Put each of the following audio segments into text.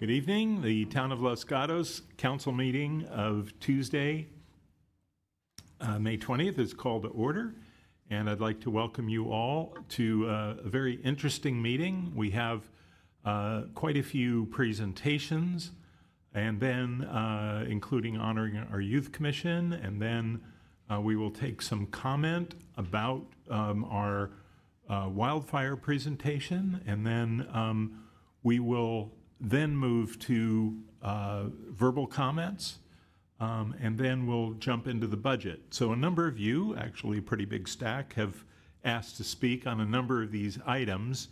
Good evening. The Town of Los Gatos Council meeting of Tuesday, May 20th is called to order, and I'd like to welcome you all to a very interesting meeting. We have quite a few presentations, and then including honoring our Youth Commission, and then we will take some comment about our Wildfire presentation, and then we will then move to verbal comments, and then we'll jump into the budget. So a number of you, actually a pretty big stack, have asked to speak on a number of these items,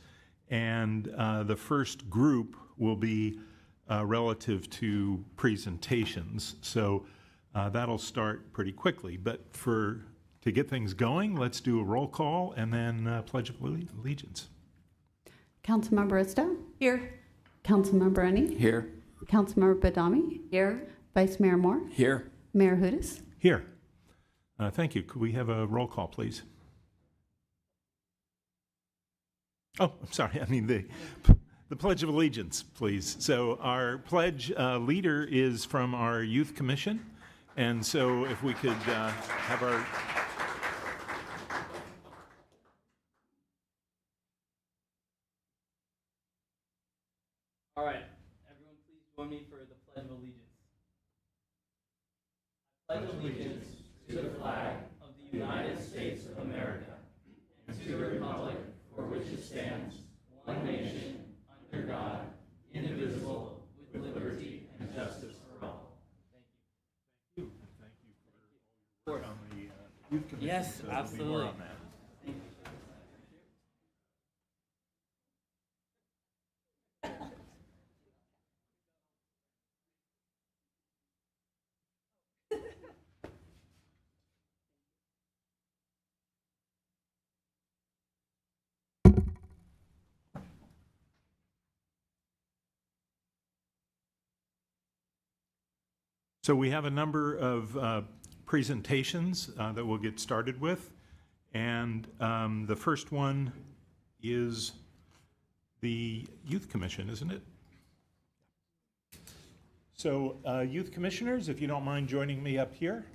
and the first group will be relative to presentations. So that'll start pretty quickly. But to get things going, let's do a roll call and then Pledge of Allegiance. Councilmember Isto? Here. Councilmember Ennie? Here. Councilmember Badami? Here. Vice Mayor Moore? Here. Mayor Hudas? Here. Thank you. Could we have a roll call, please? Oh, I'm sorry. I mean the Pledge of Allegiance, please. So our pledge leader is from our Youth Commission. And so if we could have our... All right, everyone please join me for the Pledge of Allegiance. I pledge allegiance to the flag of the United States of America and to the republic for which it stands, one nation, under God, indivisible, with liberty and justice for all. Thank you. Thank you for all your work on the Youth Commission. Yes, so there'll be more absolutely. on that. So we have a number of presentations that we'll get started with. And the first one is the Youth Commission, isn't it? So Youth Commissioners, if you don't mind joining me up here.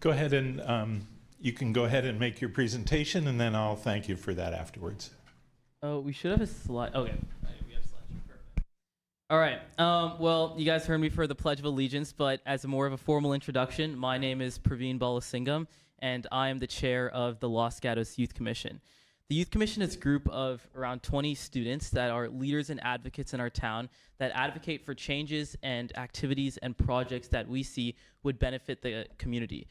Go ahead and you can go ahead and make your presentation, and then I'll thank you for that afterwards. Oh, we should have a slide. Okay, we have slides. Perfect. All right. Well, you guys heard me for the Pledge of Allegiance, but as a more of a formal introduction, my name is Praveen Balasingam, and I am the chair of the Los Gatos Youth Commission. The Youth Commission is a group of around 20 students that are leaders and advocates in our town that advocate for changes and activities and projects that we see would benefit the community.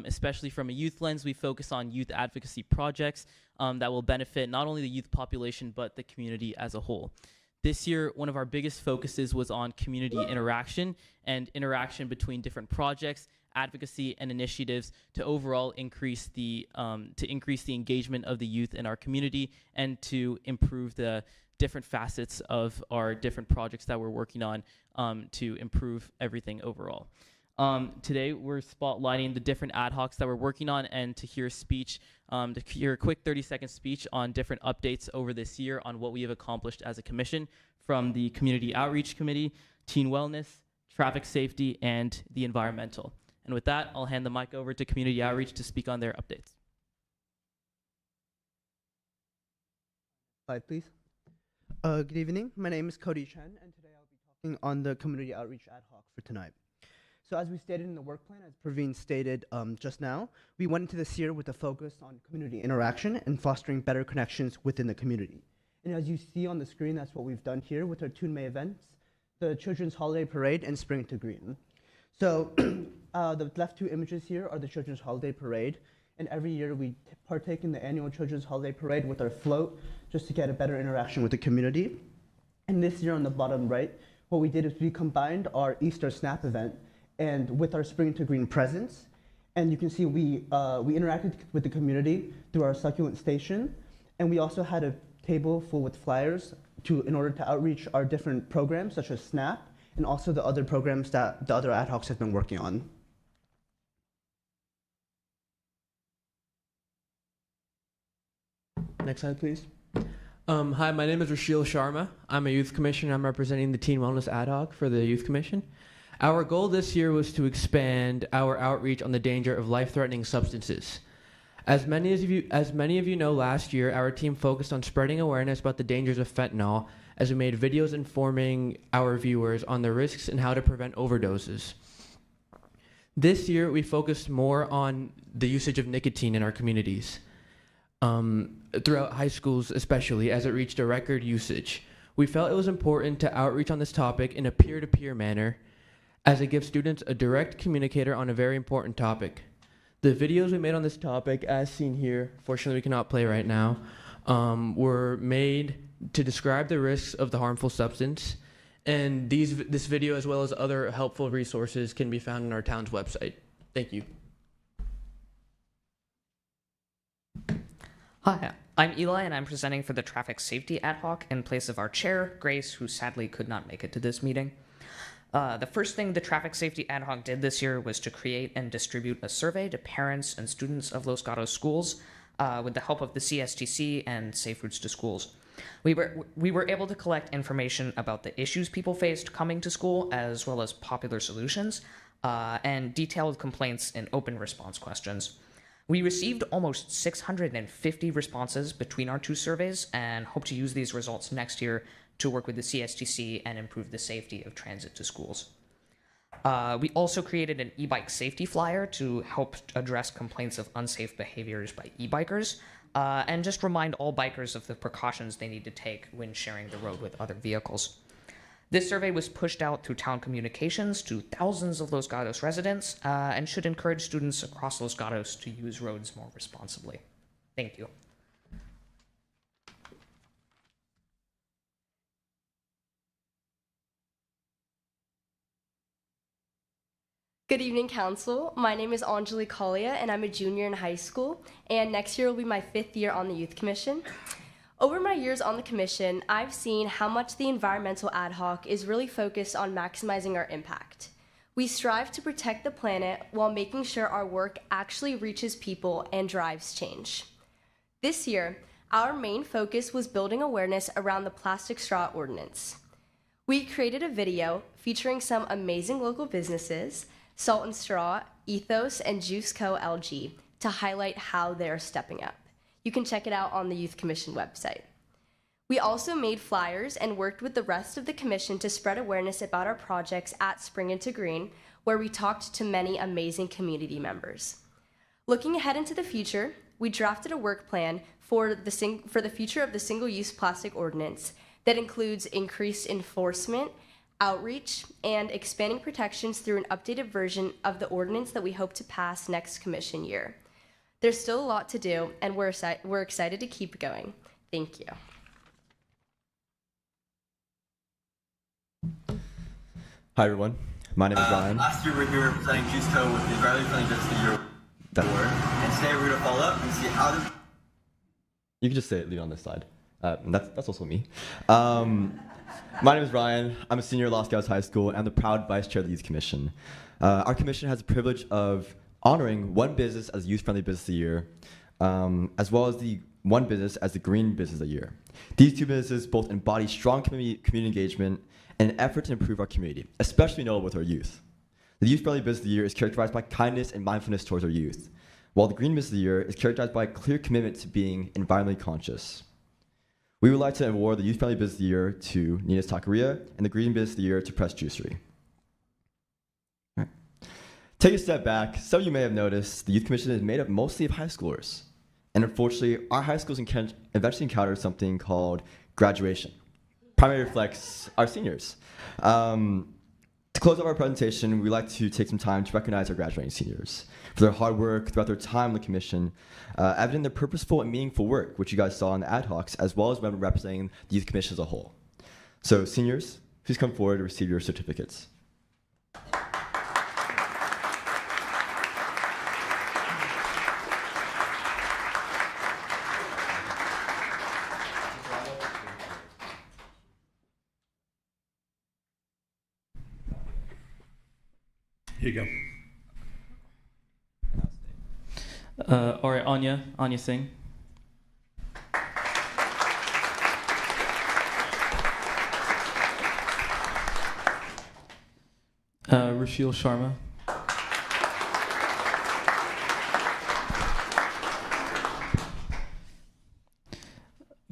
Especially from a youth lens, we focus on youth advocacy projects that will benefit not only the youth population, but the community as a whole. This year, one of our biggest focuses was on community interaction and interaction between different projects, advocacy, and initiatives to overall increase the engagement of the youth in our community and to improve the different facets of our different projects that we're working on to improve everything overall. Today, we're spotlighting the different ad hocs that we're working on and to hear a quick 30-second speech on different updates over this year on what we have accomplished as a commission from the Community Outreach Committee, Teen Wellness, Traffic Safety, and the Environmental. And with that, I'll hand the mic over to Community Outreach to speak on their updates. Slide, please. Good evening. My name is Cody Chen, and today I'll be talking on the Community Outreach ad hoc for tonight. So as we stated in the work plan, as Praveen stated just now, we went into this year with a focus on community interaction and fostering better connections within the community. And as you see on the screen, that's what we've done here with our two May events, the Children's Holiday Parade and Spring to Green. So the left two images here are the Children's Holiday Parade. And every year we partake in the annual Children's Holiday Parade with our float just to get a better interaction with the community. And this year on the bottom right, what we did is we combined our Easter Snap event and with our Spring to Green presents. And you can see we interacted with the community through our succulent station. And we also had a table full with flyers in order to outreach our different programs such as SNAP and also the other programs that the other ad hocs have been working on. Next slide, please. Hi, my name is Rashil Sharma. I'm a youth commissioner. I'm representing the Teen Wellness Ad Hoc for the Youth Commission. Our goal this year was to expand our outreach on the danger of life-threatening substances. As many of you know, last year, our team focused on spreading awareness about the dangers of fentanyl as we made videos informing our viewers on the risks and how to prevent overdoses. This year, we focused more on the usage of nicotine in our communities. Throughout high schools especially, as it reached a record usage. We felt it was important to outreach on this topic in a peer-to-peer manner, as it gives students a direct communicator on a very important topic. The videos we made on this topic, as seen here, fortunately we cannot play right now, were made to describe the risks of the harmful substance, and this video, as well as other helpful resources, can be found on our town's website. Thank you. Hi, I'm Eli, and I'm presenting for the Traffic Safety Ad Hoc in place of our chair, Grace, who sadly could not make it to this meeting. The first thing the Traffic Safety Ad Hoc did this year was to create and distribute a survey to parents and students of Los Gatos schools with the help of the CSTC and Safe Routes to Schools. We were able to collect information about the issues people faced coming to school, as well as popular solutions, and detailed complaints and open response questions. We received almost 650 responses between our two surveys and hope to use these results next year to work with the CSTC and improve the safety of transit to schools. We also created an e-bike safety flyer to help address complaints of unsafe behaviors by e-bikers and just remind all bikers of the precautions they need to take when sharing the road with other vehicles. This survey was pushed out through town communications to thousands of Los Gatos residents and should encourage students across Los Gatos to use roads more responsibly. Thank you. Good evening, Council. My name is Anjali Kalia, and I'm a junior in high school, and next year will be my 5th year on the Youth Commission. Over my years on the Commission, I've seen how much the Environmental Ad Hoc is really focused on maximizing our impact. We strive to protect the planet while making sure our work actually reaches people and drives change. This year, our main focus was building awareness around the plastic straw ordinance. We created a video featuring some amazing local businesses, Salt and Straw, Ethos, and Juice Co. LG, to highlight how they're stepping up. You can check it out on the Youth Commission website. We also made flyers and worked with the rest of the Commission to spread awareness about our projects at Spring into Green, where we talked to many amazing community members. Looking ahead into the future, we drafted a work plan for the future of the single-use plastic ordinance that includes increased enforcement, outreach, and expanding protections through an updated version of the ordinance that we hope to pass next Commission year. There's still a lot to do, and we're excited to keep going. Thank you. Hi everyone, my name is Ryan. Last year we were here representing Juice Co. with the Environmentally Friendly Business of the Year Award, and today we're going to follow up and see how this... You can just say it, leave it on this side. That's also me. My name is Ryan. I'm a senior at Los Gatos High School, and I'm the proud vice chair of the Youth Commission. Our commission has the privilege of honoring one business as Youth-Friendly Business of the Year, as well as the one business as the Green Business of the Year. These two businesses both embody strong community engagement and an effort to improve our community, especially notable with our youth. The Youth-Friendly Business of the Year is characterized by kindness and mindfulness towards our youth, while the Green Business of the Year is characterized by a clear commitment to being environmentally conscious. We would like to award the Youth-Friendly Business of the Year to Nina's Taqueria and the Green Business of the Year to Press Juicery. Take a step back. Some of you may have noticed the Youth Commission is made up mostly of high schoolers. And unfortunately, our high schools eventually encounter something called graduation. Primarily reflects our seniors. To close up our presentation, we'd like to take some time to recognize our graduating seniors for their hard work throughout their time on the Commission, evident their purposeful and meaningful work, which you guys saw in the ad hocs, as well as representing the Youth Commission as a whole. So seniors, please come forward to receive your certificates. Here you go. All right, Anya Singh. Rashil Sharma.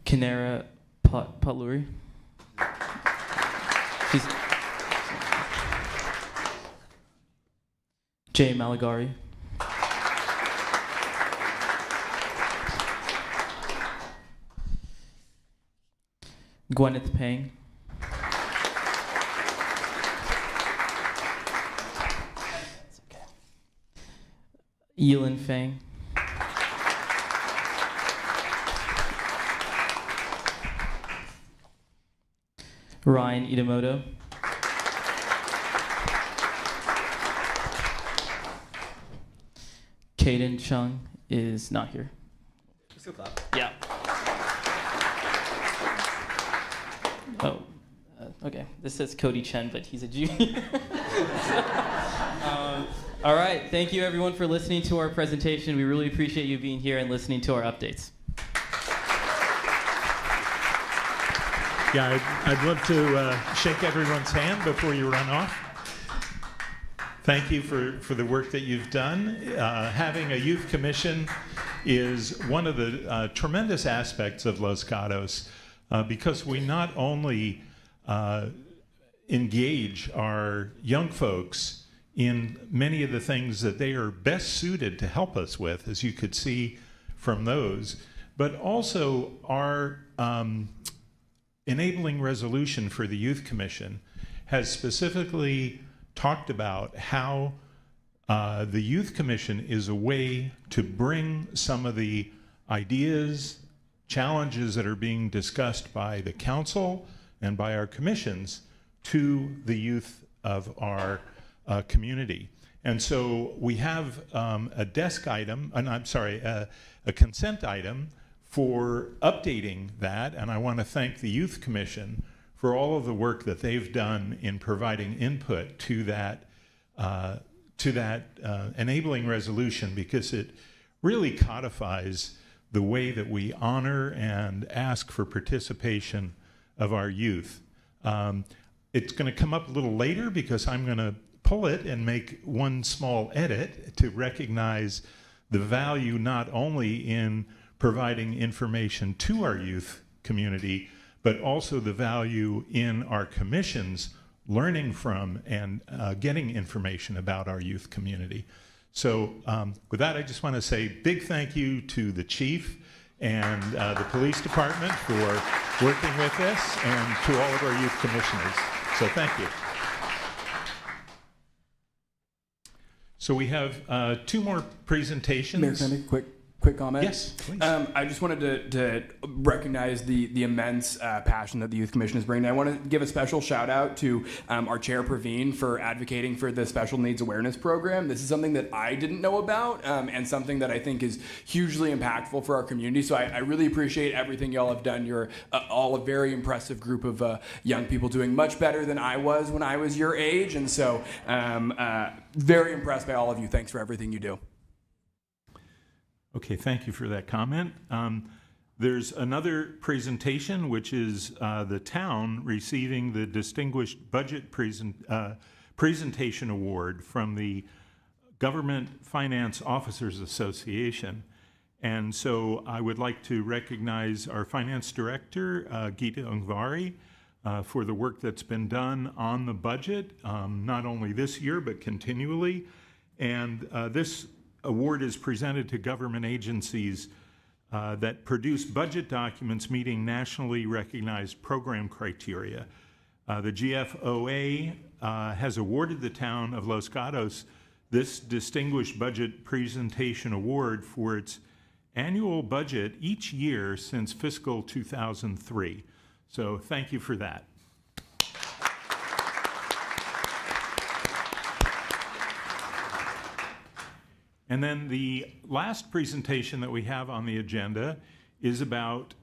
Kinara Patluri. She's Jay Malagari. Gwyneth Pang. It's okay. Yilin Fang. Ryan Itamoto. Caden Chung is not here. Let's go clap. Yeah. Oh, okay. This says Cody Chen, but he's a junior. All right. Thank you, everyone, for listening to our presentation. We really appreciate you being here and listening to our updates. Yeah, I'd love to shake everyone's hand before you run off. Thank you for the work that you've done. Having a youth commission is one of the tremendous aspects of Los Gatos because we not only engage our young folks in many of the things that they are best suited to help us with, as you could see from those, but also our enabling resolution for the Youth Commission has specifically talked about how the Youth Commission is a way to bring some of the ideas, challenges that are being discussed by the council and by our commissions to the youth of our community. And so we have a desk item, a consent item for updating that, and I want to thank the Youth Commission for all of the work that they've done in providing input to that enabling resolution, because it really codifies the way that we honor and ask for participation of our youth. It's going to come up a little later because I'm going to pull it and make one small edit to recognize the value not only in providing information to our youth community, but also the value in our commissions learning from and getting information about our youth community. So with that, I just want to say big thank you to the chief and the police department for working with us, and to all of our youth commissioners. So thank you. So we have 2 more presentations. Mayor, can I make a quick comment? Yes, please. I just wanted to recognize the immense passion that the Youth Commission is bringing. I want to give a special shout out to our chair, Praveen, for advocating for the Special Needs Awareness Program. This is something that I didn't know about, and something that I think is hugely impactful for our community. So I really appreciate everything y'all have done. You're all a very impressive group of young people, doing much better than I was when I was your age. And so very impressed by all of you. Thanks for everything you do. Okay, thank you for that comment. There's another presentation, which is the town receiving the Distinguished Budget Presentation Award from the Government Finance Officers Association. And so I would like to recognize our Finance Director, Gita Ungvari, for the work that's been done on the budget, not only this year, but continually. And this award is presented to government agencies that produce budget documents meeting nationally recognized program criteria. The GFOA has awarded the town of Los Gatos this Distinguished Budget Presentation Award for its annual budget each year since fiscal 2003. So thank you for that. And then the last presentation that we have on the agenda is about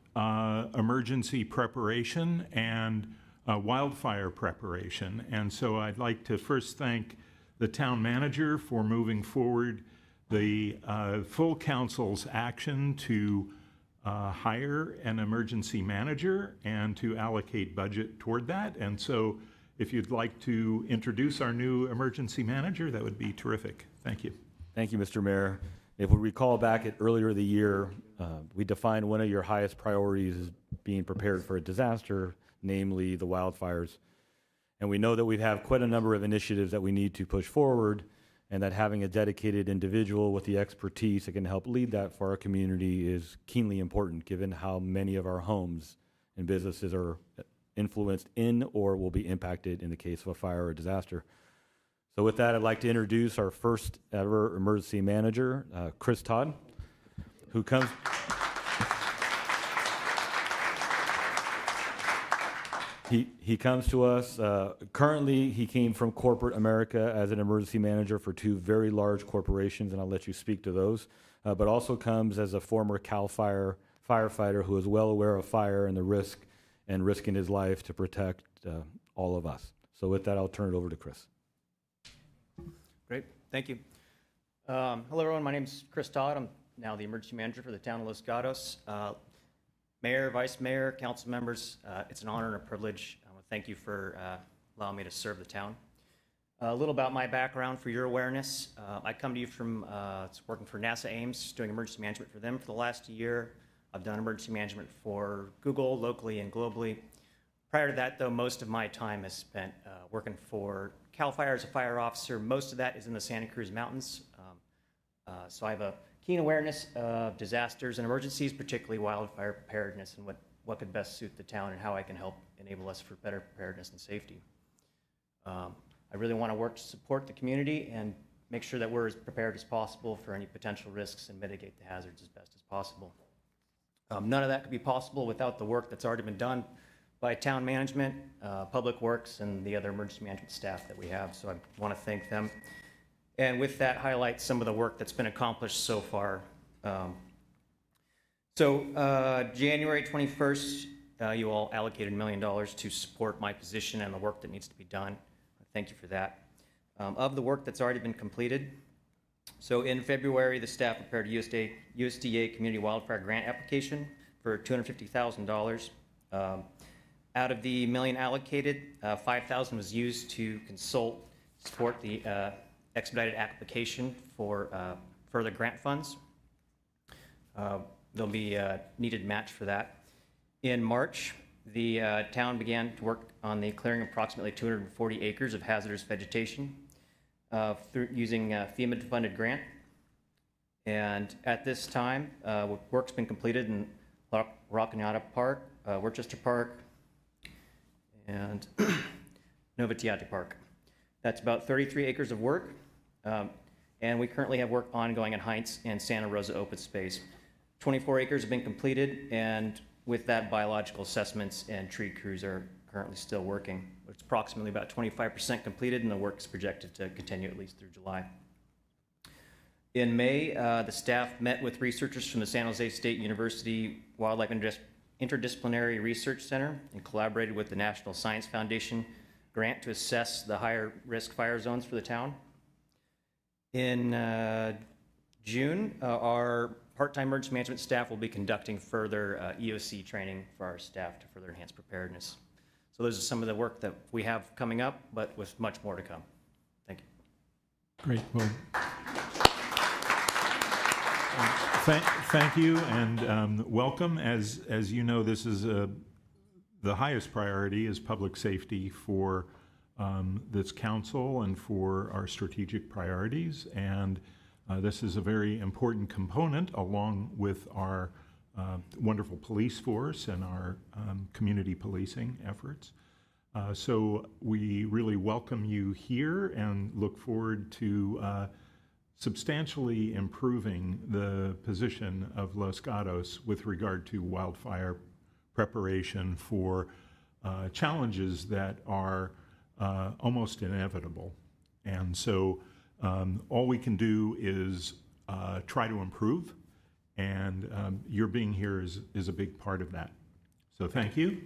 emergency preparation and wildfire preparation. And so I'd like to first thank the town manager for moving forward the full council's action to hire an emergency manager and to allocate budget toward that. And so if you'd like to introduce our new emergency manager, that would be terrific. Thank you. Thank you, Mr. Mayor. If we recall back at earlier the year, we defined one of your highest priorities as being prepared for a disaster, namely the wildfires. And we know that we have quite a number of initiatives that we need to push forward, and that having a dedicated individual with the expertise that can help lead that for our community is keenly important, given how many of our homes and businesses are influenced in or will be impacted in the case of a fire or a disaster. So with that, I'd like to introduce our first ever emergency manager, Chris Todd, who comes... He comes to us, currently he came from corporate America as an emergency manager for two very large corporations, and I'll let you speak to those, but also comes as a former CAL FIRE firefighter who is well aware of fire and the risk and risking his life to protect all of us. So with that, I'll turn it over to Chris. Great, thank you. Hello everyone, my name is Chris Todd. I'm now the emergency manager for the town of Los Gatos. Mayor, Vice Mayor, council members, it's an honor and a privilege. I want to thank you for allowing me to serve the town. A little about my background for your awareness. I come to you from working for NASA Ames, doing emergency management for them for the last year. I've done emergency management for Google, locally and globally. Prior to that, though, most of my time is spent working for CAL FIRE as a fire officer. Most of that is in the Santa Cruz Mountains. So I have a keen awareness of disasters and emergencies, particularly wildfire preparedness, and what could best suit the town and how I can help enable us for better preparedness and safety. I really want to work to support the community and make sure that we're as prepared as possible for any potential risks and mitigate the hazards as best as possible. None of that could be possible without the work that's already been done by town management, public works, and the other emergency management staff that we have, so I want to thank them. And with that, highlight some of the work that's been accomplished so far. January 21st, you all allocated $1 million to support my position and the work that needs to be done. Thank you for that. Of the work that's already been completed, so in February, the staff prepared a USDA Community Wildfire Grant application for $250,000. Out of the $1 million allocated, $5,000 was used to support the expedited application for further grant funds. There'll be a needed match for that. In March, the town began to work on the clearing of approximately 240 acres of hazardous vegetation through using a FEMA-funded grant. And at this time, work's been completed in La Cañada Park, Worcester Park, and Novatiate Park. That's about 33 acres of work. And we currently have work ongoing in Heights and Santa Rosa open space. 24 acres have been completed, and with that, biological assessments and tree crews are currently still working. It's approximately about 25% completed, and the work is projected to continue at least through July. In May, the staff met with researchers from the San Jose State University Wildlife Interdisciplinary Research Center and collaborated with the National Science Foundation grant to assess the higher risk fire zones for the town. In June, our part-time emergency management staff will be conducting further EOC training for our staff to further enhance preparedness. So those are some of the work that we have coming up, but with much more to come. Thank you. Great. Well, thank you and welcome. As you know, this is the highest priority is public safety for this council and for our strategic priorities, and this is a very important component along with our wonderful police force and our community policing efforts. So we really welcome you here and look forward to substantially improving the position of Los Gatos with regard to wildfire preparation for challenges that are almost inevitable. And so all we can do is try to improve, and your being here is a big part of that. So thank you.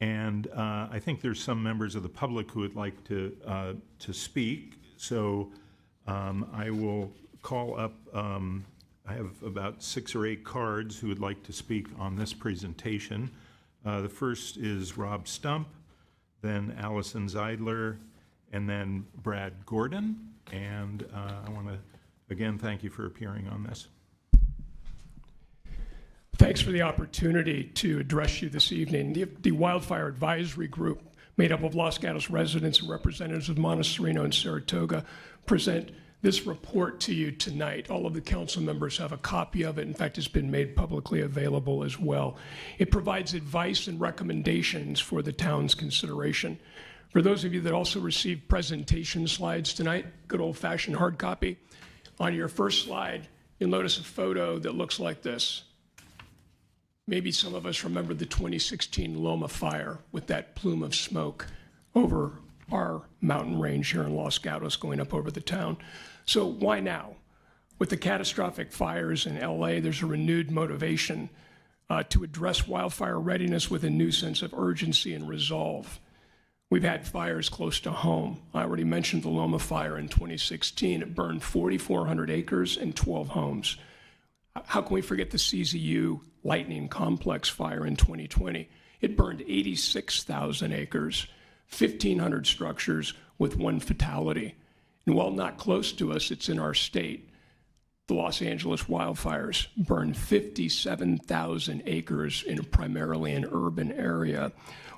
And I think there's some members of the public who would like to speak. So I will call up, I have about 6 or 8 cards who would like to speak on this presentation. The first is Rob Stump, then Allison Zeidler, and then Brad Gordon. And I want to, again, thank you for appearing on this. Thanks for the opportunity to address you this evening. The Wildfire Advisory Group, made up of Los Gatos residents and representatives of Montecito and Saratoga, present this report to you tonight. All of the council members have a copy of it. In fact, it's been made publicly available as well. It provides advice and recommendations for the town's consideration. For those of you that also received presentation slides tonight, good old-fashioned hard copy, on your first slide, you'll notice a photo that looks like this. Maybe some of us remember the 2016 Loma fire with that plume of smoke over our mountain range here in Los Gatos going up over the town. So why now? With the catastrophic fires in LA, there's a renewed motivation to address wildfire readiness with a new sense of urgency and resolve. We've had fires close to home. I already mentioned the Loma fire in 2016. It burned 4,400 acres and 12 homes. How can we forget the CZU Lightning Complex fire in 2020? It burned 86,000 acres, 1,500 structures with 1 fatality. And while not close to us, it's in our state. The Los Angeles wildfires burned 57,000 acres in primarily an urban area,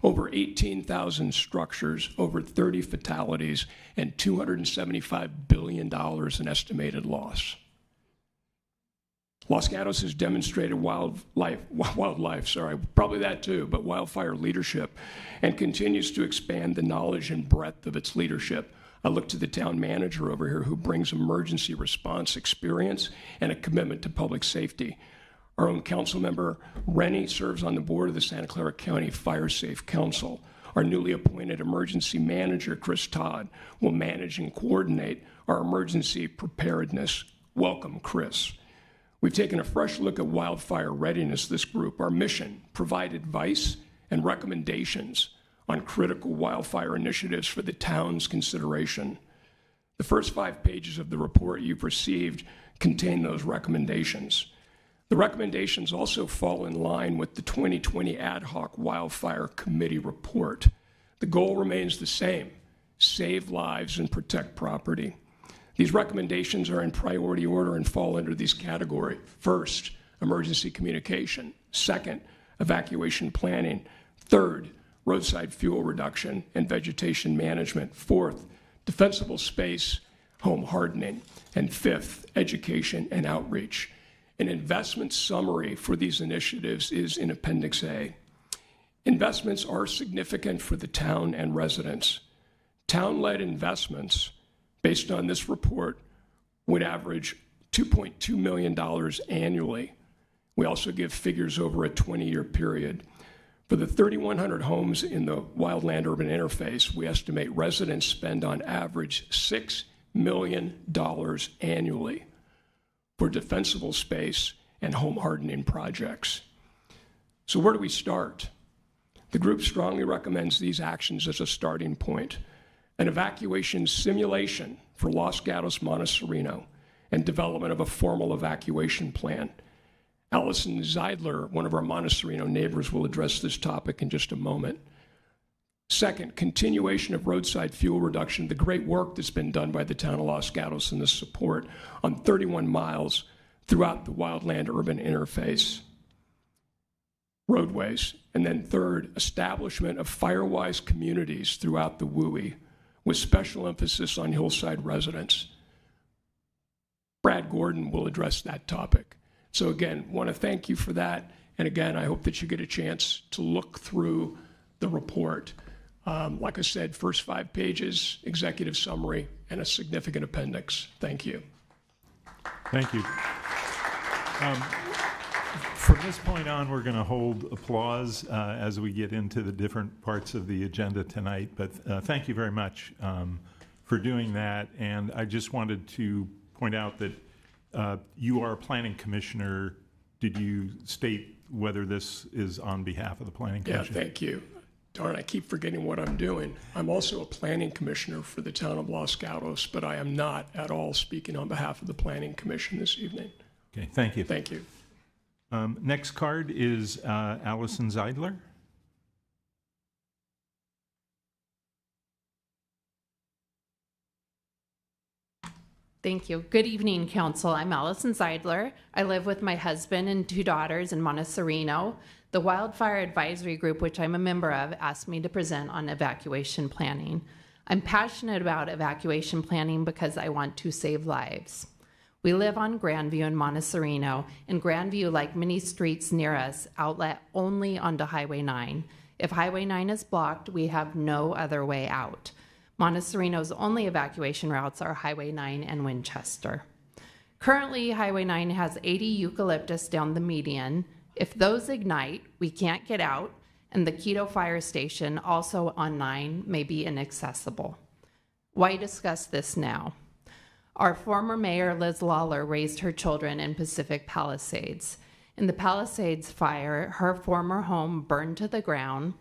over 18,000 structures, over 30 fatalities, and $275 billion in estimated loss. Los Gatos has demonstrated wildfire leadership, and continues to expand the knowledge and breadth of its leadership. I look to the town manager over here who brings emergency response experience and a commitment to public safety. Our own council member, Rennie, serves on the board of the Santa Clara County Fire Safe Council. Our newly appointed emergency manager, Chris Todd, will manage and coordinate our emergency preparedness. Welcome, Chris. We've taken a fresh look at wildfire readiness, this group. Our mission, provide advice and recommendations on critical wildfire initiatives for the town's consideration. The first 5 pages of the report you've received contain those recommendations. The recommendations also fall in line with the 2020 Ad Hoc Wildfire Committee report. The goal remains the same: save lives and protect property. These recommendations are in priority order and fall under these categories. First, emergency communication. Second, evacuation planning. Third, roadside fuel reduction and vegetation management. Fourth, defensible space, home hardening. And fifth, education and outreach. An investment summary for these initiatives is in Appendix A. Investments are significant for the town and residents. Town-led investments, based on this report, would average $2.2 million annually. We also give figures over a 20-year period. For the 3,100 homes in the wildland-urban interface, we estimate residents spend on average $6 million annually for defensible space and home hardening projects. So where do we start? The group strongly recommends these actions as a starting point: an evacuation simulation for Los Gatos, Montecito, and development of a formal evacuation plan. Allison Zeidler, one of our Montecito neighbors, will address this topic in just a moment. Second, continuation of roadside fuel reduction, the great work that's been done by the town of Los Gatos in this support on 31 miles throughout the wildland-urban interface roadways. And then third, establishment of fire-wise communities throughout the WUI, with special emphasis on hillside residents. Brad Gordon will address that topic. So again, want to thank you for that. And again, I hope that you get a chance to look through the report. Like I said, first 5 pages, executive summary, and a significant appendix. Thank you. Thank you. From this point on, we're going to hold applause as we get into the different parts of the agenda tonight. But thank you very much for doing that. And I just wanted to point out that you are a planning commissioner. Did you state whether this is on behalf of the planning commission? Yeah, thank you. Darn, I keep forgetting what I'm doing. I'm also a planning commissioner for the town of Los Gatos, but I am not at all speaking on behalf of the planning commission this evening. Okay, thank you. Thank you. Next card is Allison Zeidler. Thank you. Good evening, Council. I'm Allison Zeidler. I live with my husband and 2 daughters in Montecito. The Wildfire Advisory Group, which I'm a member of, asked me to present on evacuation planning. I'm passionate about evacuation planning because I want to save lives. We live on Grandview in Montecito, and Grandview, like many streets near us, outlet only onto Highway 9. If Highway 9 is blocked, we have no other way out. Montecito's only evacuation routes are Highway 9 and Winchester. Currently, Highway 9 has 80 eucalyptus down the median. If those ignite, we can't get out, and the Quito Fire Station, also on 9, may be inaccessible. Why discuss this now? Our former mayor, Liz Lawler, raised her children in Pacific Palisades. In the Palisades fire, her former home burned to the ground,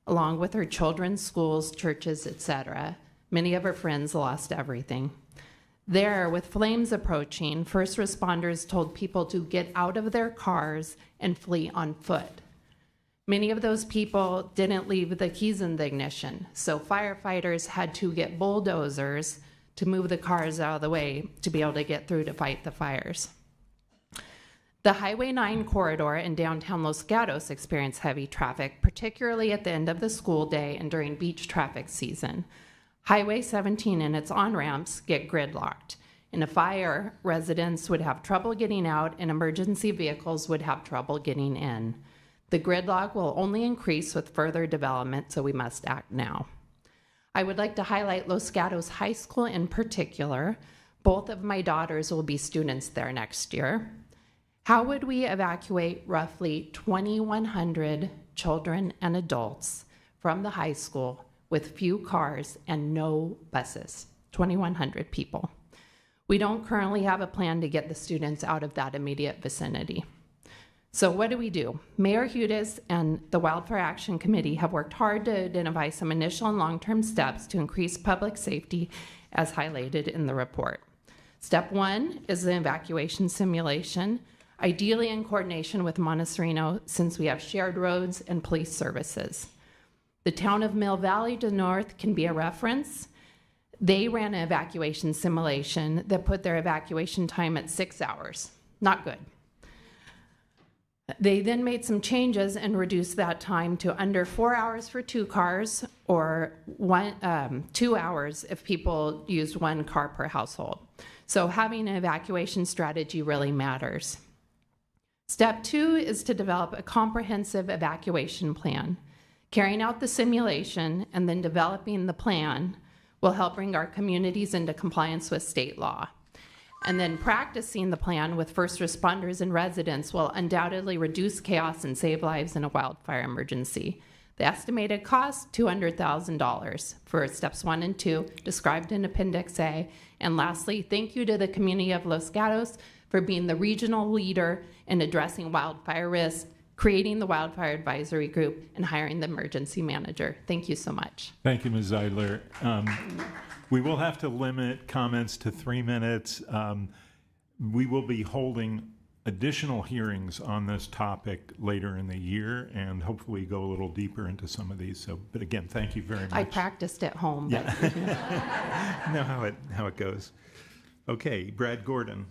along with her children's schools, churches, etc. Many of her friends lost everything. There, with flames approaching, first responders told people to get out of their cars and flee on foot. Many of those people didn't leave the keys in the ignition, so firefighters had to get bulldozers to move the cars out of the way to be able to get through to fight the fires. The Highway 9 corridor in downtown Los Gatos experienced heavy traffic, particularly at the end of the school day and during beach traffic season. Highway 17 and its on-ramps get gridlocked. In a fire, residents would have trouble getting out and emergency vehicles would have trouble getting in. The gridlock will only increase with further development, so we must act now. I would like to highlight Los Gatos High School in particular. Both of my daughters will be students there next year. How would we evacuate roughly 2,100 children and adults from the high school with few cars and no buses? 2,100 people. We don't currently have a plan to get the students out of that immediate vicinity. So what do? Mayor Hudes and the Wildfire Action Committee have worked hard to identify some initial and long-term steps to increase public safety as highlighted in the report. Step 1 is the evacuation simulation, ideally in coordination with Montecito since we have shared roads and police services. The town of Mill Valley to the north can be a reference. They ran an evacuation simulation that put their evacuation time at 6 hours. Not good. They then made some changes and reduced that time to under 4 hours for 2 cars or 2 hours if people used 1 car per household. So having an evacuation strategy really matters. Step 2 is to develop a comprehensive evacuation plan. Carrying out the simulation and then developing the plan will help bring our communities into compliance with state law. And then practicing the plan with first responders and residents will undoubtedly reduce chaos and save lives in a wildfire emergency. The estimated cost, $200,000 for steps 1 and 2, described in Appendix A. And lastly, thank you to the community of Los Gatos for being the regional leader in addressing wildfire risk, creating the Wildfire Advisory Group, and hiring the emergency manager. Thank you so much. Thank you, Ms. Zeidler. We will have to limit comments to 3 minutes. We will be holding additional hearings on this topic later in the year and hopefully go a little deeper into some of these. So, but again, thank you very much. I practiced at home. But Yeah. Know how it goes. Okay, Brad Gordon.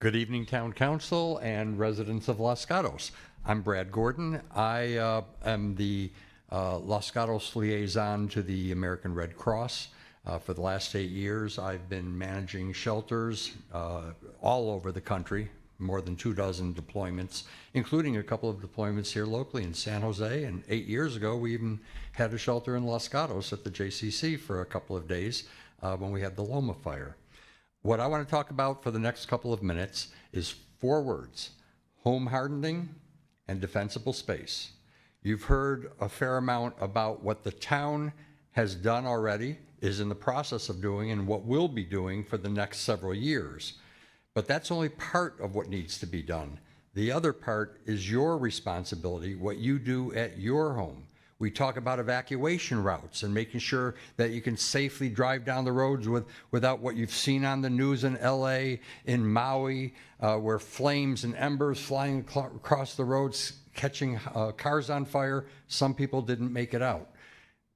Good evening, Town Council and residents of Los Gatos. I'm Brad Gordon. I am the Los Gatos liaison to the American Red Cross. For the last 8 years, I've been managing shelters all over the country, more than 24 deployments, including a couple of deployments here locally in San Jose. And 8 years ago, we even had a shelter in Los Gatos at the JCC for a couple of days when we had the Loma fire. What I want to talk about for the next couple of minutes is 4 words: home hardening and defensible space. You've heard a fair amount about what the town has done already, is in the process of doing, and what we'll be doing for the next several years. But that's only part of what needs to be done. The other part is your responsibility, what you do at your home. We talk about evacuation routes and making sure that you can safely drive down the roads without what you've seen on the news in LA, in Maui, where flames and embers flying across the roads, catching cars on fire. Some people didn't make it out.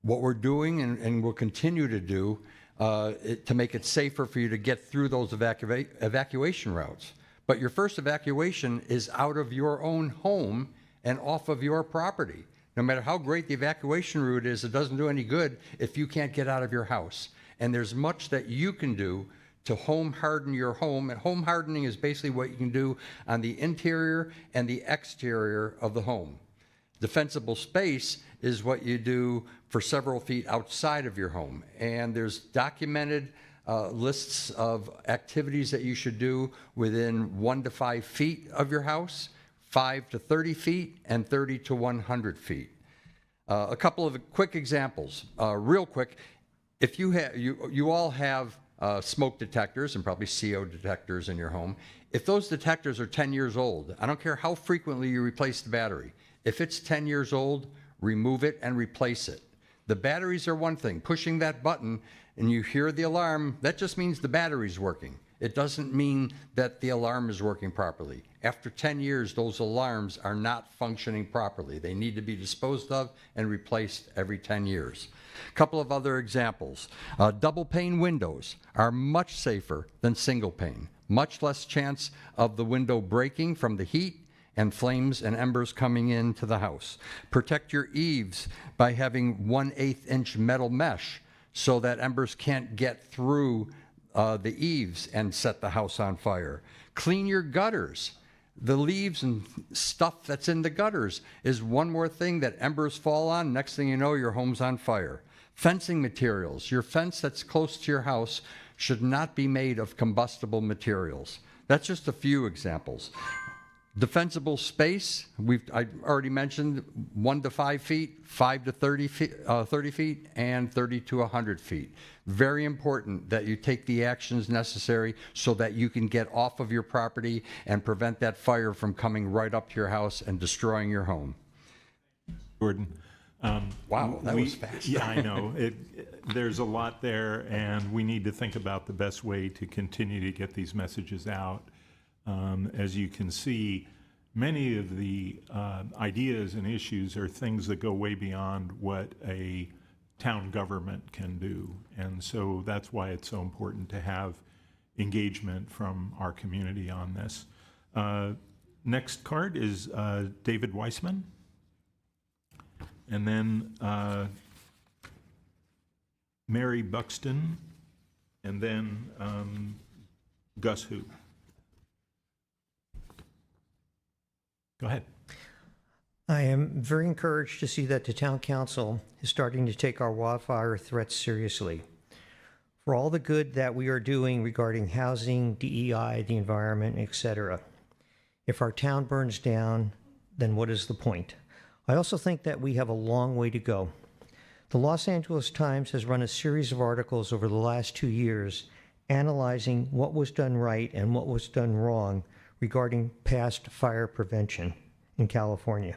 What we're doing and will continue to do to make it safer for you to get through those evacuation routes. But your first evacuation is out of your own home and off of your property. No matter how great the evacuation route is, it doesn't do any good if you can't get out of your house. And there's much that you can do to home harden your home. And home hardening is basically what you can do on the interior and the exterior of the home. Defensible space is what you do for several feet outside of your home. And there's documented lists of activities that you should do within 1 to 5 feet of your house, 5 to 30 feet, and 30 to 100 feet. A couple of quick examples, real quick. If you all have smoke detectors and probably CO detectors in your home. If those detectors are 10 years old, I don't care how frequently you replace the battery. If it's 10 years old, remove it and replace it. The batteries are one thing. Pushing that button and you hear the alarm, that just means the battery's working. It doesn't mean that the alarm is working properly. After 10 years, those alarms are not functioning properly. They need to be disposed of and replaced every 10 years. A couple of other examples. Double pane windows are much safer than single pane. Much less chance of the window breaking from the heat and flames and embers coming into the house. Protect your eaves by having 1/8 inch metal mesh so that embers can't get through the eaves and set the house on fire. Clean your gutters. The leaves and stuff that's in the gutters is one more thing that embers fall on. Next thing you know, your home's on fire. Fencing materials. Your fence that's close to your house should not be made of combustible materials. That's just a few examples. Defensible space, I already mentioned 1 to 5 feet, 5 to 30 feet, and 30 to 100 feet. Very important that you take the actions necessary so that you can get off of your property and prevent that fire from coming right up to your house and destroying your home. Gordon. Wow, that was fast. Yeah, I know. There's a lot there, and we need to think about the best way to continue to get these messages out. As you can see, many of the ideas and issues are things that go way beyond what a town government can do. And so that's why it's so important to have engagement from our community on this. Next card is David Weissman. And then Mary Buxton, and then Gus Hu. Go ahead. I am very encouraged to see that the town council is starting to take our wildfire threats seriously. For all the good that we are doing regarding housing, DEI, the environment, etc. If our town burns down, then what is the point? I also think that we have a long way to go. The Los Angeles Times has run a series of articles over the last 2 years analyzing what was done right and what was done wrong regarding past fire prevention in California,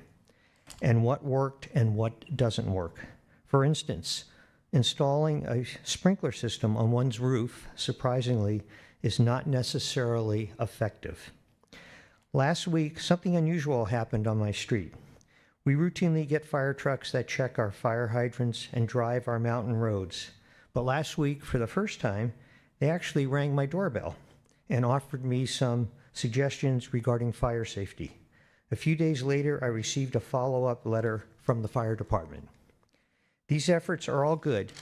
and what worked and what doesn't work. For instance, installing a sprinkler system on one's roof, surprisingly, is not necessarily effective. Last week, something unusual happened on my street. We routinely get fire trucks that check our fire hydrants and drive our mountain roads. But last week, for the first time, they actually rang my doorbell and offered me some suggestions regarding fire safety. A few days later, I received a follow-up letter from the fire department. These efforts are all good,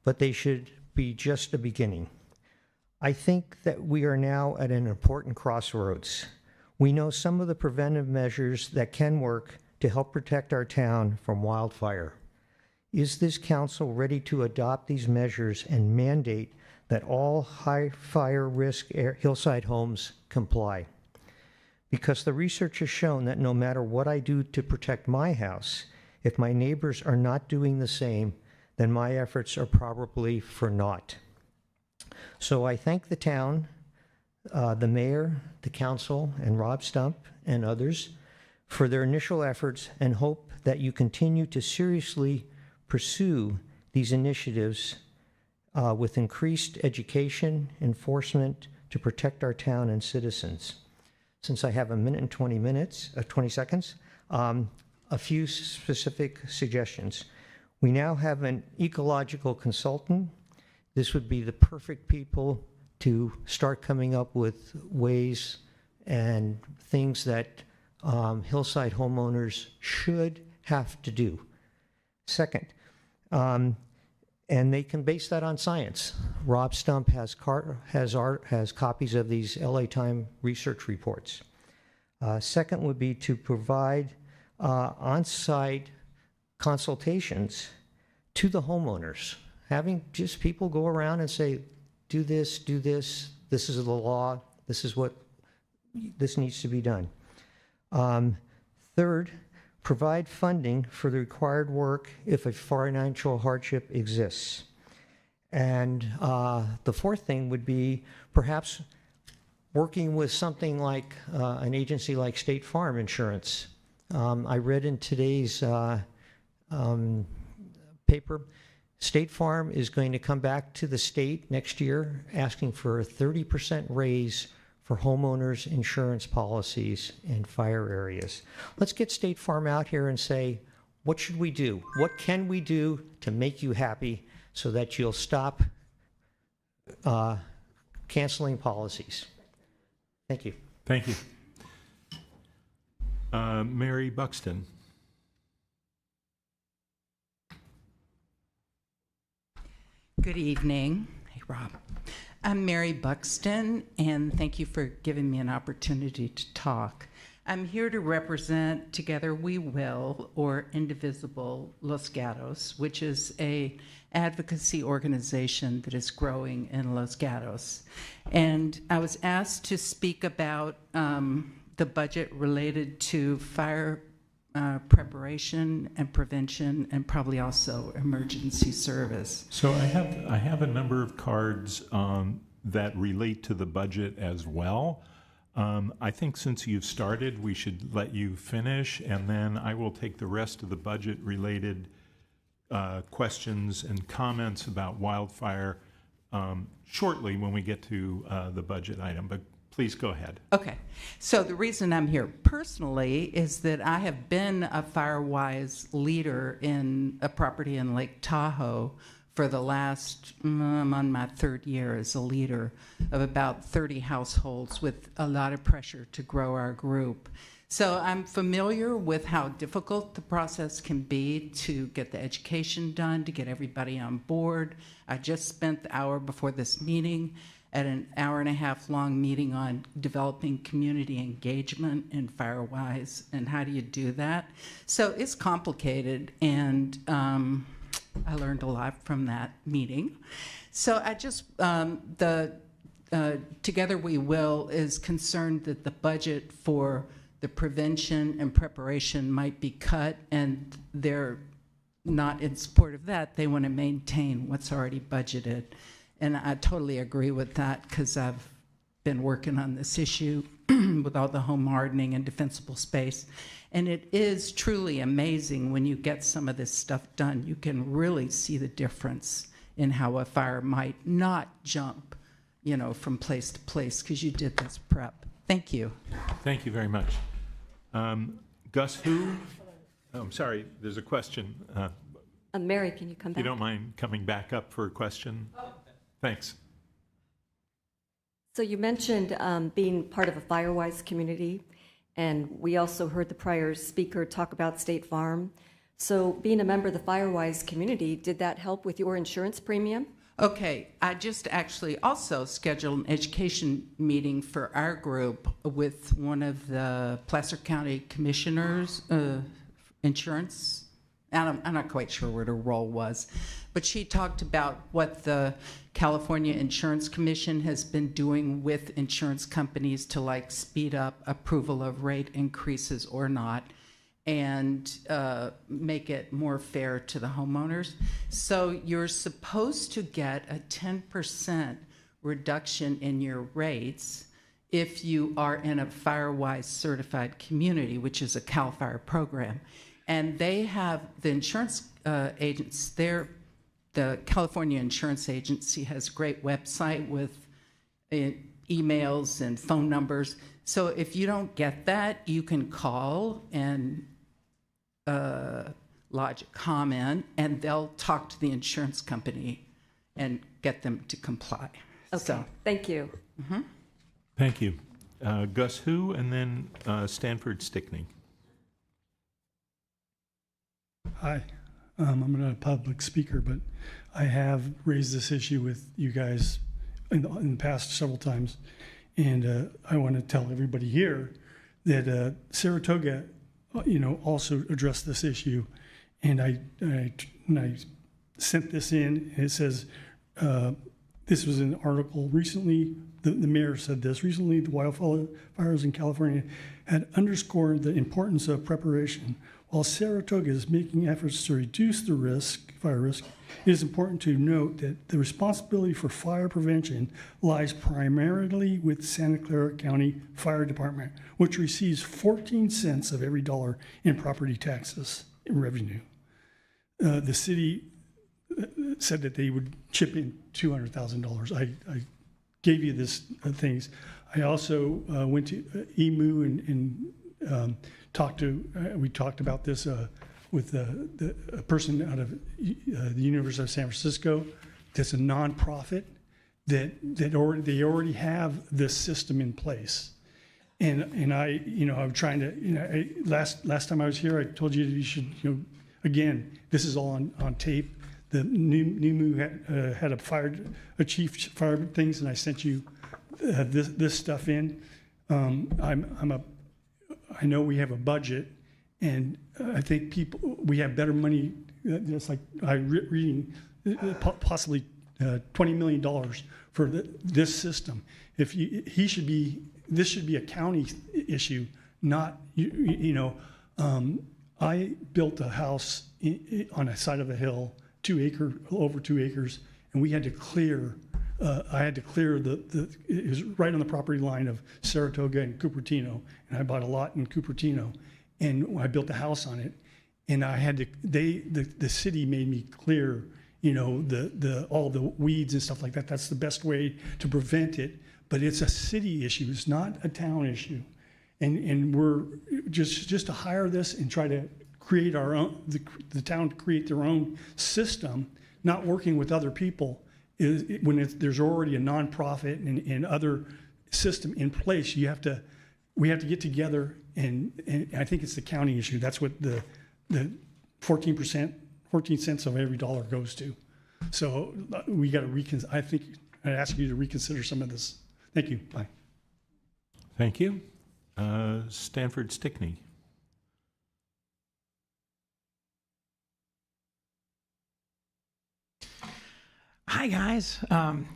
but they should be just a beginning. I think that we are now at an important crossroads. We know some of the preventive measures that can work to help protect our town from wildfire. Is this council ready to adopt these measures and mandate that all high fire risk hillside homes comply? Because the research has shown that no matter what I do to protect my house, if my neighbors are not doing the same, then my efforts are probably for naught. So I thank the town, the mayor, the council, and Rob Stump and others for their initial efforts and hope that you continue to seriously pursue these initiatives with increased education, enforcement to protect our town and citizens. Since I have a minute and 20 seconds, a few specific suggestions. We now have an ecological consultant. This would be the perfect people to start coming up with ways and things that hillside homeowners should have to do. Second, and they can base that on science. Rob Stump has copies of these LA Times research reports. Second would be to provide on-site consultations to the homeowners, having just people go around and say, do this, this is the law, this is what this needs to be done. Third, provide funding for the required work if a financial hardship exists. And the fourth thing would be perhaps working with something like an agency like State Farm Insurance. I read in today's paper, State Farm is going to come back to the state next year asking for a 30% raise for homeowners insurance policies in fire areas. Let's get State Farm out here and say, what should we do? What can we do to make you happy so that you'll stop canceling policies? Thank you. Thank you. Mary Buxton. Good evening. Hey, Rob. I'm Mary Buxton, and thank you for giving me an opportunity to talk. I'm here to represent Together We Will, or Indivisible Los Gatos, which is an advocacy organization that is growing in Los Gatos. And I was asked to speak about the budget related to fire preparation and prevention, and probably also emergency service. So I have a number of cards that relate to the budget as well. I think since you've started, we should let you finish, and then I will take the rest of the budget-related questions and comments about Wildfire shortly when we get to the budget item. But please go ahead. Okay. So the reason I'm here personally is that I have been a FireWise leader in a property in Lake Tahoe for the last, I'm on my third year as a leader of about 30 households with a lot of pressure to grow our group. So I'm familiar with how difficult the process can be to get the education done, to get everybody on board. I just spent the hour before this meeting at an hour-and-a-half long meeting on developing community engagement in FireWise and how do you do that. So it's complicated, and I learned a lot from that meeting. So I just, Together We Will is concerned that the budget for the prevention and preparation might be cut, and they're not in support of that. They want to maintain what's already budgeted. And I totally agree with that because I've been working on this issue with all the home hardening and defensible space. And it is truly amazing when you get some of this stuff done. You can really see the difference in how a fire might not jump, you know, from place to place because you did this prep. Thank you. Thank you very much. Gus, who? Oh, I'm sorry, there's a question. Mary, can you come back? You don't mind coming back up for a question? Oh. Thanks. So you mentioned being part of a FireWise community, and we also heard the prior speaker talk about State Farm. So being a member of the FireWise community, did that help with your insurance premium? Okay, I just actually also scheduled an education meeting for our group with one of the Placer County Commissioners, insurance. I'm not quite sure what her role was, but she talked about what the California Insurance Commission has been doing with insurance companies to like speed up approval of rate increases or not, and make it more fair to the homeowners. So you're supposed to get a 10% reduction in your rates if you are in a FireWise certified community, which is a CAL FIRE program. And they have the insurance agents there. The California Insurance Agency has a great website with emails and phone numbers. So if you don't get that, you can call and lodge a comment, and they'll talk to the insurance company and get them to comply. Okay, So, thank you. Thank you. Gus Hu, and then Stanford Stickney. Hi, I'm not a public speaker, but I have raised this issue with you guys in the past several times, and I want to tell everybody here that Saratoga, also addressed this issue, and I sent this in, and it says this was an article recently. The mayor said this recently. The wildfires in California had underscored the importance of preparation. While Saratoga is making efforts to reduce the fire risk, it is important to note that the responsibility for fire prevention lies primarily with Santa Clara County Fire Department, which receives 14 cents of every dollar in property taxes in revenue. The city said that they would chip in $200,000. I gave you this things. I also went to EMU and we talked about this with a person out of the University of San Francisco that's a nonprofit that they already have this system in place. And I'm trying to, last time I was here, I told you that you should, again, this is all on tape. The NUMU had a chief fire things, and I sent you this stuff in. I know we have a budget, and I think we have better money. It's like reading possibly $20 million for this system. This should be a county issue, not I built a house on a side of a hill, over 2 acres, and we had to clear. I had to clear it was right on the property line of Saratoga and Cupertino, and I bought a lot in Cupertino, and I built a house on it, and I had to. The city made me clear, all the weeds and stuff like that. That's the best way to prevent it, but it's a city issue. It's not a town issue, and we're just to hire this and try to create our own. The town to create their own system, not working with other people. There's already a nonprofit and other system in place, we have to get together, and I think it's the county issue. That's what the 14 cents of every dollar goes to. So we got to I think I'd ask you to reconsider some of this. Thank you. Bye. Thank you. Stanford Stickney. Hi, guys.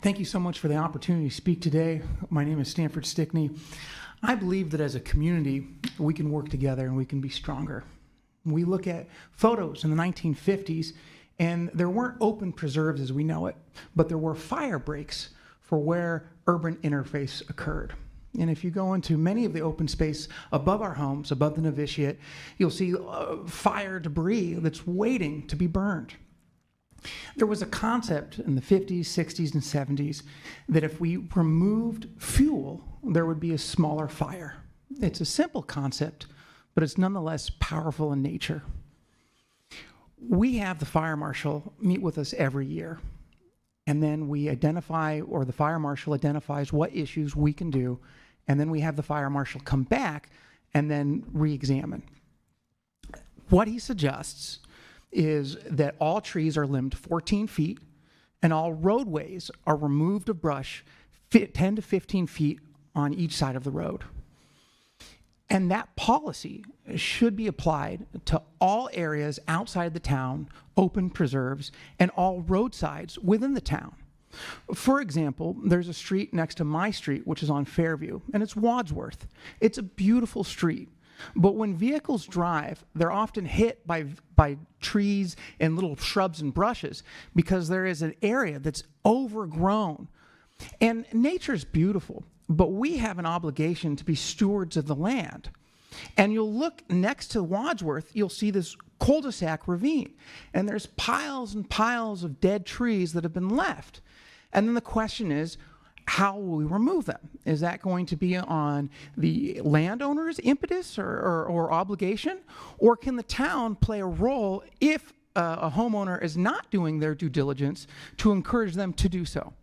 Thank you so much for the opportunity to speak today. My name is Stanford Stickney. I believe that as a community, we can work together and we can be stronger. We look at photos in the 1950s, and there weren't open preserves as we know it, but there were fire breaks for where urban interface occurred. And if you go into many of the open space above our homes, above the novitiate, you'll see fire debris that's waiting to be burned. There was a concept in the 50s, 60s, and 70s that if we removed fuel, there would be a smaller fire. It's a simple concept, but it's nonetheless powerful in nature. We have the fire marshal meet with us every year, and then we identify, or the fire marshal identifies what issues we can do, and then we have the fire marshal come back and then re-examine. What he suggests is that all trees are limbed 14 feet and all roadways are removed of brush 10 to 15 feet on each side of the road. And that policy should be applied to all areas outside the town, open preserves, and all roadsides within the town. For example, there's a street next to my street, which is on Fairview, and it's Wadsworth. It's a beautiful street. But when vehicles drive, they're often hit by trees and little shrubs and brushes because there is an area that's overgrown. And nature's beautiful. but we have an obligation to be stewards of the land. And you'll look next to Wadsworth, you'll see this cul-de-sac ravine, and there's piles and piles of dead trees that have been left. And then the question is, how will we remove them? Is that going to be on the landowner's impetus or obligation? Or can the town play a role if a homeowner is not doing their due diligence to encourage them to do so?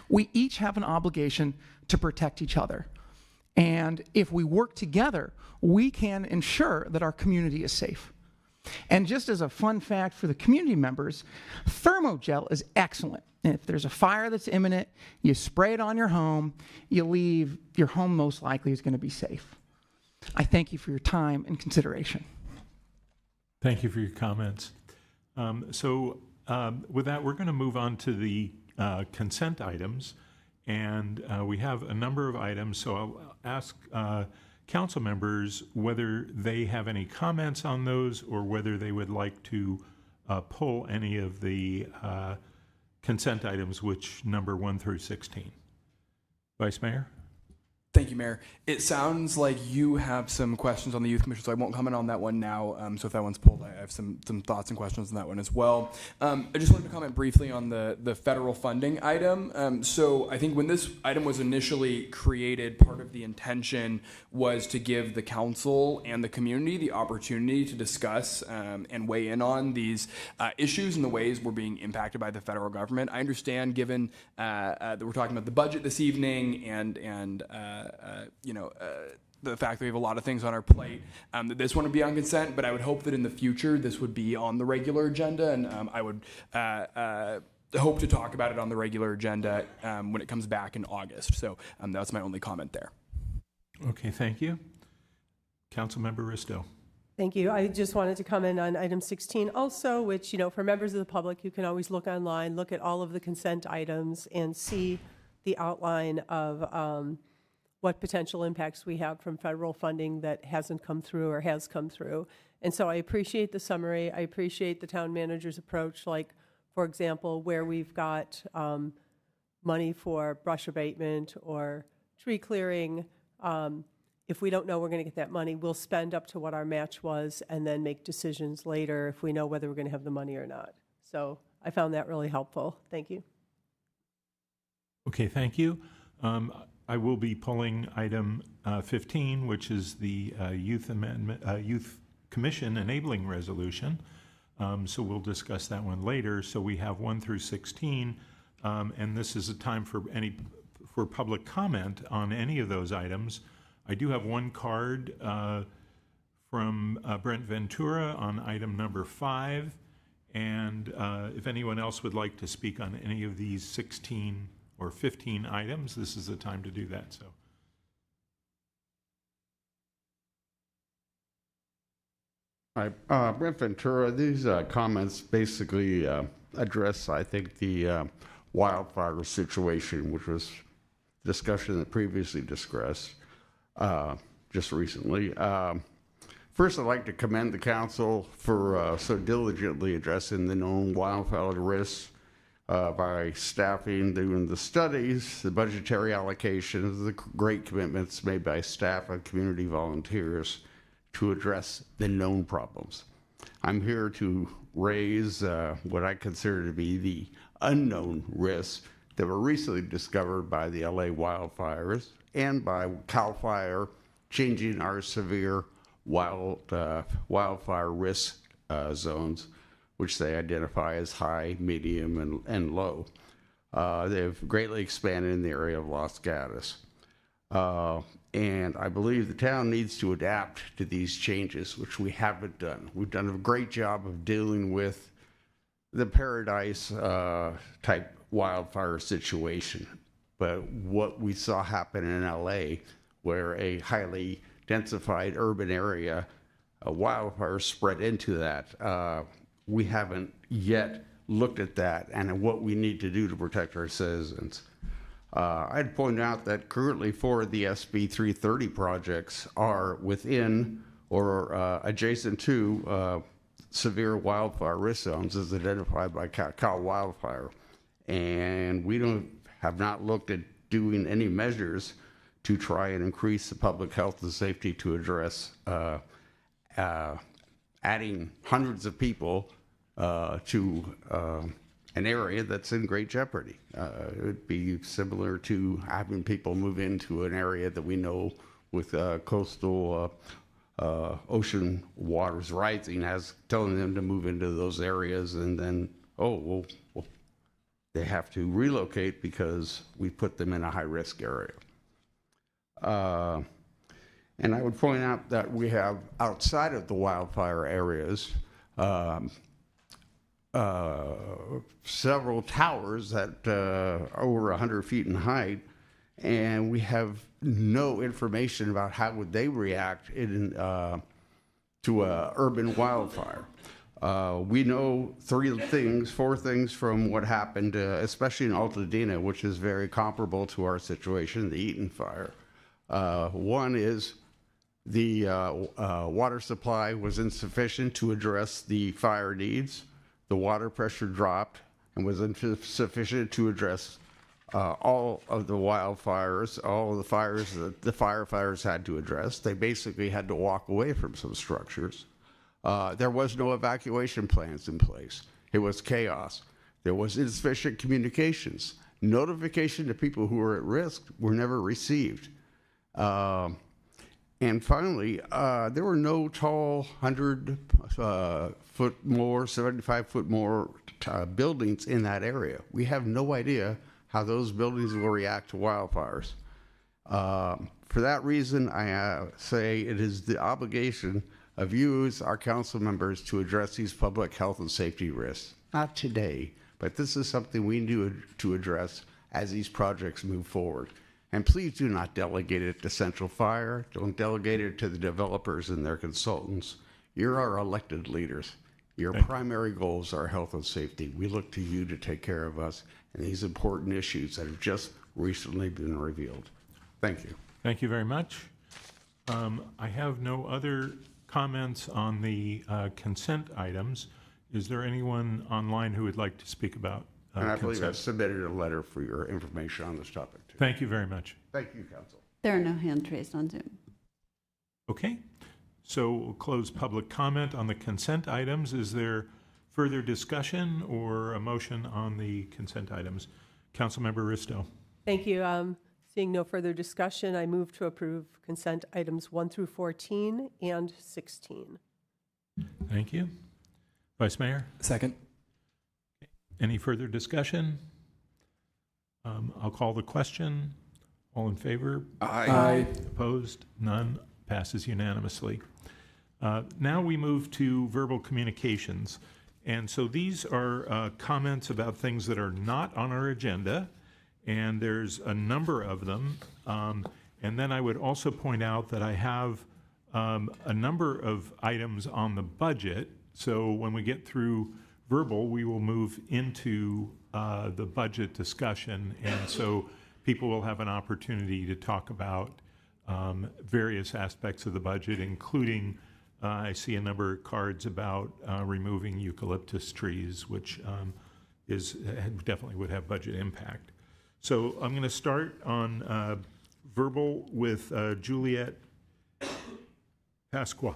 We each have an obligation to protect each other. And if we work together, we can ensure that our community is safe. And just as a fun fact for the community members, thermogel is excellent. And if there's a fire that's imminent, you spray it on your home, you leave, your home most likely is going to be safe. I thank you for your time and consideration. Thank you for your comments. With that, we're going to move on to the consent items. And we have a number of items, so I'll ask council members whether they have any comments on those or whether they would like to pull any of the consent items, which number 1 through 16. Vice Mayor? Thank you, Mayor. It sounds like you have some questions on the Youth Commission, so I won't comment on that one now. So if that one's pulled, I have some thoughts and questions on that one as well. I just wanted to comment briefly on the federal funding item. So I think when this item was initially created, part of the intention was to give the council and the community the opportunity to discuss and weigh in on these issues and the ways we're being impacted by the federal government. I understand, given that we're talking about the budget this evening and the fact that we have a lot of things on our plate, that this one would be on consent, but I would hope that in the future this would be on the regular agenda, and I would hope to talk about it on the regular agenda when it comes back in August. So that's my only comment there. Okay, thank you. Councilmember Risto. Thank you. I just wanted to comment on item 16 also, which, for members of the public, you can always look online, look at all of the consent items and see the outline of what potential impacts we have from federal funding that hasn't come through or has come through. And so I appreciate the summary. I appreciate the town manager's approach, like, for example, where we've got money for brush abatement or tree clearing. If we don't know we're going to get that money, we'll spend up to what our match was and then make decisions later if we know whether we're going to have the money or not. So I found that really helpful. Thank you. Okay, thank you. I will be pulling item 15, which is the Youth Commission Enabling Resolution. So we'll discuss that one later. So we have 1 through 16, and this is a time for public comment on any of those items. I do have one card from Brent Ventura on item number 5, and if anyone else would like to speak on any of these 16 or 15 items, this is the time to do that. So, Hi, Brent Ventura. These comments basically address, I think, the wildfire situation, which was discussion that previously discussed just recently. First, I'd like to commend the council for so diligently addressing the known wildfire risks by staffing, doing the studies, the budgetary allocations, the great commitments made by staff and community volunteers to address the known problems. I'm here to raise what I consider to be the unknown risks that were recently discovered by the LA wildfires and by CAL FIRE changing our severe wildfire risk zones, which they identify as high, medium, and low. They've greatly expanded in the area of Los Gatos. And I believe the town needs to adapt to these changes, which we haven't done. We've done a great job of dealing with the Paradise type wildfire situation. But what we saw happen in LA, where a highly densified urban area, a wildfire spread into that, we haven't yet looked at that and what we need to do to protect our citizens. I'd point out that currently 4 of the SB 330 projects are within or adjacent to severe wildfire risk zones as identified by Cal Wildfire. And we have not looked at doing any measures to try and increase the public health and safety to address adding hundreds of people to an area that's in great jeopardy. It would be similar to having people move into an area that we know with coastal ocean waters rising, as telling them to move into those areas, and then, well, they have to relocate because we put them in a high-risk area. And I would point out that we have, outside of the wildfire areas, several towers that are over 100 feet in height, and we have no information about how would they react to a urban wildfire. We know four things from what happened, especially in Altadena, which is very comparable to our situation, the Eaton fire. One is the water supply was insufficient to address the fire needs. The water pressure dropped and was insufficient to address all of the wildfires, all of the fires that the firefighters had to address. They basically had to walk away from some structures. There was no evacuation plans in place. It was chaos. There was insufficient communications. Notification to people who were at risk were never received. And finally, there were no tall 100-foot more, 75-foot more buildings in that area. We have no idea how those buildings will react to wildfires. For that reason, I say it is the obligation of you as our council members to address these public health and safety risks. Not today, but this is something we need to address as these projects move forward. And please do not delegate it to Central Fire. Don't delegate it to the developers and their consultants. You're our elected leaders. Your primary goals are health and safety. We look to you to take care of us in these important issues that have just recently been revealed. Thank you. Thank you very much. I have no other comments on the consent items. Is there anyone online who would like to speak about and I believe consent? I've submitted a letter for your information on this topic, too. Thank you very much. Thank you, Council. There are no hand raised on Zoom. Okay, so we'll close public comment on the consent items. Is there further discussion or a motion on the consent items? Councilmember Risto. Thank you. Seeing no further discussion, I move to approve consent items 1 through 14 and 16. Thank you. Vice Mayor? Second. Any further discussion? I'll call the question. All in favor? Aye. Opposed? None. Passes unanimously. Now we move to verbal communications. And so these are comments about things that are not on our agenda, and there's a number of them. And then I would also point out that I have a number of items on the budget. So when we get through verbal, we will move into the budget discussion. And so people will have an opportunity to talk about various aspects of the budget, including I see a number of cards about removing eucalyptus trees, which definitely would have budget impact. So I'm going to start on verbal with Juliet Pasquale,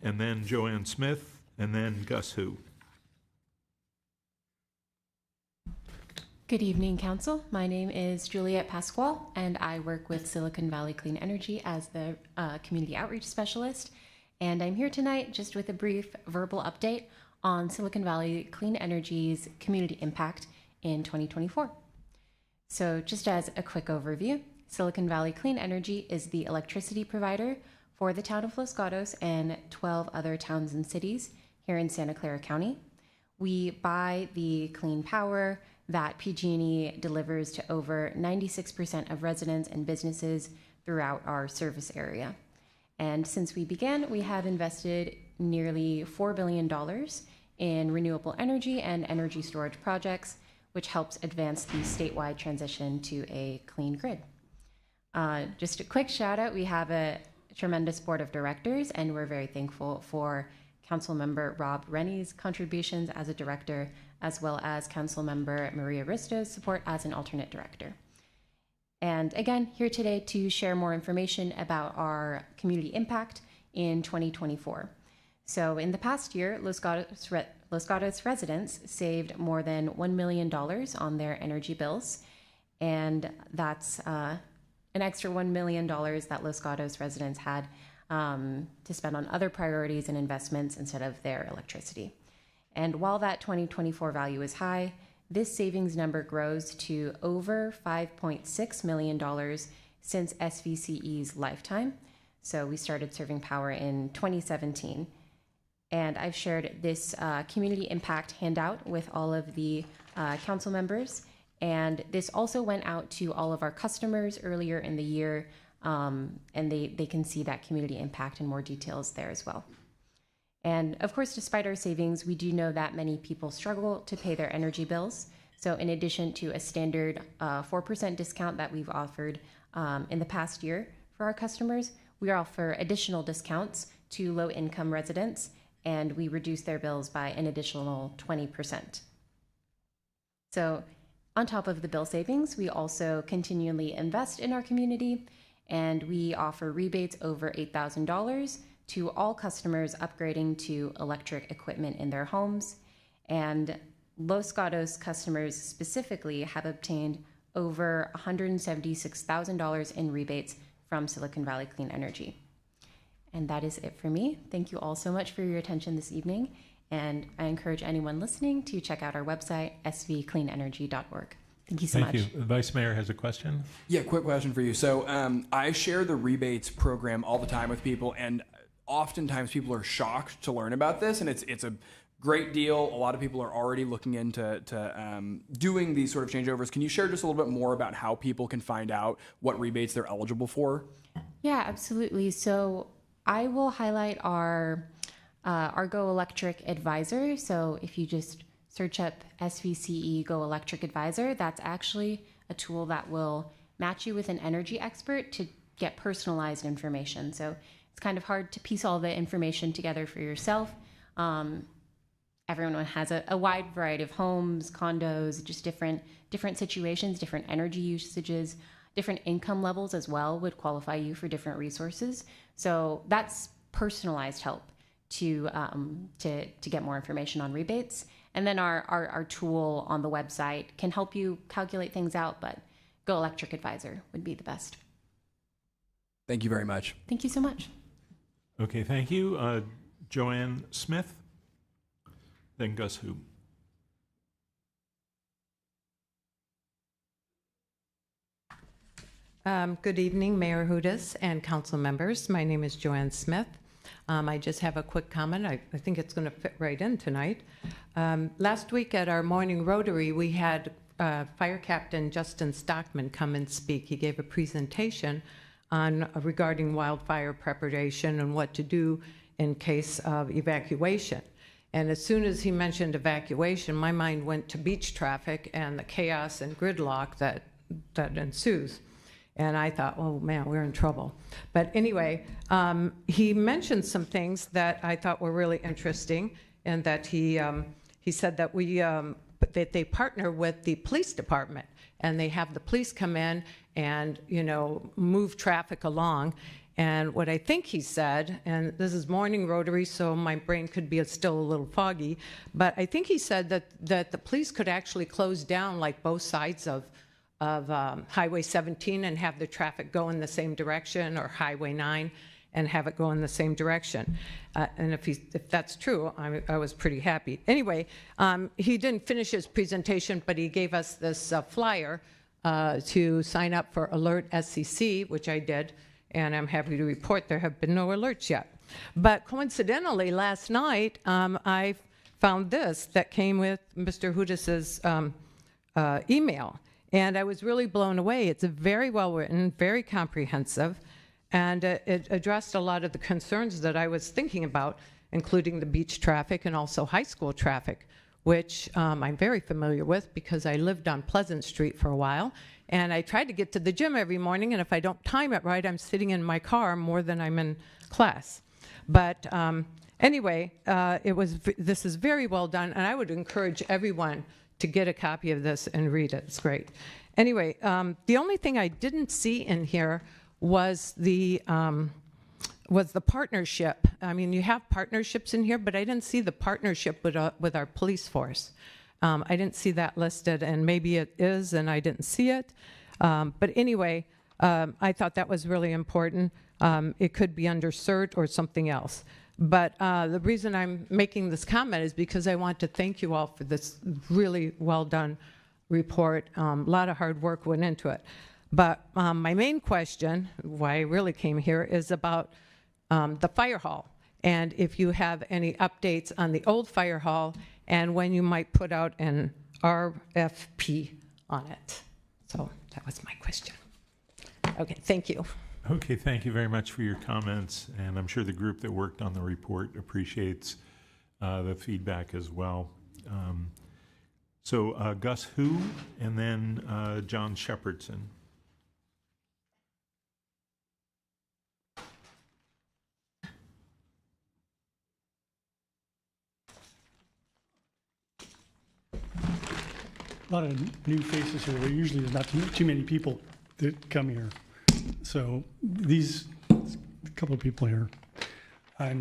and then Joanne Smith, and then Gus Hu. Good evening, Council. My name is Juliet Pasquale, and I work with Silicon Valley Clean Energy as the Community Outreach Specialist. And I'm here tonight just with a brief verbal update on Silicon Valley Clean Energy's community impact in 2024. So just as a quick overview, Silicon Valley Clean Energy is the electricity provider for the town of Los Gatos and 12 other towns and cities here in Santa Clara County. We buy the clean power that PG&E delivers to over 96% of residents and businesses throughout our service area. And since we began, we have invested nearly $4 billion in renewable energy and energy storage projects, which helps advance the statewide transition to a clean grid. Just a quick shout out, we have a tremendous board of directors, and we're very thankful for Councilmember Rob Rennie's contributions as a director, as well as Councilmember Maria Risto's support as an alternate director. And again, here today to share more information about our community impact in 2024. So in the past year, Los Gatos residents saved more than $1 million on their energy bills. And that's an extra $1 million that Los Gatos residents had to spend on other priorities and investments instead of their electricity. And while that 2024 value is high, this savings number grows to over $5.6 million since SVCE's lifetime. So we started serving power in 2017. And I've shared this community impact handout with all of the council members. And this also went out to all of our customers earlier in the year. And they can see that community impact in more details there as well. And of course, despite our savings, we do know that many people struggle to pay their energy bills. So in addition to a standard 4% discount that we've offered in the past year for our customers, we offer additional discounts to low-income residents, and we reduce their bills by an additional 20%. So on top of the bill savings, we also continually invest in our community, and we offer rebates over $8,000 to all customers upgrading to electric equipment in their homes. And Los Gatos customers specifically have obtained over $176,000 in rebates from Silicon Valley Clean Energy. And that is it for me. Thank you all so much for your attention this evening. And I encourage anyone listening to check out our website, svcleanenergy.org. Thank you so much. Thank you. The Vice Mayor has a question. Yeah, quick question for you. So I share the rebates program all the time with people, and oftentimes people are shocked to learn about this, and it's a great deal. A lot of people are already looking into doing these sort of changeovers. Can you share just a little bit more about how people can find out what rebates they're eligible for? Yeah, absolutely. So I will highlight our Go Electric Advisor. So if you just search up SVCE Go Electric Advisor, that's actually a tool that will match you with an energy expert to get personalized information. So it's kind of hard to piece all the information together for yourself. Everyone has a wide variety of homes, condos, just different situations, different energy usages, different income levels as well would qualify you for different resources. So that's personalized help to get more information on rebates. And then our tool on the website can help you calculate things out, but Go Electric Advisor would be the best. Thank you very much. Thank you so much. Okay, thank you. Joanne Smith, then Gus Hu. Good evening, Mayor Hudas and council members. My name is Joanne Smith. I just have a quick comment. I think it's going to fit right in tonight. Last week at our morning Rotary, we had Fire Captain Justin Stockman come and speak. He gave a presentation on regarding wildfire preparation and what to do in case of evacuation. And as soon as he mentioned evacuation, my mind went to beach traffic and the chaos and gridlock that ensues. And I thought, oh man, we're in trouble. But anyway, he mentioned some things that I thought were really interesting, and that he said that that they partner with the police department, and they have the police come in and move traffic along. And what I think he said, and this is morning Rotary, so my brain could be still a little foggy, but I think he said that the police could actually close down like both sides of Highway 17 and have the traffic go in the same direction, or Highway 9 and have it go in the same direction. And if that's true, I was pretty happy. Anyway, he didn't finish his presentation, but he gave us this flyer to sign up for Alert SCC, which I did, and I'm happy to report there have been no alerts yet. But coincidentally, last night, I found this that came with Mr. Hudas's email. And I was really blown away. It's very well written, very comprehensive, and it addressed a lot of the concerns that I was thinking about, including the beach traffic and also high school traffic, which I'm very familiar with because I lived on Pleasant Street for a while. And I tried to get to the gym every morning, and if I don't time it right, I'm sitting in my car more than I'm in class. But anyway, this is very well done, and I would encourage everyone to get a copy of this and read it. It's great. Anyway, the only thing I didn't see in here was the partnership. I mean, you have partnerships in here, but I didn't see the partnership with our police force. I didn't see that listed, and maybe it is, and I didn't see it. But anyway, I thought that was really important. It could be under CERT or something else. But the reason I'm making this comment is because I want to thank you all for this really well done report. A lot of hard work went into it. But my main question, why I really came here, is about the fire hall. And if you have any updates on the old fire hall and when you might put out an RFP on it. So that was my question. Okay, thank you. Okay, thank you very much for your comments, and I'm sure the group that worked on the report appreciates the feedback as well. So Gus Hu, and then John Shepherdson. A lot of new faces here. Usually there's not too many people that come here. So these, a couple of people here. I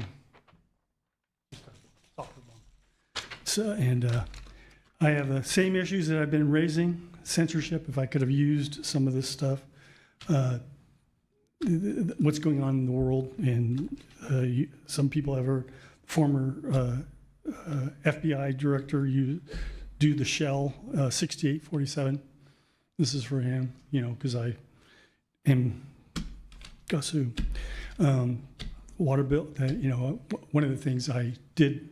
have the same issues that I've been raising. Censorship, if I could have used some of this stuff. What's going on in the world, and some people have heard former FBI director do the shell 6847. This is for him, because I am Gus Hu. Water bill, one of the things I did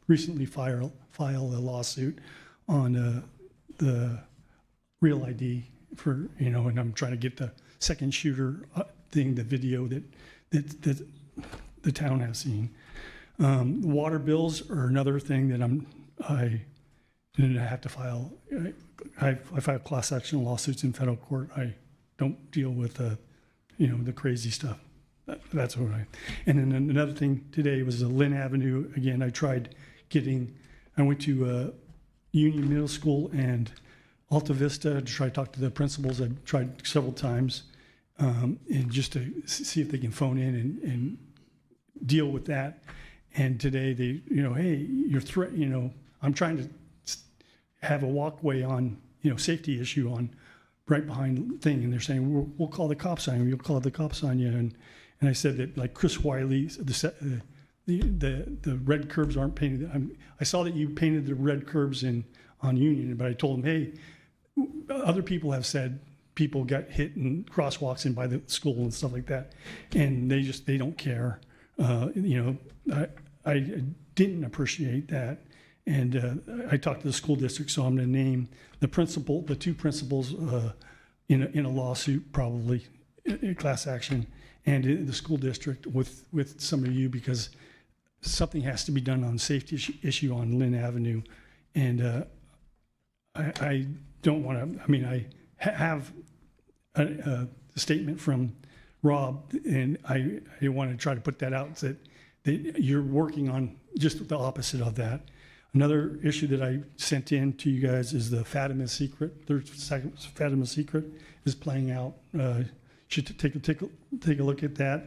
recently file a lawsuit on the real ID for, and I'm trying to get the second shooter thing, the video that the town has seen. Water bills are another thing that I have to file. I file class action lawsuits in federal court. I don't deal with the crazy stuff. That's what and then another thing today was the Lynn Avenue. Again, I went to Union Middle School and Alta Vista to try to talk to the principals. I've tried several times, and just to see if they can phone in and deal with that. And today they, hey, you're I'm trying to have a walkway on, safety issue on right behind thing, and they're saying we'll call the cops on you. We'll call the cops on you. And I said that, like Chris Wiley, the red curbs aren't painted. I saw that you painted the red curbs on Union, but I told him, hey, other people have said people got hit in crosswalks and by the school and stuff like that, and they don't care. I didn't appreciate that. And I talked to the school district, so I'm going to name the two principals in a lawsuit, probably in class action, and in the school district with some of you, because something has to be done on the safety issue on Lynn Avenue. And I don't want to. I mean, I have a statement from Rob, and I want to try to put that out that you're working on just the opposite of that. Another issue that I sent in to you guys is the Fatima secret. Fatima secret is playing out. Should take a look at that,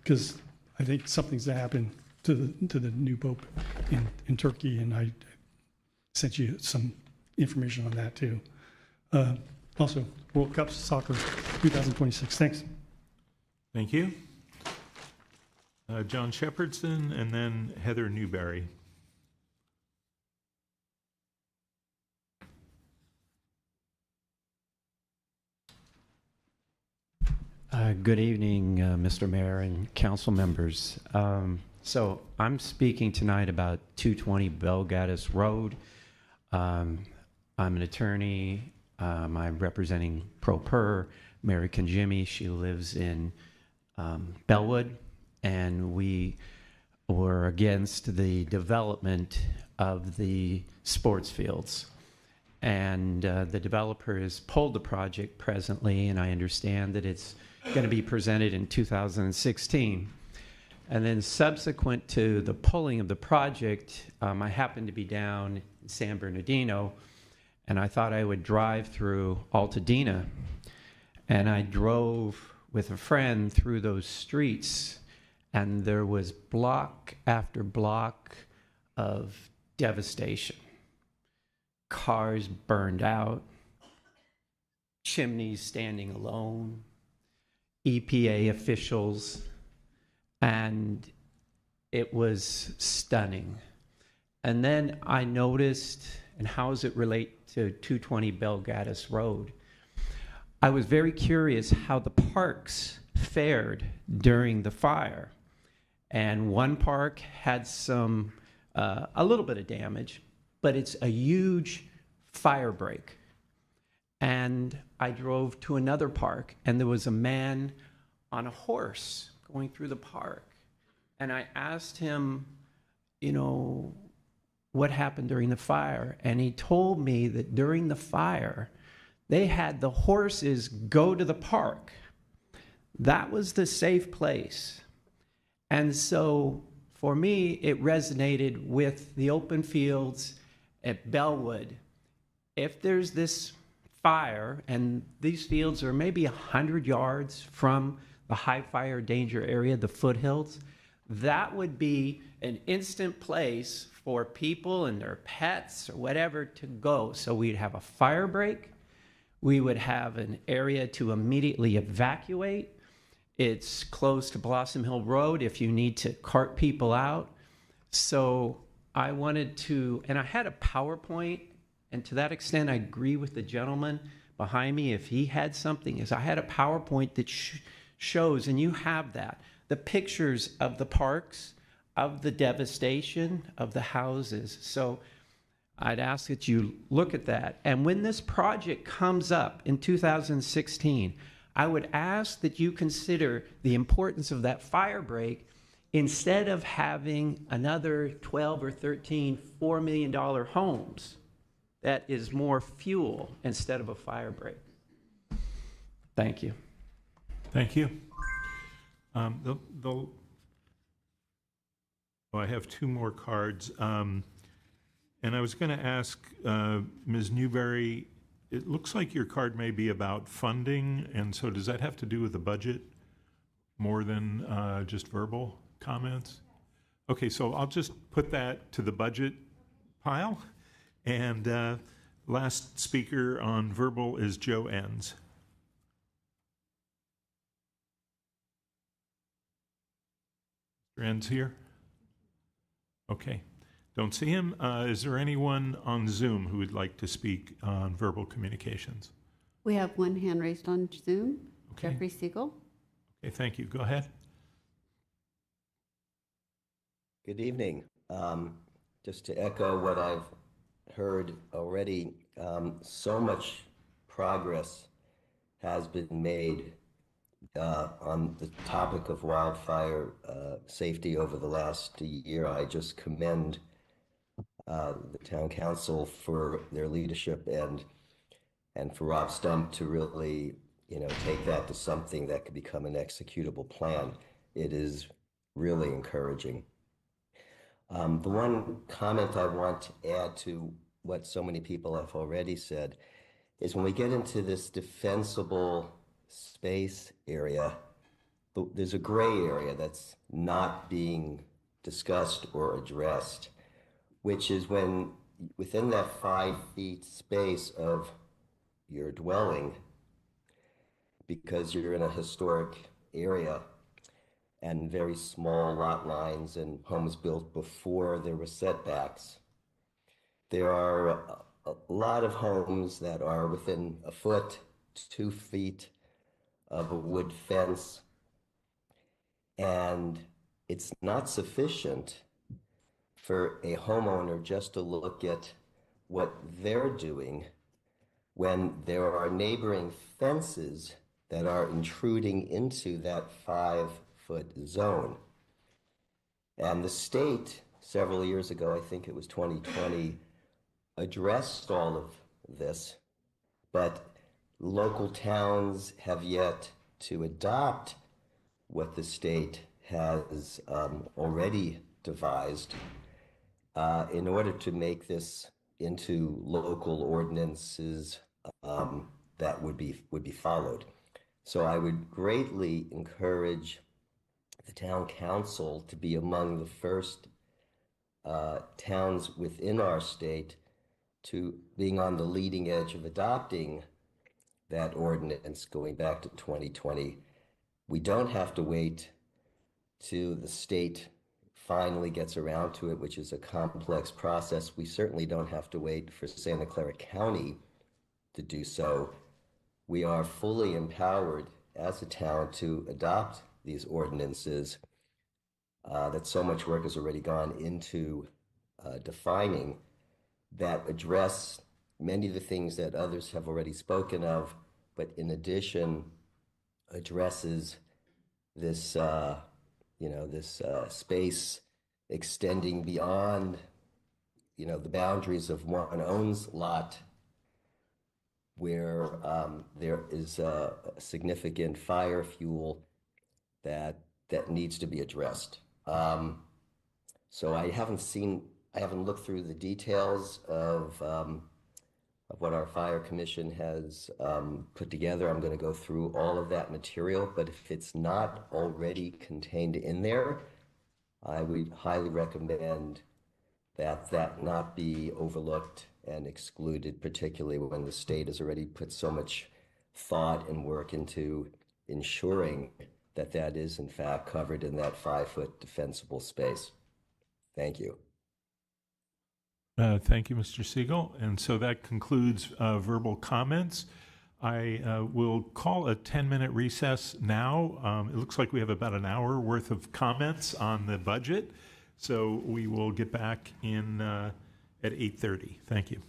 because I think something's going to happen to the new pope in Turkey, and I sent you some information on that too. Also, World Cup Soccer 2026. Thanks. Thank you. John Shepherdson, and then Heather Newberry. Good evening, Mr. Mayor and council members. So I'm speaking tonight about 220 Bell Gatos Road. I'm an attorney. I'm representing Pro Per, Mary Conjimmy. She lives in Bellwood, and we were against the development of the sports fields. And the developer has pulled the project presently, and I understand that it's going to be presented in 2016. And then subsequent to the pulling of the project, I happened to be down in San Bernardino, and I thought I would drive through Altadena, and I drove with a friend through those streets, and there was block after block of devastation. Cars burned out, chimneys standing alone, EPA officials, and it was stunning. And then I noticed, and how does it relate to 220 Bell Gatos Road? I was very curious how the parks fared during the fire. And one park had some, a little bit of damage, but it's a huge fire break. And I drove to another park, and there was a man on a horse going through the park. And I asked him, you know, what happened during the fire? And he told me that during the fire, they had the horses go to the park. That was the safe place. And so for me, it resonated with the open fields at Bellwood. If there's this fire, and these fields are maybe 100 yards from the high fire danger area, the foothills, that would be an instant place for people and their pets or whatever to go. So we'd have a fire break. We would have an area to immediately evacuate. It's close to Blossom Hill Road if you need to cart people out. So I wanted to, and I had a PowerPoint, and to that extent, I agree with the gentleman behind me. If he had something, is I had a PowerPoint that shows, and you have that, the pictures of the parks, of the devastation, of the houses. So I'd ask that you look at that. And when this project comes up in 2016, I would ask that you consider the importance of that fire break instead of having another 12 or 13 $4 million homes. That is more fuel instead of a fire break. Thank you. Thank you. I have two more cards. And I was going to ask Ms. Newberry, it looks like your card may be about funding, and so does that have to do with the budget more than just verbal comments? Okay, so I'll just put that to the budget pile. And last speaker on verbal is Joe Enns. Mr. Enns here? Okay. Don't see him. Is there anyone on Zoom who would like to speak on verbal communications? We have one hand raised on Zoom. Okay. Jeffrey Siegel. Okay, thank you. Go ahead. Good evening. Just to echo what I've heard already, so much progress has been made on the topic of wildfire safety over the last year. I just commend the town council for their leadership and for Rob Stump to really, take that to something that could become an executable plan. It is really encouraging. The one comment I want to add to what so many people have already said is when we get into this defensible space area, there's a gray area that's not being discussed or addressed, which is when within that 5 feet space of your dwelling, because you're in a historic area and very small lot lines and homes built before there were setbacks, there are a lot of homes that are within a foot, 2 feet of a wood fence, and it's not sufficient for a homeowner just to look at what they're doing when there are neighboring fences that are intruding into that 5-foot zone. And the state, several years ago, I think it was 2020, addressed all of this, but local towns have yet to adopt what the state has already devised in order to make this into local ordinances that would be followed. So I would greatly encourage the town council to be among the first towns within our state to being on the leading edge of adopting that ordinance going back to 2020. We don't have to wait till the state finally gets around to it, which is a complex process. We certainly don't have to wait for Santa Clara County to do so. We are fully empowered as a town to adopt these ordinances that so much work has already gone into defining, that address many of the things that others have already spoken of, but in addition addresses this this space extending beyond the boundaries of one owns lot, where there is a significant fire fuel that needs to be addressed. So I haven't looked through the details of what our fire commission has put together. I'm going to go through all of that material, but if it's not already contained in there, I would highly recommend that not be overlooked and excluded, particularly when the state has already put so much thought and work into ensuring that that is in fact covered in that 5-foot defensible space. Thank you. Thank you, Mr. Siegel. And so that concludes verbal comments. I will call a 10-minute recess now. It looks like we have about an hour worth of comments on the budget. So we will get back in at 8:30. Thank you.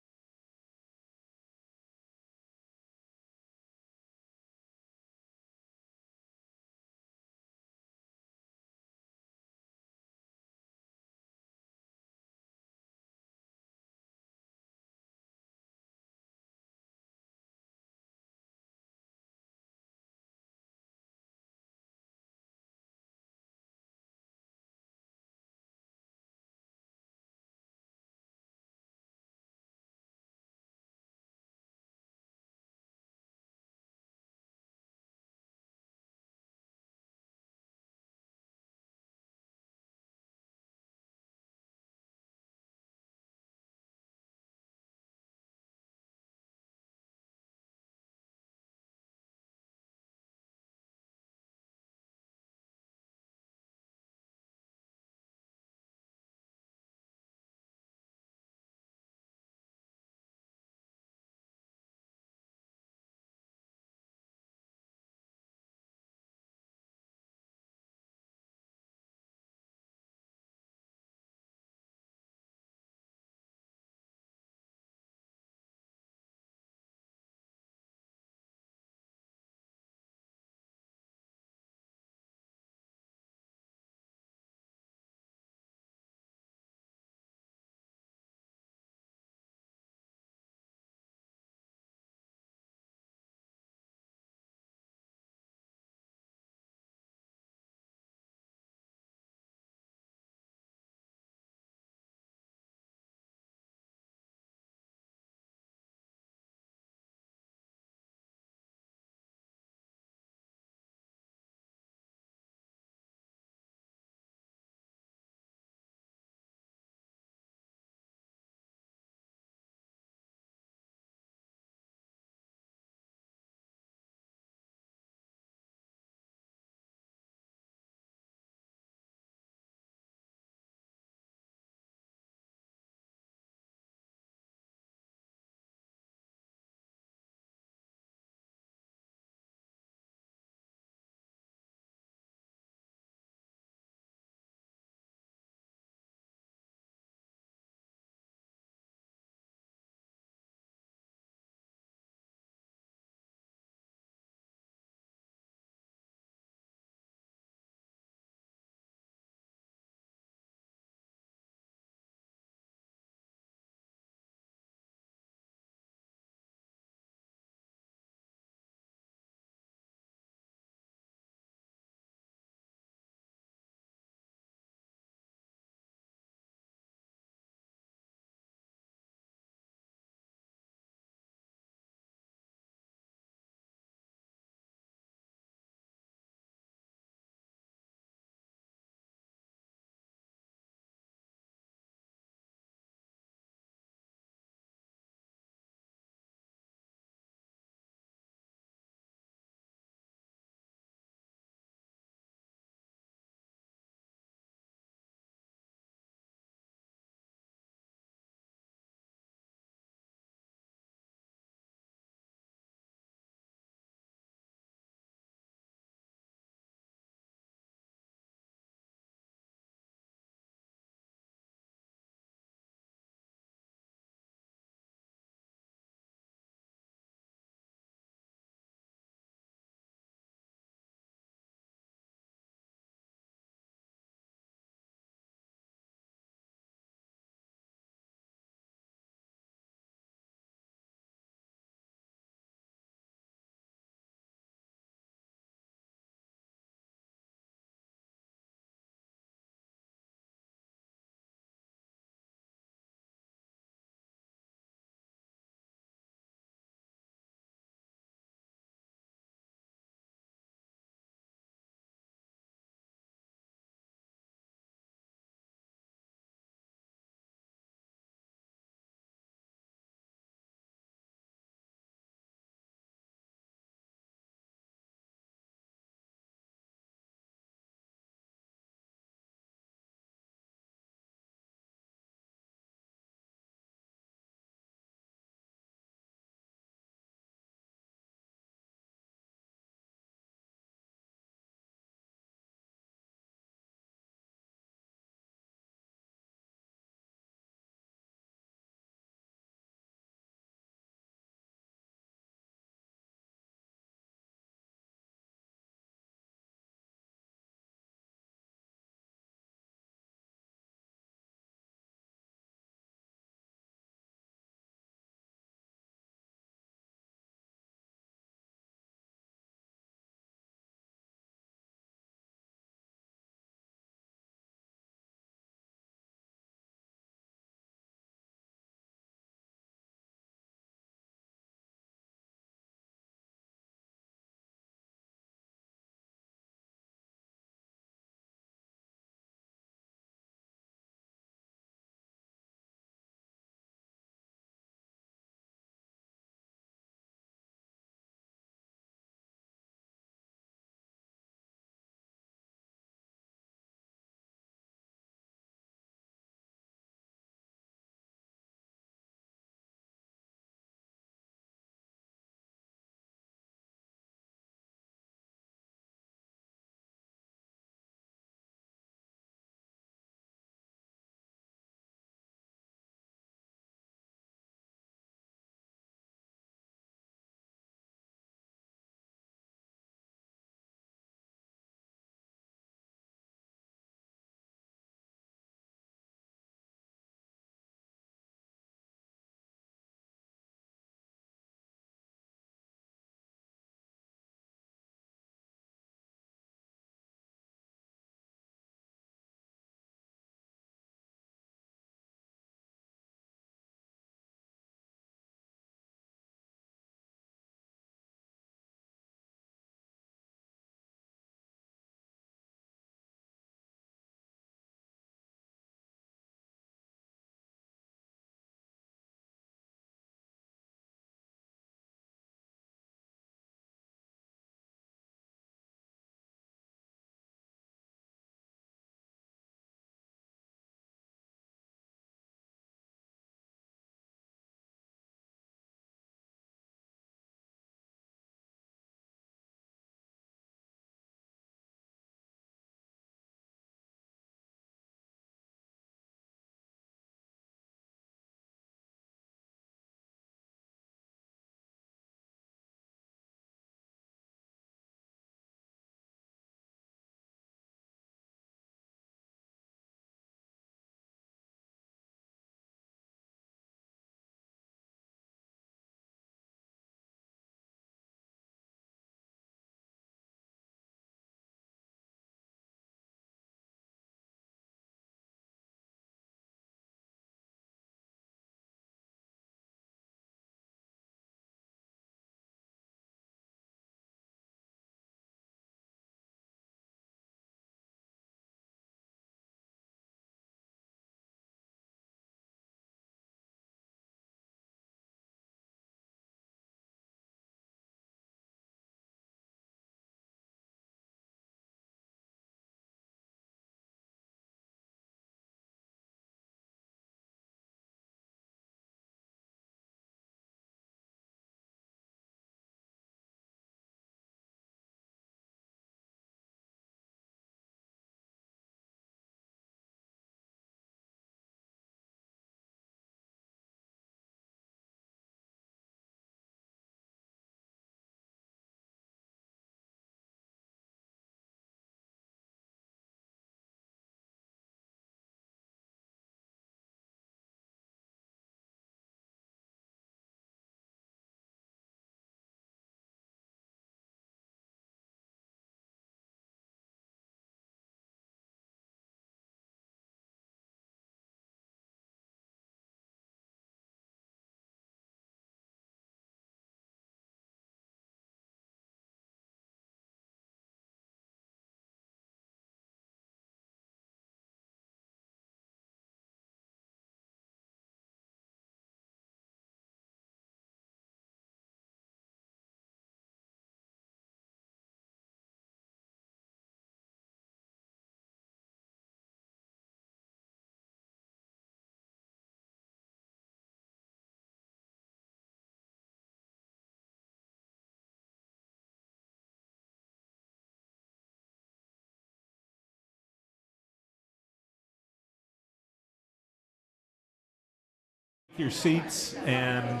Your seats, and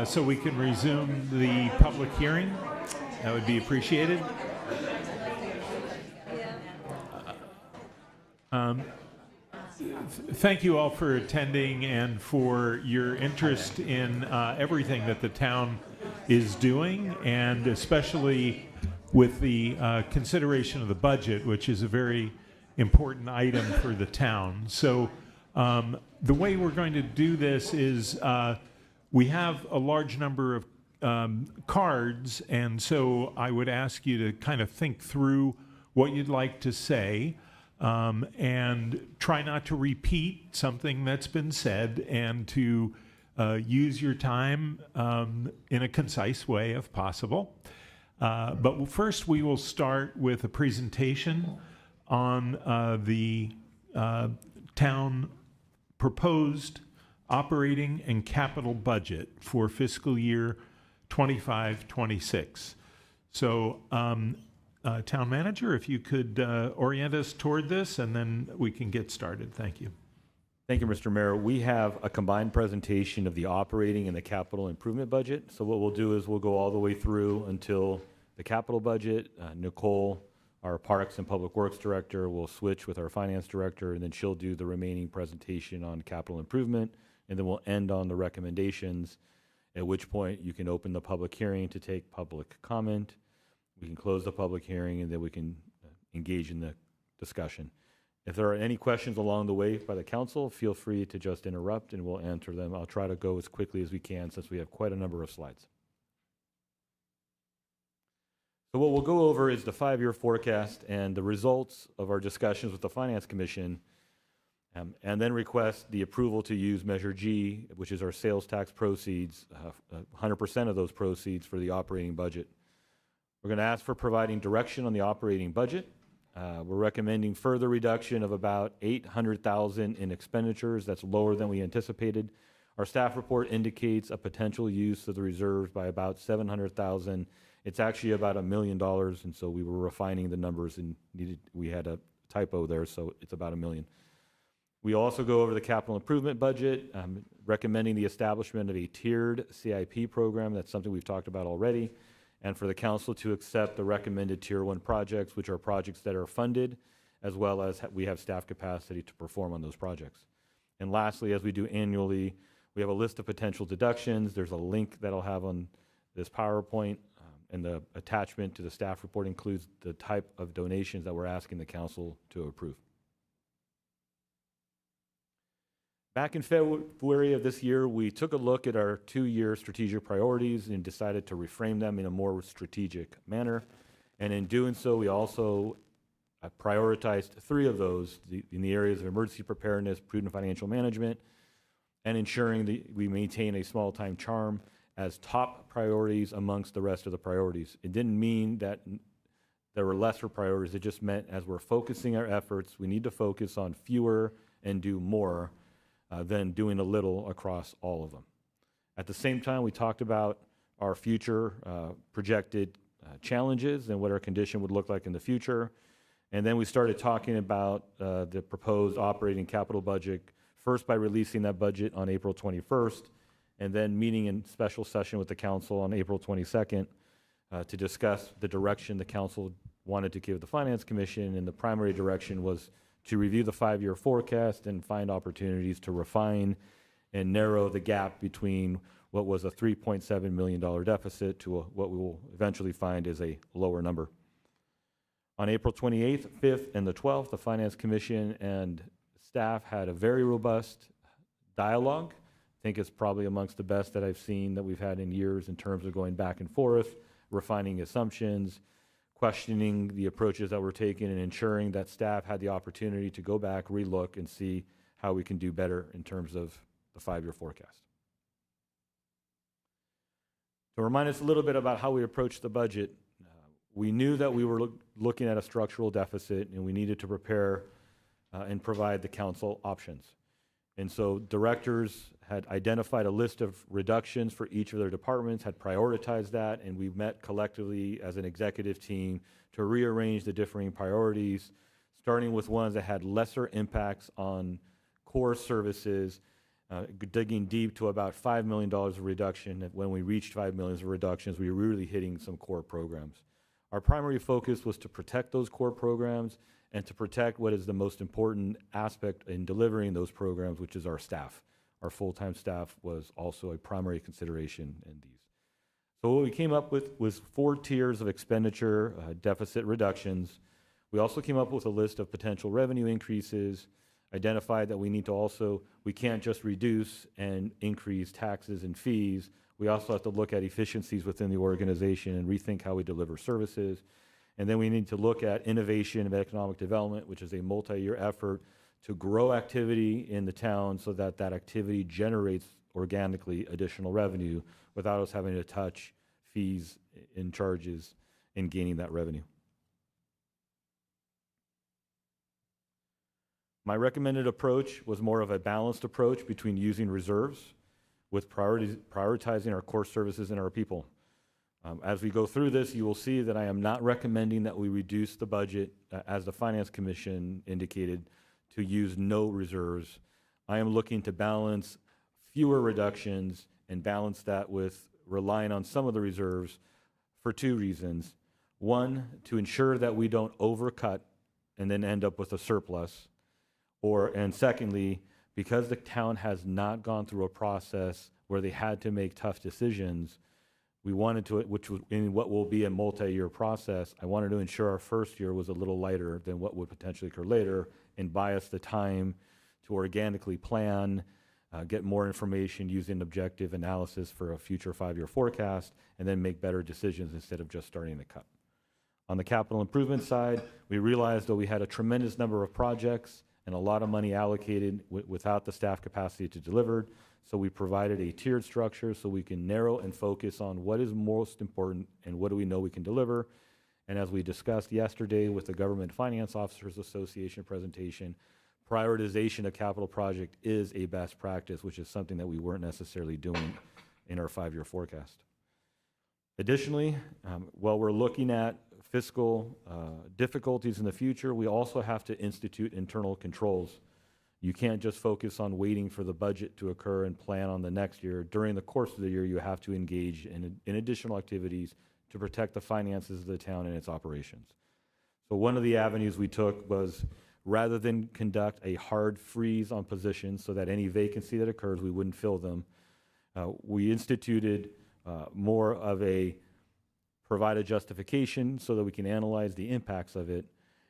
so we can resume the public hearing. That would be appreciated. Thank you all for attending and for your interest in everything that the town is doing, and especially with the consideration of the budget, which is a very important item for the town. So the way we're going to do this is we have a large number of cards, and so I would ask you to kind of think through what you'd like to say, and try not to repeat something that's been said, and to use your time in a concise way if possible. But first we will start with a presentation on the town proposed operating and capital budget for fiscal year 25-26. So, Town Manager, if you could orient us toward this, and then we can get started. Thank you. Thank you, Mr. Mayor. We have a combined presentation of the operating and the capital improvement budget. So what we'll do is we'll go all the way through until the capital budget. Nicole, our Parks and Public Works Director, will switch with our Finance Director, and then she'll do the remaining presentation on capital improvement, and then we'll end on the recommendations, at which point you can open the public hearing to take public comment. We can close the public hearing, and then we can engage in the discussion. If there are any questions along the way by the council, feel free to just interrupt and we'll answer them. I'll try to go as quickly as we can since we have quite a number of slides. So what we'll go over is the 5-year forecast and the results of our discussions with the Finance Commission, and then request the approval to use Measure G, which is our sales tax proceeds, 100% of those proceeds for the operating budget. We're going to ask for providing direction on the operating budget. We're recommending further reduction of about $800,000 in expenditures. That's lower than we anticipated. Our staff report indicates a potential use of the reserves by about $700,000. It's actually about $1 million, and so we were refining the numbers and we had a typo there, so it's about $1 million. We also go over the capital improvement budget, recommending the establishment of a tiered CIP program. That's something we've talked about already. And for the council to accept the recommended Tier 1 projects, which are projects that are funded, as well as we have staff capacity to perform on those projects. And lastly, as we do annually, we have a list of potential deductions. There's a link that I'll have on this PowerPoint, and the attachment to the staff report includes the type of donations that we're asking the council to approve. Back in February of this year, we took a look at our 2-year strategic priorities and decided to reframe them in a more strategic manner. And in doing so, we also prioritized 3 of those in the areas of emergency preparedness, prudent financial management, and ensuring that we maintain a small-time charm as top priorities amongst the rest of the priorities. It didn't mean that there were lesser priorities. It just meant as we're focusing our efforts, we need to focus on fewer and do more than doing a little across all of them. At the same time, we talked about our future projected challenges and what our condition would look like in the future. And then we started talking about the proposed operating capital budget, first by releasing that budget on April 21st, and then meeting in special session with the council on April 22nd to discuss the direction the council wanted to give the Finance Commission. And the primary direction was to review the 5-year forecast and find opportunities to refine and narrow the gap between what was a $3.7 million deficit to what we will eventually find is a lower number. On April 28th, 5th, and the 12th, the Finance Commission and staff had a very robust dialogue. I think it's probably amongst the best that I've seen that we've had in years in terms of going back and forth, refining assumptions, questioning the approaches that were taken, and ensuring that staff had the opportunity to go back, relook, and see how we can do better in terms of the 5-year forecast. To remind us a little bit about how we approached the budget, we knew that we were looking at a structural deficit, and we needed to prepare and provide the council options. And so directors had identified a list of reductions for each of their departments, had prioritized that, and we met collectively as an executive team to rearrange the differing priorities, starting with ones that had lesser impacts on core services digging deep to about $5 million of reduction. And when we reached $5 million of reductions, we were really hitting some core programs. Our primary focus was to protect those core programs and to protect what is the most important aspect in delivering those programs, which is our staff. Our full-time staff was also a primary consideration in these. So what we came up with was 4 tiers of expenditure deficit reductions. We also came up with a list of potential revenue increases, identified that we can't just reduce and increase taxes and fees. We also have to look at efficiencies within the organization and rethink how we deliver services. And then we need to look at innovation and economic development, which is a multi-year effort to grow activity in the town so that that activity generates organically additional revenue without us having to touch fees and charges in gaining that revenue. My recommended approach was more of a balanced approach between using reserves with prioritizing our core services and our people. As we go through this, you will see that I am not recommending that we reduce the budget, as the Finance Commission indicated, to use no reserves. I am looking to balance fewer reductions and balance that with relying on some of the reserves for 2 reasons. One, to ensure that we don't overcut and then end up with a surplus. And secondly, because the town has not gone through a process where they had to make tough decisions, we wanted to, which was in what will be a multi-year process, I wanted to ensure our first year was a little lighter than what would potentially occur later and buy us the time to organically plan, get more information using objective analysis for a future 5-year forecast, and then make better decisions instead of just starting to cut. On the capital improvement side, we realized that we had a tremendous number of projects and a lot of money allocated without the staff capacity to deliver. So we provided a tiered structure so we can narrow and focus on what is most important and what do we know we can deliver. And as we discussed yesterday with the Government Finance Officers Association presentation, prioritization of capital project is a best practice, which is something that we weren't necessarily doing in our 5-year forecast. Additionally, while we're looking at fiscal difficulties in the future, we also have to institute internal controls. You can't just focus on waiting for the budget to occur and plan on the next year. During the course of the year, you have to engage in additional activities to protect the finances of the town and its operations. So one of the avenues we took was, rather than conduct a hard freeze on positions so that any vacancy that occurs, we wouldn't fill them, we instituted more of a provide a justification so that we can analyze the impacts of it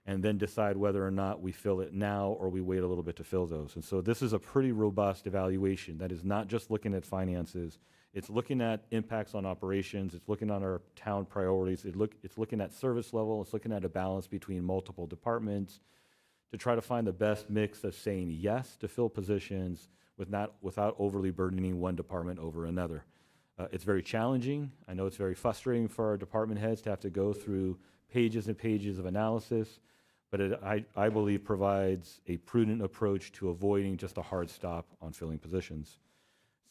and then decide whether or not we fill it now or we wait a little bit to fill those. And so this is a pretty robust evaluation that is not just looking at finances. It's looking at impacts on operations. It's looking on our town priorities. It's looking at service level. It's looking at a balance between multiple departments to try to find the best mix of saying yes to fill positions without overly burdening one department over another. It's very challenging. I know it's very frustrating for our department heads to have to go through pages and pages of analysis, but I believe provides a prudent approach to avoiding just a hard stop on filling positions.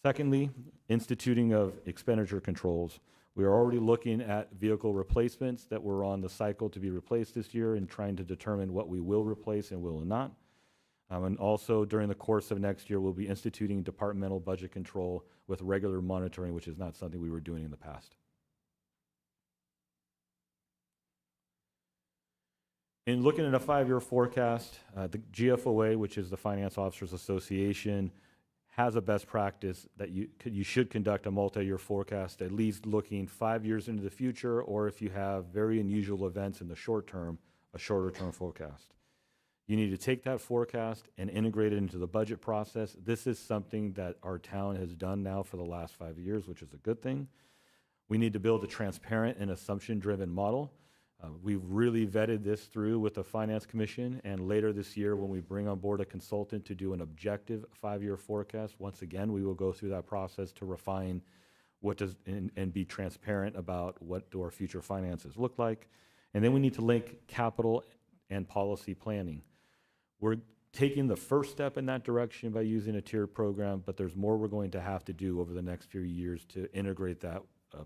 Secondly, instituting of expenditure controls. We are already looking at vehicle replacements that were on the cycle to be replaced this year and trying to determine what we will replace and will not. And also during the course of next year, we'll be instituting departmental budget control with regular monitoring, which is not something we were doing in the past. In looking at a 5-year forecast, the GFOA, which is the Finance Officers Association, has a best practice that you should conduct a multi-year forecast, at least looking 5 years into the future, or if you have very unusual events in the short term, a shorter term forecast. You need to take that forecast and integrate it into the budget process. This is something that our town has done now for the last 5 years, which is a good thing. We need to build a transparent and assumption-driven model. We've really vetted this through with the Finance Commission, and later this year when we bring on board a consultant to do an objective 5-year forecast, once again, we will go through that process to refine and be transparent about what do our future finances look like. And then we need to link capital and policy planning. We're taking the first step in that direction by using a tiered program, but there's more we're going to have to do over the next few years to integrate that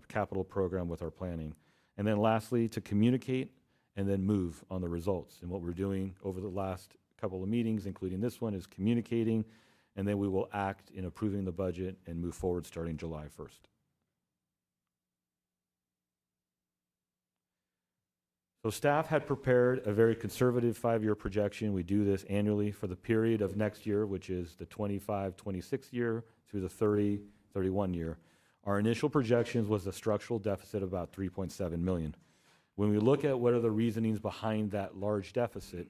capital program with our planning. And then lastly, to communicate and then move on the results. And what we're doing over the last couple of meetings, including this one, is communicating and then we will act in approving the budget and move forward starting July 1st. So staff had prepared a very conservative 5-year projection. We do this annually for the period of next year, which is the 25-26 year through the 30-31 year. Our initial projections was a structural deficit of about $3.7 million. When we look at what are the reasonings behind that large deficit,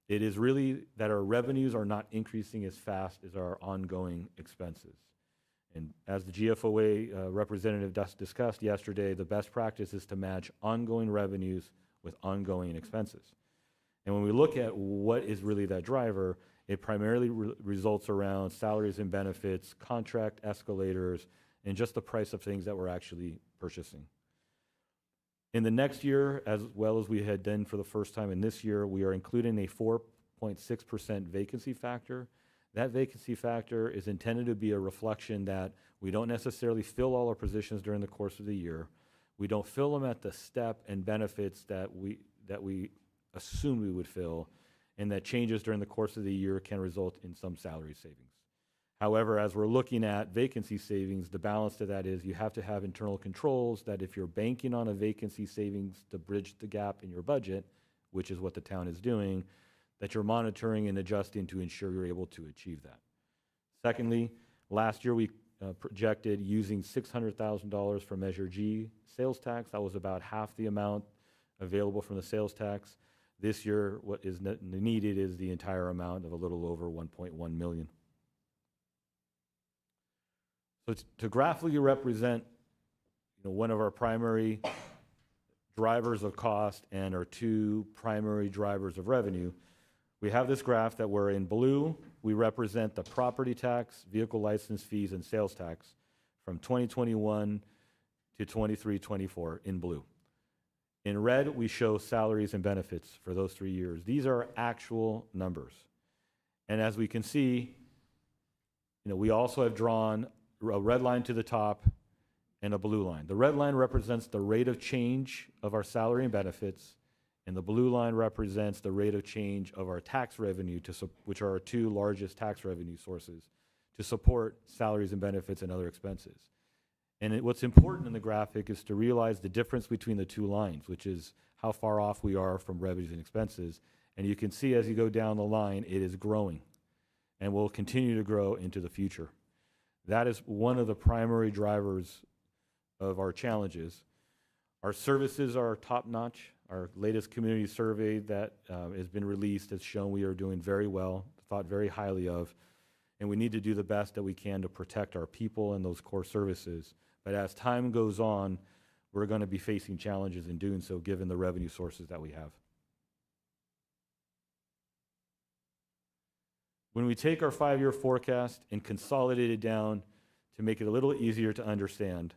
it is really that our revenues are not increasing as fast as our ongoing expenses. And as the GFOA representative discussed yesterday, the best practice is to match ongoing revenues with ongoing expenses. And when we look at what is really that driver, it primarily results around salaries and benefits, contract escalators, and just the price of things that we're actually purchasing. In the next year, as well as we had done for the first time in this year, we are including a 4.6% vacancy factor. That vacancy factor is intended to be a reflection that we don't necessarily fill all our positions during the course of the year. We don't fill them at the step and benefits that we assume we would fill, and that changes during the course of the year can result in some salary savings. However, as we're looking at vacancy savings, the balance to that is you have to have internal controls that if you're banking on a vacancy savings to bridge the gap in your budget, which is what the town is doing, that you're monitoring and adjusting to ensure you're able to achieve that. Secondly, last year we projected using $600,000 for Measure G sales tax. That was about half the amount available from the sales tax. This year, what is needed is the entire amount of a little over $1.1 million. So to graphically represent one of our primary drivers of cost and our two primary drivers of revenue, we have this graph that where in blue, we represent the property tax, vehicle license fees, and sales tax from 2021 to 23-24 in blue. In red, we show salaries and benefits for those 3 years. These are actual numbers. And as we can see, we also have drawn a red line to the top and a blue line. The red line represents the rate of change of our salary and benefits, and the blue line represents the rate of change of our tax revenue, which are our two largest tax revenue sources, to support salaries and benefits and other expenses. And what's important in the graphic is to realize the difference between the two lines, which is how far off we are from revenues and expenses. And you can see as you go down the line, it is growing and will continue to grow into the future. That is one of the primary drivers of our challenges. Our services are top-notch. Our latest community survey that has been released has shown we are doing very well, thought very highly of, and we need to do the best that we can to protect our people and those core services. But as time goes on, we're going to be facing challenges in doing so given the revenue sources that we have. When we take our 5-year forecast and consolidate it down to make it a little easier to understand,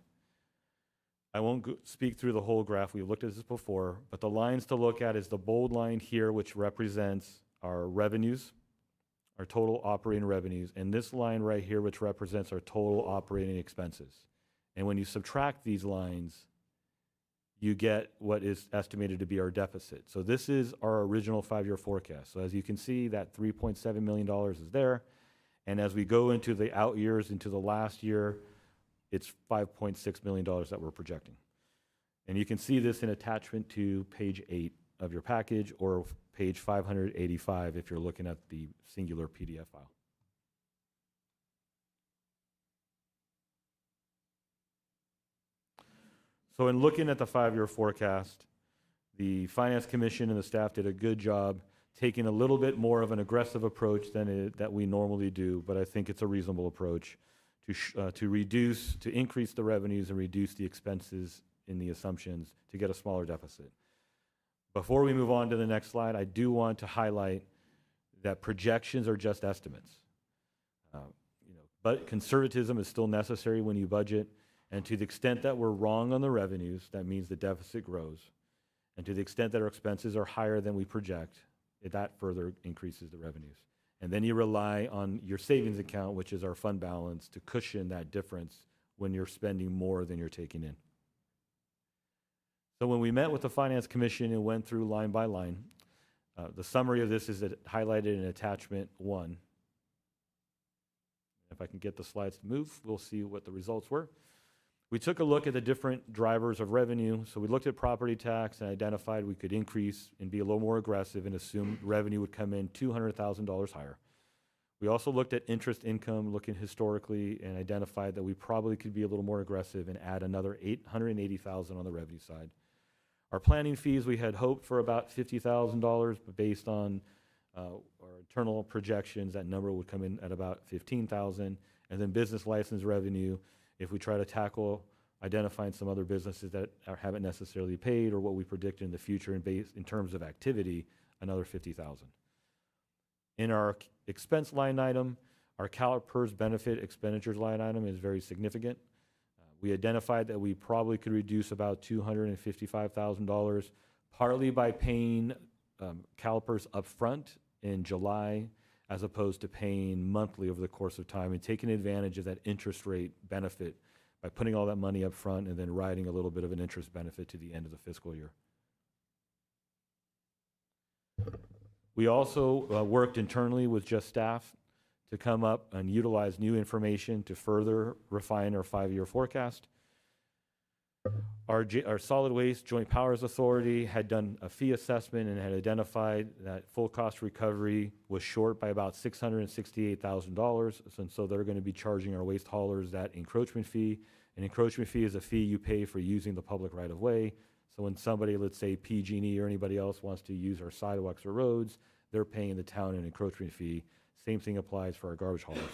I won't speak through the whole graph. We've looked at this before, but the lines to look at is the bold line here, which represents our revenues, our total operating revenues, and this line right here, which represents our total operating expenses. And when you subtract these lines, you get what is estimated to be our deficit. So this is our original 5-year forecast. So as you can see, that $3.7 million is there. And as we go into the out years, into the last year, it's $5.6 million that we're projecting. And you can see this in attachment to page 8 of your package or page 585 if you're looking at the singular PDF file. So in looking at the 5-year forecast, the Finance Commission and the staff did a good job taking a little bit more of an aggressive approach than that we normally do, but I think it's a reasonable approach to increase the revenues and reduce the expenses in the assumptions to get a smaller deficit. Before we move on to the next slide, I do want to highlight that projections are just estimates. But conservatism is still necessary when you budget. And to the extent that we're wrong on the revenues, that means the deficit grows. And to the extent that our expenses are higher than we project, that further increases the revenues. And then you rely on your savings account, which is our fund balance, to cushion that difference when you're spending more than you're taking in. So when we met with the Finance Commission and went through line by line, the summary of this is highlighted in attachment 1. if I can get the slides to move, we'll see what the results were. We took a look at the different drivers of revenue. So we looked at property tax and identified we could increase and be a little more aggressive and assume revenue would come in $200,000 higher. We also looked at interest income, looking historically, and identified that we probably could be a little more aggressive and add another $880,000 on the revenue side. Our planning fees, we had hoped for about $50,000, but based on our internal projections, that number would come in at about $15,000. And then business license revenue, if we try to tackle identifying some other businesses that haven't necessarily paid or what we predict in the future in terms of activity, another $50,000. In our expense line item, our CalPERS benefit expenditures line item is very significant. We identified that we probably could reduce about $255,000, partly by paying CalPERS upfront in July, as opposed to paying monthly over the course of time and taking advantage of that interest rate benefit by putting all that money up front and then riding a little bit of an interest benefit to the end of the fiscal year. We also worked internally with just staff to come up and utilize new information to further refine our 5-year forecast. Our Solid Waste Joint Powers Authority had done a fee assessment and had identified that full cost recovery was short by about $668,000. And so they're going to be charging our waste haulers that encroachment fee. An encroachment fee is a fee you pay for using the public right of way. So when somebody, let's say PG&E or anybody else wants to use our sidewalks or roads, they're paying the town an encroachment fee. Same thing applies for our garbage haulers.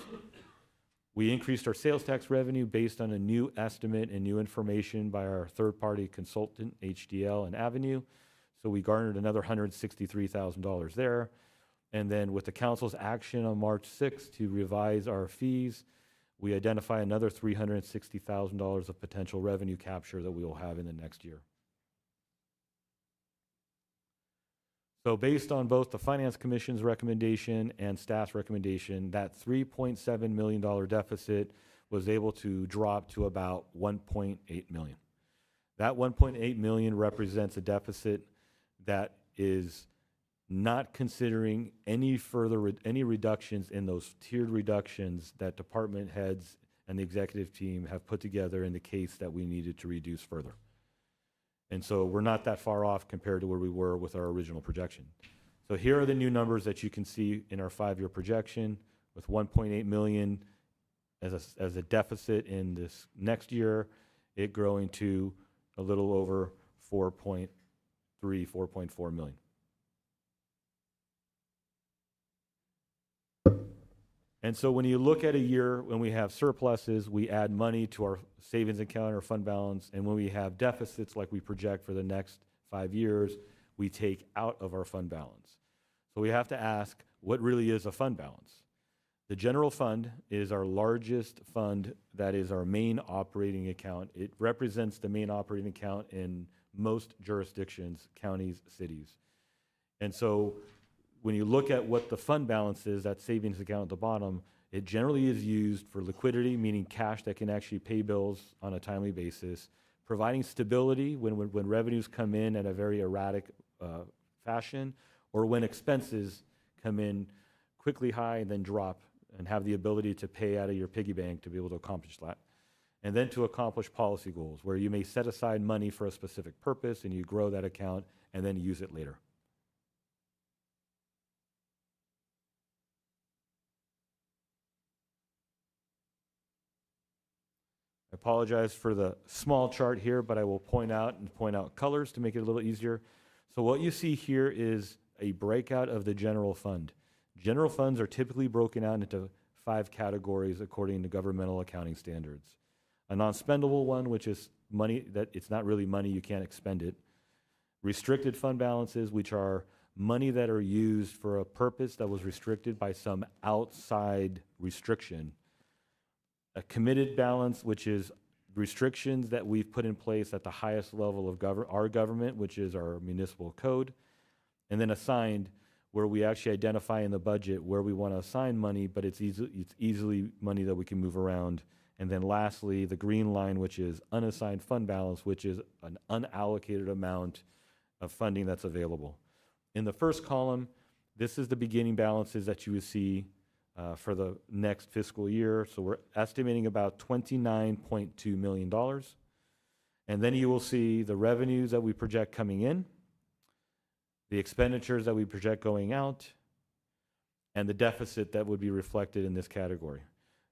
We increased our sales tax revenue based on a new estimate and new information by our third-party consultant, HDL and Avenue. So we garnered another $163,000 there. And then with the council's action on March 6th to revise our fees, we identify another $360,000 of potential revenue capture that we will have in the next year. So based on both the Finance Commission's recommendation and staff's recommendation, that $3.7 million deficit was able to drop to about $1.8 million. That $1.8 million represents a deficit that is not considering any further any reductions in those tiered reductions that department heads and the executive team have put together in the case that we needed to reduce further. And so we're not that far off compared to where we were with our original projection. So here are the new numbers that you can see in our 5-year projection, with $1.8 million as a deficit in this next year, it growing to a little over 4.4 million. And so when you look at a year when we have surpluses, we add money to our savings account or fund balance, and when we have deficits like we project for the next 5 years, we take out of our fund balance. So we have to ask, what really is a fund balance? The general fund is our largest fund. That is our main operating account. It represents the main operating account in most jurisdictions, counties, cities. And so when you look at what the fund balance is, that savings account at the bottom, it generally is used for liquidity, meaning cash that can actually pay bills on a timely basis, providing stability when revenues come in at a very erratic fashion, or when expenses come in quickly high and then drop, and have the ability to pay out of your piggy bank to be able to accomplish that. And then to accomplish policy goals, where you may set aside money for a specific purpose and you grow that account and then use it later. I apologize for the small chart here, but I will point out colors to make it a little easier. So what you see here is a breakout of the general fund. General funds are typically broken out into 5 categories according to governmental accounting standards. A non-spendable one, which is money that it's not really money, you can't expend it. Restricted fund balances, which are money that are used for a purpose that was restricted by some outside restriction. A committed balance, which is restrictions that we've put in place at the highest level of our government, which is our municipal code. And then assigned, where we actually identify in the budget where we want to assign money, but it's easily money that we can move around. And then lastly, the green line, which is unassigned fund balance, which is an unallocated amount of funding that's available. In the first column, this is the beginning balances that you would see for the next fiscal year. So we're estimating about $29.2 million. And then you will see the revenues that we project coming in, the expenditures that we project going out, and the deficit that would be reflected in this category.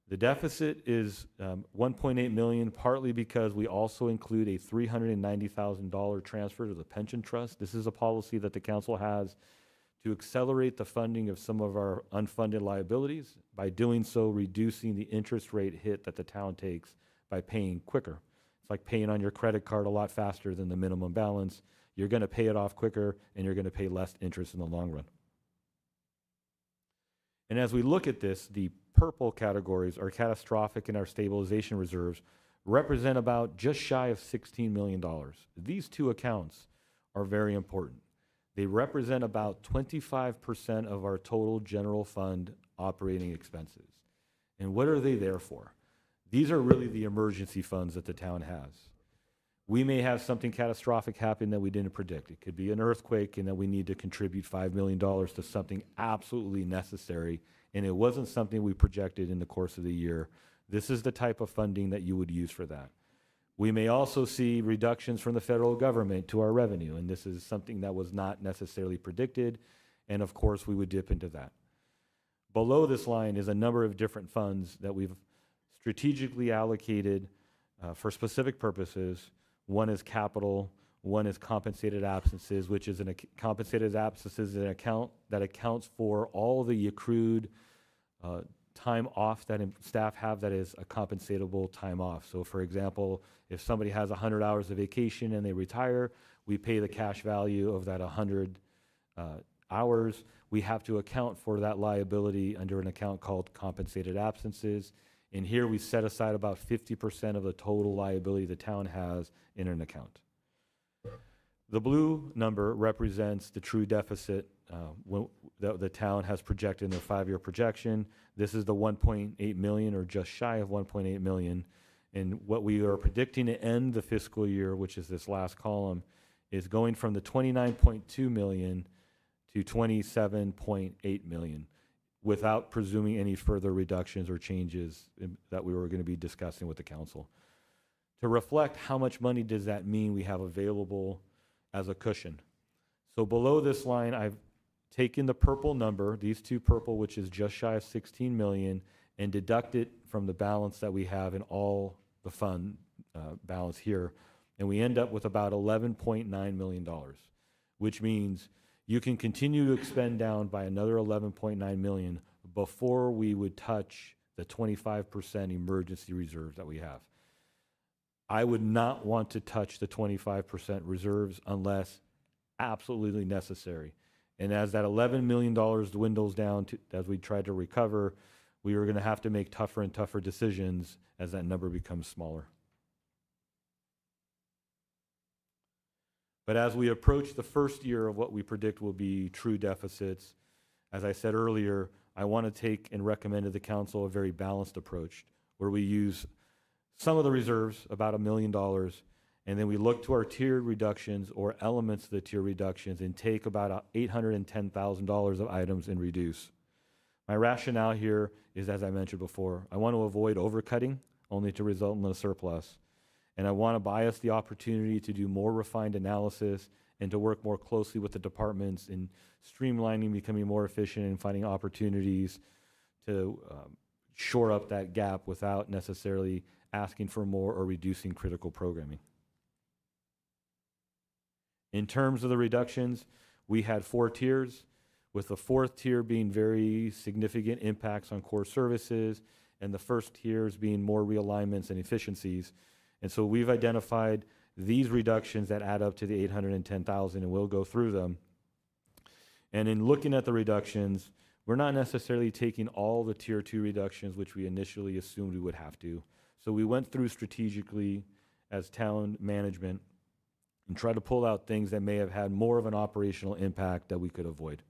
The deficit is $1.8 million, partly because we also include a $390,000 transfer to the pension trust. This is a policy that the council has to accelerate the funding of some of our unfunded liabilities, by doing so reducing the interest rate hit that the town takes by paying quicker. It's like paying on your credit card a lot faster than the minimum balance. You're going to pay it off quicker, and you're going to pay less interest in the long run. And as we look at this, the purple categories, our catastrophic and our stabilization reserves, represent about just shy of $16 million. These two accounts are very important. They represent about 25% of our total general fund operating expenses. And what are they there for? These are really the emergency funds that the town has. We may have something catastrophic happen that we didn't predict. It could be an earthquake, and that we need to contribute $5 million to something absolutely necessary, and it wasn't something we projected in the course of the year. This is the type of funding that you would use for that. We may also see reductions from the federal government to our revenue, and this is something that was not necessarily predicted, and of course we would dip into that. Below this line is a number of different funds that we've strategically allocated for specific purposes. One is capital, one is compensated absences, which is compensated absences, an account that accounts for all the accrued time off that staff have that is a compensatable time off. So for example, if somebody has 100 hours of vacation and they retire, we pay the cash value of that 100 hours. We have to account for that liability under an account called compensated absences. And here we set aside about 50% of the total liability the town has in an account. The blue number represents the true deficit that the town has projected in their 5-year projection. This is the 1.8 million, or just shy of 1.8 million. And what we are predicting to end the fiscal year, which is this last column, is going from the 29.2 million to 27.8 million, without presuming any further reductions or changes that we were going to be discussing with the council. To reflect how much money does that mean we have available as a cushion. So below this line, I've taken the purple number, these two purple, which is just shy of 16 million, and deduct it from the balance that we have in all the fund balance here. And we end up with about $11.9 million, which means you can continue to expend down by another 11.9 million before we would touch the 25% emergency reserves that we have. I would not want to touch the 25% reserves unless absolutely necessary. And as that $11 million dwindles down as we try to recover, we are going to have to make tougher and tougher decisions as that number becomes smaller. But as we approach the first year of what we predict will be true deficits, as I said earlier, I want to take and recommend to the council a very balanced approach, where we use some of the reserves, about $1 million, and then we look to our tier reductions or elements of the tier reductions and take about $810,000 of items and reduce. My rationale here is, as I mentioned before, I want to avoid overcutting only to result in a surplus. And I want to bias the opportunity to do more refined analysis and to work more closely with the departments in streamlining, becoming more efficient, and finding opportunities to shore up that gap without necessarily asking for more or reducing critical programming. In terms of the reductions, we had 4 tiers, with the 4th tier being very significant impacts on core services, and the first tiers being more realignments and efficiencies. And so we've identified these reductions that add up to the 810,000, and we'll go through them. And in looking at the reductions, we're not necessarily taking all the tier 2 reductions, which we initially assumed we would have to. So we went through strategically as town management and tried to pull out things that may have had more of an operational impact that we could avoid.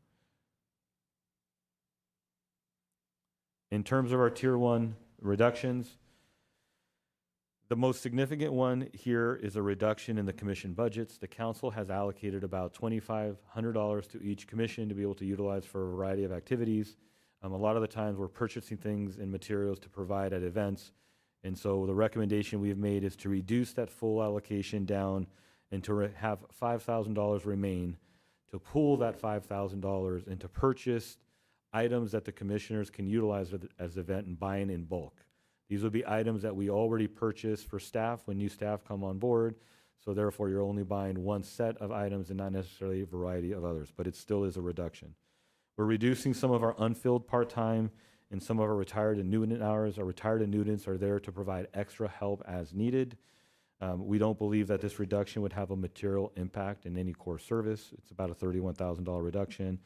In terms of our tier 1 reductions, the most significant one here is a reduction in the commission budgets. The council has allocated about $2,500 to each commission to be able to utilize for a variety of activities. A lot of the times we're purchasing things and materials to provide at events. And so the recommendation we've made is to reduce that full allocation down and to have $5,000 remain, to pool that $5,000 and to purchase items that the commissioners can utilize as event and buying in bulk. These would be items that we already purchase for staff when new staff come on board. So therefore, you're only buying one set of items and not necessarily a variety of others, but it still is a reduction. We're reducing some of our unfilled part-time and some of our retired annuitant hours. Our retired annuitants are there to provide extra help as needed. We don't believe that this reduction would have a material impact in any core service. It's about a $31,000 reduction.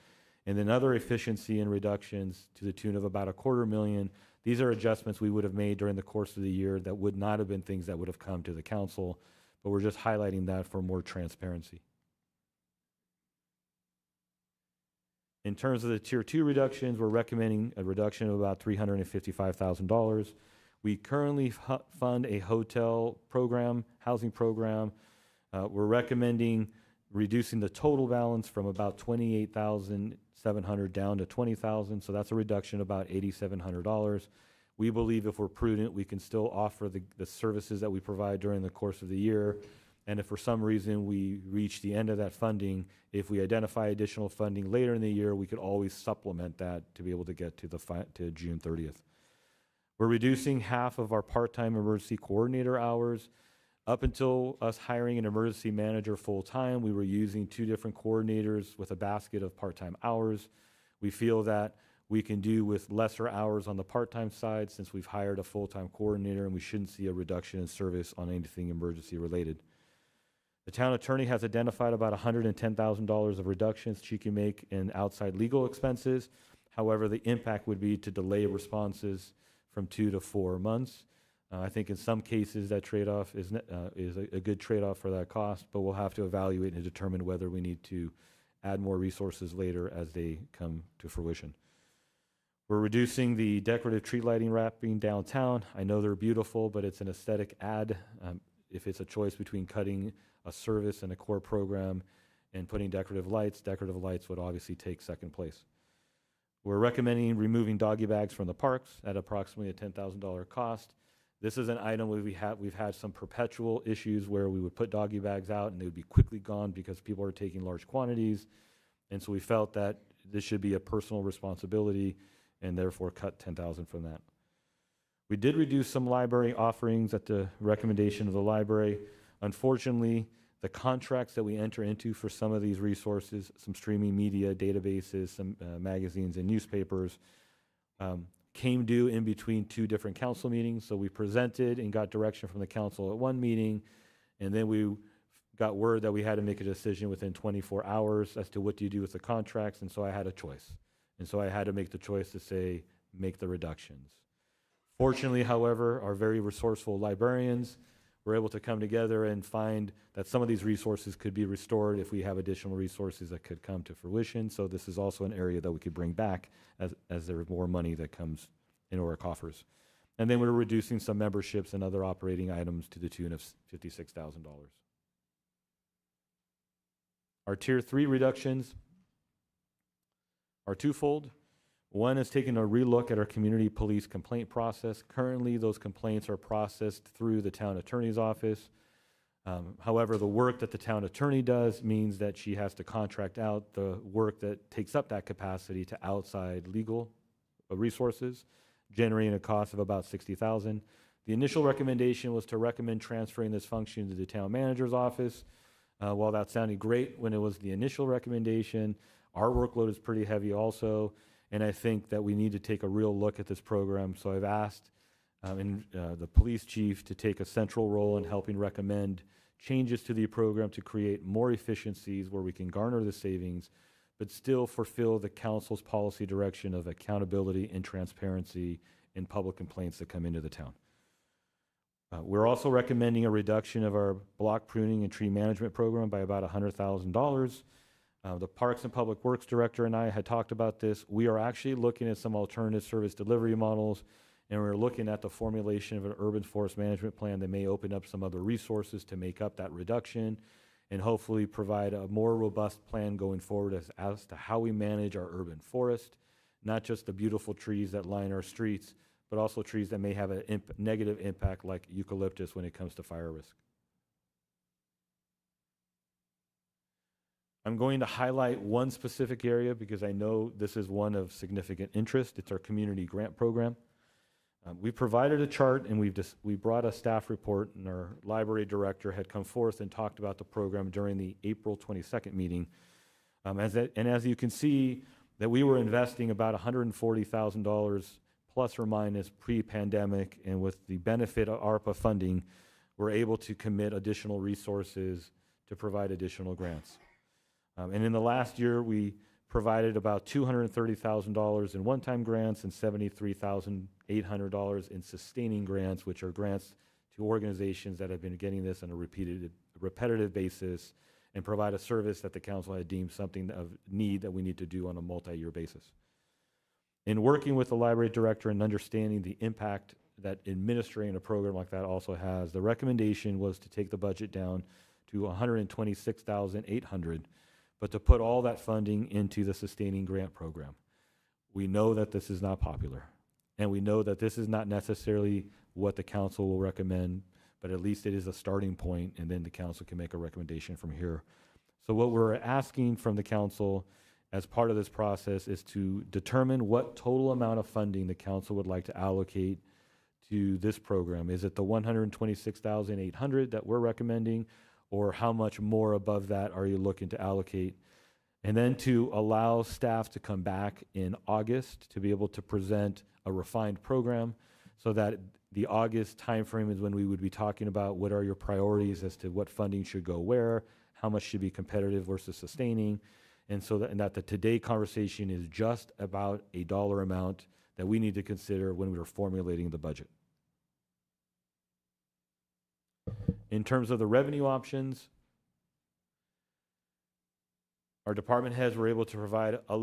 And then other efficiency and reductions to the tune of about $250,000. These are adjustments we would have made during the course of the year that would not have been things that would have come to the council, but we're just highlighting that for more transparency. In terms of the Tier 2 reductions, we're recommending a reduction of about $355,000. We currently fund a hotel program, housing program. We're recommending reducing the total balance from about $28,700 down to $20,000. So that's a reduction of about $8,700. We believe if we're prudent, we can still offer the services that we provide during the course of the year. And if for some reason we reach the end of that funding, if we identify additional funding later in the year, we could always supplement that to be able to get to June 30th. We're reducing half of our part-time emergency coordinator hours. Up until us hiring an emergency manager full-time, we were using 2 different coordinators with a basket of part-time hours. We feel that we can do with lesser hours on the part-time side since we've hired a full-time coordinator, and we shouldn't see a reduction in service on anything emergency related. The town attorney has identified about $110,000 of reductions she can make in outside legal expenses. However, the impact would be to delay responses from 2 to 4 months. I think in some cases that trade-off is a good trade-off for that cost, but we'll have to evaluate and determine whether we need to add more resources later as they come to fruition. We're reducing the decorative tree lighting wrapping downtown. I know they're beautiful, but it's an aesthetic add. If it's a choice between cutting a service and a core program and putting decorative lights would obviously take second place. We're recommending removing doggy bags from the parks at approximately a $10,000 cost. This is an item where we've had some perpetual issues where we would put doggy bags out and they would be quickly gone because people are taking large quantities. And so we felt that this should be a personal responsibility and therefore cut $10,000 from that. We did reduce some library offerings at the recommendation of the library. Unfortunately, the contracts that we enter into for some of these resources, some streaming media databases, some magazines and newspapers, came due in between 2 different council meetings. So we presented and got direction from the council at one meeting, and then we got word that we had to make a decision within 24 hours as to what do you do with the contracts, and so I had a choice. And so I had to make the choice to say, make the reductions. Fortunately, however, our very resourceful librarians were able to come together and find that some of these resources could be restored if we have additional resources that could come to fruition. So this is also an area that we could bring back as there is more money that comes into our coffers. And then we're reducing some memberships and other operating items to the tune of $56,000. Our Tier 3 reductions are twofold. One is taking a relook at our community police complaint process. Currently, those complaints are processed through the town attorney's office. However, the work that the town attorney does means that she has to contract out the work that takes up that capacity to outside legal resources, generating a cost of about $60,000. The initial recommendation was to recommend transferring this function to the town manager's office. While that sounded great when it was the initial recommendation, our workload is pretty heavy also. And I think that we need to take a real look at this program. So I've asked the police chief to take a central role in helping recommend changes to the program to create more efficiencies where we can garner the savings, but still fulfill the council's policy direction of accountability and transparency in public complaints that come into the town. We're also recommending a reduction of our block pruning and tree management program by about $100,000. The Parks and Public Works Director and I had talked about this. We are actually looking at some alternative service delivery models, and we're looking at the formulation of an urban forest management plan that may open up some other resources to make up that reduction and hopefully provide a more robust plan going forward as to how we manage our urban forest. not just the beautiful trees that line our streets, but also trees that may have a negative impact like eucalyptus when it comes to fire risk. I'm going to highlight one specific area because I know this is one of significant interest. It's our community grant program. We provided a chart and we brought a staff report, and our library director had come forth and talked about the program during the April 22nd meeting. As you can see, that we were investing about $140,000 plus or minus pre-pandemic, and with the benefit of ARPA funding, we're able to commit additional resources to provide additional grants. And in the last year, we provided about $230,000 in one-time grants and $73,800 in sustaining grants, which are grants to organizations that have been getting this on a repetitive basis and provide a service that the council had deemed something of need that we need to do on a multi-year basis. In working with the library director and understanding the impact that administering a program like that also has, the recommendation was to take the budget down to $126,800, but to put all that funding into the sustaining grant program. We know that this is not popular, and we know that this is not necessarily what the council will recommend, but at least it is a starting point, and then the council can make a recommendation from here. So what we're asking from the council as part of this process is to determine what total amount of funding the council would like to allocate to this program. Is it the $126,800 that we're recommending, or how much more above that are you looking to allocate? And then to allow staff to come back in August to be able to present a refined program, so that the August timeframe is when we would be talking about what are your priorities as to what funding should go where, how much should be competitive versus sustaining, and that the today conversation is just about a dollar amount that we need to consider when we are formulating the budget. In terms of the revenue options, our department heads were able to provide a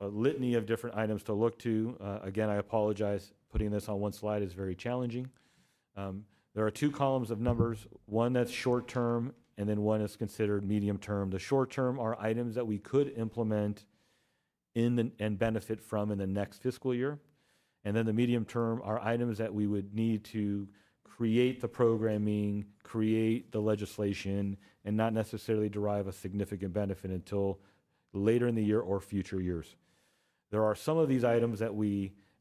litany of different items to look to. Again, I apologize, putting this on one slide is very challenging. There are two columns of numbers, one that's short term and then one is considered medium term. The short term are items that we could implement and benefit from in the next fiscal year. And then the medium term are items that we would need to create the programming, create the legislation, and not necessarily derive a significant benefit until later in the year or future years. There are some of these items that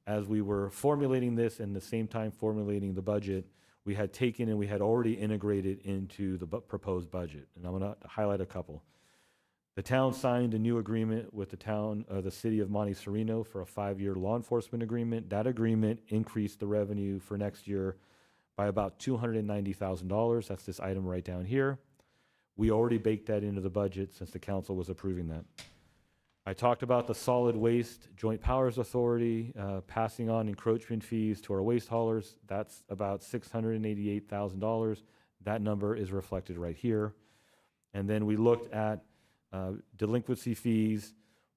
as we were formulating this and the same time formulating the budget, we had taken and we had already integrated into the proposed budget. And I'm going to highlight a couple. The town signed a new agreement with the city of Monte Sereno for a 5-year law enforcement agreement. That agreement increased the revenue for next year by about $290,000. That's this item right down here. We already baked that into the budget since the council was approving that. I talked about the Solid Waste Joint Powers Authority passing on encroachment fees to our waste haulers. That's about $688,000. That number is reflected right here. And then we looked at delinquency fees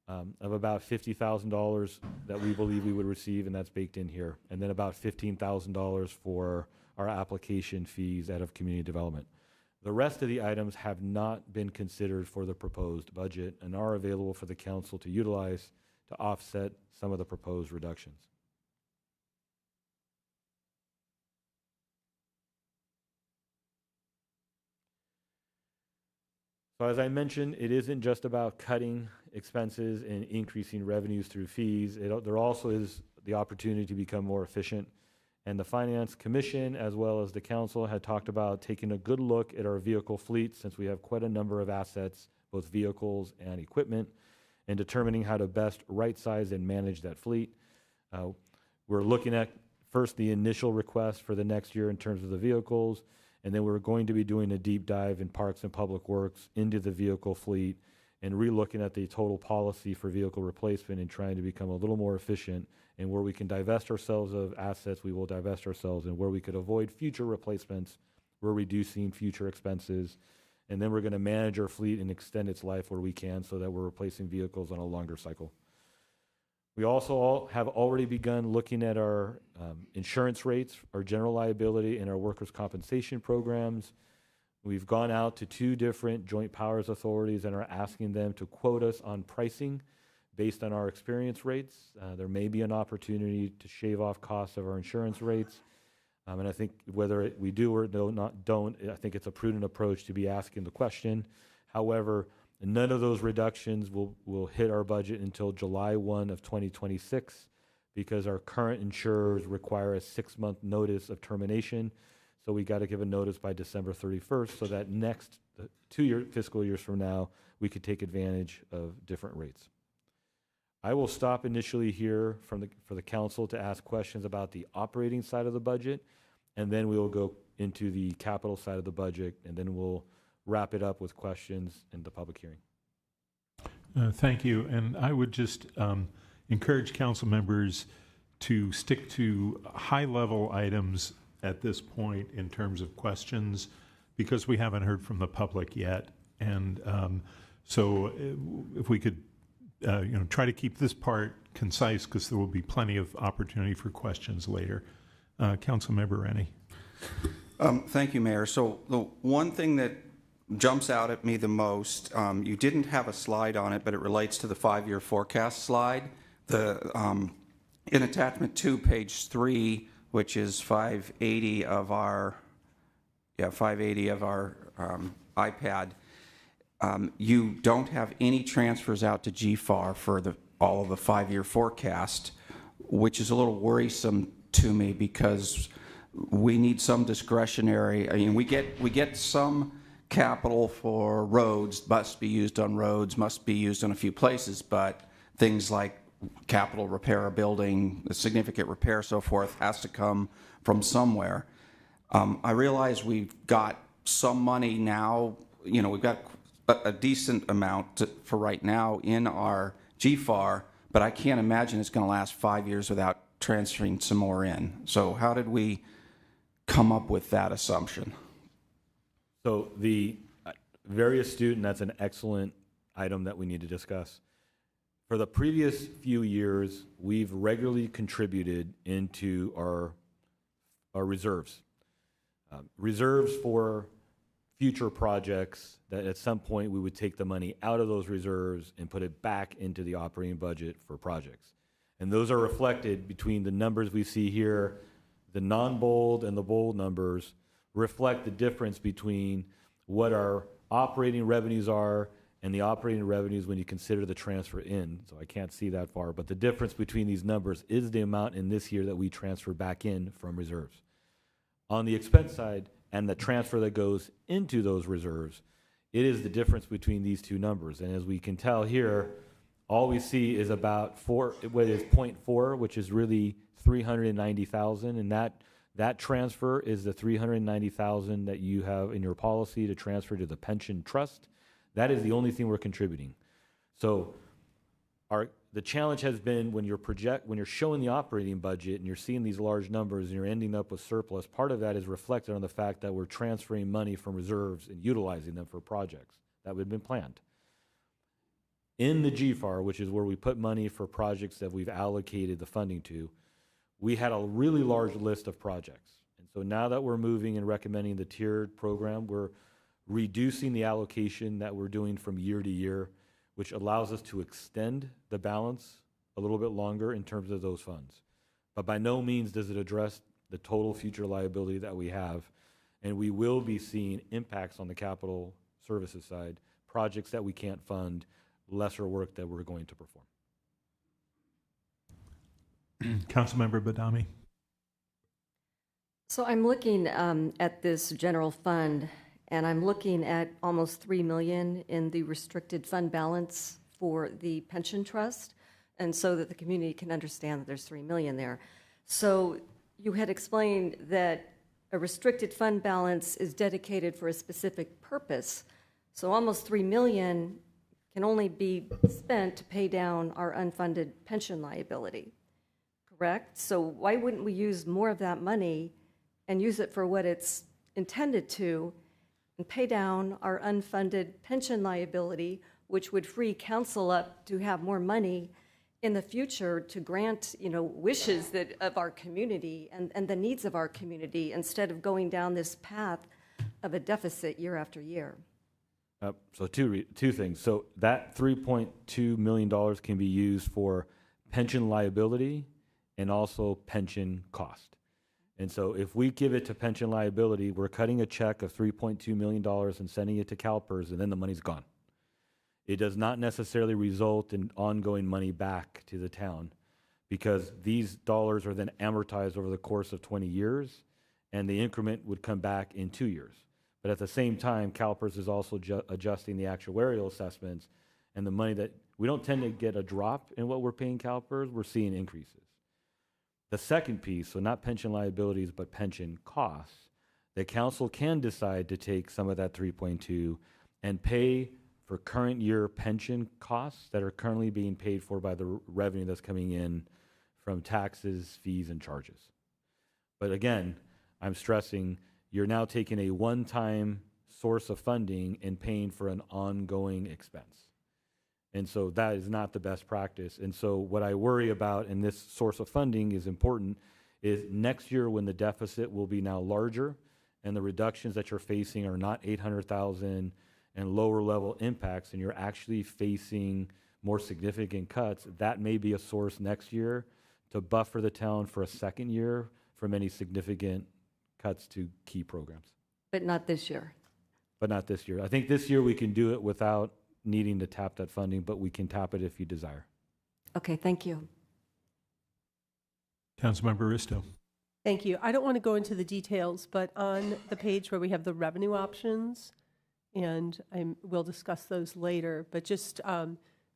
of about $50,000 that we believe we would receive, and that's baked in here. And then about $15,000 for our application fees out of community development. The rest of the items have not been considered for the proposed budget and are available for the council to utilize to offset some of the proposed reductions. So as I mentioned, it isn't just about cutting expenses and increasing revenues through fees. There also is the opportunity to become more efficient. And the Finance Commission, as well as the council, had talked about taking a good look at our vehicle fleet, since we have quite a number of assets, both vehicles and equipment, and determining how to best right-size and manage that fleet. We're looking at first the initial request for the next year in terms of the vehicles, and then we're going to be doing a deep dive in Parks and Public Works into the vehicle fleet and re-looking at the total policy for vehicle replacement and trying to become a little more efficient. And where we can divest ourselves of assets, we will divest ourselves. And where we could avoid future replacements, we're reducing future expenses. And then we're going to manage our fleet and extend its life where we can so that we're replacing vehicles on a longer cycle. We also have already begun looking at our insurance rates, our general liability, and our workers' compensation programs. We've gone out to 2 different joint powers authorities and are asking them to quote us on pricing based on our experience rates. There may be an opportunity to shave off costs of our insurance rates. And I think whether we do or don't, I think it's a prudent approach to be asking the question. However, none of those reductions will hit our budget until July 1 of 2026 because our current insurers require a 6-month notice of termination. So we got to give a notice by December 31st so that next 2 fiscal years from now, we could take advantage of different rates. I will stop initially here for the council to ask questions about the operating side of the budget, and then we will go into the capital side of the budget, and then we'll wrap it up with questions in the public hearing. Thank you. And I would just encourage council members to stick to high-level items at this point in terms of questions, because we haven't heard from the public yet. And so if we could try to keep this part concise, because there will be plenty of opportunity for questions later. Councilmember Rennie. Thank you, Mayor. So the one thing that jumps out at me the most, you didn't have a slide on it, but it relates to the 5-year forecast slide. In attachment 2, page 3, which is 580 of our iPad. You don't have any transfers out to GFAR for all of the 5-year forecast, which is a little worrisome to me because we need some discretionary. I mean, we get some capital for roads, must be used on roads, must be used in a few places, but things like capital repair a building, a significant repair, so forth, has to come from somewhere. I realize we've got some money now. We've got a decent amount for right now in our GFAR, but I can't imagine it's going to last 5 years without transferring some more in. So how did we come up with that assumption? So the very astute, and that's an excellent item that we need to discuss. For the previous few years, we've regularly contributed into our reserves. Reserves for future projects that at some point we would take the money out of those reserves and put it back into the operating budget for projects. And those are reflected between the numbers we see here. The non-bold and the bold numbers reflect the difference between what our operating revenues are and the operating revenues when you consider the transfer in. So I can't see that far, but the difference between these numbers is the amount in this year that we transfer back in from reserves. On the expense side, and the transfer that goes into those reserves, it is the difference between these two numbers. And as we can tell here, all we see is about 0.4, which is really 390,000, and that transfer is the 390,000 that you have in your policy to transfer to the pension trust. That is the only thing we're contributing. So the challenge has been when you're showing the operating budget and you're seeing these large numbers and you're ending up with surplus, part of that is reflected on the fact that we're transferring money from reserves and utilizing them for projects that would have been planned. In the GFAR, which is where we put money for projects that we've allocated the funding to, we had a really large list of projects. And so now that we're moving and recommending the tiered program, we're reducing the allocation that we're doing from year to year, which allows us to extend the balance a little bit longer in terms of those funds. But by no means does it address the total future liability that we have. And we will be seeing impacts on the capital services side, projects that we can't fund, lesser work that we're going to perform. Councilmember Badami. So I'm looking at this general fund, and I'm looking at almost $3 million in the restricted fund balance for the pension trust, and so that the community can understand that there's $3 million there. So you had explained that a restricted fund balance is dedicated for a specific purpose. So almost $3 million can only be spent to pay down our unfunded pension liability, correct? So why wouldn't we use more of that money and use it for what it's intended to and pay down our unfunded pension liability, which would free council up to have more money in the future to grant, wishes of our community and the needs of our community, instead of going down this path of a deficit year after year? So two things. So that $3.2 million can be used for pension liability and also pension cost. And so if we give it to pension liability, we're cutting a check of $3.2 million and sending it to CalPERS, and then the money's gone. It does not necessarily result in ongoing money back to the town, because these dollars are then amortized over the course of 20 years, and the increment would come back in 2 years. But at the same time, CalPERS is also adjusting the actuarial assessments, and the money that we don't tend to get a drop in what we're paying CalPERS, we're seeing increases. The second piece, so not pension liabilities, but pension costs, the council can decide to take some of that 3.2 and pay for current year pension costs that are currently being paid for by the revenue that's coming in from taxes, fees, and charges. But again, I'm stressing you're now taking a one-time source of funding and paying for an ongoing expense. And so that is not the best practice. And so what I worry about, and this source of funding is important, is next year when the deficit will be now larger and the reductions that you're facing are not 800,000 and lower level impacts, and you're actually facing more significant cuts, that may be a source next year to buffer the town for a second year from any significant cuts to key programs. But not this year. But not this year. I think this year we can do it without needing to tap that funding, but we can tap it if you desire. Okay, thank you. Councilmember Risto. Thank you. I don't want to go into the details, but on the page where we have the revenue options, and we'll discuss those later, but just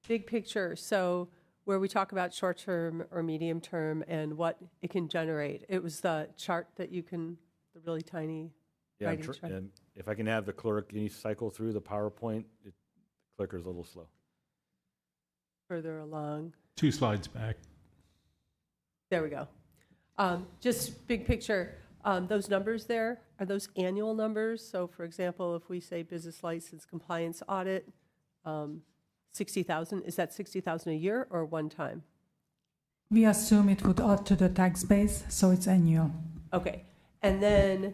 big picture. So where we talk about short-term or medium-term and what it can generate. It was the chart that you can, the really tiny writing chart. And if I can have the clerk, can you cycle through the PowerPoint? The clicker's a little slow. Further along. 2 slides back. There we go. Just big picture, those numbers there, are those annual numbers? So for example, if we say business license compliance audit, 60,000, is that 60,000 a year or one time? We assume it would add to the tax base, so it's annual. Okay. And then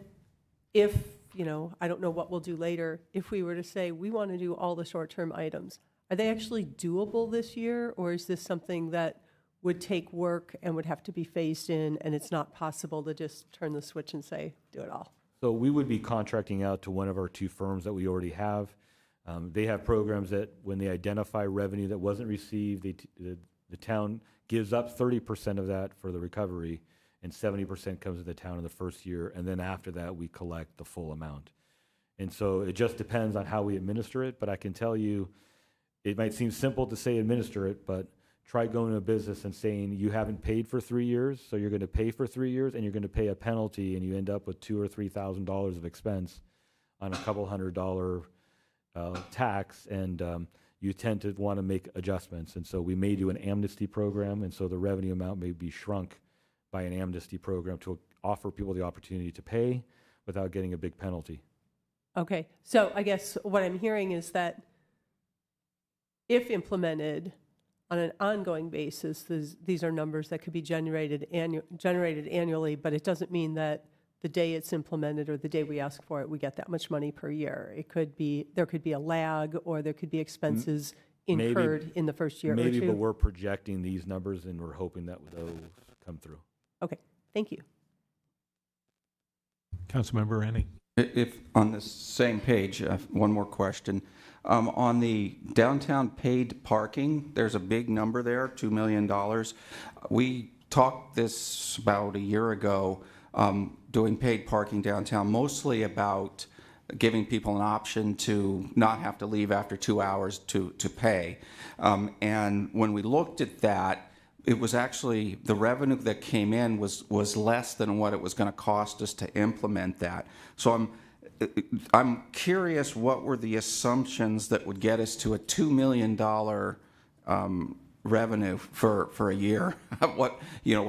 if, I don't know what we'll do later, if we were to say we want to do all the short-term items, are they actually doable this year, or is this something that would take work and would have to be phased in, and it's not possible to just turn the switch and say, do it all? So we would be contracting out to one of our 2 firms that we already have. They have programs that when they identify revenue that wasn't received, the town gives up 30% of that for the recovery, and 70% comes to the town in the first year, and then after that we collect the full amount. And so it just depends on how we administer it, but I can tell you, it might seem simple to say administer it, but try going to a business and saying you haven't paid for 3 years, so you're going to pay for 3 years, and you're going to pay a penalty, and you end up with $2,000 or $3,000 of expense on a couple $100 tax, and you tend to want to make adjustments. And so we may do an amnesty program, and so the revenue amount may be shrunk by an amnesty program to offer people the opportunity to pay without getting a big penalty. Okay, so I guess what I'm hearing is that if implemented on an ongoing basis, these are numbers that could be generated annually, but it doesn't mean that the day it's implemented or the day we ask for it, we get that much money per year. It could be, there could be a lag, or there could be expenses incurred in the first year or 2. Maybe, but we're projecting these numbers and we're hoping that those come through. Okay, thank you. Councilmember Rennie. If on this same page, one more question. On the downtown paid parking, there's a big number there, $2 million. We talked this about a year ago, doing paid parking downtown, mostly about giving people an option to not have to leave after 2 hours to pay. And when we looked at that, it was actually, the revenue that came in was less than what it was going to cost us to implement that. So I'm curious, what were the assumptions that would get us to a $2 million revenue for a year? What,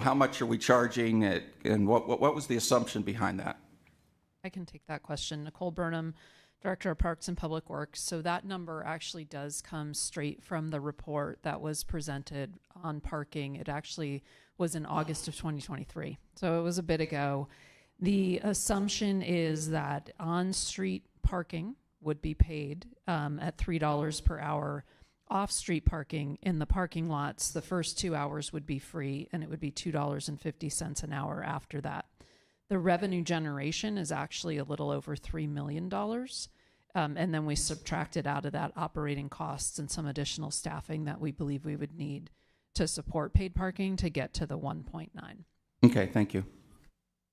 how much are we charging it, and what was the assumption behind that? I can take that question. Nicole Burnham, Director of Parks and Public Works. So that number actually does come straight from the report that was presented on parking. It actually was in August of 2023. So it was a bit ago. The assumption is that on-street parking would be paid at $3 per hour off-street parking. In the parking lots, the first 2 hours would be free, and it would be $2.50 an hour after that. The revenue generation is actually a little over $3 million. And then we subtracted out of that operating costs and some additional staffing that we believe we would need to support paid parking to get to the 1.9. Okay, thank you.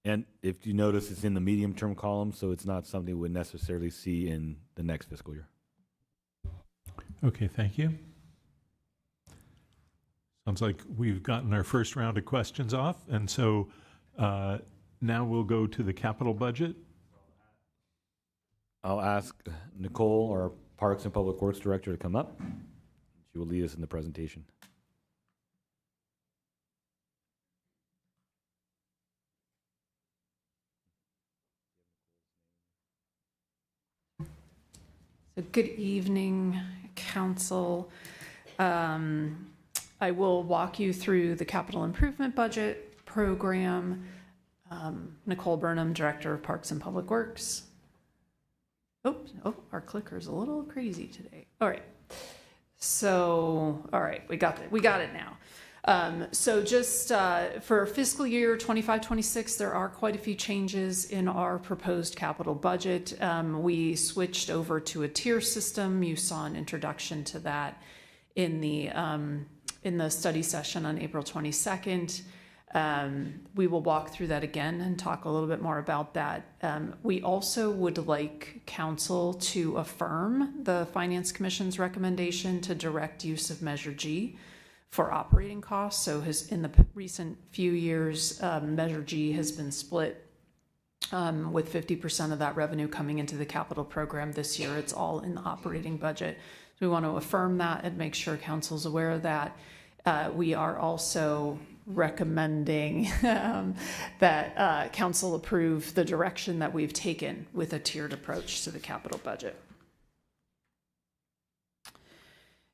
And if you notice, it's in the medium-term column, so it's not something we would necessarily see in the next fiscal year. Okay, thank you. Sounds like we've gotten our first round of questions off, and so now we'll go to the capital budget. I'll ask Nicole, our Parks and Public Works Director, to come up. She will lead us in the presentation. So good evening, Council. I will walk you through the capital improvement budget program. Nicole Burnham, Director of Parks and Public Works. Oh, our clicker's a little crazy today. All right. So, all right, we got it now. So just for fiscal year 25-26, there are quite a few changes in our proposed capital budget. We switched over to a tier system. You saw an introduction to that in the study session on April 22nd. We will walk through that again and talk a little bit more about that. We also would like Council to affirm the Finance Commission's recommendation to direct use of Measure G for operating costs. So in the recent few years, Measure G has been split with 50% of that revenue coming into the capital program. This year, it's all in the operating budget. So we want to affirm that and make sure Council's aware of that. We are also recommending that Council approve the direction that we've taken with a tiered approach to the capital budget.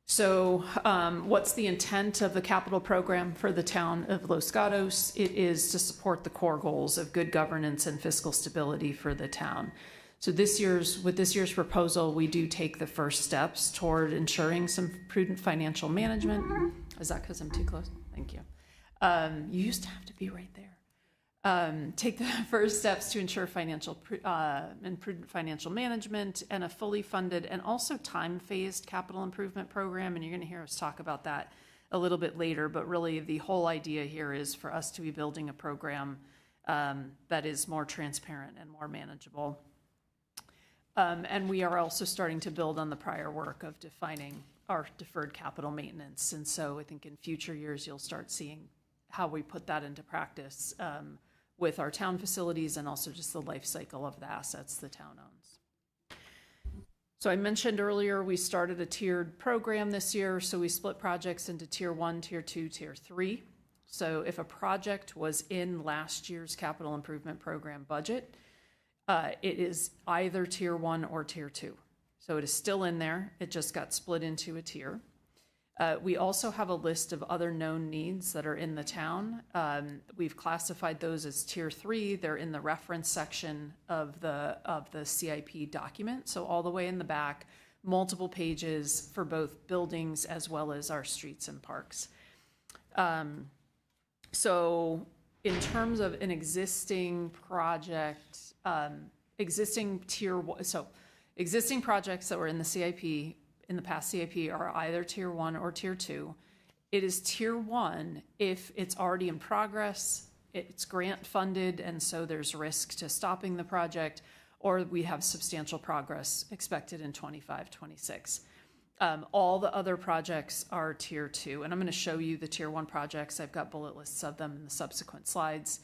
So what's the intent of the capital program for the town of Los Gatos? It is to support the core goals of good governance and fiscal stability for the town. So with this year's proposal, we do take the first steps toward ensuring some prudent financial management. Is that because I'm too close? Thank you. You used to have to be right there. Take the first steps to ensure and prudent financial management and a fully funded and also time-phased capital improvement program. And you're going to hear us talk about that a little bit later. But really, the whole idea here is for us to be building a program that is more transparent and more manageable. And we are also starting to build on the prior work of defining our deferred capital maintenance. And so I think in future years, you'll start seeing how we put that into practice with our town facilities and also just the life cycle of the assets the town owns. So I mentioned earlier, we started a tiered program this year. So we split projects into tier 1, tier 2, tier 3. So if a project was in last year's capital improvement program budget, it is either tier 1 or tier 2. So it is still in there. It just got split into a tier. We also have a list of other known needs that are in the town. We've classified those as tier 3. They're in the reference section of the CIP document. So all the way in the back, multiple pages for both buildings as well as our streets and parks. So in terms of an existing project, existing projects that were in the CIP, in the past CIP, are either tier 1 or tier 2. It is tier 1 if it's already in progress, it's grant funded, and so there's risk to stopping the project, or we have substantial progress expected in 25-26. All the other projects are tier 2, and I'm going to show you the tier 1 projects. I've got bullet lists of them in the subsequent slides.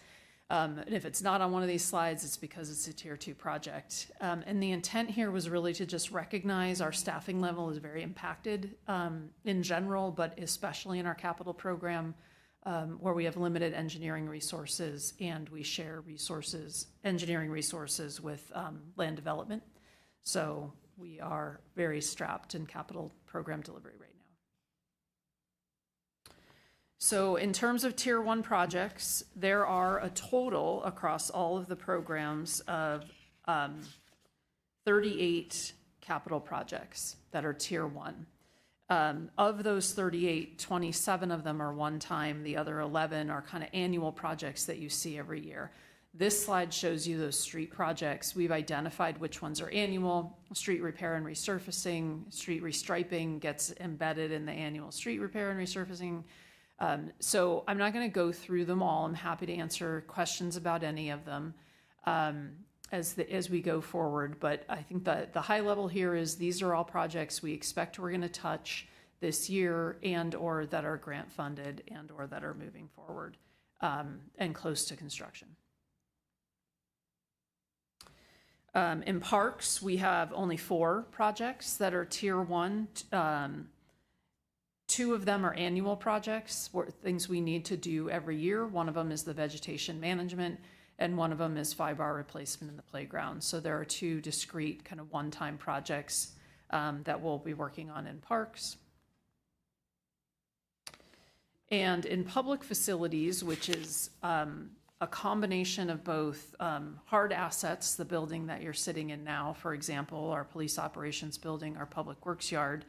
And if it's not on one of these slides, it's because it's a tier 2 project. And the intent here was really to just recognize our staffing level is very impacted in general, but especially in our capital program, where we have limited engineering resources and we share engineering resources with land development. So we are very strapped in capital program delivery right now. So in terms of tier 1 projects, there are a total across all of the programs of 38 capital projects that are tier 1. Of those 38, 27 of them are one time. The other 11 are kind of annual projects that you see every year. This slide shows you those street projects. We've identified which ones are annual. Street repair and resurfacing, street restriping gets embedded in the annual street repair and resurfacing. So I'm not going to go through them all. I'm happy to answer questions about any of them as we go forward. But I think that the high level here is these are all projects we expect we're going to touch this year and or that are grant funded and or that are moving forward and close to construction. In parks, we have only 4 projects that are tier 1. 2 of them are annual projects, things we need to do every year. One of them is the vegetation management, and one of them is 5-bar replacement in the playground. So there are 2 discrete kind of one-time projects that we'll be working on in parks. And in public facilities, which is a combination of both hard assets, the building that you're sitting in now, for example, our police operations building, our public works yard,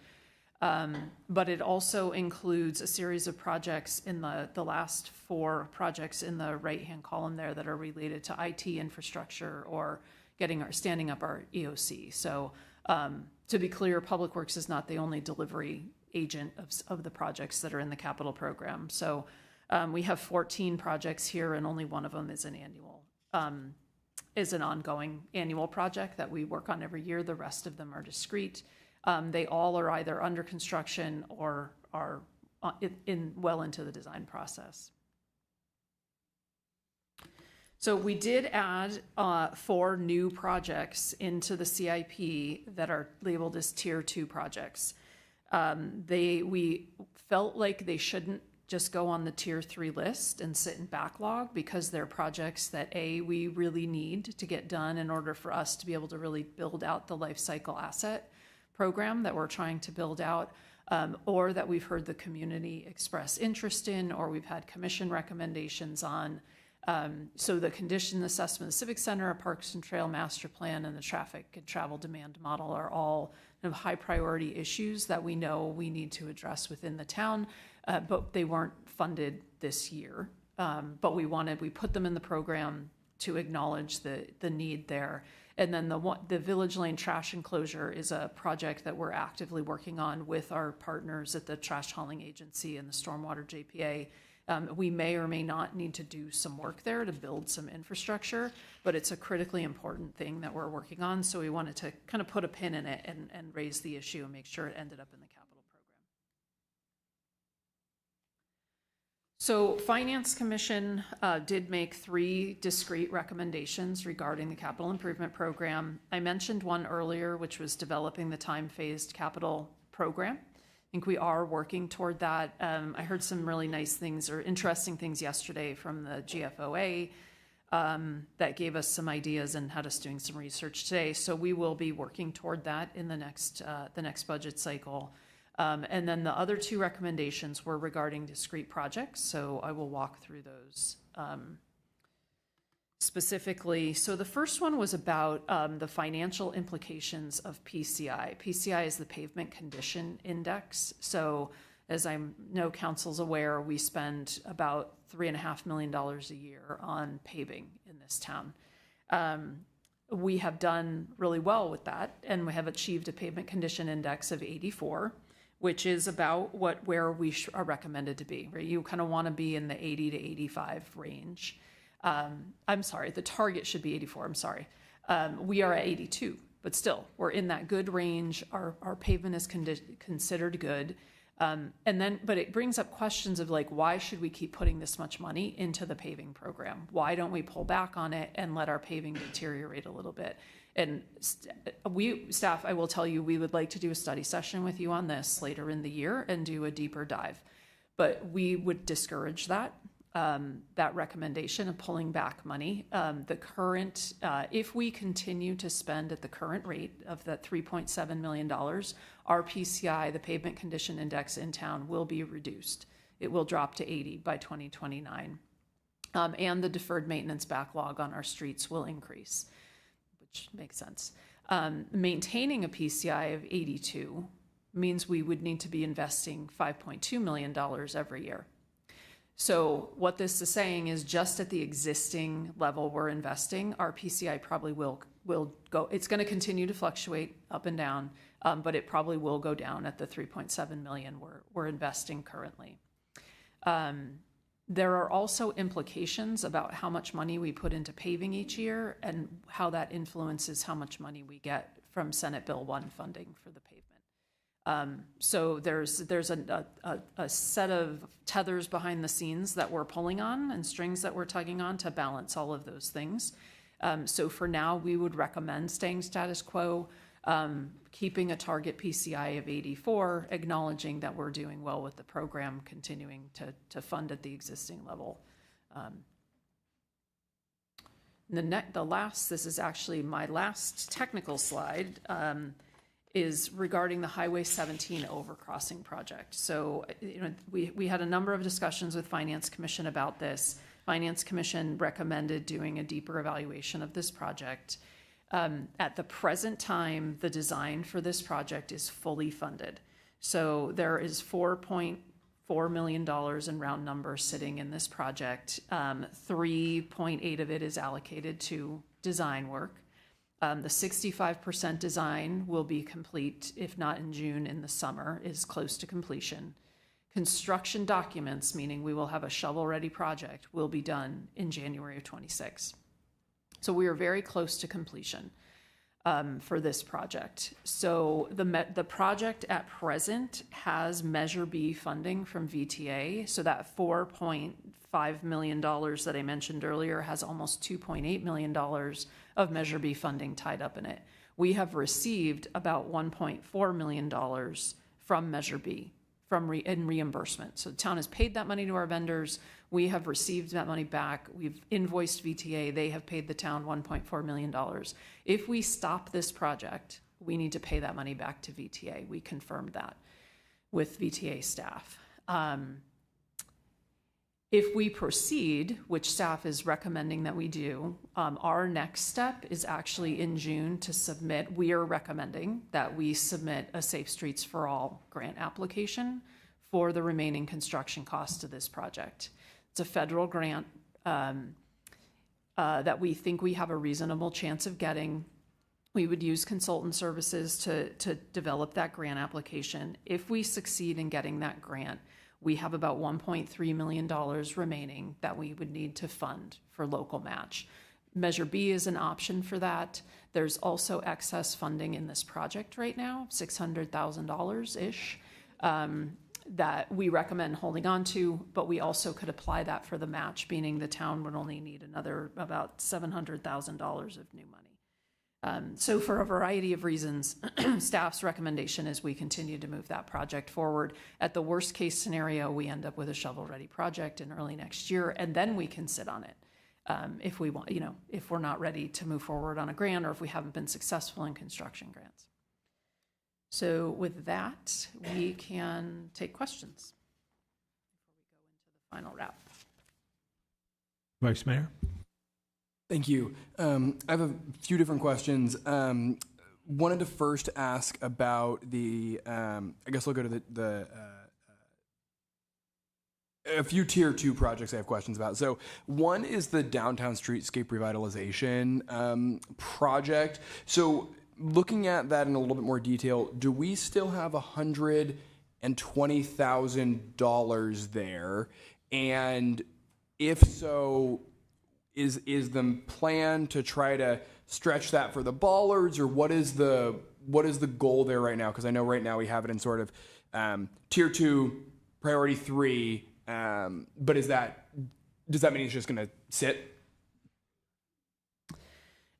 but it also includes a series of projects in the last 4 projects in the right-hand column there that are related to IT infrastructure or standing up our EOC. So to be clear, Public Works is not the only delivery agent of the projects that are in the capital program. So we have 14 projects here, and only one of them is an ongoing annual project that we work on every year. The rest of them are discrete. They all are either under construction or are well into the design process. So we did add 4 new projects into the CIP that are labeled as tier 2 projects. We felt like they shouldn't just go on the tier 3 list and sit in backlog because they're projects that we really need to get done in order for us to be able to really build out the life cycle asset program that we're trying to build out, or that we've heard the community express interest in, or we've had commission recommendations on. So the condition assessment, the Civic Center, our Parks and Trail Master Plan, and the traffic and travel demand model are all kind of high priority issues that we know we need to address within the town, but they weren't funded this year. But we put them in the program to acknowledge the need there. And then the Village Lane trash enclosure is a project that we're actively working on with our partners at the Trash Hauling Agency and the Stormwater JPA. We may or may not need to do some work there to build some infrastructure, but it's a critically important thing that we're working on. So we wanted to kind of put a pin in it and raise the issue and make sure it ended up in the capital program. So Finance Commission did make 3 discrete recommendations regarding the capital improvement program. I mentioned one earlier, which was developing the time-phased capital program. I think we are working toward that. I heard some really nice things or interesting things yesterday from the GFOA that gave us some ideas and had us doing some research today. So we will be working toward that in the next budget cycle. And then the other 2 recommendations were regarding discrete projects. So I will walk through those specifically. So the first one was about the financial implications of PCI. PCI is the Pavement Condition Index. So as I know council's aware, we spend about $3.5 million a year on paving in this town. We have done really well with that, and we have achieved a Pavement Condition Index of 84, which is about where we are recommended to be, right? You kind of want to be in the 80 to 85 range. I'm sorry, the target should be 84, I'm sorry. We are at 82, but still, we're in that good range. Our pavement is considered good. But it brings up questions of like, why should we keep putting this much money into the paving program? Why don't we pull back on it and let our paving deteriorate a little bit? And staff, I will tell you, we would like to do a study session with you on this later in the year and do a deeper dive. But we would discourage that recommendation of pulling back money. If we continue to spend at the current rate of that $3.7 million, our PCI, the Pavement Condition Index in town, will be reduced. It will drop to 80 by 2029. And the deferred maintenance backlog on our streets will increase, which makes sense. Maintaining a PCI of 82 means we would need to be investing $5.2 million every year. So what this is saying is just at the existing level we're investing, our PCI probably will go, it's going to continue to fluctuate up and down, but it probably will go down at the 3.7 million we're investing currently. There are also implications about how much money we put into paving each year and how that influences how much money we get from Senate Bill 1 funding for the pavement. So there's a set of tethers behind the scenes that we're pulling on and strings that we're tugging on to balance all of those things. So for now, we would recommend staying status quo, keeping a target PCI of 84, acknowledging that we're doing well with the program, continuing to fund at the existing level. This is actually my last technical slide, is regarding the Highway 17 overcrossing project. So we had a number of discussions with Finance Commission about this. Finance Commission recommended doing a deeper evaluation of this project. At the present time, the design for this project is fully funded. So there is $4.4 million in round numbers sitting in this project. 3.8 of it is allocated to design work. The 65% design will be complete, if not in June, in the summer, is close to completion. Construction documents, meaning we will have a shovel-ready project, will be done in January of 26. So we are very close to completion for this project. So the project at present has Measure B funding from VTA. So that $4.5 million that I mentioned earlier has almost $2.8 million of Measure B funding tied up in it. We have received about $1.4 million from Measure B in reimbursement. So the town has paid that money to our vendors. We have received that money back. We've invoiced VTA. They have paid the town $1.4 million. If we stop this project, we need to pay that money back to VTA. We confirmed that with VTA staff. If we proceed, which staff is recommending that we do, our next step is actually in June to submit. We are recommending that we submit a Safe Streets for All grant application for the remaining construction costs of this project. It's a federal grant that we think we have a reasonable chance of getting. We would use consultant services to develop that grant application. If we succeed in getting that grant, we have about $1.3 million remaining that we would need to fund for local match. Measure B is an option for that. There's also excess funding in this project right now, $600,000-ish, that we recommend holding on to, but we also could apply that for the match, meaning the town would only need another about $700,000 of new money. So for a variety of reasons, staff's recommendation is we continue to move that project forward. At the worst case scenario, we end up with a shovel-ready project in early next year, and then we can sit on it if we want, if we're not ready to move forward on a grant or if we haven't been successful in construction grants. So with that, we can take questions before we go into the final wrap. Vice Mayor? Thank you. I have a few different questions. Wanted to first ask about the, I guess I'll go to a few tier 2 projects I have questions about. So one is the downtown streetscape revitalization project. So looking at that in a little bit more detail, do we still have $120,000 there? And if so, is the plan to try to stretch that for the bollards, or what is the goal there right now? Because I know right now we have it in sort of tier 2, priority 3, but does that mean it's just going to sit?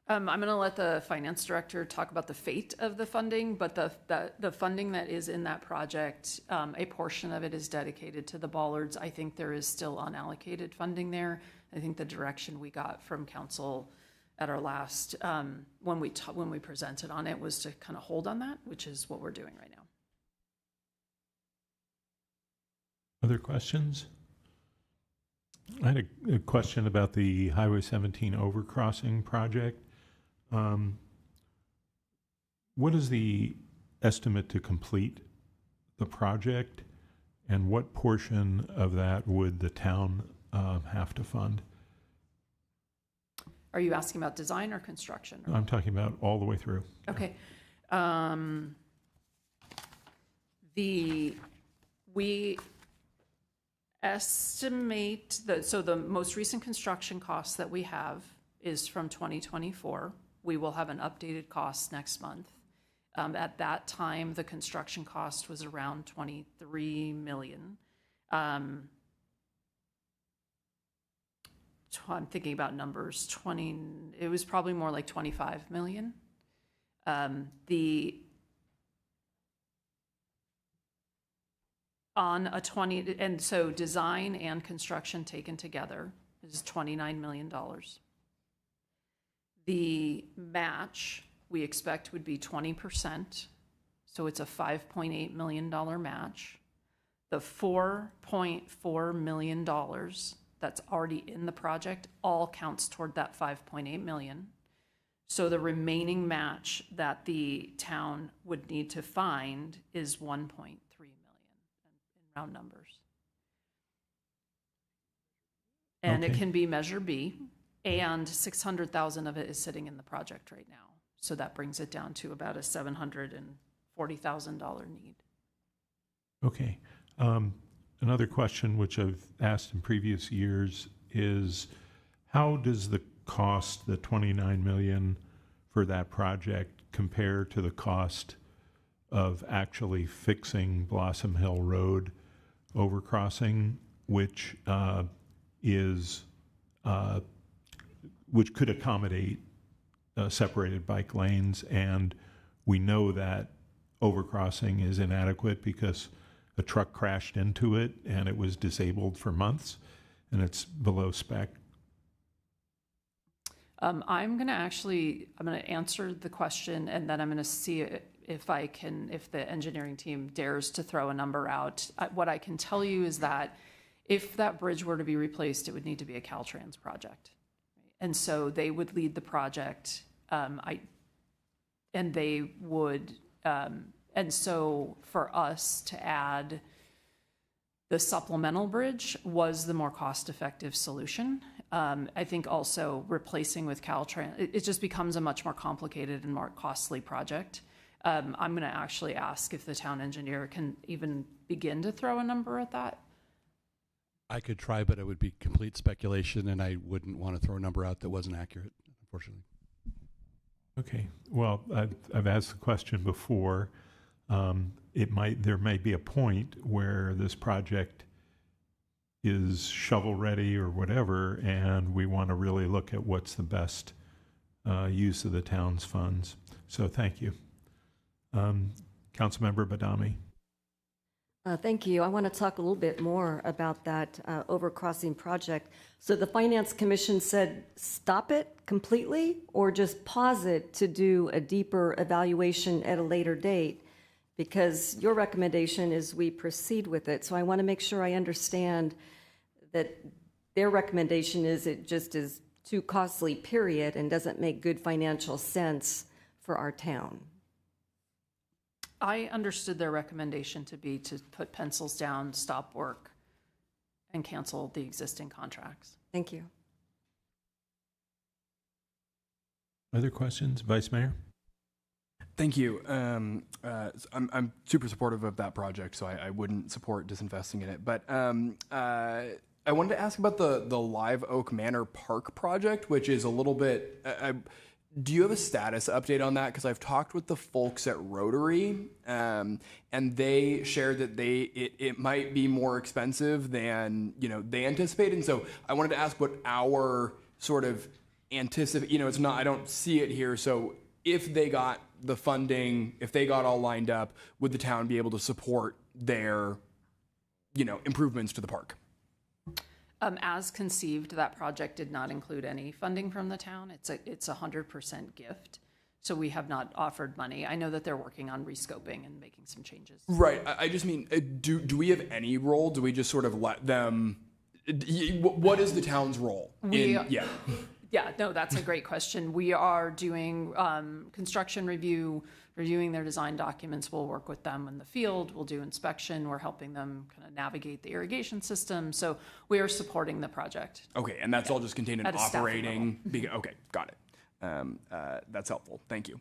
I'm going to let the finance director talk about the fate of the funding, but the funding that is in that project, a portion of it is dedicated to the bollards. I think there is still unallocated funding there. I think the direction we got from council at our last, when we presented on it, was to kind of hold on that, which is what we're doing right now. Other questions? I had a question about the Highway 17 overcrossing project. what is the estimate to complete the project, and what portion of that would the town have to fund? Are you asking about design or construction? Or? I'm talking about all the way through. Okay. We estimate that, so the most recent construction cost that we have is from 2024. We will have an updated cost next month. At that time, the construction cost was around $23 million. I'm thinking about numbers. It was probably more like 25 million. And so design and construction taken together is $29 million. The match we expect would be 20%, so it's a $5.8 million match. The $4.4 million that's already in the project all counts toward that 5.8 million. So the remaining match that the town would need to find is 1.3 million in round numbers. And Okay. it can be Measure B, and 600,000 of it is sitting in the project right now. So that brings it down to about a $740,000 need. Okay. Another question which I've asked in previous years is, how does the cost, the $29 million for that project, compare to the cost of actually fixing Blossom Hill Road overcrossing, which could accommodate separated bike lanes, and we know that overcrossing is inadequate because a truck crashed into it and it was disabled for months, and it's below spec. I'm going to answer the question, and then I'm going to see if the engineering team dares to throw a number out. What I can tell you is that if that bridge were to be replaced, it would need to be a Caltrans project. And so they would lead the project, and so for us to add the supplemental bridge was the more cost-effective solution. I think also replacing with Caltrans, it just becomes a much more complicated and more costly project. I'm going to actually ask if the town engineer can even begin to throw a number at that. I could try, but it would be complete speculation, and I wouldn't want to throw a number out that wasn't accurate, unfortunately. Okay. Well, I've asked the question before. There may be a point where this project is shovel ready or whatever, and we want to really look at what's the best use of the town's funds. So thank you. Councilmember Badami. Thank you. I want to talk a little bit more about that overcrossing project. So the Finance Commission said stop it completely or just pause it to do a deeper evaluation at a later date, because your recommendation is we proceed with it. So I want to make sure I understand that their recommendation is it just is too costly, period, and doesn't make good financial sense for our town. I understood their recommendation to be to put pencils down, stop work, and cancel the existing contracts. Thank you. Other questions, Vice Mayor? Thank you. I'm super supportive of that project, so I wouldn't support disinvesting in it. But I wanted to ask about the Live Oak Manor Park project, which is a little bit... do you have a status update on that? Because I've talked with the folks at Rotary, and they shared that it might be more expensive than they anticipated. And so I wanted to ask what our sort of anticipate. It's not. I don't see it here. So if they got the funding, if they got all lined up, would the town be able to support their improvements to the park? As conceived, that project did not include any funding from the town. It's a 100% gift. So we have not offered money. I know that they're working on rescoping and making some changes. Right. I just mean, do we have any role? Do we just sort of let them? What is the town's role? Yeah, Yeah, no, that's a great question. We are doing construction review, reviewing their design documents. We'll work with them in the field. We'll do inspection. We're helping them kind of navigate the irrigation system. So we are supporting the project. Okay, and that's all just contained in At a staffing operating. Okay, got it. That's helpful. Thank you.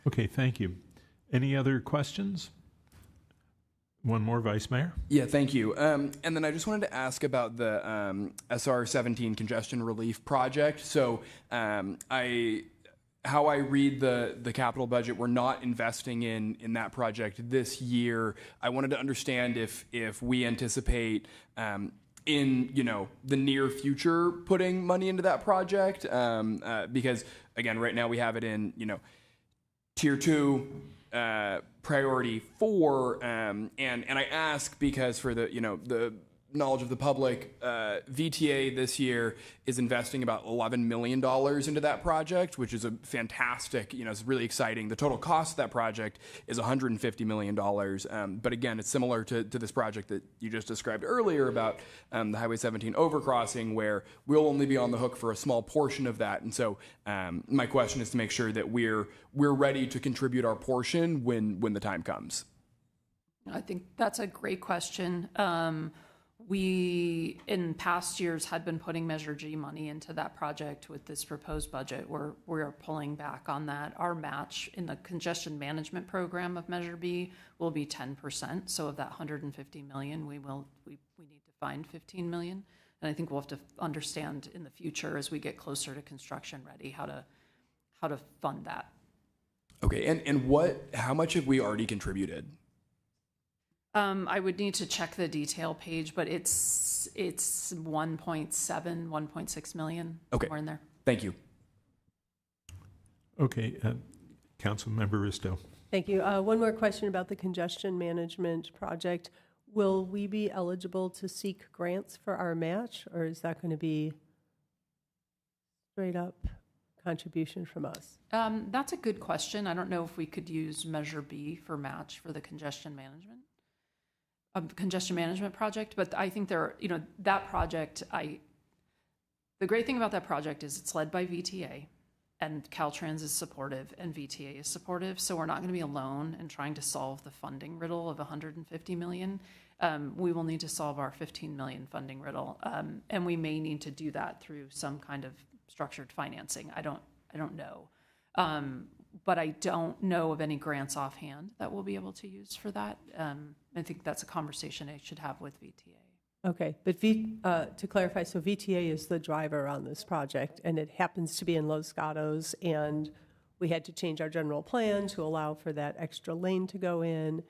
Okay, thank you. Any other questions? One more, Vice Mayor. Yeah, thank you. And then I just wanted to ask about the SR 17 congestion relief project. So how I read the capital budget, we're not investing in that project this year. I wanted to understand if we anticipate in the near future putting money into that project, because again, right now we have it in tier 2. Priority 4, and I ask because for the knowledge of the public, VTA this year is investing about $11 million into that project, which is a fantastic, it's really exciting. The total cost of that project is $150 million. But again, it's similar to this project that you just described earlier about the Highway 17 overcrossing, where we'll only be on the hook for a small portion of that. And so my question is to make sure that we're ready to contribute our portion when the time comes. I think that's a great question. We, in past years, had been putting Measure G money into that project. With this proposed budget, we're pulling back on that. Our match in the congestion management program of Measure B will be 10%. So of that $150 million, we need to find $15 million. And I think we'll have to understand in the future as we get closer to construction ready how to fund that. Okay, and how much have we already contributed? I would need to check the detail page, but it's 1.7, 1.6 million. Okay. More in there. Thank you. Okay, Councilmember Risto. Thank you. One more question about the congestion management project. Will we be eligible to seek grants for our match, or is that going to be straight up contribution from us? That's a good question. I don't know if we could use Measure B for match for the congestion management project, but I think that project, the great thing about that project is it's led by VTA, and Caltrans is supportive and VTA is supportive, so we're not going to be alone in trying to solve the funding riddle of $150 million. We will need to solve our $15 million funding riddle, and we may need to do that through some kind of structured financing. I don't know. But I don't know of any grants offhand that we'll be able to use for that. I think that's a conversation I should have with VTA. Okay, but to clarify, so VTA is the driver on this project, and it happens to be in Los Gatos, and we had to change our general plan to allow for that extra lane to go in,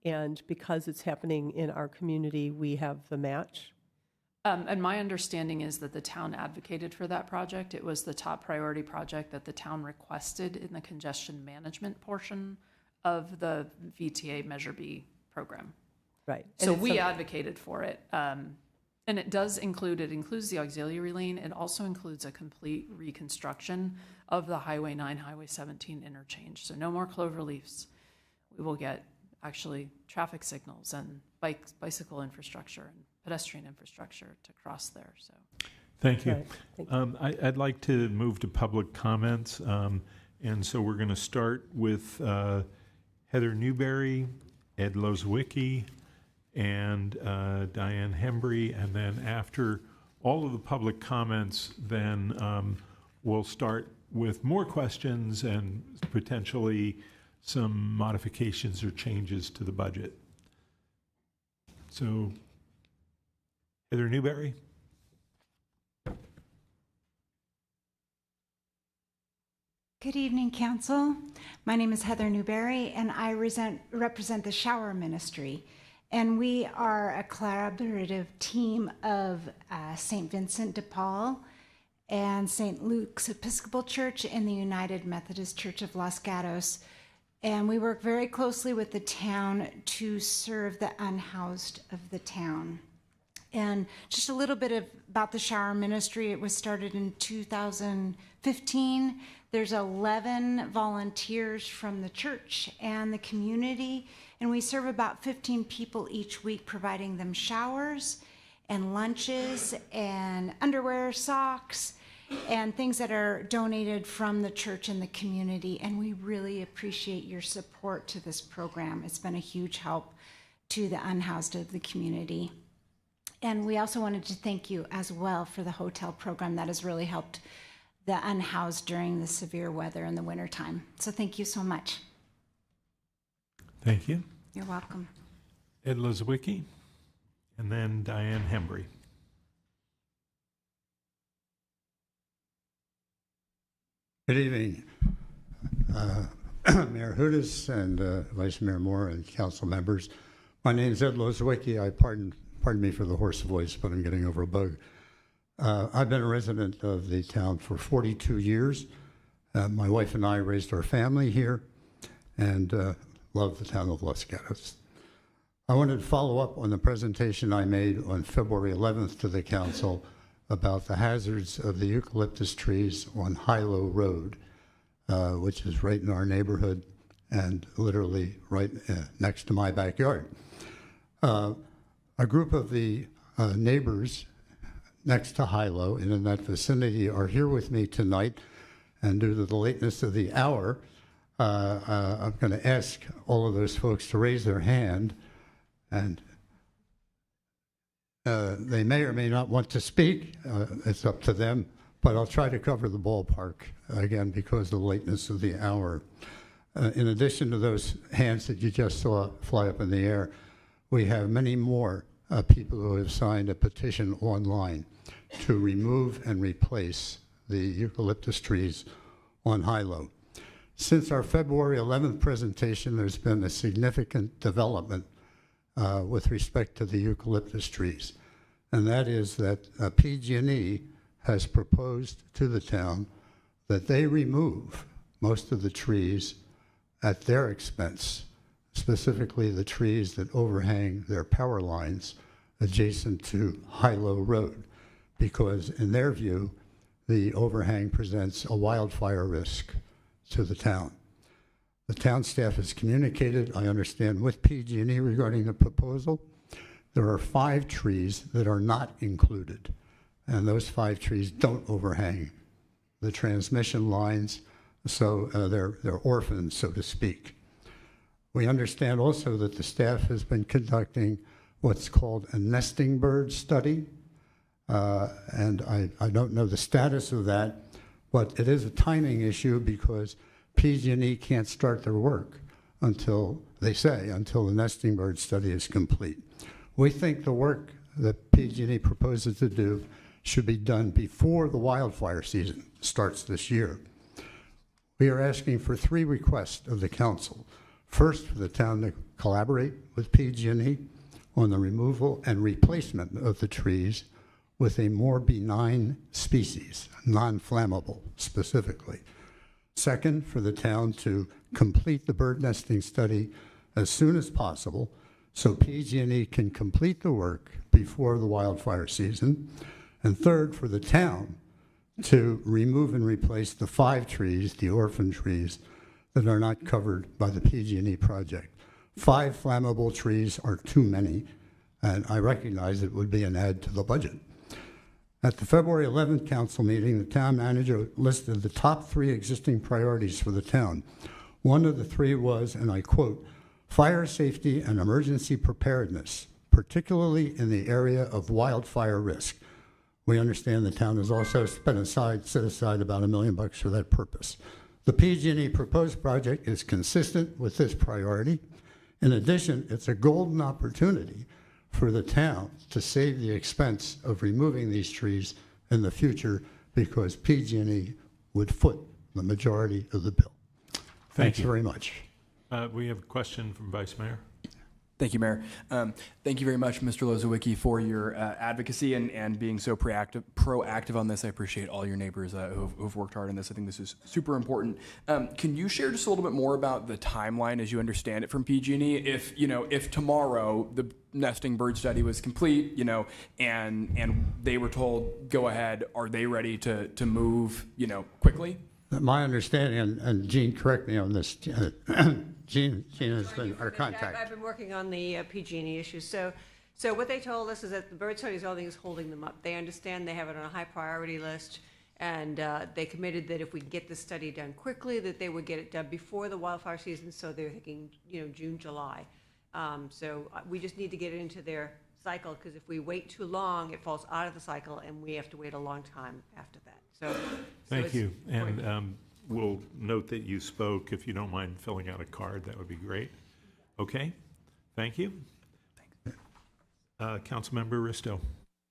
and because it's happening in our community, we have the match. And my understanding is that the town advocated for that project. It was the top priority project that the town requested in the congestion management portion of the VTA Measure B program. Right. So we advocated for it. And it includes the auxiliary lane. It also includes a complete reconstruction of the Highway 9, Highway 17 interchange. So no more clover leaves. We will get actually traffic signals and bicycle infrastructure and pedestrian infrastructure to cross there. So, thank you. Right. Thank you. I'd like to move to public comments, and so we're going to start with Heather Newberry, Ed Lozwicki, and Diane Hembry, and then after all of the public comments, then we'll start with more questions and potentially some modifications or changes to the budget. So, Heather Newberry. Good evening, Council. My name is Heather Newberry, and I represent the Shower Ministry. And we are a collaborative team of St. Vincent de Paul and St. Luke's Episcopal Church and the United Methodist Church of Los Gatos. And we work very closely with the town to serve the unhoused of the town. And just a little bit about the Shower Ministry. It was started in 2015. There's 11 volunteers from the church and the community, and we serve about 15 people each week, providing them showers and lunches and underwear, socks, and things that are donated from the church and the community. And we really appreciate your support to this program. It's been a huge help to the unhoused of the community. And we also wanted to thank you as well for the hotel program that has really helped the unhoused during the severe weather in the wintertime. So thank you so much. Thank you. You're welcome. Ed Lozwicki, and then Diane Hembry. Good evening, Mayor Hudas and Vice Mayor Moore and council members. My name is Ed Lozwicki. Pardon me for the hoarse voice, but I'm getting over a bug. I've been a resident of the town for 42 years. My wife and I raised our family here and love the town of Los Gatos. I wanted to follow up on the presentation I made on February 11th to the council about the hazards of the eucalyptus trees on Hilo Road, which is right in our neighborhood and literally right next to my backyard. A group of the neighbors next to Hilo and in that vicinity are here with me tonight, and due to the lateness of the hour, I'm going to ask all of those folks to raise their hand, and they may or may not want to speak. It's up to them, but I'll try to cover the ballpark, again, because of the lateness of the hour. In addition to those hands that you just saw fly up in the air, we have many more people who have signed a petition online to remove and replace the eucalyptus trees on Hilo. Since our February 11th presentation, there's been a significant development with respect to the eucalyptus trees, and that is that PG&E has proposed to the town that they remove most of the trees at their expense, specifically the trees that overhang their power lines adjacent to Hilo Road, because in their view, the overhang presents a wildfire risk to the town. The town staff has communicated, I understand, with PG&E regarding the proposal. There are 5 trees that are not included, and those 5 trees don't overhang the transmission lines, so they're orphans, so to speak. We understand also that the staff has been conducting what's called a nesting bird study, and I don't know the status of that, but it is a timing issue because PG&E can't start their work until the nesting bird study is complete. We think the work that PG&E proposes to do should be done before the wildfire season starts this year. We are asking for 3 requests of the council. First, for the town to collaborate with PG&E on the removal and replacement of the trees with a more benign species, non-flammable specifically. Second, for the town to complete the bird nesting study as soon as possible so PG&E can complete the work before the wildfire season. And third, for the town to remove and replace the 5 trees, the orphan trees, that are not covered by the PG&E project. 5 flammable trees are too many, and I recognize it would be an add to the budget. At the February 11th council meeting, the town manager listed the top 3 existing priorities for the town. One of the 3 was, and I quote, fire safety and emergency preparedness, particularly in the area of wildfire risk. We understand the town has also set aside about $1 million for that purpose. The PG&E proposed project is consistent with this priority. In addition, it's a golden opportunity for the town to save the expense of removing these trees in the future because PG&E would foot the majority of the bill. Thanks very much. We have a question from Vice Mayor. Thank you, Mayor. Thank you very much, Mr. Lozowicki, for your advocacy and being so proactive on this. I appreciate all your neighbors who've worked hard on this. I think this is super important. Can you share just a little bit more about the timeline as you understand it from PG&E? If tomorrow the nesting bird study was complete, and they were told go ahead, are they ready to move, quickly? My understanding, and Jean, correct me on this, Jean has been our contact. I've been working on the PG&E issue. So So what they told us is that the bird study is the only thing that's holding them up. They understand they have it on a high priority list, and they committed that if we get the study done quickly, that they would get it done before the wildfire season. So they're thinking, June, July. So we just need to get it into their cycle, because if we wait too long, it falls out of the cycle, and we have to wait a long time after that. So thank you. And we'll note that you spoke. If you don't mind filling out a card, that would be great. Okay, thank you. Councilmember Risto.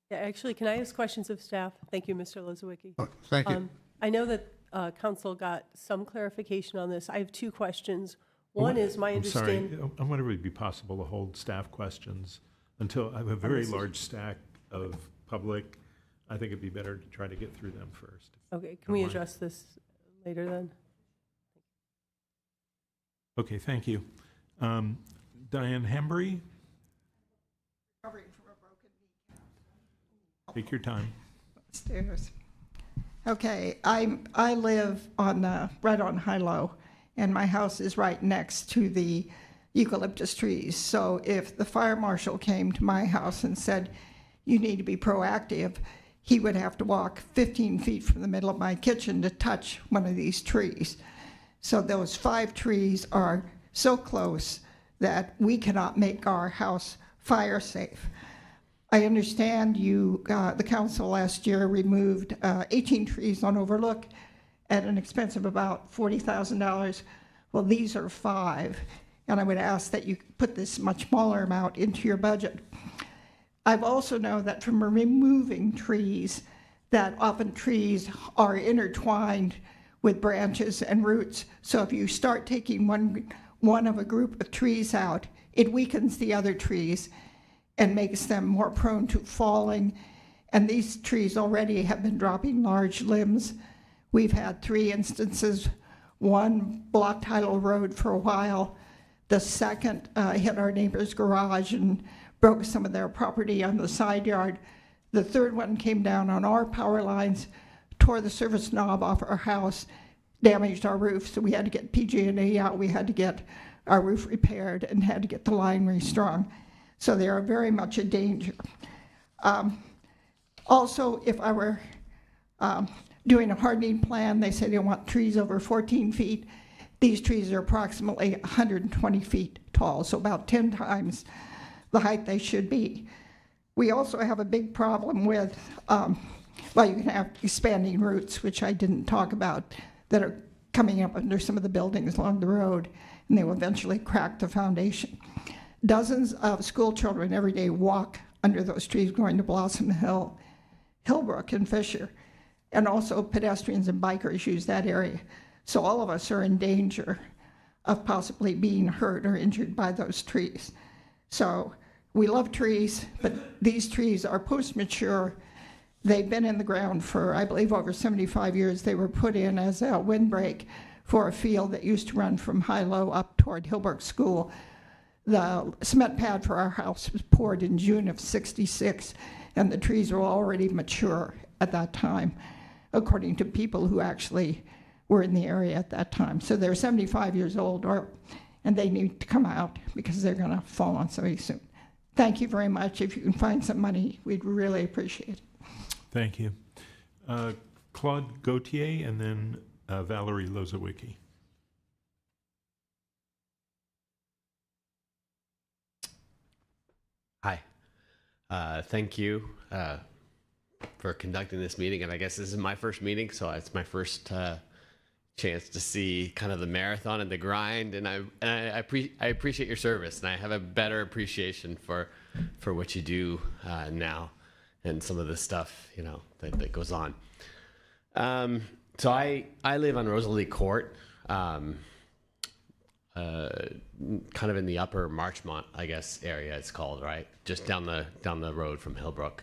Yeah, actually, can I ask questions of staff? Thank you, Mr. Lozowicki. Oh, thank you. I know that council got some clarification on this. I have two questions. One is my understanding. Sorry, I wonder if it would be possible to hold staff questions until I have a very large stack of public. I think it'd be better to try to get through them first. Okay, can we address this later then? Okay, thank you. Diane Hembry? Take your time. Stairs. Okay, I live on right on High Low, and my house is right next to the eucalyptus trees. So if the fire marshal came to my house and said, "You need to be proactive," he would have to walk 15 feet from the middle of my kitchen to touch one of these trees. So those 5 trees are so close that we cannot make our house fire safe. I understand the council last year removed 18 trees on Overlook at an expense of about $40,000. Well, these are 5, and I would ask that you put this much smaller amount into your budget. I've also known that from removing trees, that often trees are intertwined with branches and roots. So if you start taking one of a group of trees out, it weakens the other trees and makes them more prone to falling. And these trees already have been dropping large limbs. We've had 3 instances. One blocked Hilo Road for a while. The second hit our neighbor's garage and broke some of their property on the side yard. The third one came down on our power lines, tore the service knob off our house, damaged our roof, so we had to get PG&E out. We had to get our roof repaired and had to get the line restrung. So they are very much a danger. Also, if I were doing a hardening plan, they say they want trees over 14 feet. These trees are approximately 120 feet tall, so about 10 times the height they should be. We also have a big problem with, well, you can have expanding roots, which I didn't talk about, that are coming up under some of the buildings along the road, and they will eventually crack the foundation. Dozens of school children every day walk under those trees going to Blossom Hill, Hillbrook, and Fisher, and also pedestrians and bikers use that area. So all of us are in danger of possibly being hurt or injured by those trees. So we love trees, but these trees are post-mature. They've been in the ground for, I believe, over 75 years. They were put in as a windbreak for a field that used to run from High-Low up toward Hillbrook School. The cement pad for our house was poured in June of '66, and the trees were already mature at that time, according to people who actually were in the area at that time. So they're 75 years old, and they need to come out because they're going to fall on somebody soon. Thank you very much. If you can find some money, we'd really appreciate it. Thank you. Claude Gautier and then Valerie Lozowicki. Hi. Thank you for conducting this meeting. And I guess this is my first meeting, so it's my first chance to see kind of the marathon and the grind. And I appreciate your service, and I have a better appreciation for what you do now and some of the stuff, that goes on. So I live on Rosalie Court, kind of in the upper Marchmont, I guess, area it's called, right? Just down the road from Hillbrook.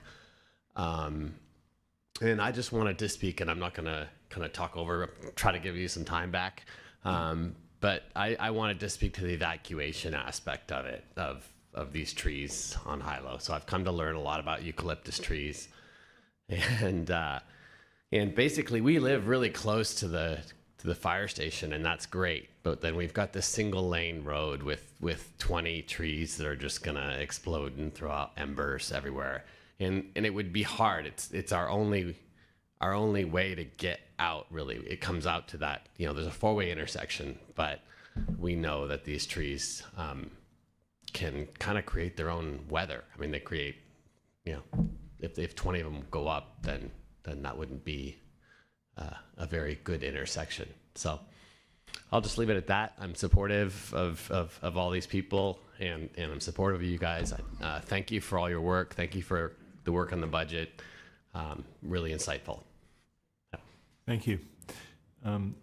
And I just wanted to speak, and I'm not going to kind of talk over, try to give you some time back. But I wanted to speak to the evacuation aspect of it, of these trees on High-Low. So I've come to learn a lot about eucalyptus trees. And basically we live really close to to the fire station, and that's great. But then we've got this single lane road with 20 trees that are just gonna explode and throw out embers everywhere. And it would be hard. It's our only way to get out, really. It comes out to that, there's a 4-way intersection, but we know that these trees can kind of create their own weather. I mean, they create, if 20 of them go up, then that wouldn't be a very good intersection. So I'll just leave it at that. I'm supportive of all these people, and I'm supportive of you guys. Thank you for all your work. Thank you for the work on the budget. Really insightful. Thank you.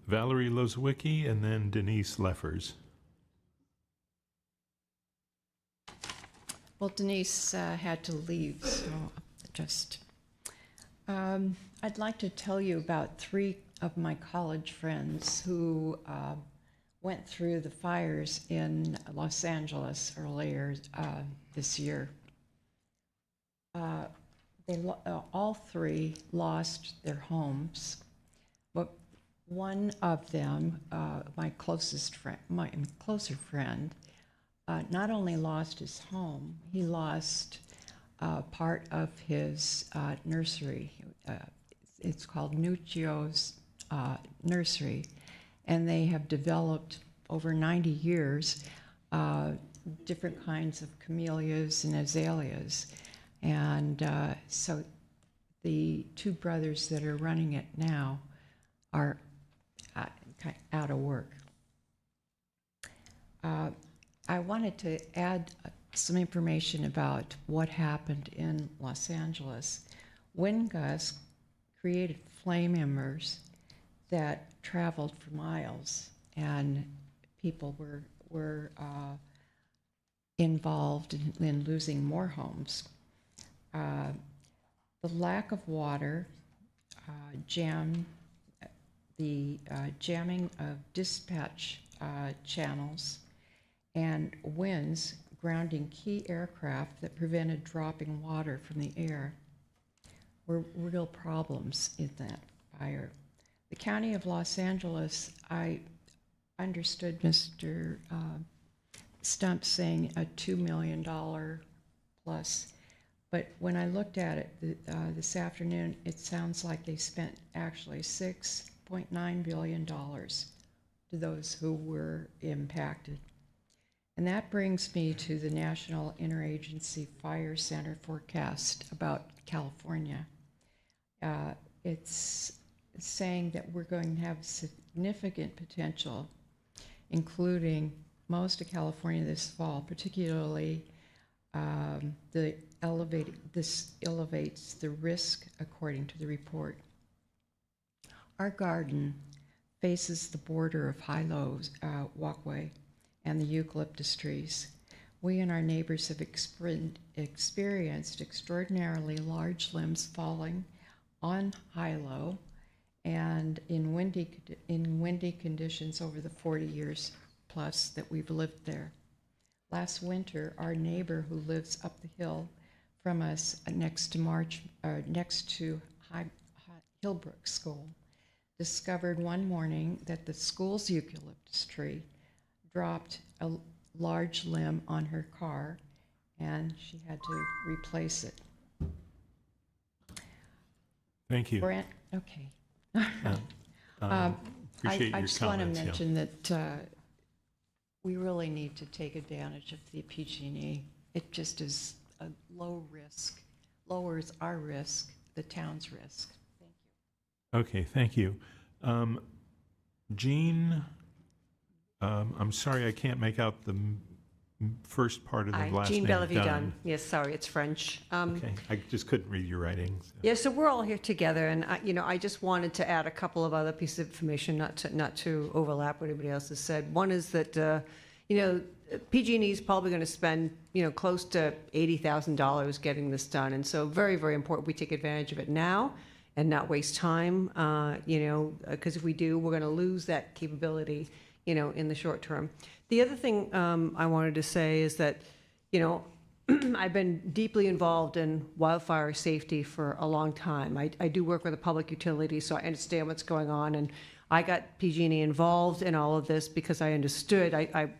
Valerie Lozwicki and then Denise Leffers. Well, Denise had to leave, so just... I'd like to tell you about 3 of my college friends who went through the fires in Los Angeles earlier this year. All 3 lost their homes, but one of them, my closer friend, not only lost his home, he lost part of his nursery. It's called Nuccio's Nursery, and they have developed over 90 years different kinds of camellias and azaleas. And so the 2 brothers that are running it now are out of work. I wanted to add some information about what happened in Los Angeles. Wind gusts created flame embers that traveled for miles, and people were involved in losing more homes. The lack of water jammed the jamming of dispatch channels, and winds grounding key aircraft that prevented dropping water from the air were real problems in that fire. The County of Los Angeles, I understood Mr. Stump saying a $2 million plus, but when I looked at it this afternoon, it sounds like they spent actually $6.9 billion to those who were impacted. And that brings me to the National Interagency Fire Center forecast about California. It's saying that we're going to have significant potential, including most of California this fall, particularly this elevates the risk according to the report. Our garden faces the border of high-lows walkway and the eucalyptus trees. We and our neighbors have experienced extraordinarily large limbs falling on high-low and in windy conditions over the 40 years plus that we've lived there. Last winter, our neighbor who lives up the hill from us next to Hillbrook School discovered one morning that the school's eucalyptus tree dropped a large limb on her car, and she had to replace it. Thank you. Brent, okay. Appreciate I your just want to comments, yeah. mention that we really need to take advantage of the PG&E. It just is a low risk, lowers our risk, the town's risk. Thank you. Okay, thank you. Jean, I'm sorry I can't make out the first part of the last Jean name. Bellevue Dunn. Yes, sorry, it's French. Okay, I just couldn't read your writing. So. Yeah, so we're all here together, and I just wanted to add a couple of other pieces of information, not to overlap what anybody else has said. One is that PG&E is probably going to spend close to $80,000 getting this done, and so very, very important we take advantage of it now and not waste time. Because if we do, we're going to lose that capability, in the short term. The other thing I wanted to say is that, I've been deeply involved in wildfire safety for a long time. I do work with a public utility, so I understand what's going on, and I got PG&E involved in all of this because I understood, I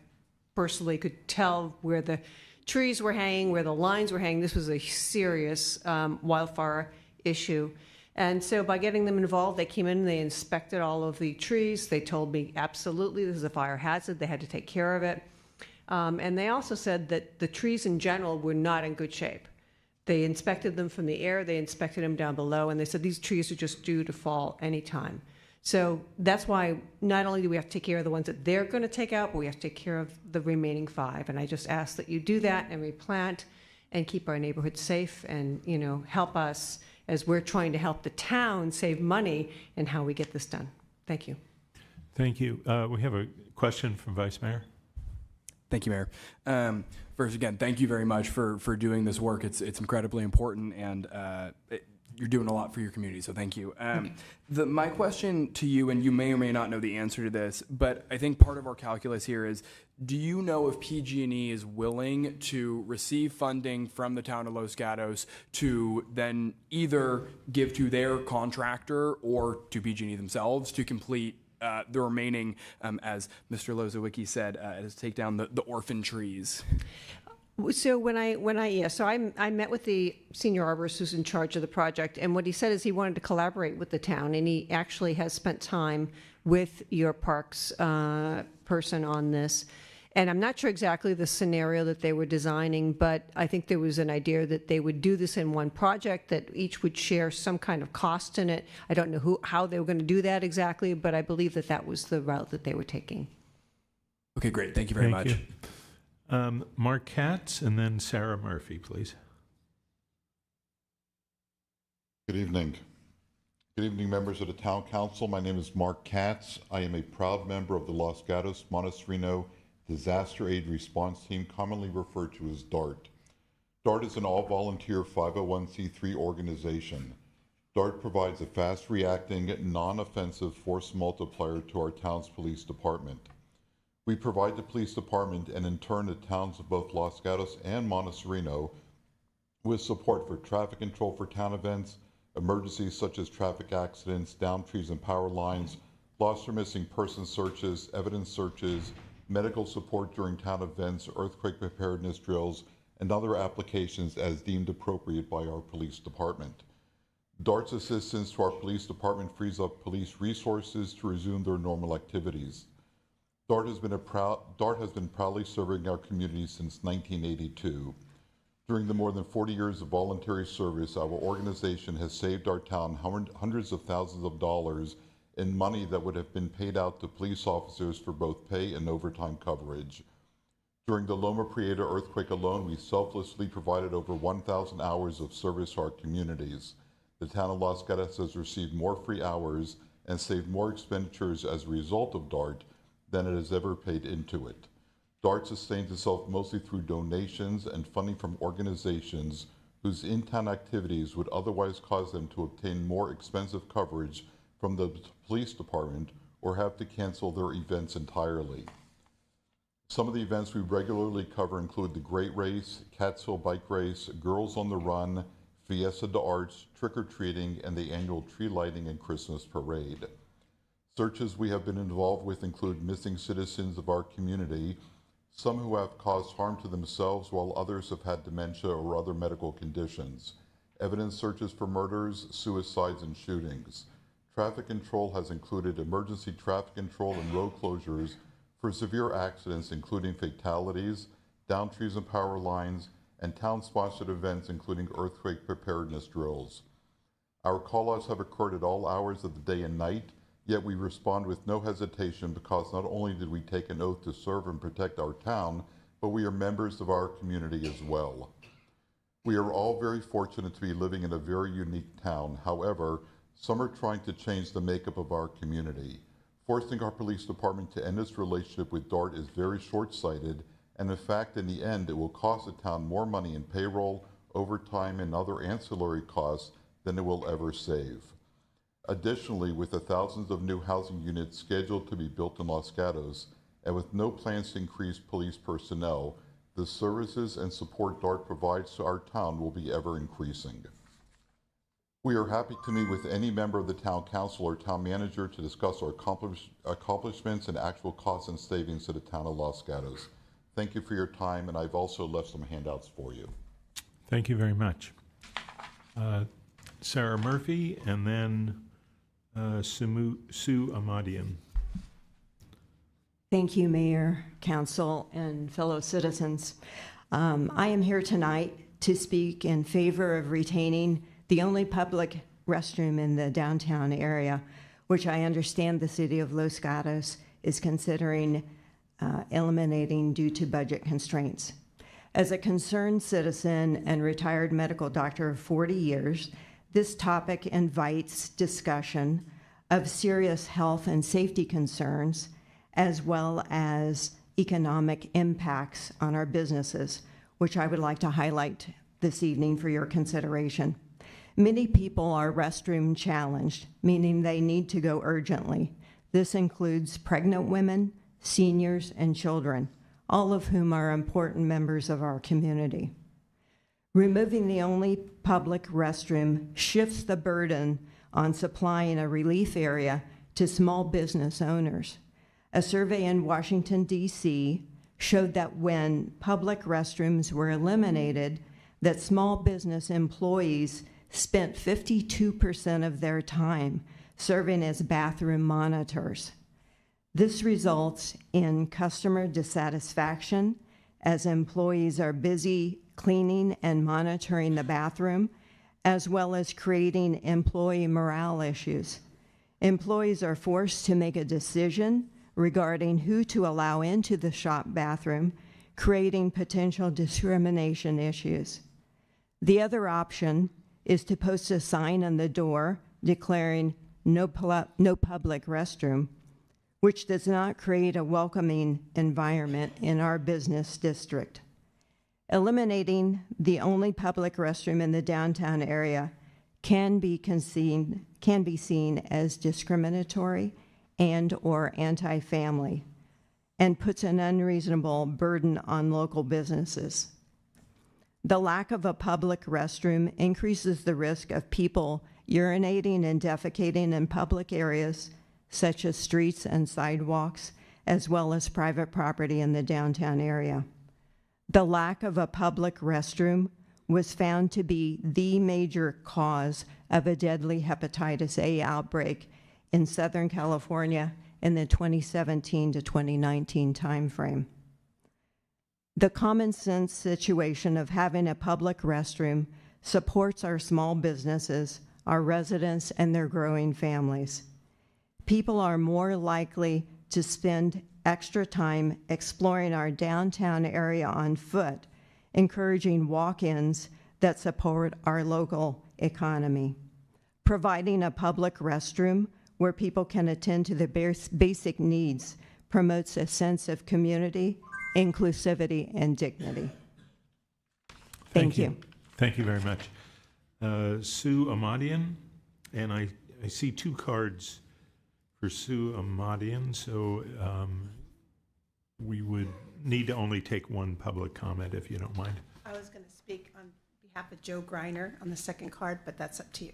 personally could tell where the trees were hanging, where the lines were hanging. This was a serious wildfire issue. And so by getting them involved, they came in and they inspected all of the trees. They told me, absolutely, this is a fire hazard. They had to take care of it. And they also said that the trees in general were not in good shape. They inspected them from the air, they inspected them down below, and they said these trees are just due to fall anytime. So that's why not only do we have to take care of the ones that they're going to take out, but we have to take care of the remaining 5. And I just ask that you do that and replant and keep our neighborhoods safe and, you know, help us as we're trying to help the town save money in how we get this done. Thank you. Thank you. We have a question from Vice Mayor. Thank you, Mayor. First, again, thank you very much for doing this work. It's incredibly important, and you're doing a lot for your community, so thank you. My question to you, and you may or may not know the answer to this, but I think part of our calculus here is, do you know if PG&E is willing to receive funding from the town of Los Gatos to then either give to their contractor or to PG&E themselves to complete the remaining, as Mr. Lozowicki said, is take down the orphan trees? So I met with the senior arborist who's in charge of the project, and what he said is he wanted to collaborate with the town, and he actually has spent time with your parks person on this. And I'm not sure exactly the scenario that they were designing, but I think there was an idea that they would do this in one project, that each would share some kind of cost in it. I don't know how they were going to do that exactly, but I believe that that was the route that they were taking. Okay, great. Thank you very much. Mark Katz and then Sarah Murphy, please. Good evening. Good evening, members of the Town Council. My name is Mark Katz. I am a proud member of the Los Gatos Montesrino Disaster Aid Response Team, commonly referred to as DART. DART is an all-volunteer 501c3 organization. DART provides a fast-reacting, non-offensive force multiplier to our town's police department. We provide the police department and in turn the towns of both Los Gatos and Montesrino with support for traffic control for town events, emergencies such as traffic accidents, down trees and power lines, lost or missing person searches, evidence searches, medical support during town events, earthquake preparedness drills, and other applications as deemed appropriate by our police department. DART's assistance to our police department frees up police resources to resume their normal activities. DART has been proudly serving our community since 1982. During the more than 40 years of voluntary service, our organization has saved our town hundreds of thousands of dollars in money that would have been paid out to police officers for both pay and overtime coverage. During the Loma Prieta earthquake alone, we selflessly provided over 1,000 hours of service to our communities. The town of Los Gatos has received more free hours and saved more expenditures as a result of DART than it has ever paid into it. DART sustains itself mostly through donations and funding from organizations whose in-town activities would otherwise cause them to obtain more expensive coverage from the police department or have to cancel their events entirely. Some of the events we regularly cover include the Great Race, Catskill Bike Race, Girls on the Run, Fiesta de Arts, Trick-or-Treating, and the annual tree lighting and Christmas parade. Searches we have been involved with include missing citizens of our community, some who have caused harm to themselves while others have had dementia or other medical conditions, evidence searches for murders, suicides, and shootings. Traffic control has included emergency traffic control and road closures for severe accidents, including fatalities, down trees and power lines, and town-sponsored events, including earthquake preparedness drills. Our call-outs have occurred at all hours of the day and night, yet we respond with no hesitation because not only did we take an oath to serve and protect our town, but we are members of our community as well. We are all very fortunate to be living in a very unique town. However, some are trying to change the makeup of our community. Forcing our police department to end its relationship with DART is very short-sighted, and in fact, in the end, it will cost the town more money in payroll, overtime, and other ancillary costs than it will ever save. Additionally, with the thousands of new housing units scheduled to be built in Los Gatos, and with no plans to increase police personnel, the services and support DART provides to our town will be ever increasing. We are happy to meet with any member of the town council or town manager to discuss our accomplishments and actual costs and savings to the town of Los Gatos. Thank you for your time, and I've also left some handouts for you. Thank you very much. Sarah Murphy, and then Sue Ahmadian. Thank you, Mayor, Council, and fellow citizens. I am here tonight to speak in favor of retaining the only public restroom in the downtown area, which I understand the city of Los Gatos is considering eliminating due to budget constraints. As a concerned citizen and retired medical doctor of 40 years, this topic invites discussion of serious health and safety concerns, as well as economic impacts on our businesses, which I would like to highlight this evening for your consideration. Many people are restroom challenged, meaning they need to go urgently. This includes pregnant women, seniors, and children, all of whom are important members of our community. Removing the only public restroom shifts the burden on supplying a relief area to small business owners. A survey in Washington, D.C. showed that when public restrooms were eliminated, that small business employees spent 52% of their time serving as bathroom monitors. This results in customer dissatisfaction as employees are busy cleaning and monitoring the bathroom, as well as creating employee morale issues. Employees are forced to make a decision regarding who to allow into the shop bathroom, creating potential discrimination issues. The other option is to post a sign on the door declaring no public restroom, which does not create a welcoming environment in our business district. Eliminating the only public restroom in the downtown area can be seen as discriminatory and/or anti-family, and puts an unreasonable burden on local businesses. The lack of a public restroom increases the risk of people urinating and defecating in public areas, such as streets and sidewalks, as well as private property in the downtown area. The lack of a public restroom was found to be the major cause of a deadly hepatitis A outbreak in Southern California in the 2017 to 2019 timeframe. The common sense situation of having a public restroom supports our small businesses, our residents, and their growing families. People are more likely to spend extra time exploring our downtown area on foot, encouraging walk-ins that support our local economy. Providing a public restroom where people can attend to their basic needs promotes a sense of community, inclusivity, and dignity. Thank you. Thank you very much. Sue Ahmadian, and I see two cards for Sue Ahmadian, so we would need to only take one public comment if you don't mind. I was going to speak on behalf of Joe Greiner on the second card, but that's up to you.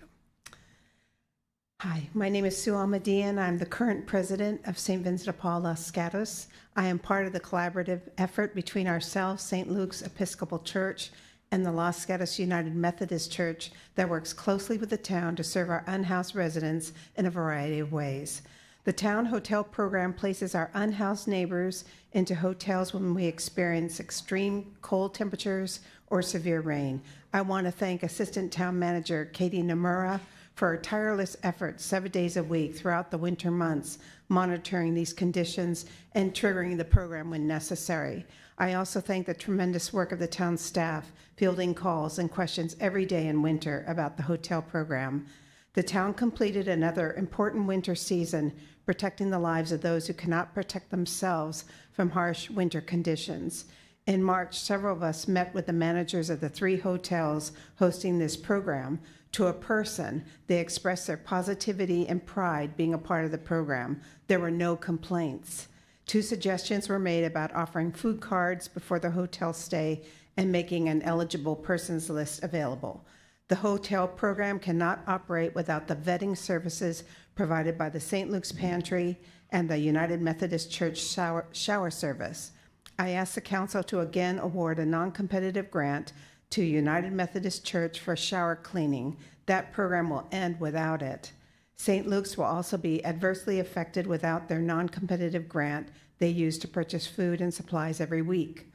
Hi, my name is Sue Ahmadian. I'm the current president of St. Vincent de Paul Los Gatos. I am part of the collaborative effort between ourselves, St. Luke's Episcopal Church, and the Los Gatos United Methodist Church that works closely with the town to serve our unhoused residents in a variety of ways. The town hotel program places our unhoused neighbors into hotels when we experience extreme cold temperatures or severe rain. I want to thank Assistant Town Manager Katie Nomura for her tireless efforts 7 days a week throughout the winter months, monitoring these conditions and triggering the program when necessary. I also thank the tremendous work of the town staff, fielding calls and questions every day in winter about the hotel program. The town completed another important winter season, protecting the lives of those who cannot protect themselves from harsh winter conditions. In March, several of us met with the managers of the 3 hotels hosting this program. To a person, they expressed their positivity and pride being a part of the program. There were no complaints. 2 suggestions were made about offering food cards before the hotel stay and making an eligible persons list available. The hotel program cannot operate without the vetting services provided by the St. Luke's Pantry and the United Methodist Church shower service. I ask the council to again award a non-competitive grant to United Methodist Church for shower cleaning. That program will end without it. St. Luke's will also be adversely affected without their non-competitive grant they use to purchase food and supplies every week.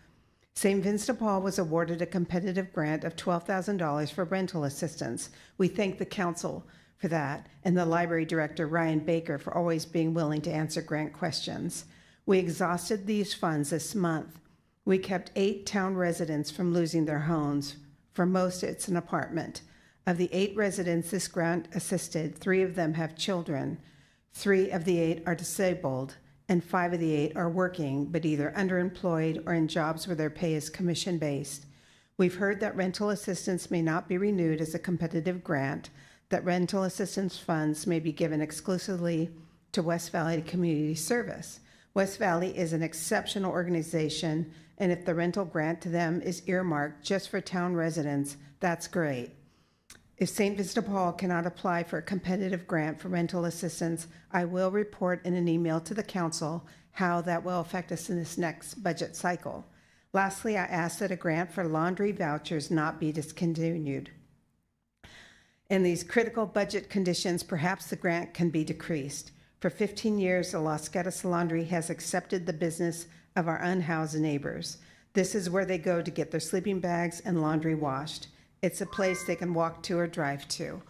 St. Vincent de Paul was awarded a competitive grant of $12,000 for rental assistance. We thank the council for that, and the library director, Ryan Baker, for always being willing to answer grant questions. We exhausted these funds this month. We kept 8 town residents from losing their homes. For most, it's an apartment. Of the 8 residents this grant assisted, 3 of them have children. 3 of the 8 are disabled, and 5 of the 8 are working, but either underemployed or in jobs where their pay is commission-based. We've heard that rental assistance may not be renewed as a competitive grant, that rental assistance funds may be given exclusively to West Valley Community Service. West Valley is an exceptional organization, and if the rental grant to them is earmarked just for town residents, that's great. If St. Vincent de Paul cannot apply for a competitive grant for rental assistance, I will report in an email to the council how that will affect us in this next budget cycle. Lastly, I ask that a grant for laundry vouchers not be discontinued. In these critical budget conditions, perhaps the grant can be decreased. For 15 years, the Los Gatos Laundry has accepted the business of our unhoused neighbors. This is where they go to get their sleeping bags and laundry washed. It's a place they can walk to or drive to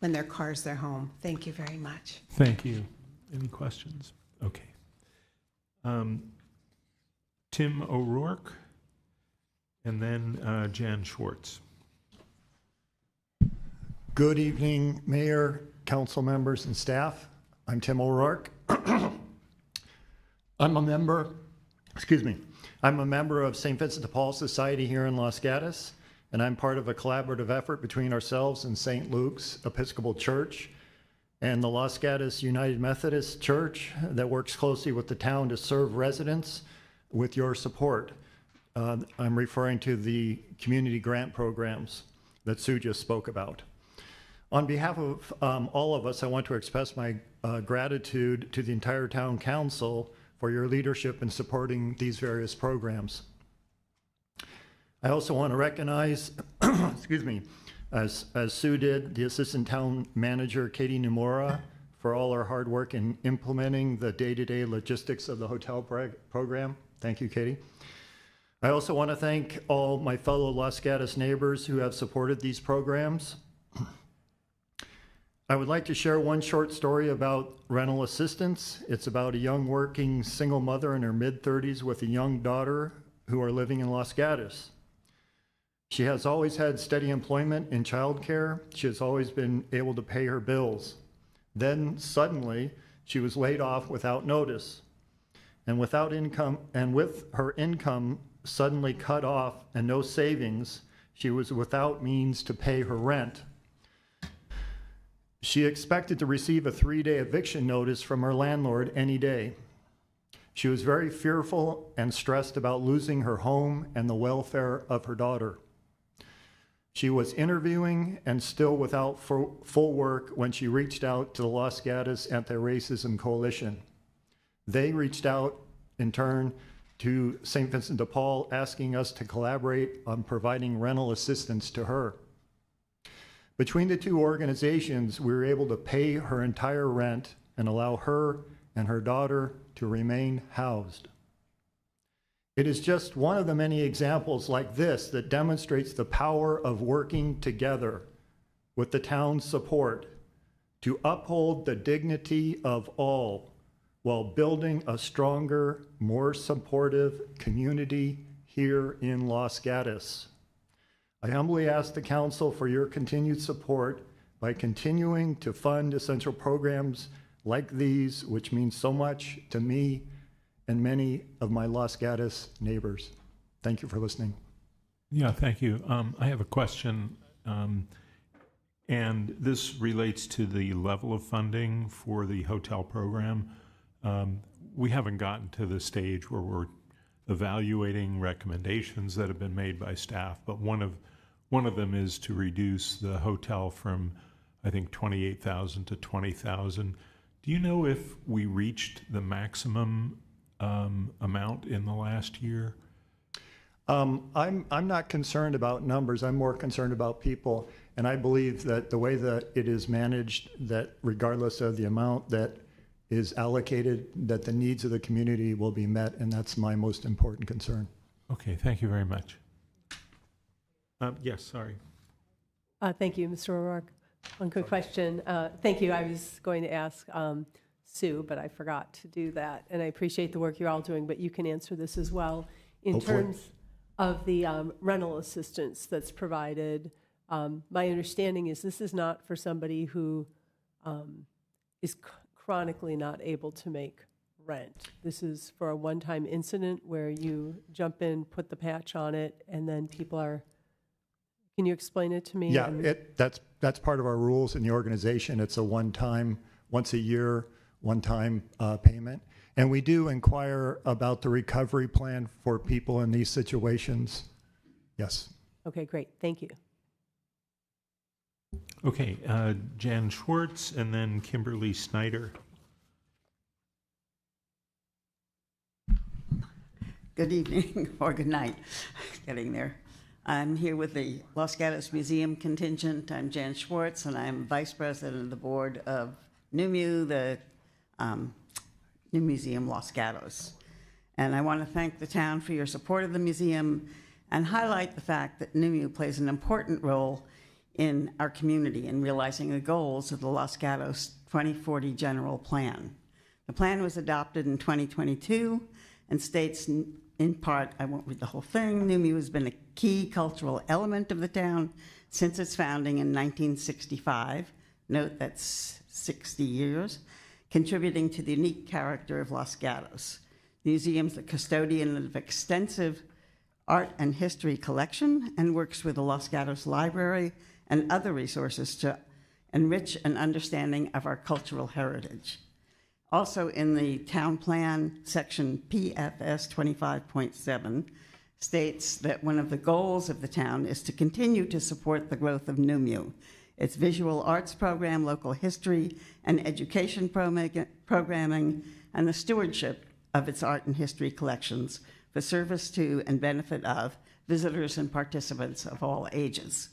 when their car's their home. Thank you very much. Thank you. Any questions? Okay. Tim O'Rourke, and then Jan Schwartz. Good evening, Mayor, council members, and staff. I'm Tim O'Rourke. I'm a member of St. Vincent de Paul Society here in Los Gatos, and I'm part of a collaborative effort between ourselves and St. Luke's Episcopal Church and the Los Gatos United Methodist Church that works closely with the town to serve residents with your support. I'm referring to the community grant programs that Sue just spoke about. On behalf of all of us, I want to express my gratitude to the entire town council for your leadership in supporting these various programs. I also want to recognize, excuse me, as Sue did, the assistant town manager, Katie Nomura, for all her hard work in implementing the day-to-day logistics of the hotel program. Thank you, Katie. I also want to thank all my fellow Los Gatos neighbors who have supported these programs. I would like to share one short story about rental assistance. It's about a young working single mother in her mid-30s with a young daughter who are living in Los Gatos. She has always had steady employment in childcare. She has always been able to pay her bills. Then suddenly, she was laid off without notice. And with her income suddenly cut off and no savings, she was without means to pay her rent. She expected to receive a 3-day eviction notice from her landlord any day. She was very fearful and stressed about losing her home and the welfare of her daughter. She was interviewing and still without full work when she reached out to the Los Gatos Anti-Racism Coalition. They reached out in turn to St. Vincent de Paul, asking us to collaborate on providing rental assistance to her. Between the two organizations, we were able to pay her entire rent and allow her and her daughter to remain housed. It is just one of the many examples like this that demonstrates the power of working together with the town's support to uphold the dignity of all while building a stronger, more supportive community here in Los Gatos. I humbly ask the council for your continued support by continuing to fund essential programs like these, which mean so much to me and many of my Los Gatos neighbors. Thank you for listening. Yeah, thank you. I have a question, and this relates to the level of funding for the hotel program. We haven't gotten to the stage where we're evaluating recommendations that have been made by staff, but one of one of them is to reduce the hotel from, I think, 28,000 to 20,000. Do you know if we reached the maximum amount in the last year? I'm not concerned about numbers. I'm more concerned about people. And I believe that the way that it is managed, that regardless of the amount that is allocated, that the needs of the community will be met. And that's my most important concern. Okay, thank you very much. Yes, sorry. Thank you, Mr. O'Rourke. One quick question. Thank you. I was going to ask Sue, but I forgot to do that. And I appreciate the work you're all doing, but you can answer this as well. In Hopefully. terms of the rental assistance that's provided, my understanding is this is not for somebody who is chronically not able to make rent. This is for a one-time incident where you jump in, put the patch on it, and then people are... Can you explain it to me? Yeah, that's part of our rules in the organization. It's a one-time, once a year, one-time payment. And we do inquire about the recovery plan for people in these situations. Yes. Okay, great. Thank you. Okay, Jan Schwartz and then Kimberly Snyder. Good evening or good night, getting there. I'm here with the Los Gatos Museum contingent. I'm Jan Schwartz, and I'm Vice President of the Board of NUMU, the New Museum Los Gatos. And I want to thank the town for your support of the museum and highlight the fact that NUMU plays an important role in our community in realizing the goals of the Los Gatos 2040 General Plan. The plan was adopted in 2022 and states in part, I won't read the whole thing, NUMU has been a key cultural element of the town since its founding in 1965. Note that's 60 years, contributing to the unique character of Los Gatos. The museum's the custodian of extensive art and history collection and works with the Los Gatos Library and other resources to enrich an understanding of our cultural heritage. Also in the town plan, section PFS 25.7 states that one of the goals of the town is to continue to support the growth of NUMU, its visual arts program, local history and education programming, and the stewardship of its art and history collections for service to and benefit of visitors and participants of all ages.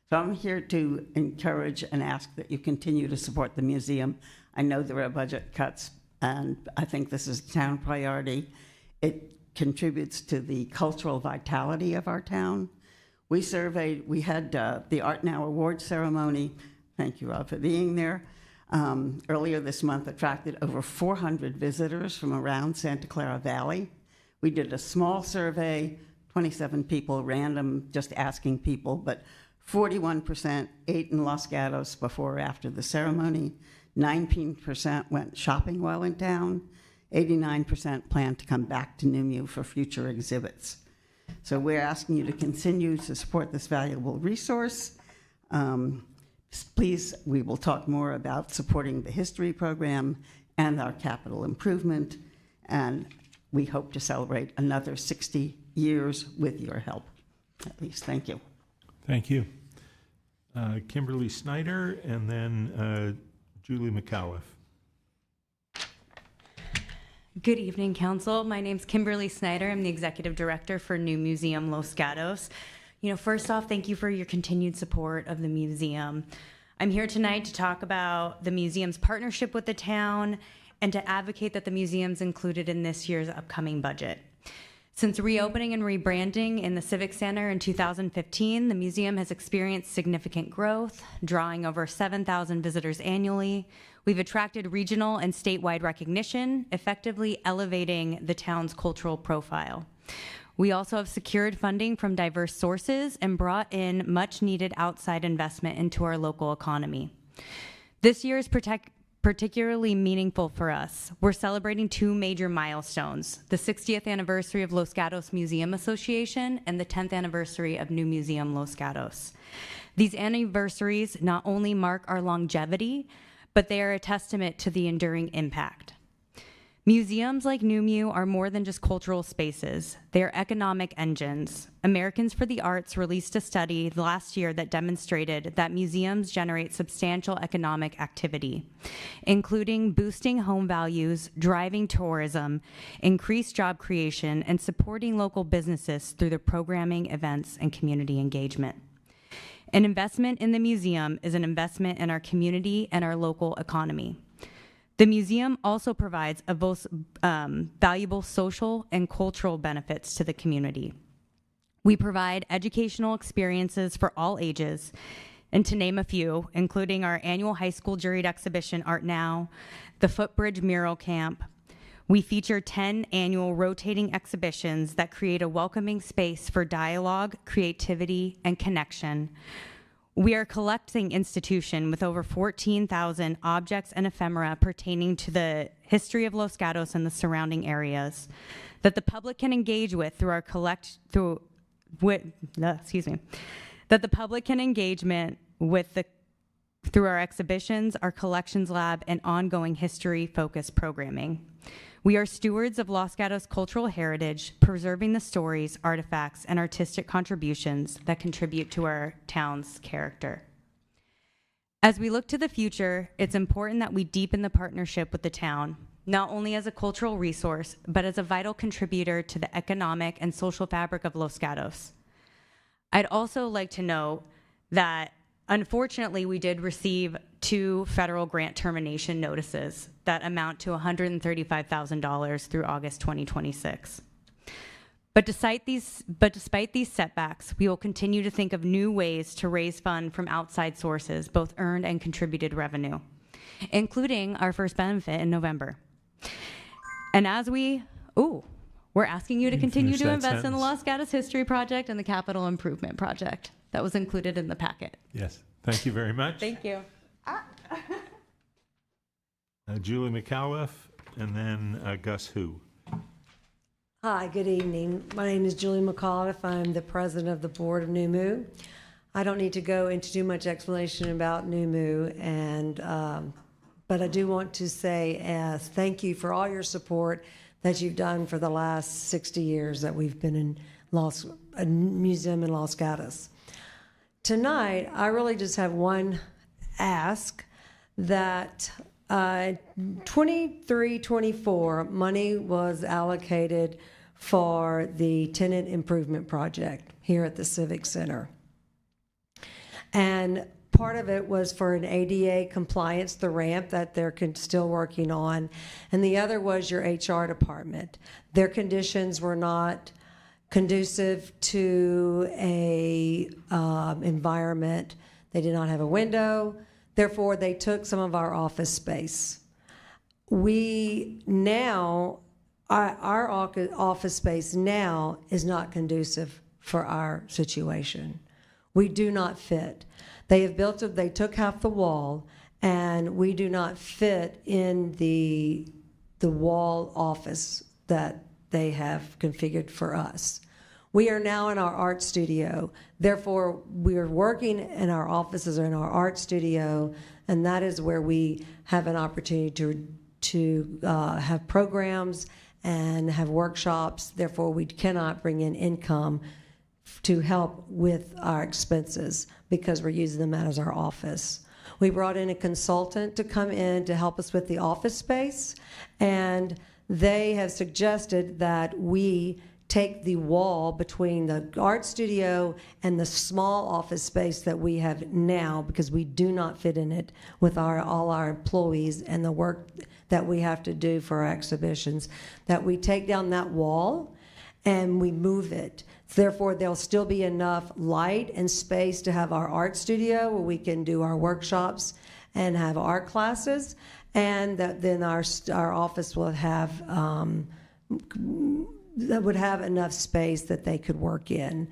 So I'm here to encourage and ask that you continue to support the museum. I know there are budget cuts, and I think this is a town priority. It contributes to the cultural vitality of our town. We had the Art Now Award ceremony. Thank you, Rob, for being there. Earlier this month attracted over 400 visitors from around Santa Clara Valley. We did a small survey, 27 people, random, just asking people, but 41% ate in Los Gatos before or after the ceremony. 19% went shopping while in town. 89% plan to come back to NUMU for future exhibits. So we're asking you to continue to support this valuable resource. Please, we will talk more about supporting the history program and our capital improvement, and we hope to celebrate another 60 years with your help, at least. Thank you. Thank you. Kimberly Snyder and then Julie McAuliffe. Good evening, Council. My name's Kimberly Snyder. I'm the Executive Director for New Museum Los Gatos. First off, thank you for your continued support of the museum. I'm here tonight to talk about the museum's partnership with the town and to advocate that the museum's included in this year's upcoming budget. Since reopening and rebranding in the Civic Center in 2015, the museum has experienced significant growth, drawing over 7,000 visitors annually. We've attracted regional and statewide recognition, effectively elevating the town's cultural profile. We also have secured funding from diverse sources and brought in much needed outside investment into our local economy. This year is particularly meaningful for us. We're celebrating two major milestones: the 60th anniversary of Los Gatos Museum Association and the 10th anniversary of New Museum Los Gatos. These anniversaries not only mark our longevity, but they are a testament to the enduring impact. Museums like NUMU are more than just cultural spaces. They are economic engines. Americans for the Arts released a study last year that demonstrated that museums generate substantial economic activity, including boosting home values, driving tourism, increased job creation, and supporting local businesses through their programming, events, and community engagement. An investment in the museum is an investment in our community and our local economy. The museum also provides a both valuable social and cultural benefits to the community. We provide educational experiences for all ages, and to name a few, including our annual high school juried exhibition, Art Now, the Footbridge Mural Camp. We feature 10 annual rotating exhibitions that create a welcoming space for dialogue, creativity, and connection. We are a collecting institution with over 14,000 objects and ephemera pertaining to the history of Los Gatos and the surrounding areas that the public can engage with through our through our exhibitions, our collections lab, and ongoing history-focused programming. We are stewards of Los Gatos' cultural heritage, preserving the stories, artifacts, and artistic contributions that contribute to our town's character. As we look to the future, it's important that we deepen the partnership with the town, not only as a cultural resource, but as a vital contributor to the economic and social fabric of Los Gatos. I'd also like to note that unfortunately, we did receive 2 federal grant termination notices that amount to $135,000 through August 2026. But despite these setbacks, we will continue to think of new ways to raise funds from outside sources, both earned and contributed revenue, including our first benefit in November. And as we're asking you to continue to invest in the Los Gatos History Project and the Capital Improvement Project. That was included in the packet. Yes. Thank you very much. Thank you. Julie McAuliffe, and then Gus Hu. Hi, good evening. My name is Julie McAuliffe. I'm the president of the board of NUMU. I don't need to go into too much explanation about NUMU, but I do want to say thank you for all your support that you've done for the last 60 years that we've been in a museum in Los Gatos. Tonight, I really just have one ask that 23-24 money was allocated for the tenant improvement project here at the Civic Center. And part of it was for an ADA compliance, the ramp that they're still working on. And the other was your HR department. Their conditions were not conducive to a environment. They did not have a window. Therefore, they took some of our office space. Our office space now is not conducive for our situation. We do not fit. They took half the wall, and we do not fit in the wall office that they have configured for us. We are now in our art studio. Therefore, we are working in our offices or in our art studio, and that is where we have an opportunity to have programs and have workshops. Therefore, we cannot bring in income to help with our expenses because we're using them as our office. We brought in a consultant to come in to help us with the office space, and they have suggested that we take the wall between the art studio and the small office space that we have now, because we do not fit in it with all our employees and the work that we have to do for our exhibitions, that we take down that wall and we move it. Therefore, there'll still be enough light and space to have our art studio where we can do our workshops and have art classes, and then our office will have enough space that they could work in.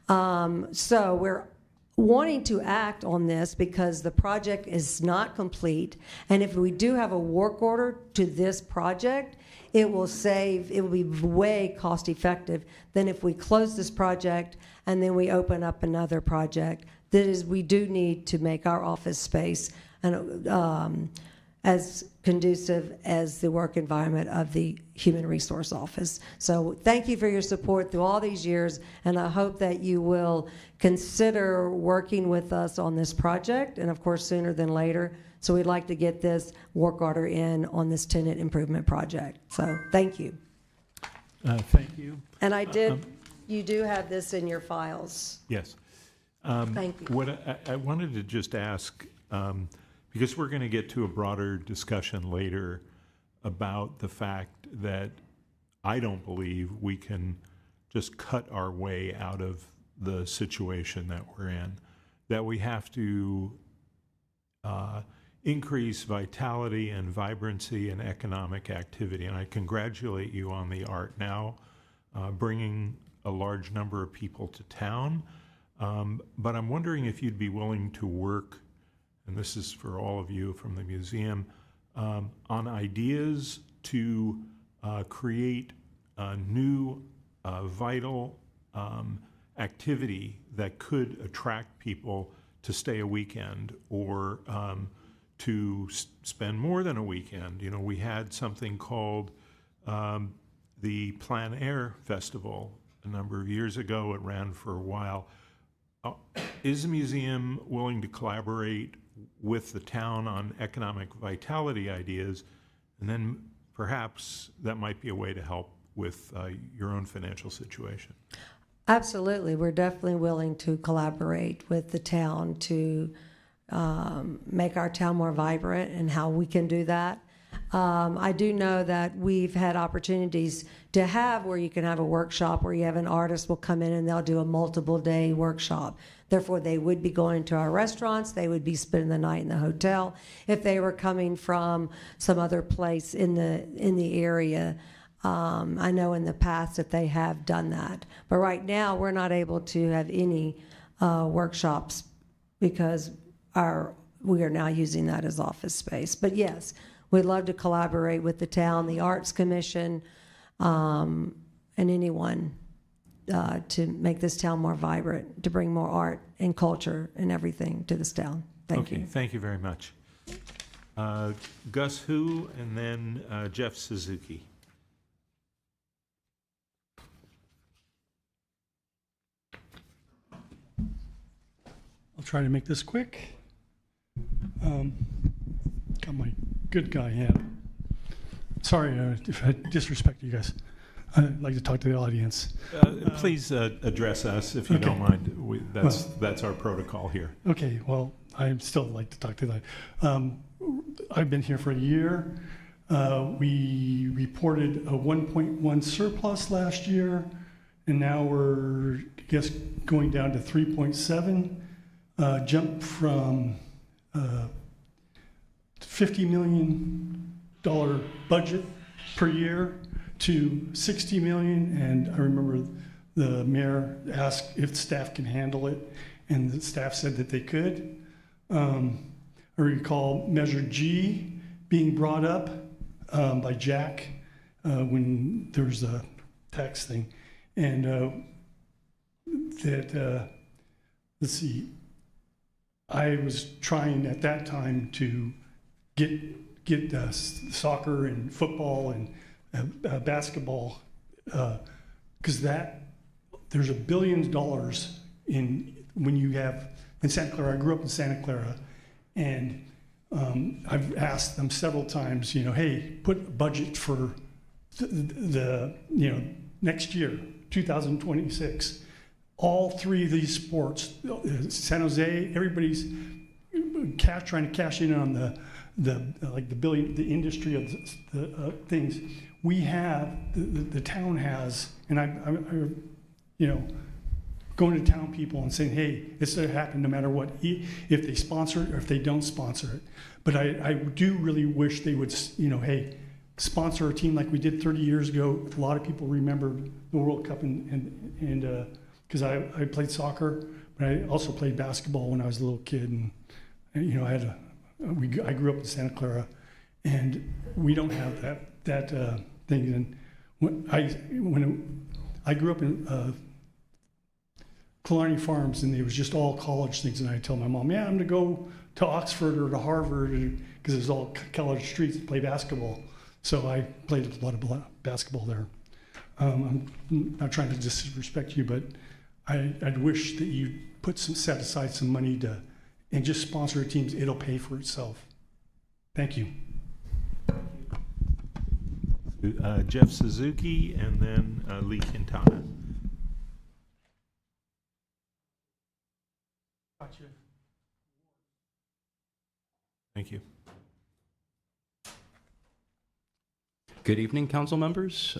So we're wanting to act on this because the project is not complete, and if we do have a work order to this project, it will be way cost effective than if we close this project and then we open up another project. That is, we do need to make our office space as conducive as the work environment of the Human Resource Office. So thank you for your support through all these years, and I hope that you will consider working with us on this project, and of course sooner than later. So we'd like to get this work order in on this tenant improvement project. So thank you. Thank you. And you do have this in your files. Yes. Thank you. What I wanted to just ask, because we're going to get to a broader discussion later about the fact that I don't believe we can just cut our way out of the situation that we're in, that we have to increase vitality and vibrancy and economic activity. And I congratulate you on the Art Now, bringing a large number of people to town. But I'm wondering if you'd be willing to work, and this is for all of you from the museum, on ideas to create a new vital activity that could attract people to stay a weekend or to spend more than a weekend. You know, we had something called the Plein Air Festival a number of years ago. It ran for a while. Is the museum willing to collaborate with the town on economic vitality ideas? And then perhaps that might be a way to help with your own financial situation. Absolutely. We're definitely willing to collaborate with the town to make our town more vibrant and how we can do that. I do know that we've had opportunities to have where you can have a workshop where you have an artist will come in and they'll do a multiple day workshop. Therefore, they would be going to our restaurants. They would be spending the night in the hotel. If they were coming from some other place in the area, I know in the past that they have done that. But right now, we're not able to have any workshops because we are now using that as office space. But yes, we'd love to collaborate with the town, the Arts Commission, and anyone to make this town more vibrant, to bring more art and culture and everything to this town. Thank you. Thank you very much. Gus Hu and then Jeff Suzuki. I'll try to make this quick. Got my good guy hat. Sorry if I disrespect you guys. I'd like to talk to the audience. Please address us if you don't mind. That's our protocol here. Okay, well, I still like to talk to that. I've been here for a year. We reported a 1.1 surplus last year, and now we're, I guess, going down to 3.7. Jump from $50 million budget per year to $60 million, and I remember the mayor asked if staff can handle it, and the staff said that they could. I recall Measure G being brought up by Jack when there was a tax thing, and let's see, I was trying at that time to get soccer and football and basketball, because there's $1 billion in when you have in Santa Clara. I grew up in Santa Clara, and I've asked them several times, hey, put a budget for the next year, 2026. All three of these sports, San Jose, everybody's trying to cash in on the industry of the things. We have, the town has, and I going to town people and saying, hey, it's going to happen no matter what, if they sponsor it or if they don't sponsor it. But I do really wish they would, hey, sponsor a team like we did 30 years ago. A lot of people remember the World Cup and because I played soccer, but I also played basketball when I was a little kid, and I grew up in Santa Clara, and we don't have that thing. And when I grew up in Killarney Farms, and it was just all college things, and I tell my mom, yeah, I'm going to go to Oxford or to Harvard because it's all colored streets to play basketball. So I played a lot of basketball there. I'm not trying to disrespect you, but I'd wish that you set aside some money and just sponsor teams. It'll pay for itself. Thank you. Jeff Suzuki and then Lee Quintana. Gotcha. Thank you. Good evening, council members.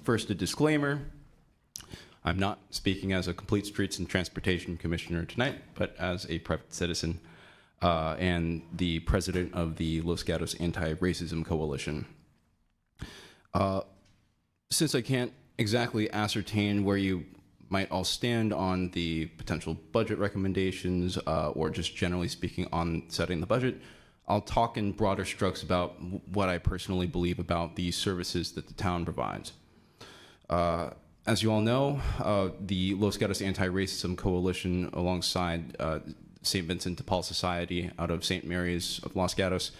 First, a disclaimer. I'm not speaking as a complete streets and transportation commissioner tonight, but as a private citizen and the president of the Los Gatos Anti-Racism Coalition. Since I can't exactly ascertain where you might all stand on the potential budget recommendations or just generally speaking on setting the budget, I'll talk in broader strokes about what I personally believe about the services that the town provides. As you all know, the Los Gatos Anti-Racism Coalition alongside St. Vincent de Paul Society out of St. Mary's of Los Gatos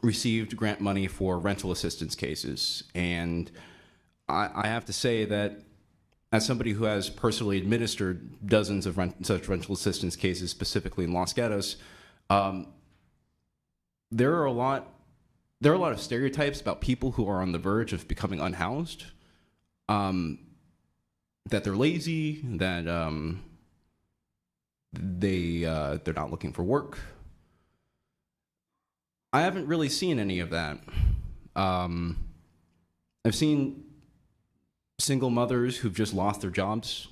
received grant money for rental assistance cases. And I have to say that as somebody who has personally administered dozens of such rental assistance cases, specifically in Los Gatos, there are a lot of stereotypes about people who are on the verge of becoming unhoused, that they're lazy, that they're not looking for work. I haven't really seen any of that. I've seen single mothers who've just lost their jobs.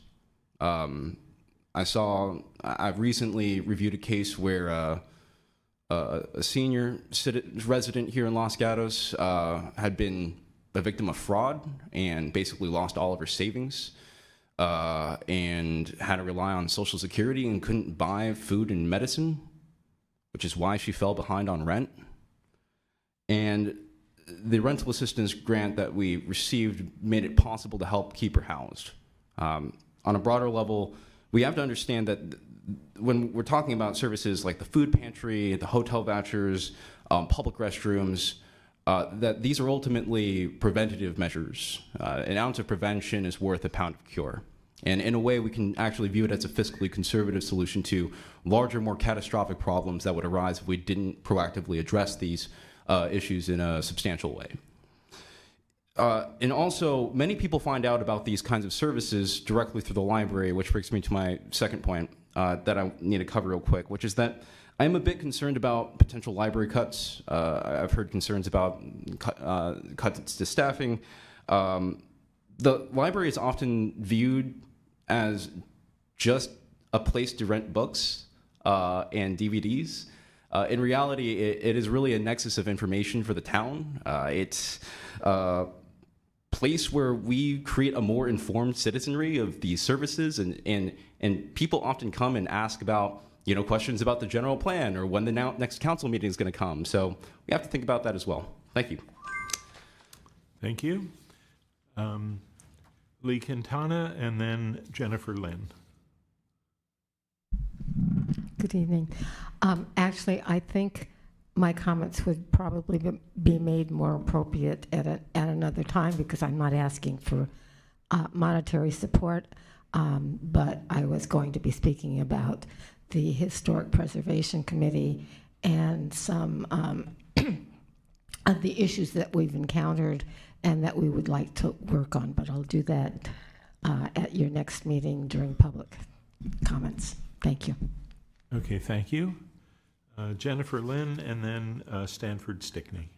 I've recently reviewed a case where a senior resident here in Los Gatos had been a victim of fraud and basically lost all of her savings and had to rely on Social Security and couldn't buy food and medicine, which is why she fell behind on rent. And the rental assistance grant that we received made it possible to help keep her housed. On a broader level, we have to understand that when we're talking about services like the food pantry, the hotel vouchers, public restrooms, that these are ultimately preventative measures. An ounce of prevention is worth a pound of cure. And in a way, we can actually view it as a fiscally conservative solution to larger, more catastrophic problems that would arise if we didn't proactively address these issues in a substantial way. And also, many people find out about these kinds of services directly through the library, which brings me to my second point that I need to cover real quick, which is that I am a bit concerned about potential library cuts. I've heard concerns about cuts to staffing. The library is often viewed as just a place to rent books and DVDs. In reality, it is really a nexus of information for the town. It's a place where we create a more informed citizenry of these services, and people often come and ask about questions about the general plan or when the next council meeting is going to come. So we have to think about that as well. Thank you. Thank you. Lee Quintana and then Jennifer Lynn. Good evening. Actually, I think my comments would probably be made more appropriate at another time because I'm not asking for monetary support, but I was going to be speaking about the Historic Preservation Committee and some of the issues that we've encountered and that we would like to work on, but I'll do that at your next meeting during public comments. Thank you. Okay, thank you. Jennifer Lynn and then Stanford Stickney.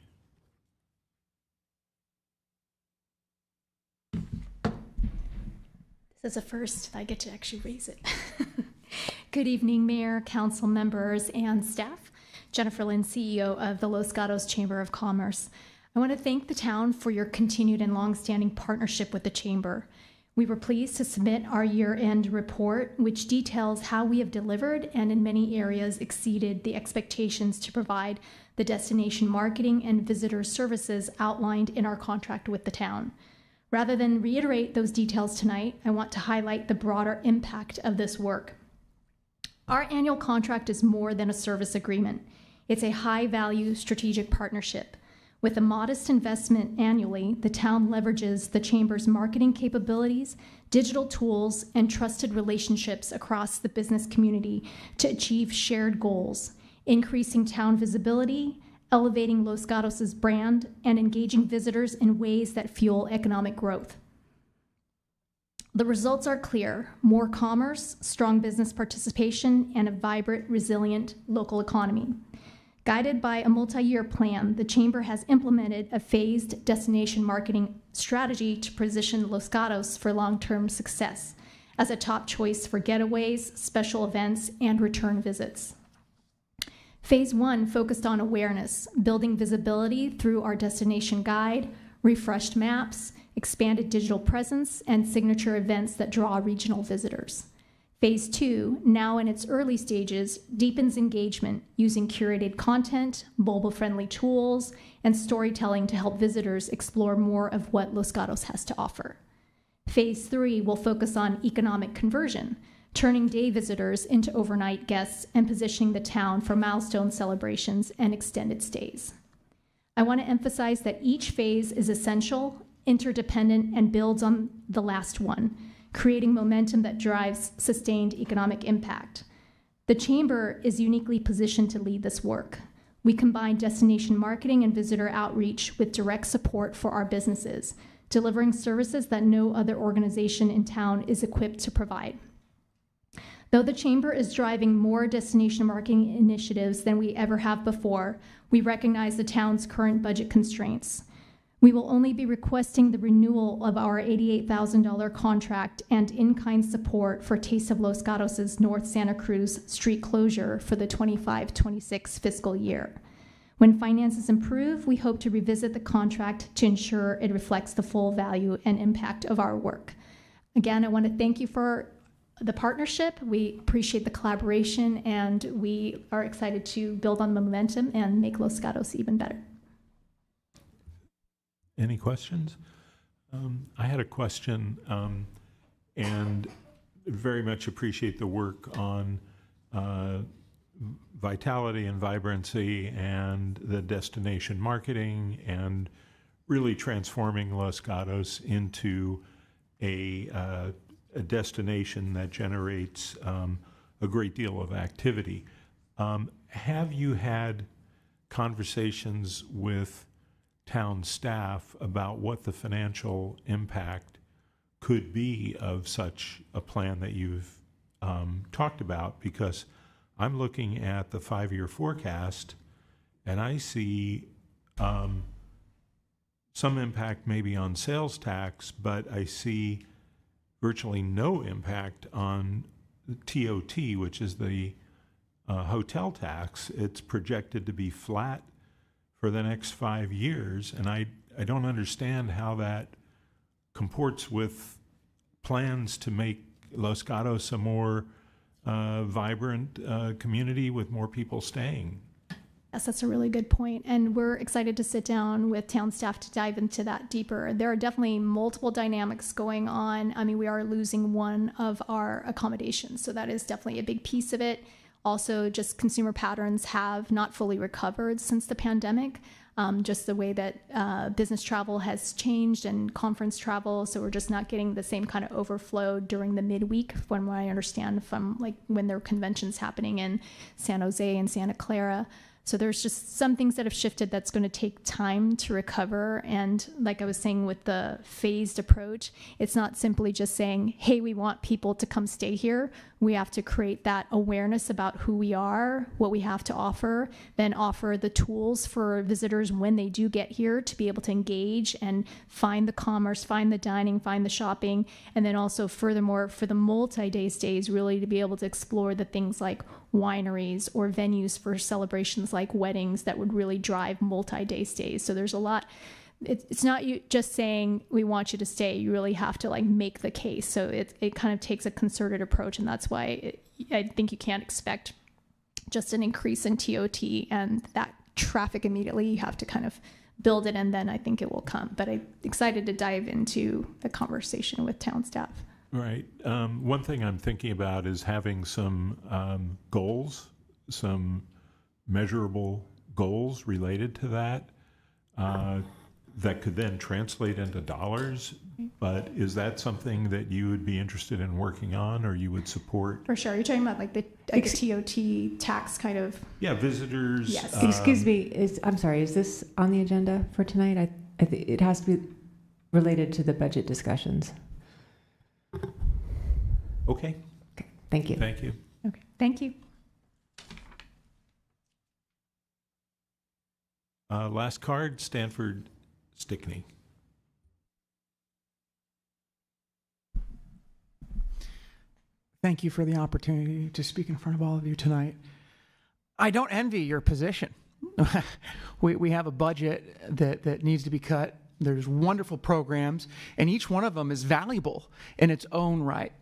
This is a first that I get to actually raise it. Good evening, Mayor, council members, and staff. Jennifer Lynn, CEO of the Los Gatos Chamber of Commerce. I want to thank the town for your continued and longstanding partnership with the Chamber. We were pleased to submit our year-end report, which details how we have delivered and in many areas exceeded the expectations to provide the destination marketing and visitor services outlined in our contract with the town. Rather than reiterate those details tonight, I want to highlight the broader impact of this work. Our annual contract is more than a service agreement. It's a high-value strategic partnership. With a modest investment annually, the town leverages the Chamber's marketing capabilities, digital tools, and trusted relationships across the business community to achieve shared goals, increasing town visibility, elevating Los Gatos' brand, and engaging visitors in ways that fuel economic growth. The results are clear: more commerce, strong business participation, and a vibrant, resilient local economy. Guided by a multi-year plan, the Chamber has implemented a phased destination marketing strategy to position Los Gatos for long-term success as a top choice for getaways, special events, and return visits. Phase 1 focused on awareness, building visibility through our destination guide, refreshed maps, expanded digital presence, and signature events that draw regional visitors. Phase 2, now in its early stages, deepens engagement using curated content, mobile-friendly tools, and storytelling to help visitors explore more of what Los Gatos has to offer. Phase 3 will focus on economic conversion, turning day visitors into overnight guests and positioning the town for milestone celebrations and extended stays. I want to emphasize that each phase is essential, interdependent, and builds on the last one, creating momentum that drives sustained economic impact. The Chamber is uniquely positioned to lead this work. We combine destination marketing and visitor outreach with direct support for our businesses, delivering services that no other organization in town is equipped to provide. Though the Chamber is driving more destination marketing initiatives than we ever have before, we recognize the town's current budget constraints. We will only be requesting the renewal of our $88,000 contract and in-kind support for Taste of Los Gatos' North Santa Cruz street closure for the 25-26 fiscal year. When finances improve, we hope to revisit the contract to ensure it reflects the full value and impact of our work. Again, I want to thank you for the partnership. We appreciate the collaboration, and we are excited to build on the momentum and make Los Gatos even better. Any questions? I had a question, and very much appreciate the work on vitality and vibrancy and the destination marketing and really transforming Los Gatos into a destination that generates a great deal of activity. Have you had conversations with town staff about what the financial impact could be of such a plan that you've talked about? Because I'm looking at the 5-year forecast and I see some impact maybe on sales tax, but I see virtually no impact on TOT, which is the hotel tax. It's projected to be flat for the next 5 years, and I don't understand how that comports with plans to make Los Gatos a more vibrant community with more people staying. Yes, that's a really good point, and we're excited to sit down with town staff to dive into that deeper. There are definitely multiple dynamics going on. I mean, we are losing one of our accommodations, so that is definitely a big piece of it. Also, just consumer patterns have not fully recovered since the pandemic. Just the way that business travel has changed and conference travel, so we're just not getting the same kind of overflow during the midweek, from what I understand, from like when there are conventions happening in San Jose and Santa Clara. So there's just some things that have shifted that's going to take time to recover. And like I was saying with the phased approach, it's not simply just saying, hey, we want people to come stay here. We have to create that awareness about who we are, what we have to offer, then offer the tools for visitors when they do get here to be able to engage and find the commerce, find the dining, find the shopping, and then also furthermore for the multi-day stays, really to be able to explore the things like wineries or venues for celebrations like weddings that would really drive multi-day stays. So there's a lot. It's not you just saying we want you to stay. You really have to like make the case. So it kind of takes a concerted approach, and that's why I think you can't expect just an increase in TOT and that traffic immediately. You have to kind of build it, and then I think it will come. But I'm excited to dive into the conversation with town staff. Right. One thing I'm thinking about is having some goals, some measurable goals related to that that could then translate into dollars. But is that something that you would be interested in working on, or you would support? For sure. You're talking about like the TOT tax kind of. Yeah, visitors. Yes. Excuse me. I'm sorry. Is this on the agenda for tonight? It has to be related to the budget discussions. Okay. Thank you. Thank you. Okay. Thank you. Last card, Stanford Stickney. Thank you for the opportunity to speak in front of all of you tonight. I don't envy your position. we have a budget that needs to be cut. There's wonderful programs, and each one of them is valuable in its own right.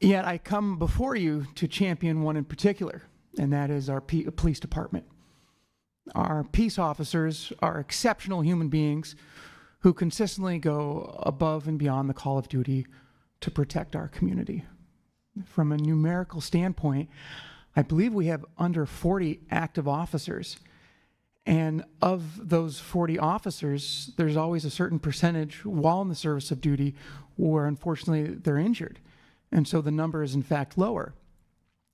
Yet I come before you to champion one in particular, and that is our police department. Our peace officers are exceptional human beings who consistently go above and beyond the call of duty to protect our community. From a numerical standpoint, I believe we have under 40 active officers. And of those 40 officers, there's always a certain percentage while in the service of duty where unfortunately they're injured. And so the number is in fact lower.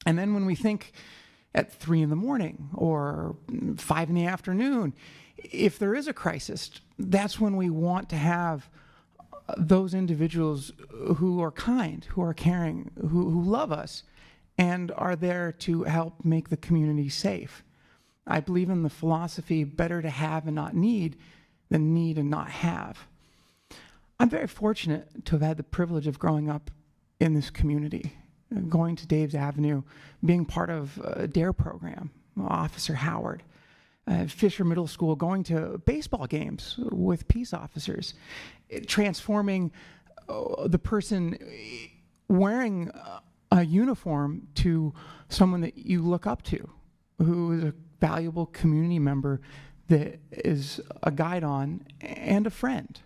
And then when we think at 3 in the morning or 5 in the afternoon, if there is a crisis, that's when we want to have those individuals who are kind, who are caring, who love us, and are there to help make the community safe. I believe in the philosophy, better to have and not need than need and not have. I'm very fortunate to have had the privilege of growing up in this community, going to Dave's Avenue, being part of a DARE program, Officer Howard, Fisher Middle School, going to baseball games with peace officers, transforming the person wearing a uniform to someone that you look up to, who is a valuable community member that is a guide on and a friend.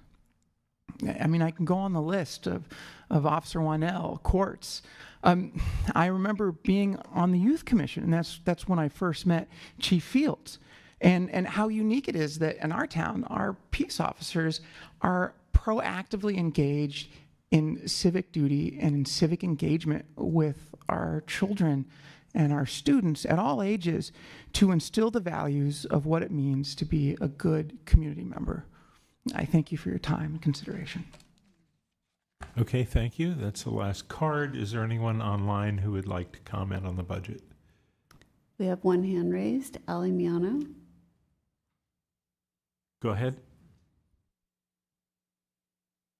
I mean, I can go on the list of Officer Wanell, Quartz. I remember being on the youth commission, and that's when I first met Chief Fields, and how unique it is that in our town, our peace officers are proactively engaged in civic duty and in civic engagement with our children and our students at all ages to instill the values of what it means to be a good community member. I thank you for your time and consideration. Okay, thank you. That's the last card. Is there anyone online who would like to comment on the budget? We have one hand raised, Ali Miano. Go ahead.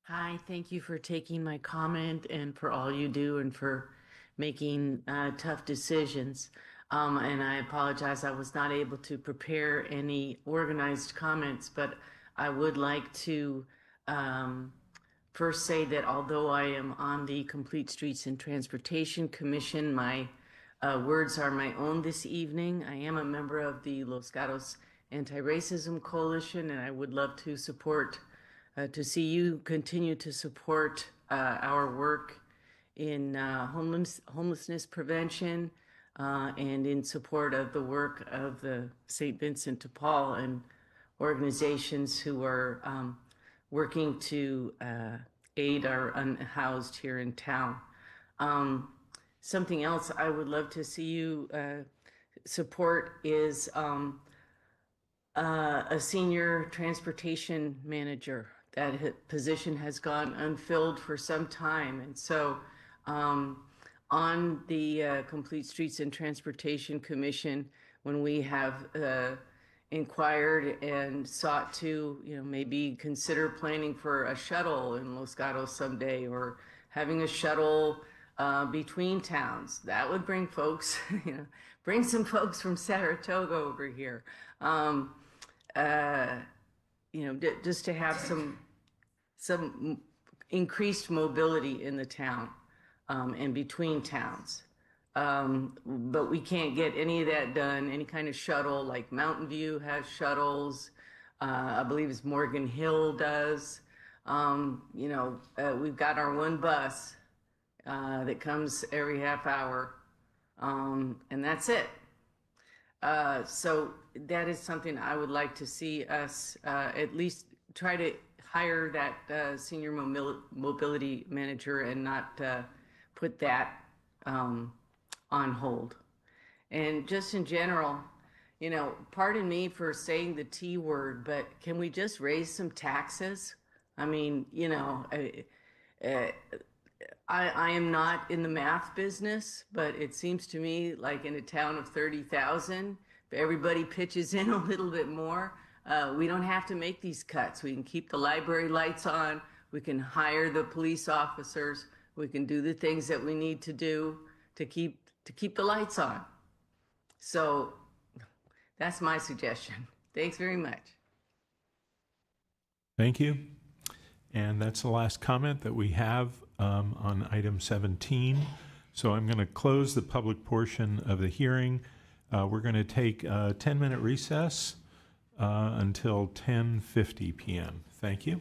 Hi, thank you for taking my comment and for all you do and for making tough decisions. And I apologize, I was not able to prepare any organized comments, but I would like to first say that although I am on the Complete Streets and Transportation Commission, my words are my own this evening. I am a member of the Los Gatos Anti-Racism Coalition, and I would love to support, to see you continue to support our work in homelessness prevention and in support of the work of the St. Vincent de Paul and organizations who are working to aid our unhoused here in town. Something else I would love to see you support is a senior transportation manager. That position has gone unfilled for some time. And so on the Complete Streets and Transportation Commission, when we have inquired and sought to, maybe consider planning for a shuttle in Los Gatos someday, or having a shuttle between towns, that would bring folks, bring some folks from Saratoga over here. Just to have some increased mobility in the town and between towns. But we can't get any of that done, any kind of shuttle, like Mountain View has shuttles, I believe it's Morgan Hill does. We've got our one bus that comes every half hour, and that's it. So that is something I would like to see us at least try to hire that senior mobility manager and not put that on hold. And just in general, pardon me for saying the T word, but can we just raise some taxes? I mean, I am not in the math business, but it seems to me like in a town of 30,000, if everybody pitches in a little bit more, we don't have to make these cuts. We can keep the library lights on. We can hire the police officers. We can do the things that we need to do to keep the lights on. So that's my suggestion. Thanks very much. Thank you. And that's the last comment that we have on item 17. So I'm going to close the public portion of the hearing. We're going to take a 10-minute recess until 10:50 p.m. Thank you.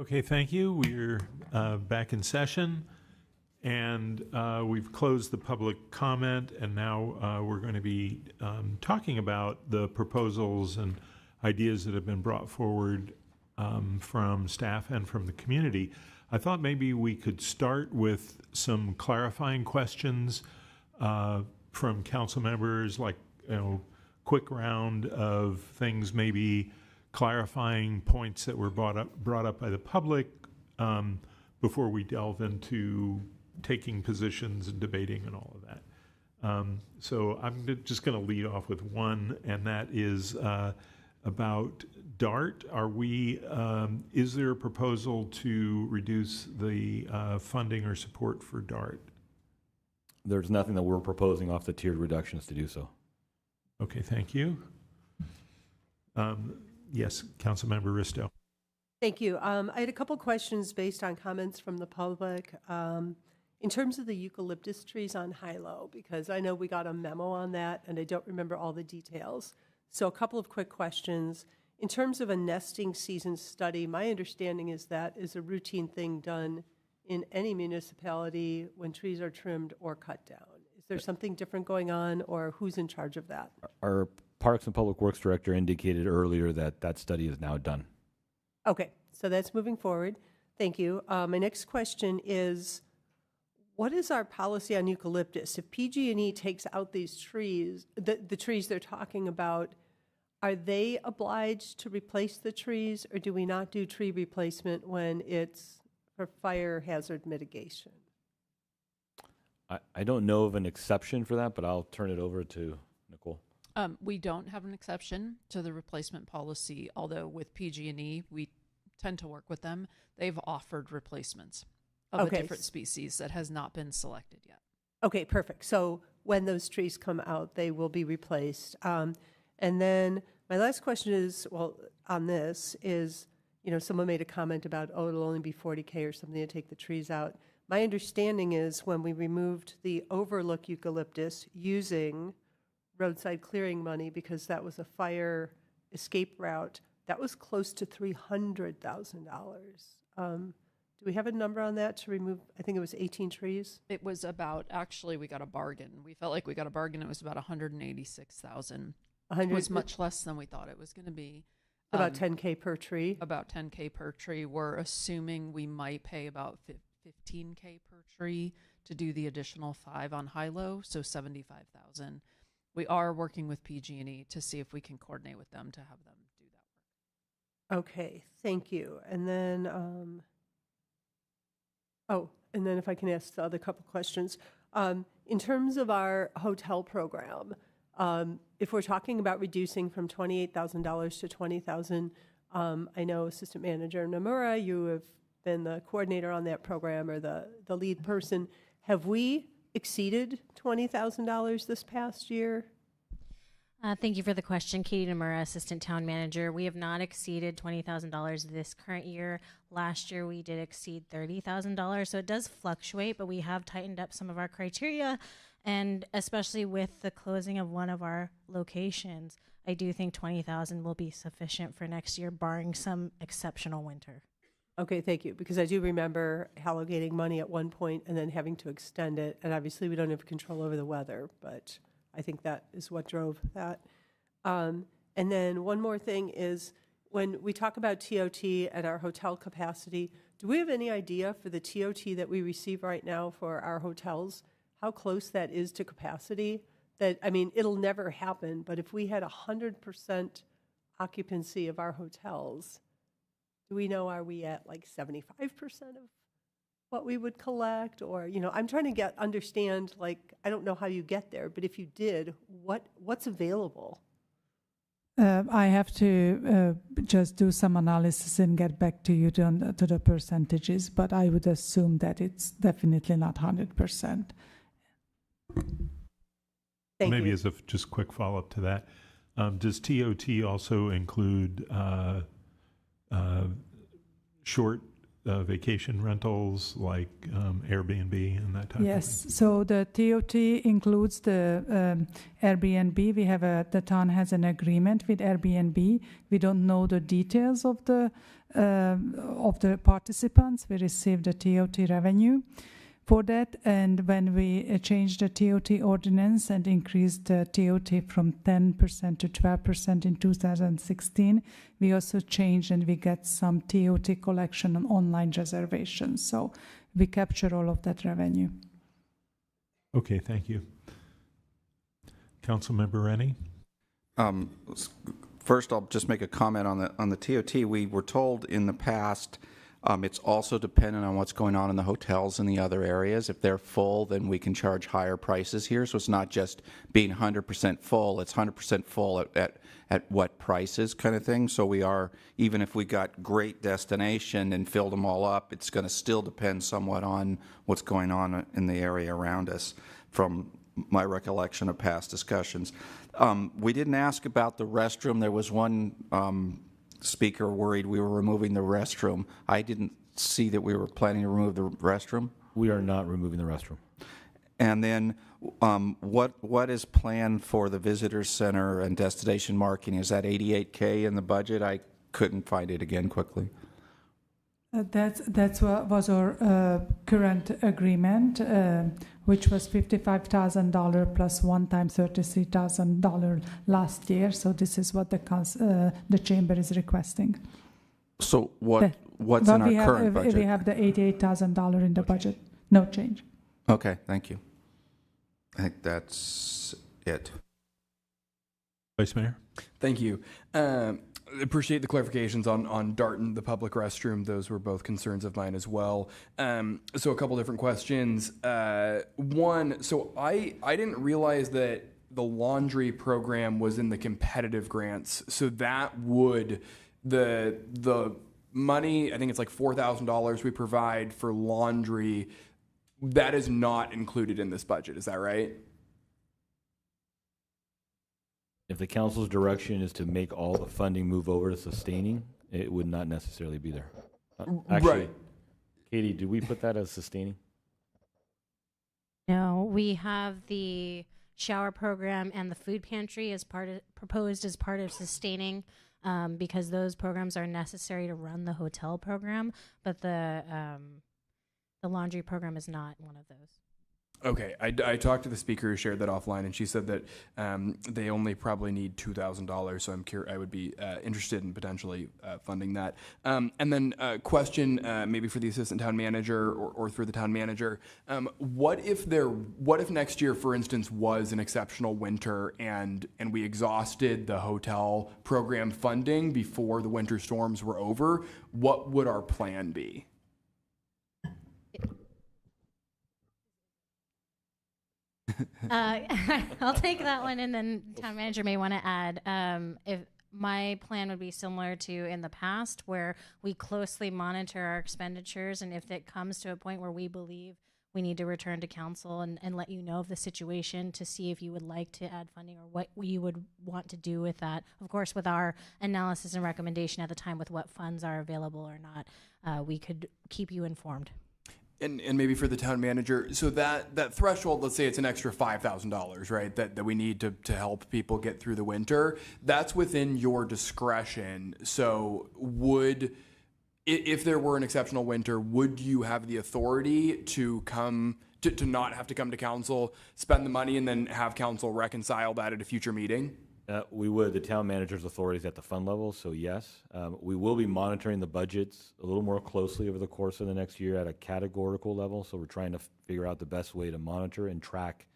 Okay, thank you. We're back in session, and we've closed the public comment, and now we're going to be talking about the proposals and ideas that have been brought forward from staff and from the community. I thought maybe we could start with some clarifying questions from council members, like, quick round of things, maybe clarifying points that were brought up by the public before we delve into taking positions and debating and all of that. So I'm just going to lead off with one, and that is about DART. Is there a proposal to reduce the funding or support for DART? There's nothing that we're proposing off the tiered reductions to do so. Okay, thank you. Yes, Councilmember Risto. Thank you. I had a couple questions based on comments from the public. In terms of the eucalyptus trees on high-low, because I know we got a memo on that and I don't remember all the details. So a couple of quick questions. In terms of a nesting season study, my understanding is that is a routine thing done in any municipality when trees are trimmed or cut down. Is there something different going on, or who's in charge of that? Our Parks and Public Works Director indicated earlier that that study is now done. Okay, so that's moving forward. Thank you. My next question is, what is our policy on eucalyptus? If PG&E takes out these trees, the trees they're talking about, are they obliged to replace the trees, or do we not do tree replacement when it's for fire hazard mitigation? I don't know of an exception for that, but I'll turn it over to Nicole. We don't have an exception to the replacement policy, although with PG&E, we tend to work with them. They've offered replacements of a different species that has not been selected yet. Okay, perfect. So when those trees come out, they will be replaced. And then my last question is, well, on this is, someone made a comment about, it'll only be 40K or something to take the trees out. My understanding is when we removed the overlook eucalyptus using roadside clearing money, because that was a fire escape route, that was close to $300,000. Do we have a number on that to remove? I think it was 18 trees. It was about, actually, we got a bargain. We felt like we got a bargain. It was about $186,000. It was much less than we thought it was going to be. About 10K per tree? About 10K per tree. We're assuming we might pay about 15K per tree to do the additional 5 on high-low, so $75,000. We are working with PG&E to see if we can coordinate with them to have them do that work. Okay, thank you. And then, and then if I can ask the other couple questions. In terms of our hotel program, if we're talking about reducing from $28,000 to $20,000, I know Assistant Manager Nomura, you have been the coordinator on that program, or the lead person. Have we exceeded $20,000 this past year? Thank you for the question. Katie Nomura, Assistant Town Manager. We have not exceeded $20,000 this current year. Last year we did exceed $30,000, so it does fluctuate, but we have tightened up some of our criteria, and especially with the closing of one of our locations, I do think $20,000 will be sufficient for next year, barring some exceptional winter. Okay, thank you, because I do remember allocating money at one point and then having to extend it, and obviously we don't have control over the weather, but I think that is what drove that. And then one more thing is, when we talk about TOT and our hotel capacity, do we have any idea for the TOT that we receive right now for our hotels, how close that is to capacity? That, I mean, it'll never happen, but if we had 100% occupancy of our hotels, do we know, are we at like 75% of what we would collect? Or, I'm trying to understand, like, I don't know how you get there, but if you did, what's available? I have to just do some analysis and get back to you to the percentages, but I would assume that it's definitely not 100%. Maybe as a just quick follow-up to that, does TOT also include short vacation rentals like Airbnb and that type of thing? Yes, so the TOT includes the Airbnb. We have the town has an agreement with Airbnb. We don't know the details of the participants. We receive the TOT revenue for that, and when we changed the TOT ordinance and increased the TOT from 10% to 12% in 2016, we also changed and we get some TOT collection on online reservations. So we capture all of that revenue. Okay, thank you. Councilmember Rennie? First, I'll just make a comment on the TOT. We were told in the past it's also dependent on what's going on in the hotels in the other areas. If they're full, then we can charge higher prices here. So it's not just being 100% full. It's 100% full at what prices kind of thing. So we are, even if we got great destination and filled them all up, it's going to still depend somewhat on what's going on in the area around us from my recollection of past discussions. We didn't ask about the restroom. There was one speaker worried we were removing the restroom. I didn't see that we were planning to remove the restroom. We are not removing the restroom. And then what is planned for the visitor center and destination marketing? Is that $88K in the budget? I couldn't find it again quickly. That's what was our current agreement, which was $55,000 plus one-time $33,000 last year. So this is what the chamber is requesting. So what's in our current budget? We have the $88,000 in the budget. No change. Okay, thank you. I think that's it. Vice Mayor? Thank you. Appreciate the clarifications on Darton, the public restroom. Those were both concerns of mine as well. So a couple different questions. One, so I didn't realize that the laundry program was in the competitive grants. So that would, the money, I think it's like $4,000 we provide for laundry, that is not included in this budget. Is that right? If the council's direction is to make all the funding move over to sustaining, it would not necessarily be there. Actually, right. Katie, did we put that as sustaining? No, we have the shower program and the food pantry as proposed as part of sustaining, because those programs are necessary to run the hotel program, but the laundry program is not one of those. Okay, I talked to the speaker who shared that offline, and she said that they only probably need $2,000. So I would be interested in potentially funding that. And then a question maybe for the assistant town manager or through the town manager. What if next year, for instance, was an exceptional winter and we exhausted the hotel program funding before the winter storms were over? What would our plan be? I'll take that one, and then town manager may want to add. If my plan would be similar to in the past, where we closely monitor our expenditures, and if it comes to a point where we believe we need to return to council and let you know of the situation to see if you would like to add funding or what we would want to do with that. Of course, with our analysis and recommendation at the time with what funds are available or not, we could keep you informed. And maybe for the town manager, so that threshold, let's say it's an extra $5,000, right? That we need to help people get through the winter. That's within your discretion. So if there were an exceptional winter, would you have the authority to come to not have to come to council, spend the money, and then have council reconcile that at a future meeting? We would. The town manager's authority is at the fund level, so yes. We will be monitoring the budgets a little more closely over the course of the next year at a categorical level, so we're trying to figure out the best way to monitor and track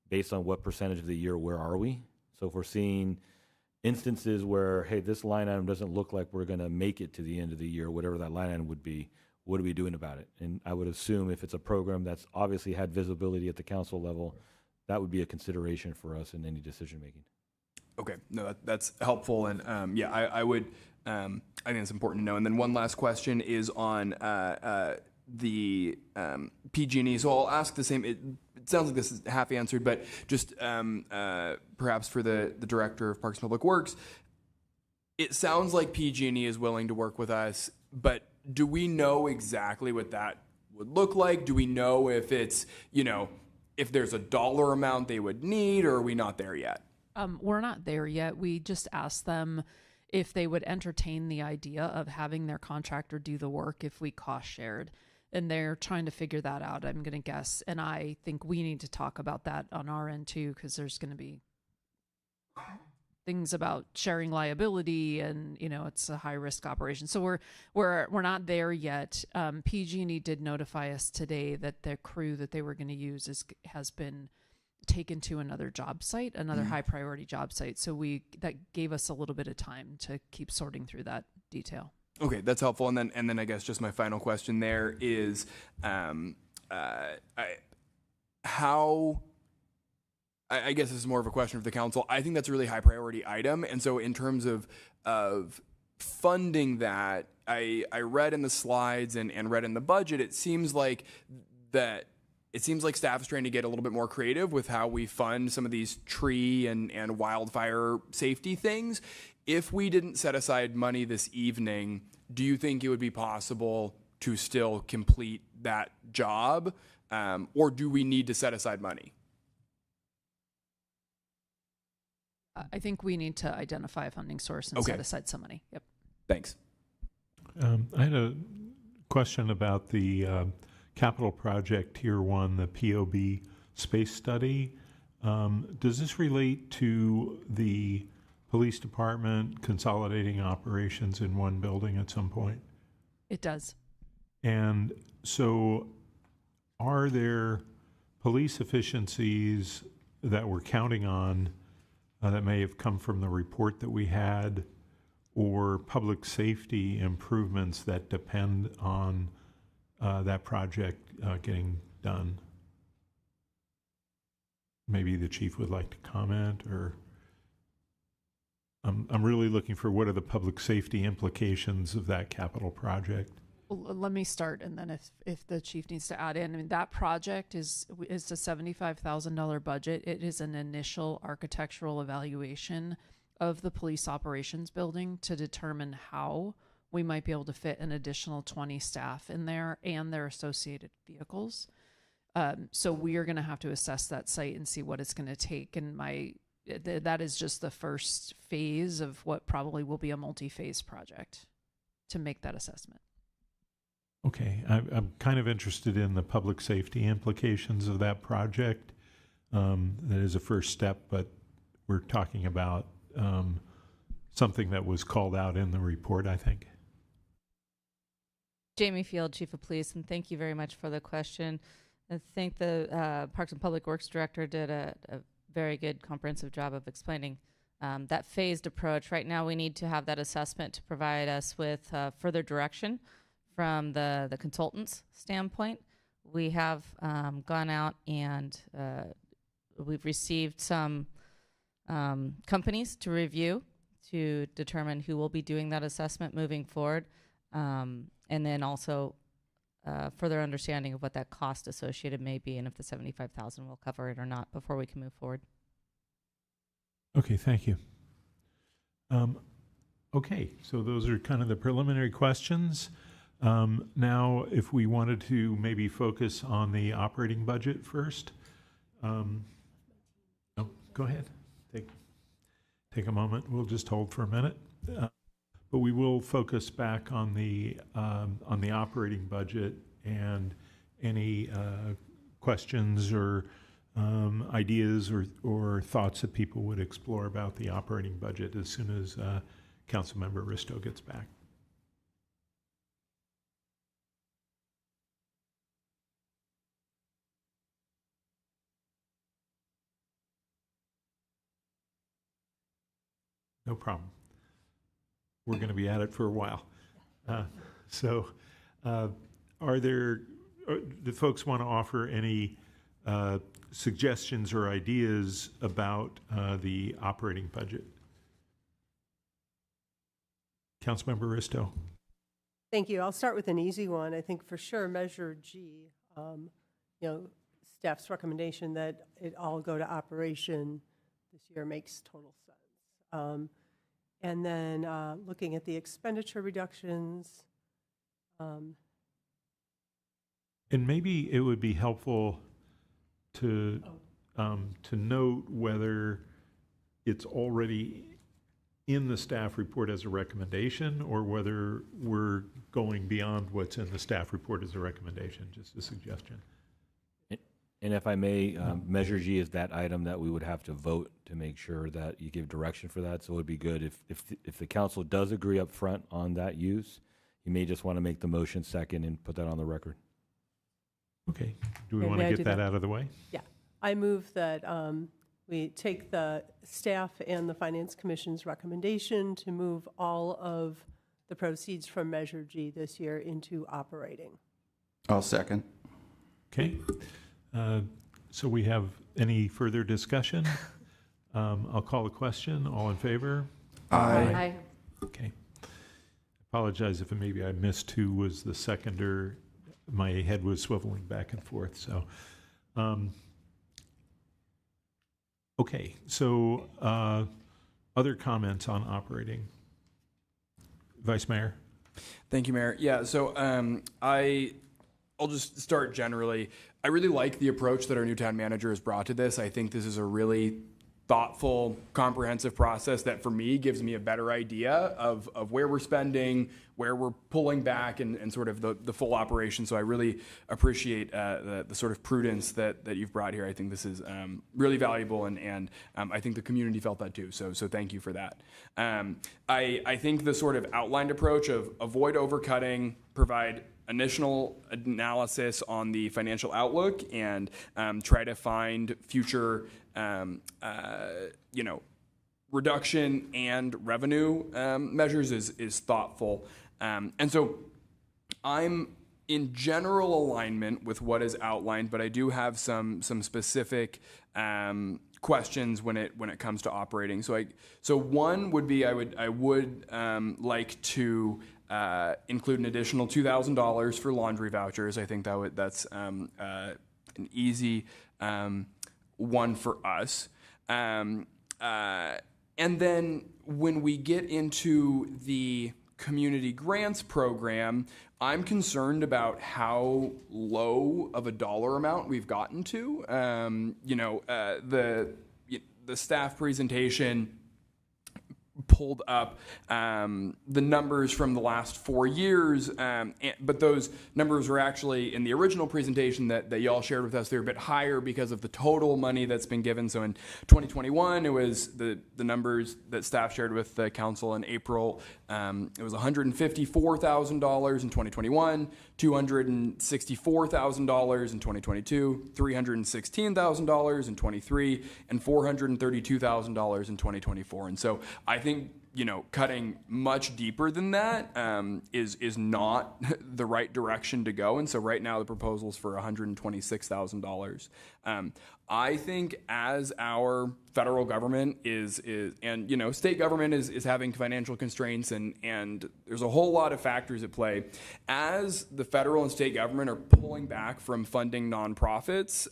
based on what percentage of the year, where are we? So if we're seeing instances where, hey, this line item doesn't look like we're going to make it to the end of the year, whatever that line item would be, what are we doing about it? And I would assume if it's a program that's obviously had visibility at the council level, that would be a consideration for us in any decision making. Okay, no, that's helpful, and I would. I think it's important to know. And then one last question is on the PG&E. So I'll ask the same. It sounds like this is half answered, but just perhaps for the director of Parks and Public Works, it sounds like PG&E is willing to work with us, but do we know exactly what that would look like? Do we know if it's, if there's a dollar amount they would need, or are we not there yet? We're not there yet. We just asked them if they would entertain the idea of having their contractor do the work if we cost shared. And they're trying to figure that out, I'm going to guess. And I think we need to talk about that on our end too, because there's going to be things about sharing liability, and it's a high risk operation. So we're not there yet. PG&E did notify us today that the crew that they were going to use has been taken to another job site, another high priority job site. So that gave us a little bit of time to keep sorting through that detail. Okay, that's helpful. And then I guess just my final question there is, I guess this is more of a question for the council. I think that's a really high priority item. And so in terms of funding that, I read in the slides and read in the budget, it seems like staff is trying to get a little bit more creative with how we fund some of these tree and wildfire safety things. If we didn't set aside money this evening, do you think it would be possible to still complete that job? Or do we need to set aside money? I think we need to identify a funding source and set aside some money. Yep. Thanks. I had a question about the capital project Tier 1, the POB space study. Does this relate to the police department consolidating operations in one building at some point? It does. And so are there police efficiencies that we're counting on that may have come from the report that we had, or public safety improvements that depend on that project getting done? Maybe the chief would like to comment, or I'm really looking for what are the public safety implications of that capital project. Well, let me start, and then if the chief needs to add in, I mean, that project is a $75,000 budget. It is an initial architectural evaluation of the police operations building to determine how we might be able to fit an additional 20 staff in there and their associated vehicles. So we are going to have to assess that site and see what it's going to take. And that is just the first phase of what probably will be a multi-phase project to make that assessment. Okay, I'm kind of interested in the public safety implications of that project. That is a first step, but we're talking about something that was called out in the report, I think. Jamie Field, Chief of Police, and thank you very much for the question. I think the Parks and Public Works Director did a very good comprehensive job of explaining that phased approach. Right now we need to have that assessment to provide us with further direction from the consultant's standpoint. We have gone out and we've received some companies to review to determine who will be doing that assessment moving forward, and then also further understanding of what that cost associated may be and if the $75,000 will cover it or not before we can move forward. Okay, thank you. Okay, so those are kind of the preliminary questions. Now, if we wanted to maybe focus on the operating budget first. Go ahead. Take a moment. We'll just hold for a minute. But we will focus back on the operating budget and any questions or ideas or thoughts that people would explore about the operating budget as soon as Councilmember Risto gets back. No problem. We're going to be at it for a while. Do folks want to offer any suggestions or ideas about the operating budget? Councilmember Risto. Thank you. I'll start with an easy one. I think for sure Measure G, staff's recommendation that it all go to operation this year makes total sense. And then looking at the expenditure reductions, And maybe it would be helpful to note whether it's already in the staff report as a recommendation or whether we're going beyond what's in the staff report as a recommendation, just a suggestion. And if I may, Measure G is that item that we would have to vote to make sure that you give direction for that. So it would be good if the council does agree up front on that use, you may just want to make the motion second and put that on the record. Okay. Do we want to get that out of the way? Yeah. I move that we take the staff and the Finance Commission's recommendation to move all of the proceeds from Measure G this year into operating. I'll second. Okay. So we have any further discussion? I'll call the question. All in favor? Aye. Okay. Apologize if maybe I missed who was the seconder. My head was swiveling back and forth. So, okay. So, other comments on operating? Vice Mayor? Thank you, Mayor. Yeah, so I'll just start generally. I really like the approach that our new town manager has brought to this. I think this is a really thoughtful, comprehensive process that for me gives me a better idea of where we're spending, where we're pulling back, and sort of the full operation. So I really appreciate the sort of prudence that you've brought here. I think this is really valuable, and I think the community felt that too. So thank you for that. I think the sort of outlined approach of avoid overcutting, provide initial analysis on the financial outlook, and try to find future reduction and revenue measures is thoughtful. And so I'm in general alignment with what is outlined, but I do have some specific questions when it comes to operating. So one would be I would like to include an additional $2,000 for laundry vouchers. I think that's an easy one for us. And then when we get into the community grants program, I'm concerned about how low of a dollar amount we've gotten to. The staff presentation pulled up the numbers from the last 4 years, but those numbers were actually in the original presentation that y'all shared with us. They're a bit higher because of the total money that's been given. So in 2021, it was the numbers that staff shared with the council in April. It was $154,000 in 2021, $264,000 in 2022, $316,000 in 23, and $432,000 in 2024. And so I think, cutting much deeper than that is not the right direction to go. And so right now the proposal is for $126,000. I think as our federal government is and state government is having financial constraints, and there's a whole lot of factors at play. As the federal and state government are pulling back from funding nonprofits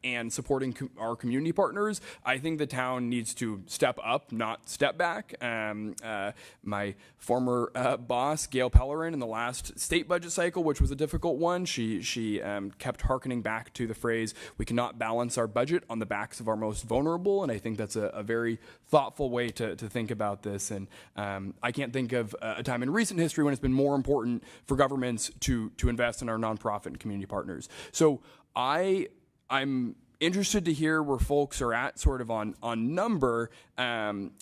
and supporting our community partners, I think the town needs to step up, not step back. My former boss, Gail Pellerin, in the last state budget cycle, which was a difficult one, she kept hearkening back to the phrase, "We cannot balance our budget on the backs of our most vulnerable," and I think that's a very thoughtful way to think about this. And I can't think of a time in recent history when it's been more important for governments to invest in our nonprofit and community partners. So I'm interested to hear where folks are at sort of on number.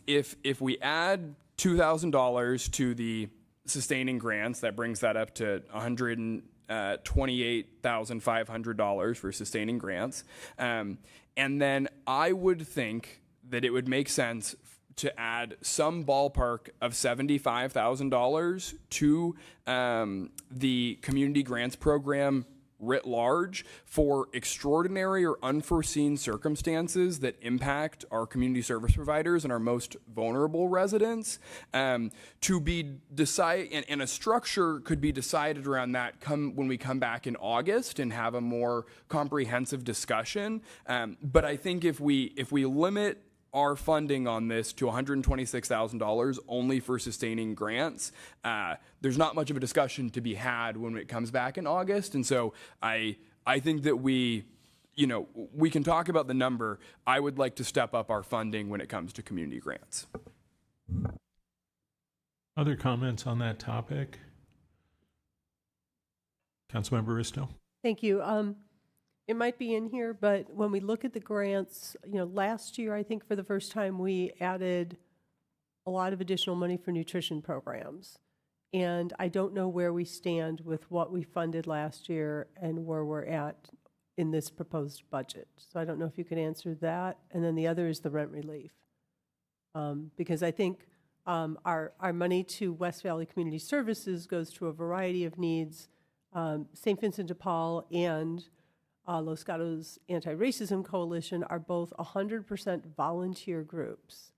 If we add $2,000 to the sustaining grants, that brings that up to $128,500 for sustaining grants. And then I would think that it would make sense to add some ballpark of $75,000 to the community grants program writ large for extraordinary or unforeseen circumstances that impact our community service providers and our most vulnerable residents, to be decided, and a structure could be decided around that when we come back in August and have a more comprehensive discussion. But I think if we limit our funding on this to $126,000 only for sustaining grants, there's not much of a discussion to be had when it comes back in August. And so I think that we can talk about the number. I would like to step up our funding when it comes to community grants. Other comments on that topic? Councilmember Risto? Thank you. It might be in here, but when we look at the grants, last year, I think for the first time, we added a lot of additional money for nutrition programs. And I don't know where we stand with what we funded last year and where we're at in this proposed budget. So I don't know if you could answer that. And then the other is the rent relief. Because I think our money to West Valley Community Services goes to a variety of needs. St. Vincent de Paul and Los Gatos Anti-Racism Coalition are both 100% volunteer groups.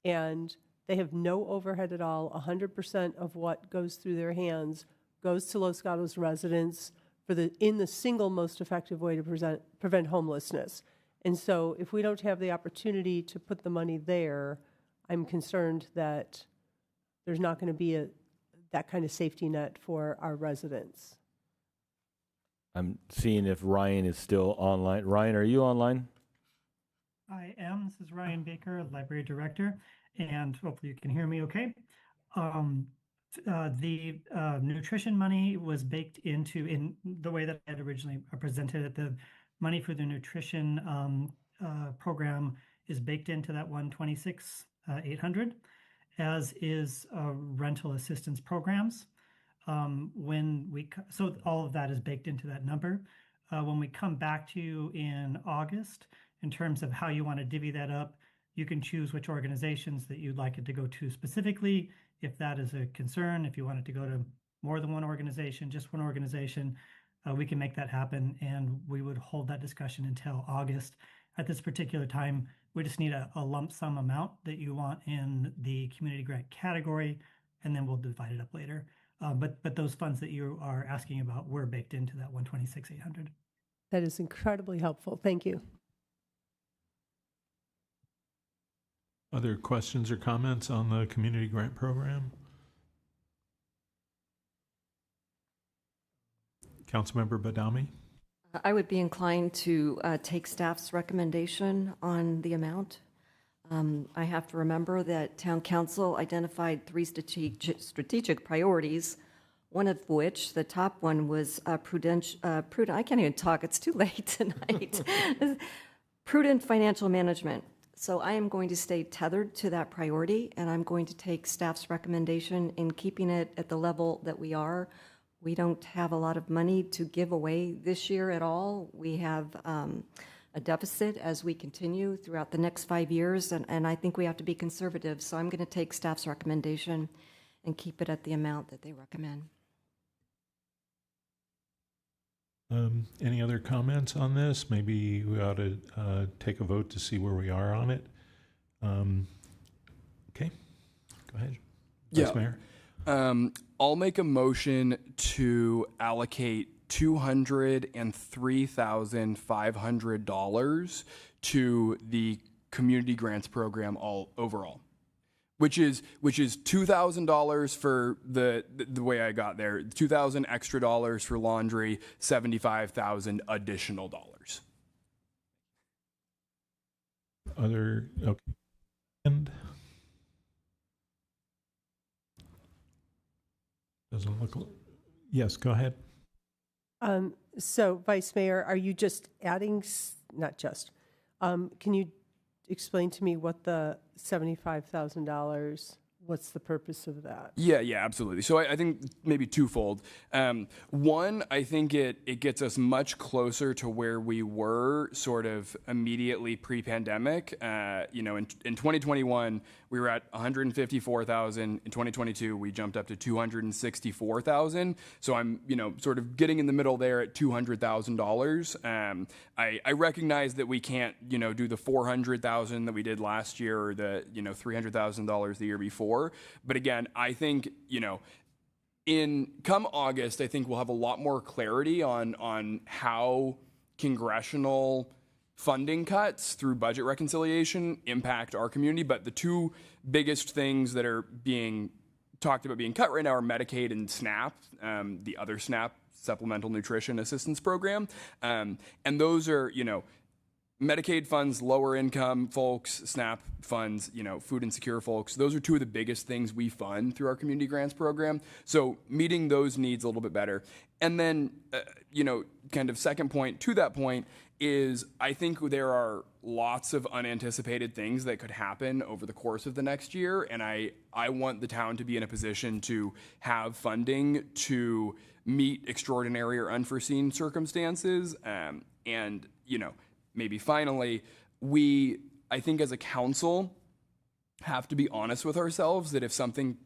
And they have no overhead at all. 100% of what goes through their hands goes to Los Gatos residents in the single most effective way to prevent homelessness. And so if we don't have the opportunity to put the money there, I'm concerned that there's not going to be that kind of safety net for our residents. I'm seeing if Ryan is still online. Ryan, are you online? I am. This is Ryan Baker, Library Director, and hopefully you can hear me okay. The nutrition money was baked into, in the way that I had originally presented it, the money for the nutrition program is baked into that 126,800, as is rental assistance programs. So all of that is baked into that number. When we come back to you in August, in terms of how you want to divvy that up, you can choose which organizations that you'd like it to go to specifically. If that is a concern, if you want it to go to more than one organization, just one organization, we can make that happen, and we would hold that discussion until August. At this particular time, we just need a lump sum amount that you want in the community grant category, and then we'll divide it up later. But those funds that you are asking about were baked into that 126,800. That is incredibly helpful. Thank you. Other questions or comments on the community grant program? Councilmember Badami? I would be inclined to take staff's recommendation on the amount. I have to remember that Town Council identified 3 strategic priorities, one of which, the top one, was prudent. I can't even talk, it's too late tonight. Prudent financial management. So I am going to stay tethered to that priority, and I'm going to take staff's recommendation in keeping it at the level that we are. We don't have a lot of money to give away this year at all. We have a deficit as we continue throughout the next 5 years, and I think we have to be conservative. So I'm going to take staff's recommendation and keep it at the amount that they recommend. Any other comments on this? Maybe we ought to take a vote to see where we are on it. Okay, go ahead. Vice Mayor. I'll make a motion to allocate $203,500 to the community grants program overall, which is $2,000 for the way I got there, $2,000 extra dollars for laundry, $75,000 additional dollars. Okay. And doesn't look. Yes, go ahead. So, Vice Mayor, are you just adding? Not just. Can you explain to me what the $75,000, what's the purpose of that? Yeah, absolutely. So I think maybe twofold. One, I think it gets us much closer to where we were sort of immediately pre-pandemic. In 2021, we were at 154,000. In 2022, we jumped up to 264,000. So I'm, sort of getting in the middle there at $200,000. I recognize that we can't, do the 400,000 that we did last year or the, $300,000 the year before. But again, I think, come August, I think we'll have a lot more clarity on how congressional funding cuts through budget reconciliation impact our community, but the two biggest things that are being talked about being cut right now are Medicaid and SNAP, the other SNAP, Supplemental Nutrition Assistance Program. And those are, Medicaid funds lower income folks, SNAP funds, food insecure folks. Those are two of the biggest things we fund through our community grants program. So meeting those needs a little bit better. And then, kind of second point to that point is I think there are lots of unanticipated things that could happen over the course of the next year. And I want the town to be in a position to have funding to meet extraordinary or unforeseen circumstances. And, maybe finally, I think as a council, have to be honest with ourselves that if something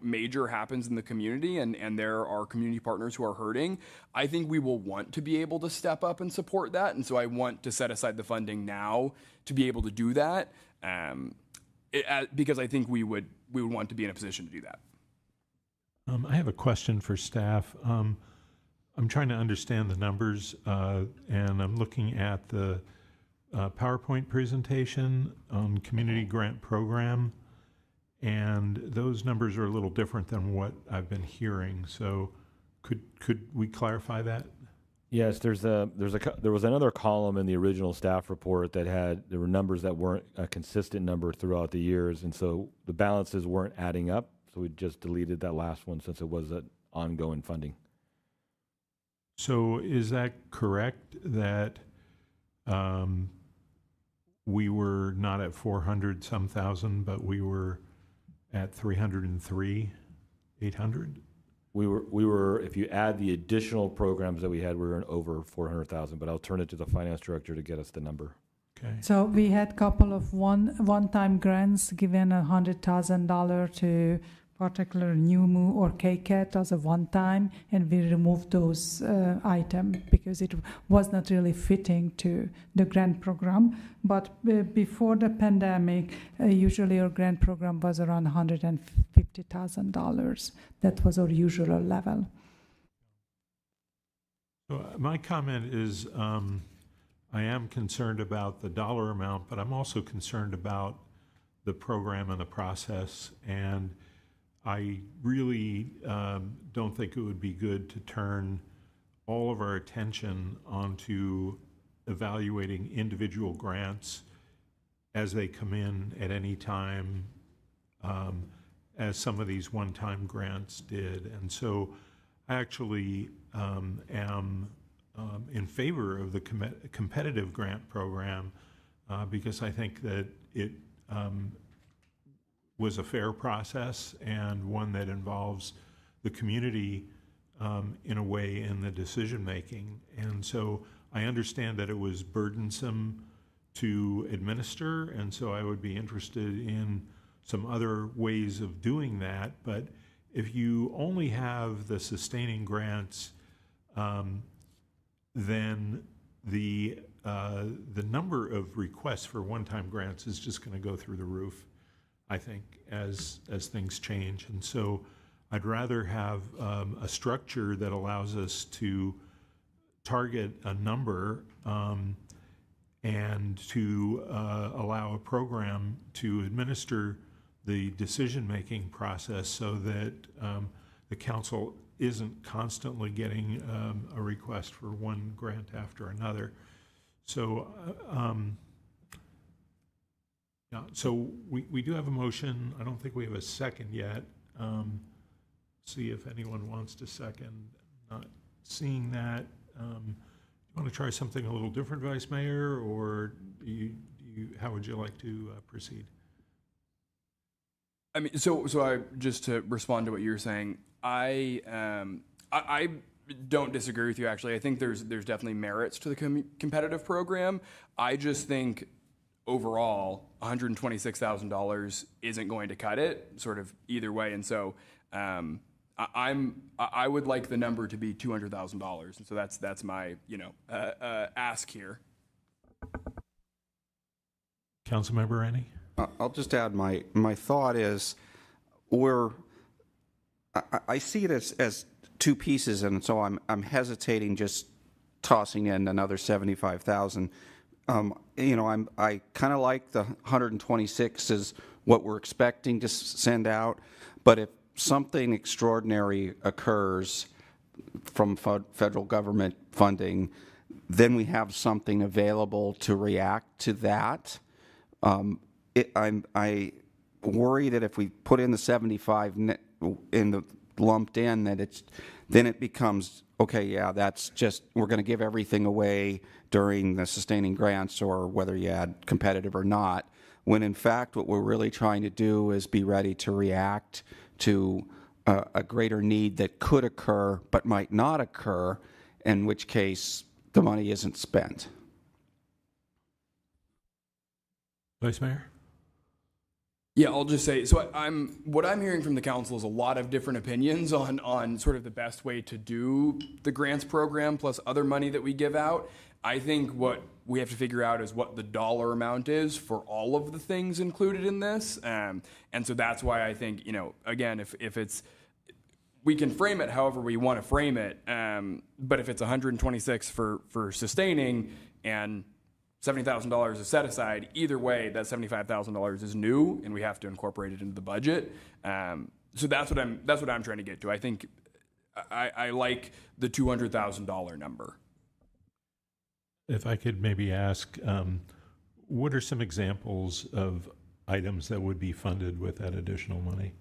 major happens in the community and there are community partners who are hurting, I think we will want to be able to step up and support that. And so I want to set aside the funding now to be able to do that, because I think we would want to be in a position to do that. I have a question for staff. I'm trying to understand the numbers, and I'm looking at the PowerPoint presentation on community grant program, and those numbers are a little different than what I've been hearing. So could we clarify that? Yes, there was another column in the original staff report that there were numbers that weren't a consistent number throughout the years, and so the balances weren't adding up. So we just deleted that last one since it was an ongoing funding. So is that correct that we were not at 400 some thousand, but we were at 303,800? We were, if you add the additional programs that we had, we were in over 400,000, but I'll turn it to the finance director to get us the number. Okay. So we had couple of one-time grants given $100,000 to particular NUMU or KCAT as a one-time, and we removed those items because it was not really fitting to the grant program. But before the pandemic, usually our grant program was around $150,000. That was our usual level. So my comment is I am concerned about the dollar amount, but I'm also concerned about the program and the process. And I really don't think it would be good to turn all of our attention onto evaluating individual grants as they come in at any time, as some of these one-time grants did. And so I actually am in favor of the competitive grant program because I think that it was a fair process and one that involves the community in a way in the decision making. And so I understand that it was burdensome to administer, and so I would be interested in some other ways of doing that. But if you only have the sustaining grants, then the number of requests for one-time grants is just going to go through the roof, I think, as things change. And so I'd rather have a structure that allows us to target a number and to allow a program to administer the decision-making process so that the council isn't constantly getting a request for one grant after another. So yeah, so we do have a motion. I don't think we have a second yet. See if anyone wants to second. Not seeing that. You want to try something a little different, Vice Mayor, or how would you like to proceed? I mean, so I just to respond to what you're saying, I don't disagree with you. Actually, I think there's definitely merits to the competitive program. I just think overall, $126,000 isn't going to cut it, sort of either way. And so I would like the number to be $200,000, and so that's my ask here. Councilmember Rennie? I'll just add my thought is I see it as two pieces, and so I'm hesitating just tossing in another $75,000 I kind of like the 126 is what we're expecting to send out, but if something extraordinary occurs from federal government funding, then we have something available to react to that. I worry that if we put in the 75 in the lumped in, that then it becomes, okay, yeah, that's just, we're going to give everything away during the sustaining grants, or whether you add competitive or not, when in fact what we're really trying to do is be ready to react to a greater need that could occur but might not occur, in which case the money isn't spent. Vice Mayor? Yeah, I'll just say, so what I'm hearing from the council is a lot of different opinions on sort of the best way to do the grants program plus other money that we give out. I think what we have to figure out is what the dollar amount is for all of the things included in this. And so that's why I think, again, if it's, we can frame it however we want to frame it. But if it's 126 for sustaining and $70,000 is set aside, either way, that $75,000 is new, and we have to incorporate it into the budget. So that's what I'm trying to get to. I think I like the $200,000 number. If I could maybe ask, what are some examples of items that would be funded with that additional money?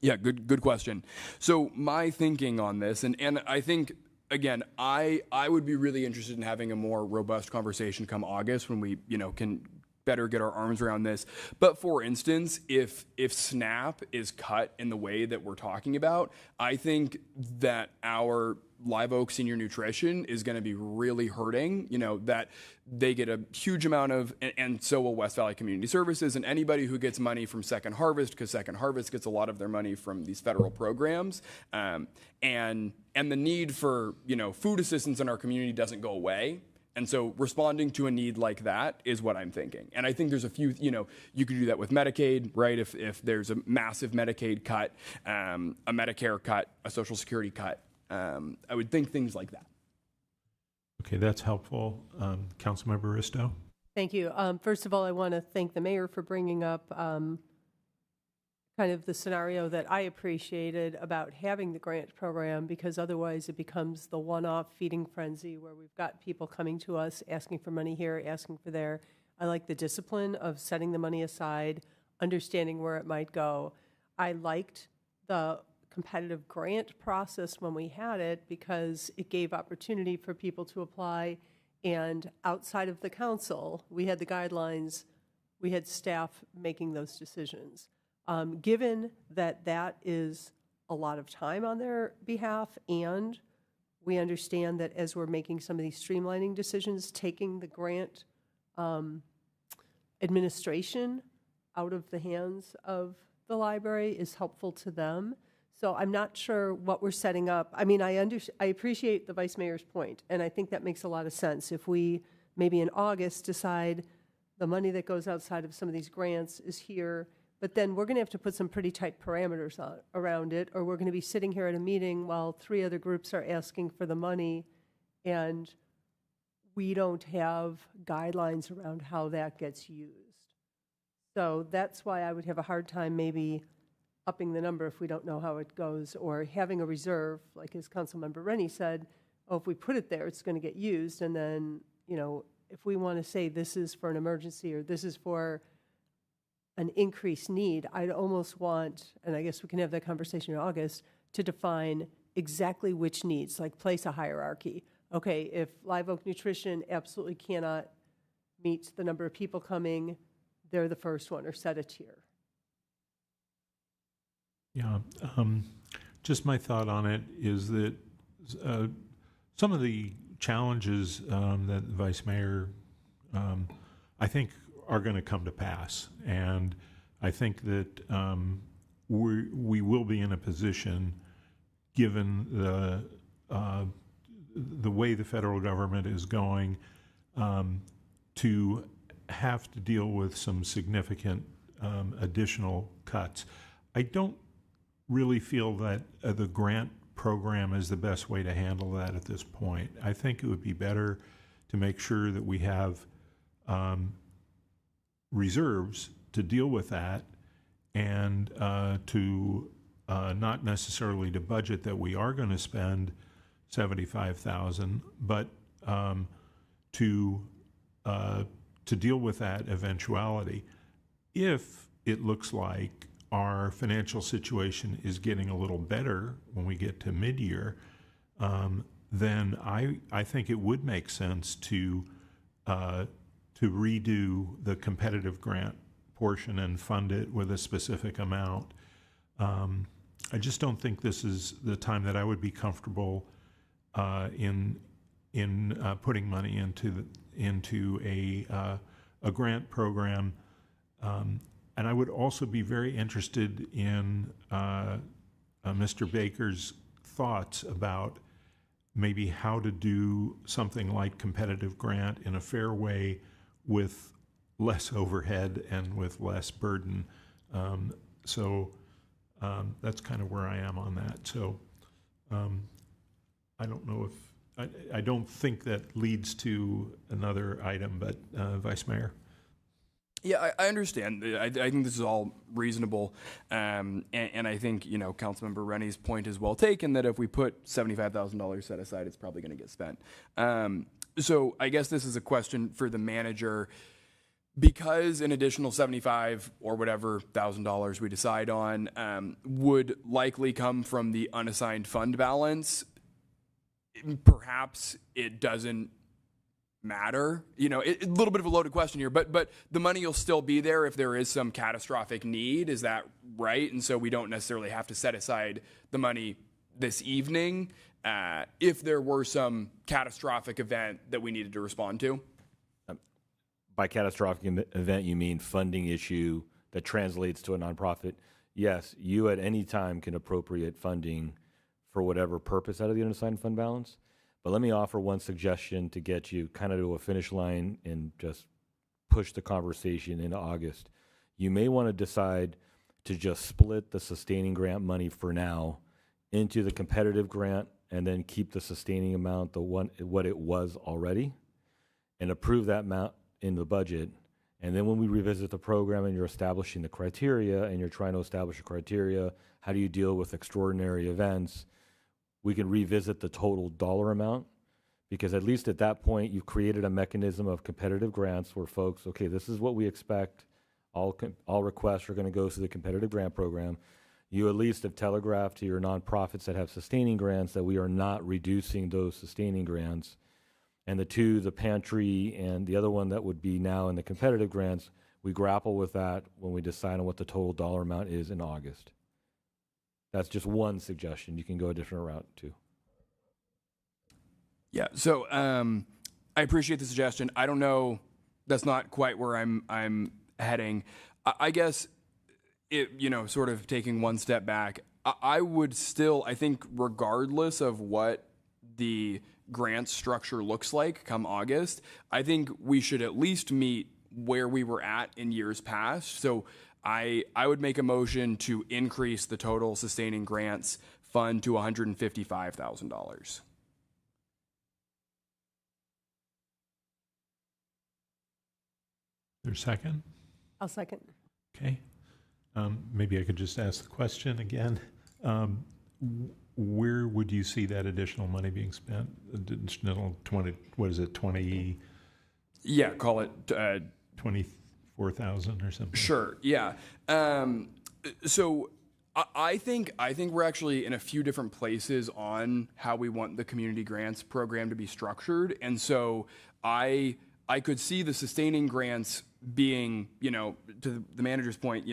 Yeah, good question. So my thinking on this, and I think, again, I would be really interested in having a more robust conversation come August when we, can better get our arms around this. But for instance, if SNAP is cut in the way that we're talking about, I think that our Live Oak Senior Nutrition is going to be really hurting, that they get a huge amount of, and so will West Valley Community Services, and anybody who gets money from Second Harvest, because Second Harvest gets a lot of their money from these federal programs, and the need for, food assistance in our community doesn't go away. And so responding to a need like that is what I'm thinking. And I think there's a few, you could do that with Medicaid, right? If there's a massive Medicaid cut, a Medicare cut, a Social Security cut, I would think things like that. Okay, that's helpful. Councilmember Risto? Thank you. First of all, I want to thank the mayor for bringing up kind of the scenario that I appreciated about having the grant program, because otherwise it becomes the one-off feeding frenzy where we've got people coming to us asking for money here, asking for there. I like the discipline of setting the money aside, understanding where it might go. I liked the competitive grant process when we had it because it gave opportunity for people to apply, and outside of the council, we had the guidelines, we had staff making those decisions. Given that that is a lot of time on their behalf, and we understand that as we're making some of these streamlining decisions, taking the grant administration out of the hands of the library is helpful to them. So I'm not sure what we're setting up. I mean, I appreciate the Vice Mayor's point, and I think that makes a lot of sense. If we maybe in August decide the money that goes outside of some of these grants is here, but then we're going to have to put some pretty tight parameters around it, or we're going to be sitting here at a meeting while 3 other groups are asking for the money, and we don't have guidelines around how that gets used. So that's why I would have a hard time maybe upping the number if we don't know how it goes, or having a reserve, like as Councilmember Rennie said, oh, if we put it there, it's going to get used, and then, if we want to say this is for an emergency or this is for an increased need, I'd almost want, and I guess we can have that conversation in August, to define exactly which needs, like place a hierarchy. Okay, if Live Oak Nutrition absolutely cannot meet the number of people coming, they're the first one, or set a tier. Yeah, just my thought on it is that some of the challenges that the Vice Mayor, I think, are going to come to pass. And I think that we will be in a position, given the way the federal government is going, to have to deal with some significant additional cuts. I don't really feel that the grant program is the best way to handle that at this point. I think it would be better to make sure that we have reserves to deal with that, and to not necessarily to budget that we are going to spend $75,000, but to deal with that eventuality. If it looks like our financial situation is getting a little better when we get to mid-year, then I think it would make sense to redo the competitive grant portion and fund it with a specific amount. I just don't think this is the time that I would be comfortable in putting money into a grant program. And I would also be very interested in Mr. Baker's thoughts about maybe how to do something like competitive grant in a fair way with less overhead and with less burden. That's kind of where I am on that. So I don't know if, I don't think that leads to another item, but Vice Mayor. Yeah, I understand. I think this is all reasonable, and I think Councilmember Rennie's point is well taken that if we put $75,000 set aside, it's probably going to get spent. So I guess this is a question for the manager, because an additional $75,000 or whatever $1,000 we decide on would likely come from the unassigned fund balance. Perhaps it doesn't matter, a little bit of a loaded question here, but the money will still be there if there is some catastrophic need. Is that right? And so we don't necessarily have to set aside the money this evening if there were some catastrophic event that we needed to respond to. By catastrophic event, you mean funding issue that translates to a nonprofit? Yes, you at any time can appropriate funding for whatever purpose out of the unassigned fund balance. But let me offer one suggestion to get you kind of to a finish line and just push the conversation into August. You may want to decide to just split the sustaining grant money for now into the competitive grant and then keep the sustaining amount what it was already, and approve that amount in the budget. And then when we revisit the program and you're establishing the criteria and you're trying to establish a criteria, how do you deal with extraordinary events? We can revisit the total dollar amount, because at least at that point, you've created a mechanism of competitive grants where folks, okay, this is what we expect. All requests are going to go through the competitive grant program. You at least have telegraphed to your nonprofits that have sustaining grants that we are not reducing those sustaining grants. And the pantry and the other one that would be now in the competitive grants, we grapple with that when we decide on what the total dollar amount is in August. That's just one suggestion. You can go a different route too. Yeah. So I appreciate the suggestion. I don't know. That's not quite where I'm heading. I guess sort of taking one step back, I would still, I think, regardless of what the grant structure looks like come August, I think we should at least meet where we were at in years past. So I would make a motion to increase the total sustaining grants fund to $155,000. There's a second? I'll second. Okay. Maybe I could just ask the question again. Where would you see that additional money being spent? Additional 20, what is it, 20? Yeah, call it 24,000 or something. Sure. Yeah. So I think we're actually in a few different places on how we want the community grants program to be structured, and so I could see the sustaining grants being, to the manager's point,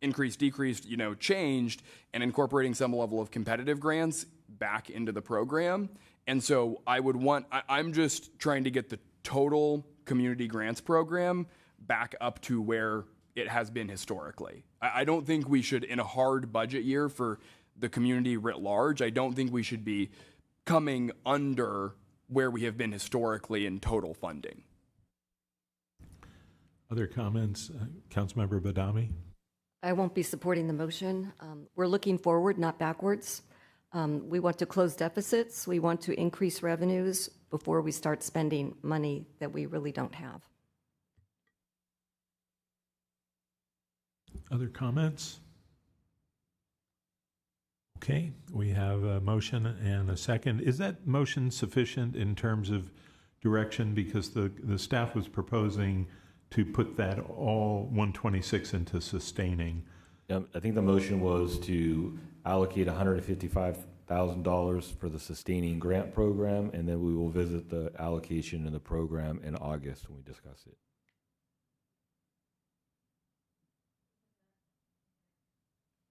increased, decreased, changed, and incorporating some level of competitive grants back into the program. And so I'm just trying to get the total community grants program back up to where it has been historically. I don't think we should, in a hard budget year for the community writ large, I don't think we should be coming under where we have been historically in total funding. Other comments? Councilmember Badami? I won't be supporting the motion. We're looking forward, not backwards. We want to close deficits. We want to increase revenues, before we start spending money that we really don't have. Other comments? Okay, we have a motion and a second. Is that motion sufficient in terms of direction? Because the staff was proposing to put that all 126 into sustaining. I think the motion was to allocate $155,000 for the sustaining grant program, and then we will visit the allocation in the program in August when we discuss it.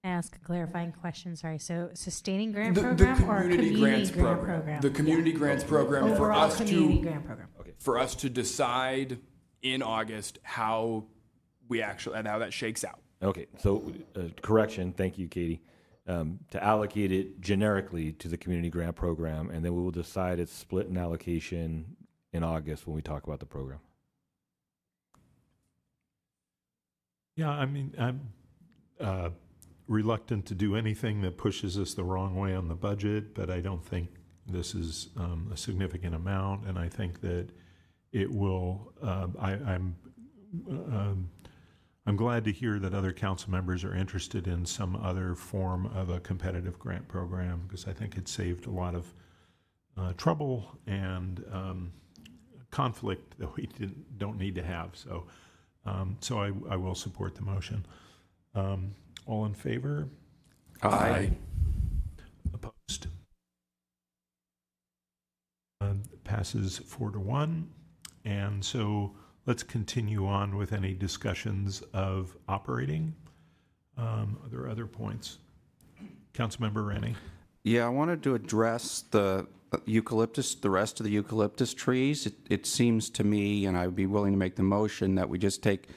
Ask a clarifying question, sorry. So sustaining grant program or community grants grant program? The community grants program for Overall us community to grant program. for us to decide in August how we actually and how that shakes out. Okay, so correction, thank you, Katie. To allocate it generically to the community grant program, and then we will decide its split and allocation in August when we talk about the program. Yeah, I mean, I'm reluctant to do anything that pushes us the wrong way on the budget, but I don't think this is a significant amount, and I think that it will. I'm glad to hear that other council members are interested in some other form of a competitive grant program, because I think it saved a lot of trouble and conflict that we don't need to have. So, I will support the motion. All in favor? Aye. Opposed? Passes 4-1. And so let's continue on with any discussions of operating. Are there other points? Councilmember Rennie. Yeah, I wanted to address the eucalyptus, the rest of the eucalyptus trees. It seems to me, and I would be willing to make the motion, that we just take,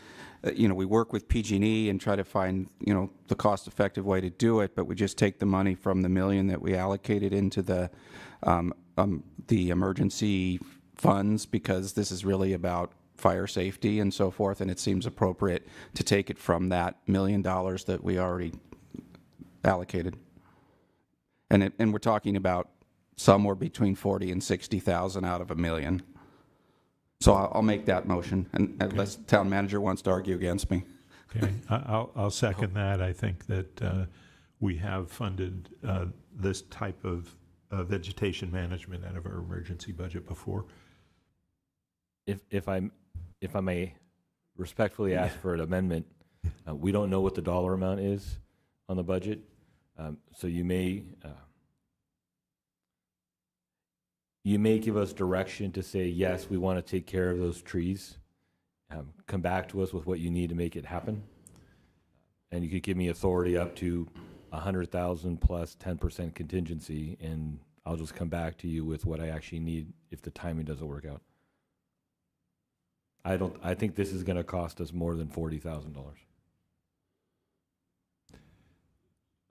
we work with PG&E and try to find, the cost-effective way to do it, but we just take the money from the $1 million that we allocated into the emergency funds, because this is really about fire safety and so forth, and it seems appropriate to take it from that $1 million that we already allocated. And we're talking about somewhere between 40 and 60,000 out of $1 million. So I'll make that motion, and unless the town manager wants to argue against me. Okay, I'll second that. I think that we have funded this type of vegetation management out of our emergency budget before. If I may respectfully ask for an amendment, we don't know what the dollar amount is on the budget, so you may give us direction to say, yes, we want to take care of those trees. Come back to us with what you need to make it happen. And you could give me authority up to 100,000 plus 10% contingency, and I'll just come back to you with what I actually need if the timing doesn't work out. I think this is going to cost us more than $40,000.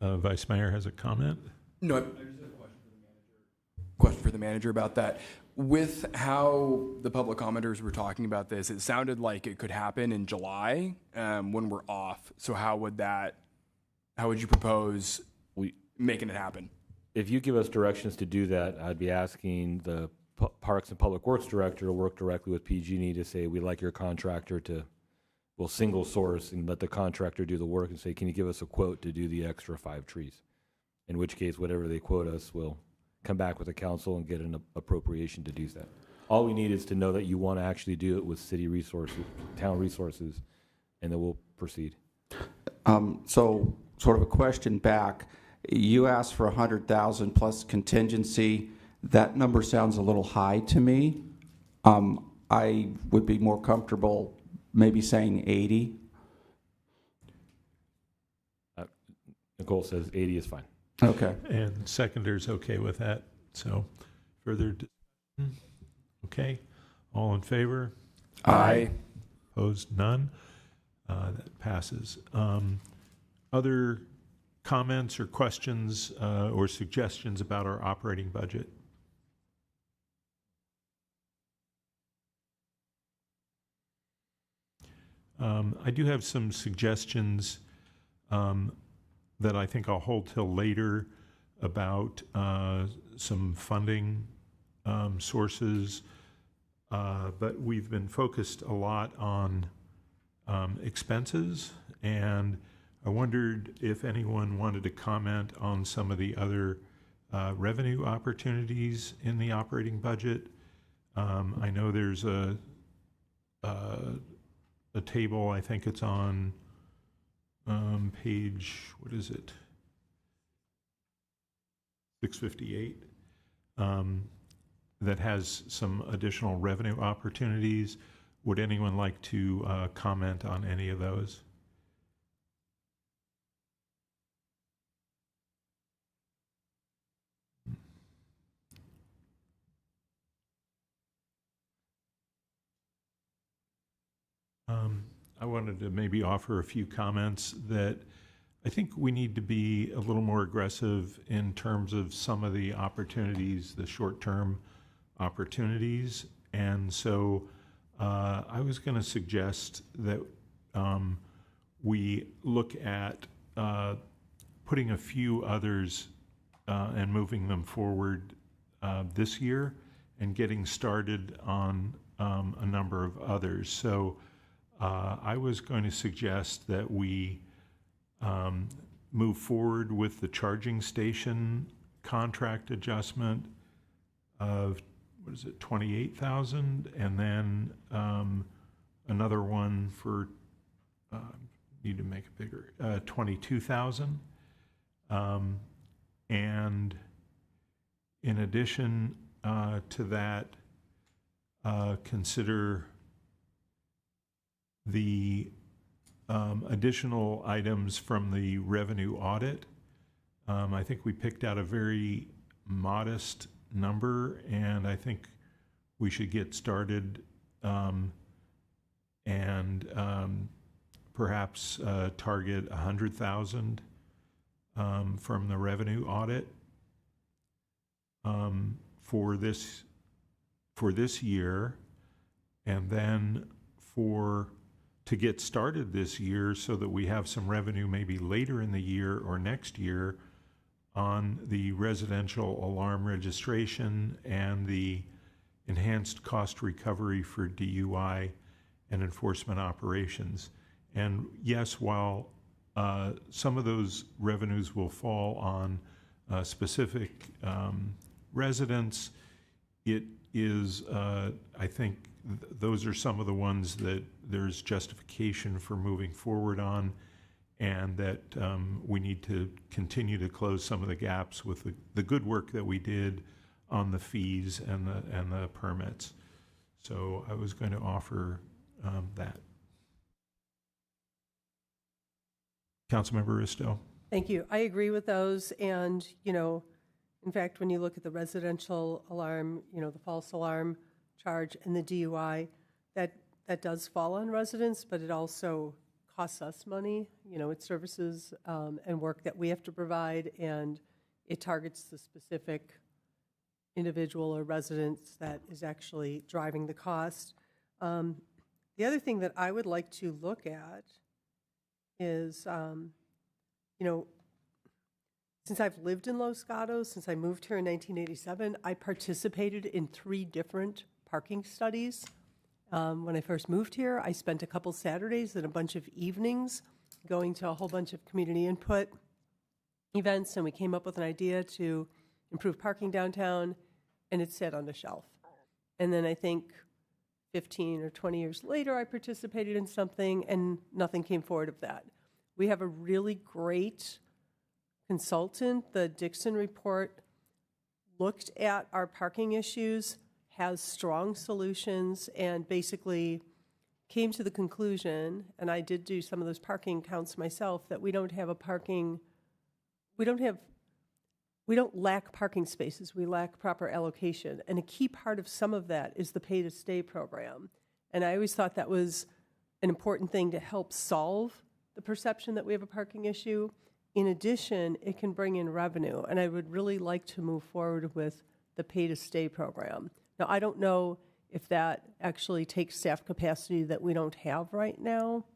Vice Mayor has a comment. No, I just have a question for the manager about that. With how the public commenters were talking about this, it sounded like it could happen in July when we're off. So how would you propose making it happen? If you give us directions to do that, I'd be asking the Parks and Public Works Director to work directly with PG&E to say, we'd like your contractor to, we'll single source and let the contractor do the work and say, can you give us a quote to do the extra 5 trees? In which case, whatever they quote us, we'll come back with the council and get an appropriation to do that. All we need is to know that you want to actually do it with city resources, town resources, and then we'll proceed. So sort of a question back. You asked for 100,000 plus contingency. That number sounds a little high to me. I would be more comfortable maybe saying 80. Nicole says 80 is fine. Okay. And seconder's okay with that. So further discussion? Okay. All in favor? Aye. Opposed? None. That passes. Other comments or questions or suggestions about our operating budget? I do have some suggestions that I think I'll hold till later about some funding sources, but we've been focused a lot on expenses, and I wondered if anyone wanted to comment on some of the other revenue opportunities in the operating budget. I know there's a table, I think it's on page, what is it? 658, that has some additional revenue opportunities. Would anyone like to comment on any of those? I wanted to maybe offer a few comments that I think we need to be a little more aggressive in terms of some of the opportunities, the short-term opportunities. And so I was going to suggest that we look at putting a few others and moving them forward this year and getting started on a number of others. So I was going to suggest that we move forward with the charging station contract adjustment of, what is it, 28,000, and then another one for, need to make it bigger, 22,000. And in addition to that, consider the additional items from the revenue audit. I think we picked out a very modest number, and I think we should get started and perhaps target 100,000 from the revenue audit for this year, and then to get started this year so that we have some revenue maybe later in the year or next year on the residential alarm registration and the enhanced cost recovery for DUI and enforcement operations. And yes, while some of those revenues will fall on specific residents, it is, I think, those are some of the ones that there's justification for moving forward on, and that we need to continue to close some of the gaps with the good work that we did on the fees and the permits. So I was going to offer that. Councilmember Risto. Thank you. I agree with those. And, in fact, when you look at the residential alarm, the false alarm charge and the DUI, that does fall on residents, but it also costs us money. It's services and work that we have to provide, and it targets the specific individual or residents that is actually driving the cost. The other thing that I would like to look at is, since I've lived in Los Gatos, since I moved here in 1987, I participated in 3 different parking studies. When I first moved here, I spent a couple Saturdays and a bunch of evenings going to a whole bunch of community input events, and we came up with an idea to improve parking downtown, and it sat on the shelf. And then I think 15 or 20 years later, I participated in something, and nothing came forward of that. We have a really great consultant. The Dixon report looked at our parking issues, has strong solutions, and basically came to the conclusion, and I did do some of those parking counts myself, that we don't lack parking spaces, we lack proper allocation. And a key part of some of that is the pay to stay program. And I always thought that was an important thing to help solve the perception that we have a parking issue. In addition, it can bring in revenue, and I would really like to move forward with the pay to stay program. Now, I don't know if that actually takes staff capacity that we don't have right now.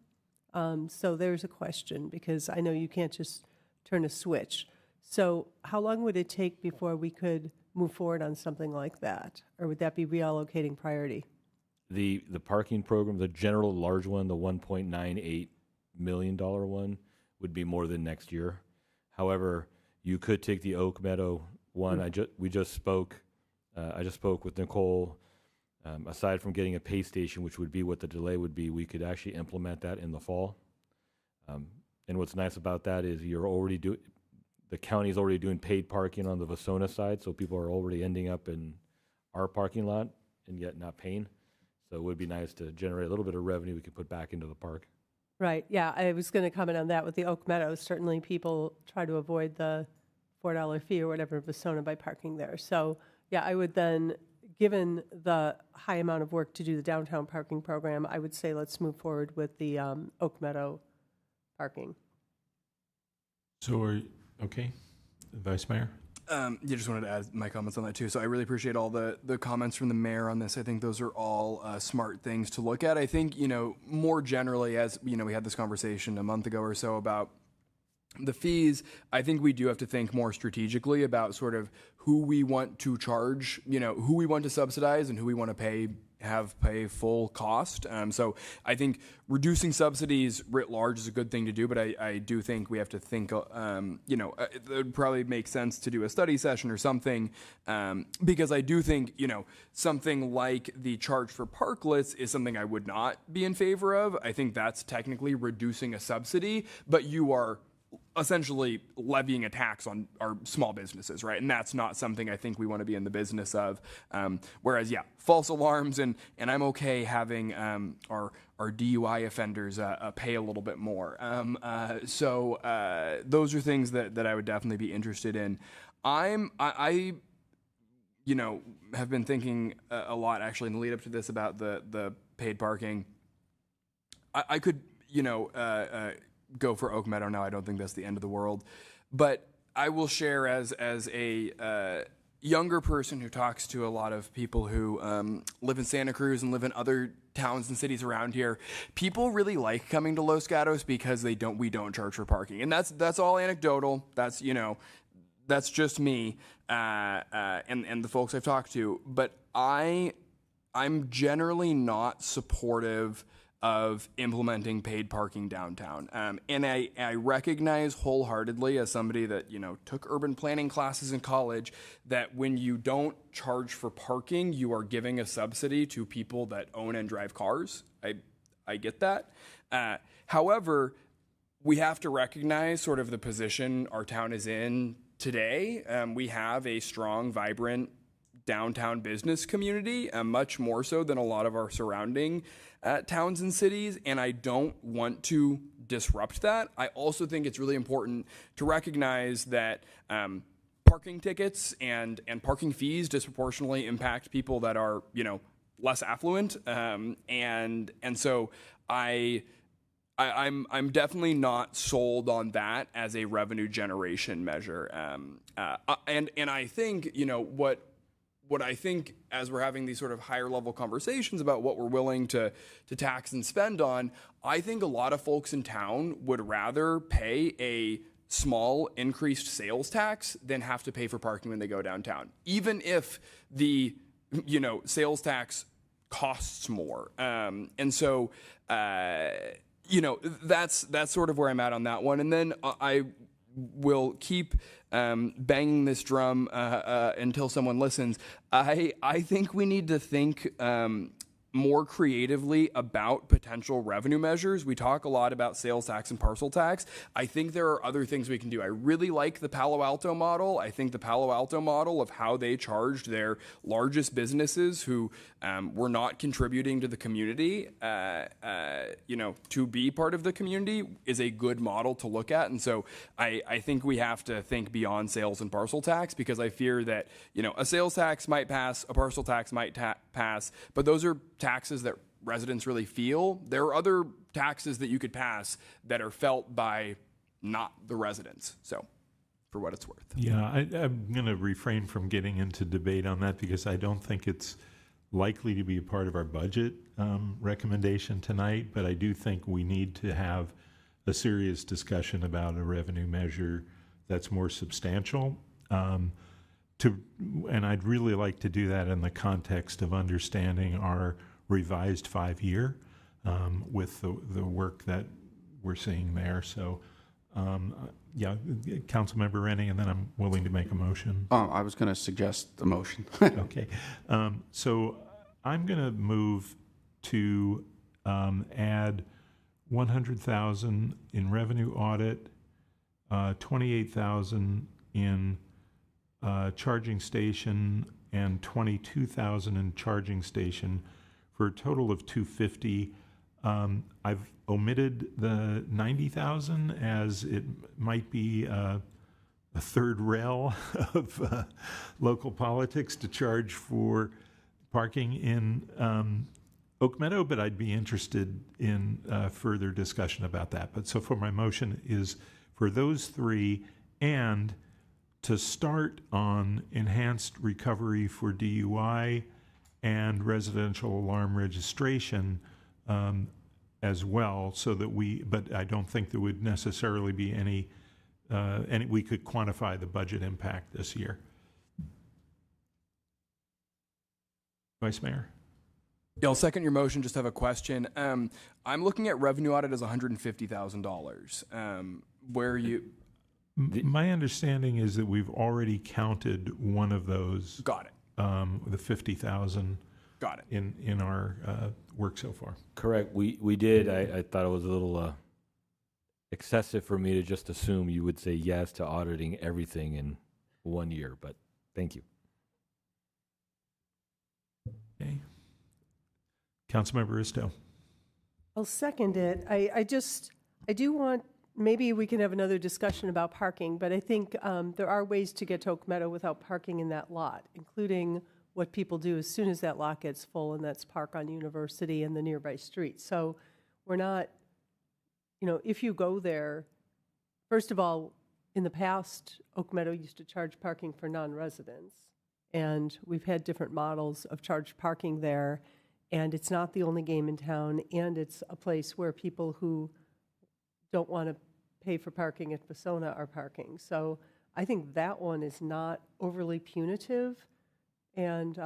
So there's a question, because I know you can't just turn a switch. So how long would it take before we could move forward on something like that? Or would that be reallocating priority? The parking program, the general large one, the $1.98 million one, would be more than next year. However, you could take the Oak Meadow one. I just spoke with Nicole. Aside from getting a pay station, which would be what the delay would be, we could actually implement that in the fall. And what's nice about that is the county is already doing paid parking on the Vasona side, so people are already ending up in our parking lot and yet not paying. So it would be nice to generate a little bit of revenue we could put back into the park. Right, yeah, I was going to comment on that with the Oak Meadows. Certainly people try to avoid the $4 fee or whatever of Vasona by parking there. So, yeah, I would then, given the high amount of work to do the downtown parking program, I would say let's move forward with the Oak Meadow parking. So okay, Vice Mayor? Just wanted to add my comments on that too. So I really appreciate all the comments from the mayor on this. I think those are all smart things to look at. I think, more generally, as, we had this conversation a month ago or so about the fees, I think we do have to think more strategically about sort of who we want to charge, who we want to subsidize and who we want to pay full cost. So I think reducing subsidies writ large is a good thing to do, but I do think we have to think, it would probably make sense to do a study session or something, because I do think, something like the charge for parklets is something I would not be in favor of. I think that's technically reducing a subsidy, but you are essentially levying a tax on our small businesses, right? And that's not something I think we want to be in the business of. Whereas, false alarms, and I'm okay having our DUI offenders pay a little bit more. So those are things that I would definitely be interested in. I have been thinking a lot actually in the lead up to this about the paid parking. I could, go for Oak Meadow now. I don't think that's the end of the world. But I will share as a younger person who talks to a lot of people who live in Santa Cruz and live in other towns and cities around here. People really like coming to Los Gatos because we don't charge for parking. And that's all anecdotal. That's, that's just me and the folks I've talked to. But I'm generally not supportive of implementing paid parking downtown. And I recognize wholeheartedly, as somebody that, took urban planning classes in college, that when you don't charge for parking, you are giving a subsidy to people that own and drive cars. I get that. However, we have to recognize sort of the position our town is in today. We have a strong, vibrant downtown business community, much more so than a lot of our surrounding towns and cities, and I don't want to disrupt that. I also think it's really important to recognize that parking tickets and parking fees disproportionately impact people that are, less affluent, and so I'm definitely not sold on that as a revenue generation measure, and I think what I think as we're having these sort of higher level conversations about what we're willing to tax and spend on, I think a lot of folks in town would rather pay a small increased sales tax than have to pay for parking when they go downtown, even if the sales tax costs more. And so that's sort of where I'm at on that one. And then I will keep banging this drum until someone listens. I think we need to think more creatively about potential revenue measures. We talk a lot about sales tax and parcel tax. I think there are other things we can do. I really like the Palo Alto model. I think the Palo Alto model of how they charged their largest businesses who were not contributing to the community, to be part of the community is a good model to look at. And so I think we have to think beyond sales and parcel tax, because I fear that, a sales tax might pass, a parcel tax might pass, but those are taxes that residents really feel. There are other taxes that you could pass that are felt by not the residents. So, for what it's worth. Yeah, I'm going to refrain from getting into debate on that because I don't think it's likely to be a part of our budget recommendation tonight, but I do think we need to have a serious discussion about a revenue measure that's more substantial. and I'd really like to do that in the context of understanding our revised 5-year with the work that we're seeing there. So, yeah, Councilmember Rennie, and then I'm willing to make a motion. I was going to suggest the motion. Okay. So I'm going to move to add 100,000 in revenue audit, 28,000 in charging station, and 22,000 in charging station for a total of 250. I've omitted the 90,000 as it might be a third rail of local politics to charge for parking in Oak Meadow, but I'd be interested in further discussion about that. But so for my motion is for those three and to start on enhanced recovery for DUI and residential alarm registration as well, so that but I don't think there would necessarily be any we could quantify the budget impact this year. Vice Mayor? Yeah, I'll second your motion. Just have a question. I'm looking at revenue audit as $150,000. Where you? My understanding is that we've already counted one of those. Got it. The 50,000. Got it. In our work so far. Correct. We did. I thought it was a little excessive for me to just assume you would say yes to auditing everything in 1 year, but thank you. Okay. Councilmember Isto. I'll second it. I do want, maybe we can have another discussion about parking, but I think there are ways to get to Oak Meadow without parking in that lot, including what people do as soon as that lot gets full, and that's park on University and the nearby streets. So we're not, if you go there, first of all, in the past, Oak Meadow used to charge parking for non-residents, and we've had different models of charged parking there, and it's not the only game in town, and it's a place where people who don't want to pay for parking at Vasona are parking. So I think that one is not overly punitive. And,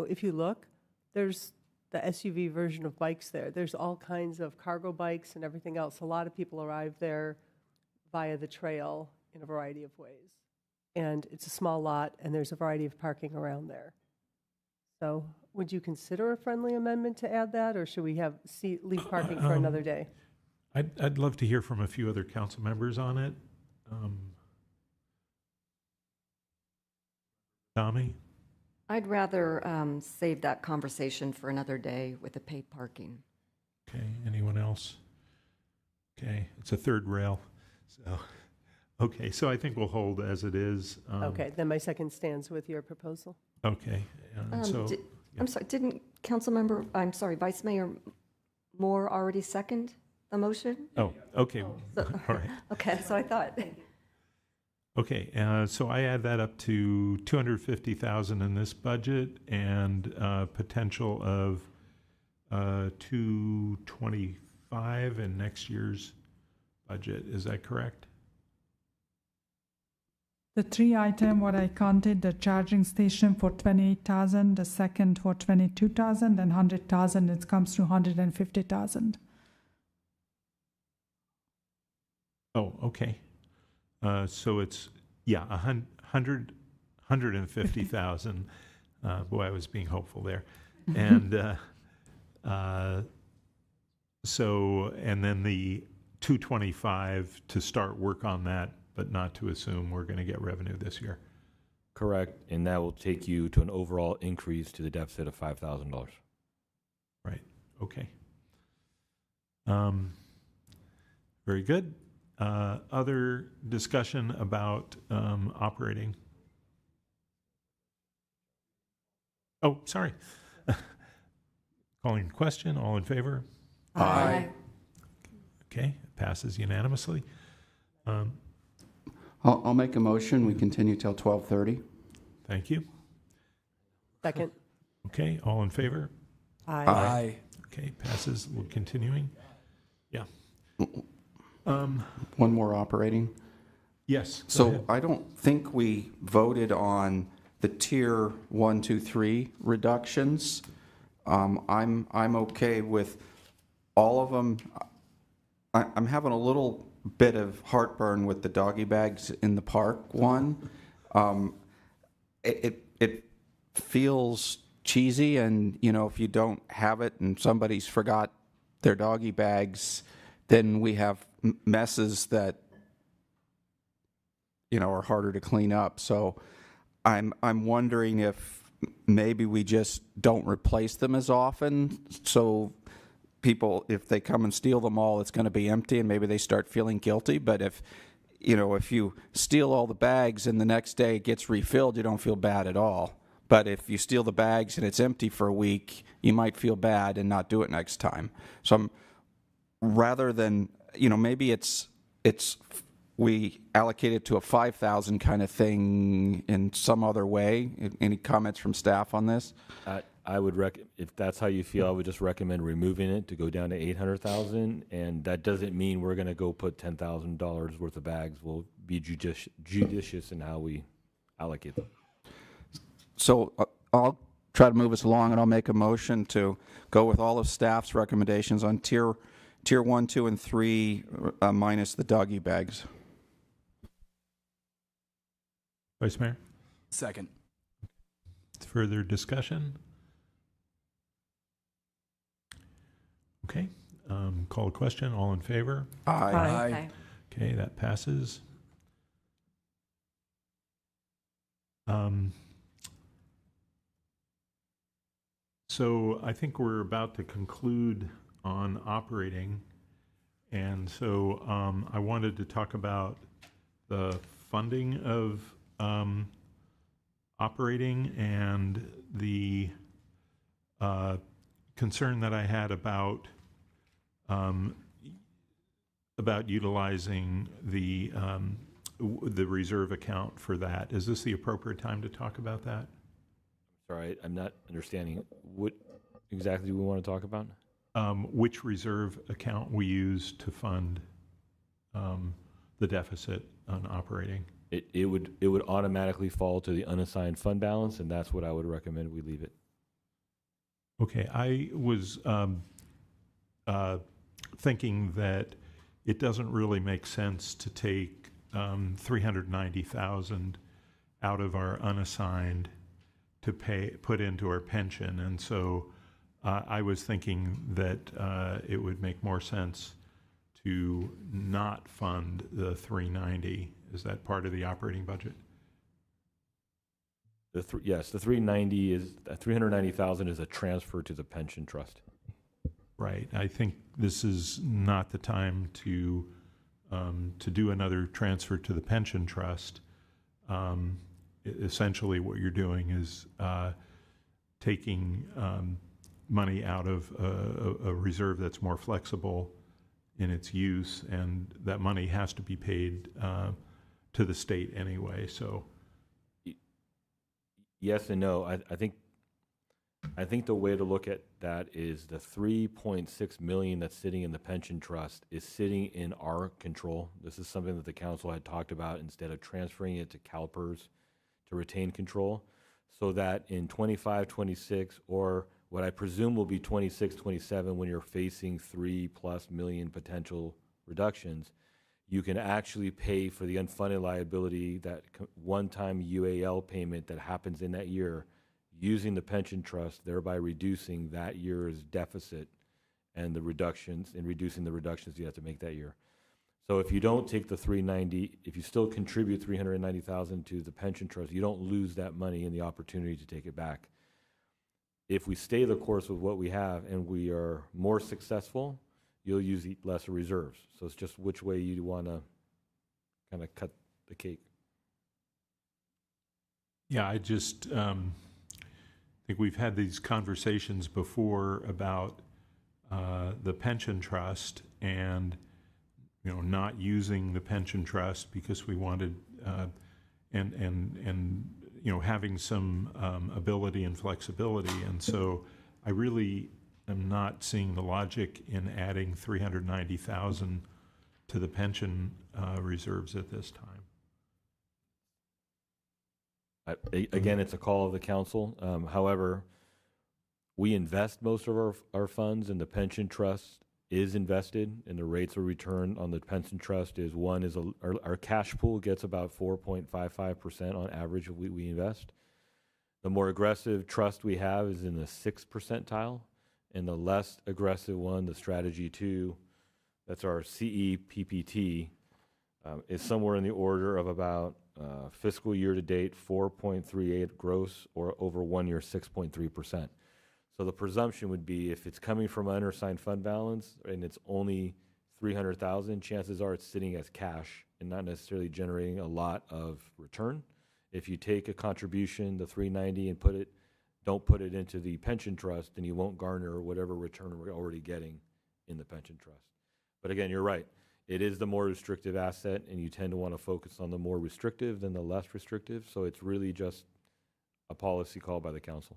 if you look, there's the SUV version of bikes there. There's all kinds of cargo bikes and everything else. A lot of people arrive there via the trail in a variety of ways. And it's a small lot, and there's a variety of parking around there. So would you consider a friendly amendment to add that, or should we leave parking for another day? I'd love to hear from a few other council members on it. Tommy? I'd rather save that conversation for another day with the paid parking. Okay, anyone else? Okay, it's a third rail. So, okay, so I think we'll hold as it is. Okay, then my second stands with your proposal. Okay, I'm sorry, didn't Vice Mayor Moore already second the motion? Oh, okay, all right. Okay, so I thought. Okay, so I add that up to 250,000 in this budget and potential of 225 in next year's budget. Is that correct? The three item what I counted, the charging station for 28,000, the second for 22,000, and 100,000, it comes to 150,000. Oh, okay. So it's, 150,000. Boy, I was being hopeful there. And and then the 225 to start work on that, but not to assume we're going to get revenue this year. Correct. And that will take you to an overall increase to the deficit of $5,000. Right. Okay. Very good. Other discussion about operating? Oh, sorry. Calling question. All in favor? Aye. Okay, passes unanimously. I'll make a motion. We continue till 12:30. Thank you. Second. Okay, all in favor? Aye. Aye. Okay, passes. We're continuing. Yeah. One more operating. Yes. go So ahead. I don't think we voted on the tier 1, 2, 3 reductions. I'm okay with all of them. I'm having a little bit of heartburn with the doggy bags in the park one. It feels cheesy, and if you don't have it and somebody's forgot their doggy bags, then we have messes that are harder to clean up. So I'm wondering if maybe we just don't replace them as often, so people, if they come and steal them all, it's going to be empty, and maybe they start feeling guilty. But if you steal all the bags and the next day it gets refilled, you don't feel bad at all. But if you steal the bags and it's empty for a week, you might feel bad and not do it next time. So rather than, maybe it's we allocate it to a 5,000 kind of thing in some other way. Any comments from staff on this? I would if that's how you feel, I would just recommend removing it to go down to 800,000, and that doesn't mean we're going to go put $10,000 worth of bags. We'll be judicious in how we allocate them. So I'll try to move us along, and I'll make a motion to go with all of staff's recommendations on tier 1, 2, and 3 minus the doggy bags. Vice Mayor? Second. Further discussion? Okay. Call a question. All in favor? Aye. Aye. Okay, that passes. So I think we're about to conclude on operating. And so I wanted to talk about the funding of operating and the concern that I had about utilizing the reserve account for that. Is this the appropriate time to talk about that? Sorry, I'm not understanding. What exactly do we want to talk about? Which reserve account we use to fund the deficit on operating? It would automatically fall to the unassigned fund balance, and that's what I would recommend we leave it. Okay, I was thinking that it doesn't really make sense to take $390,000 out of our unassigned to put into our pension, and so I was thinking that it would make more sense to not fund the 390. Is that part of the operating budget? Yes, the 390,000 is a transfer to the pension trust. Right. I think this is not the time to do another transfer to the pension trust. Essentially, what you're doing is taking money out of a reserve that's more flexible in its use, and that money has to be paid to the state anyway. So, yes and no. I think the way to look at that is the $3.6 million that's sitting in the pension trust is sitting in our control. This is something that the council had talked about instead of transferring it to CalPERS to retain control, so that in 25, 26, or what I presume will be 26, 27, when you're facing $3+ million potential reductions, you can actually pay for the unfunded liability, that one-time UAL payment that happens in that year, using the pension trust, thereby reducing that year's deficit and reducing the reductions you have to make that year. So if you don't take the 390, if you still contribute 390,000 to the pension trust, you don't lose that money and the opportunity to take it back. If we stay the course with what we have and we are more successful, you'll use lesser reserves. So it's just which way you want to kind of cut the cake. yeah, I just think we've had these conversations before about the pension trust and not using the pension trust because we wanted and having some ability and flexibility, and so I really am not seeing the logic in adding $390,000 to the pension reserves at this time. Again, it's a call of the council. However, we invest most of our funds, and the pension trust is invested, and the rates of return on the pension trust is our cash pool gets about 4.55% on average we invest. The more aggressive trust we have is in the 6th percentile, and the less aggressive one, the strategy 2, that's our CEPPT, is somewhere in the order of about fiscal year to date 4.38 gross, or over 1 year 6.3%. So the presumption would be if it's coming from an unassigned fund balance and it's only 300,000, chances are it's sitting as cash and not necessarily generating a lot of return. If you take a contribution, the 390, and don't put it into the pension trust, then you won't garner whatever return we're already getting in the pension trust. But again, you're right. It is the more restrictive asset, and you tend to want to focus on the more restrictive than the less restrictive. So it's really just a policy call by the council.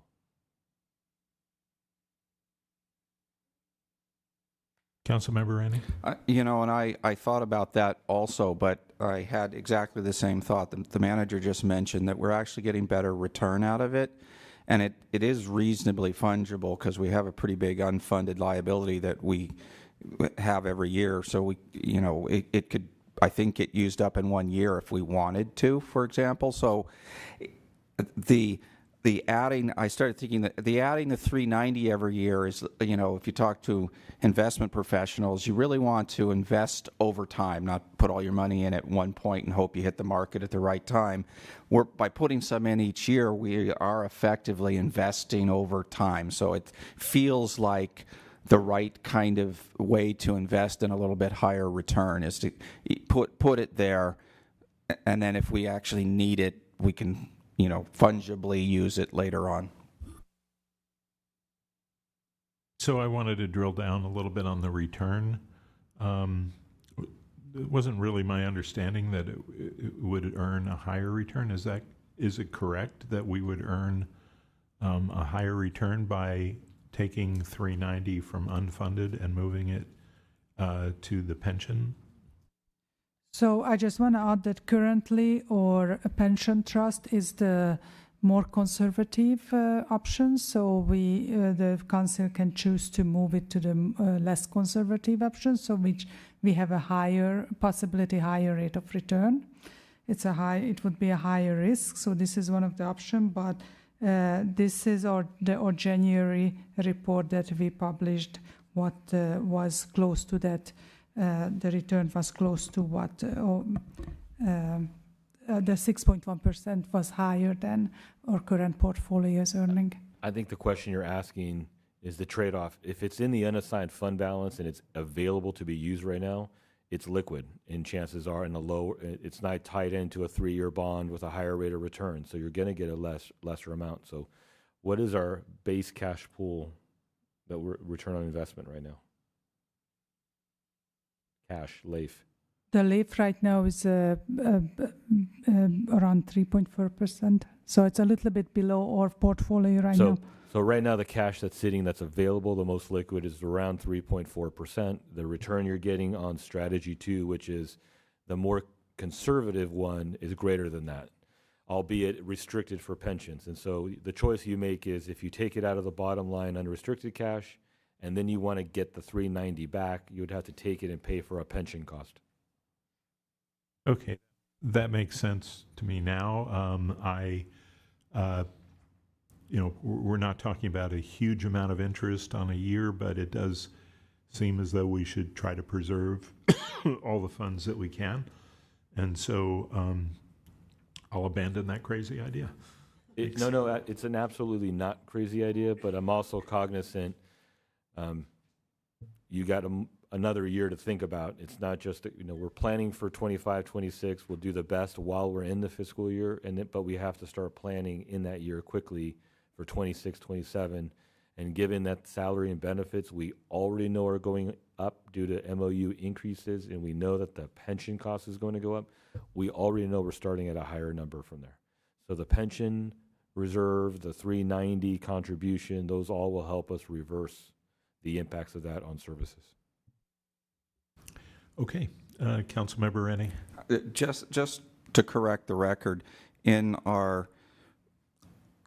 Councilmember Rennie? And I thought about that also, but I had exactly the same thought. The manager just mentioned that we're actually getting better return out of it, and it is reasonably fungible because we have a pretty big unfunded liability that we have every year. So it could, I think, get used up in 1 year if we wanted to, for example. So I started thinking that the adding the 390 every year is, if you talk to investment professionals, you really want to invest over time, not put all your money in at one point and hope you hit the market at the right time. By putting some in each year, we are effectively investing over time. So it feels like the right kind of way to invest in a little bit higher return is to put it there, and then if we actually need it, we can fungibly use it later on. So I wanted to drill down a little bit on the return. It wasn't really my understanding that it would earn a higher return. Is it correct that we would earn a higher return by taking 390 from unfunded and moving it to the pension? So I just want to add that currently our pension trust is the more conservative option. So the council can choose to move it to the less conservative option. So we have a higher rate of return. It would be a higher risk. So this is one of the options. But this is our January report that we published. What was close to that. The return was close to what the 6.1% was higher than our current portfolio is earning. I think the question you're asking is the trade-off. If it's in the unassigned fund balance and it's available to be used right now, it's liquid, and chances are it's not tied into a 3-year bond with a higher rate of return, so you're going to get a lesser amount. So what is our base cash pool that we're return on investment right now? Cash, LAIF. The LAIF right now is around 3.4%. So it's a little bit below our portfolio right now. So right now the cash that's available, the most liquid, is around 3.4%. The return you're getting on strategy 2, which is the more conservative one, is greater than that, albeit restricted for pensions. And so the choice you make is if you take it out of the bottom line unrestricted cash, and then you want to get the 390 back, you would have to take it and pay for a pension cost. Okay, that makes sense to me now. We're not talking about a huge amount of interest on a year, but it does seem as though we should try to preserve all the funds that we can. And so I'll abandon that crazy idea. It's an absolutely not crazy idea, but I'm also cognizant you got another year to think about. It's not just that, we're planning for 25, 26. We'll do the best while we're in the fiscal year, but we have to start planning in that year quickly for 26, 27. And given that salary and benefits we already know are going up due to MOU increases, and we know that the pension cost is going to go up, we already know we're starting at a higher number from there. So the pension reserve, the 390 contribution, those all will help us reverse the impacts of that on services. Okay, Councilmember Rennie. Just to correct the record, in our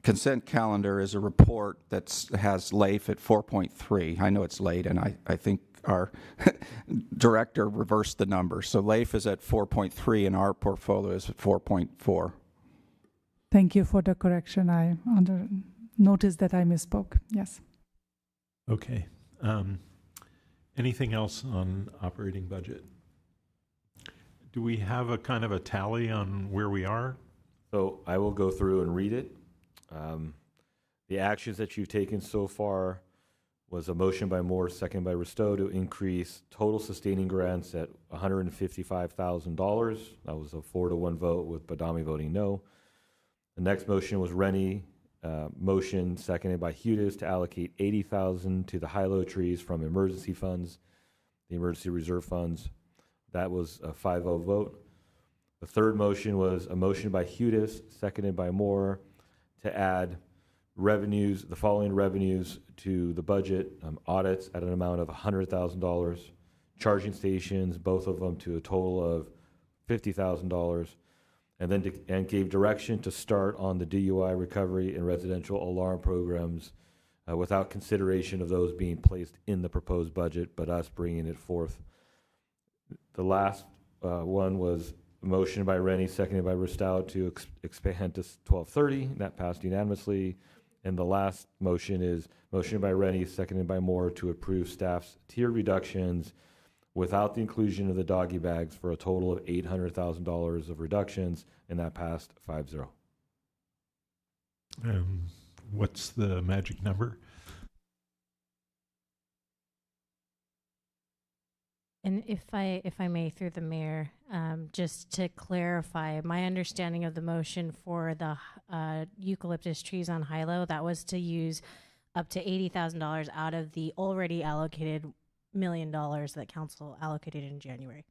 consent calendar is a report that has LAIF at 4.3. I know it's late, and I think our director reversed the number. So LAIF is at 4.3, and our portfolio is at 4.4. Thank you for the correction. I noticed that I misspoke. Yes. Okay. Anything else on operating budget? Do we have a kind of a tally on where we are? So I will go through and read it. The actions that you've taken so far was a motion by Moore, second by Risto, to increase total sustaining grants at $155,000. That was a 4-to-1 vote with Badami voting no. The next motion was Rennie, motion seconded by Hudis to allocate $80,000 to the high-low trees from emergency funds, the emergency reserve funds. That was a 5-0 vote. The third motion was a motion by Hudis, seconded by Moore, to add revenues, the following revenues to the budget: audits at an amount of $100,000, charging stations, both of them, to a total of $50,000, and then and gave direction to start on the DUI recovery and residential alarm programs without consideration of those being placed in the proposed budget, but us bringing it forth. The last one was a motion by Rennie, seconded by Ristow, to expand to 1230. That passed unanimously. And the last motion is motion by Rennie, seconded by Moore, to approve staff's tier reductions without the inclusion of the doggy bags for a total of $800,000 of reductions, and that passed 5-0. What's the magic number? And if I may, through the mayor, just to clarify, my understanding of the motion for the eucalyptus trees on Hilo, that was to use up to $80,000 out of the already allocated $1 million that council allocated in January.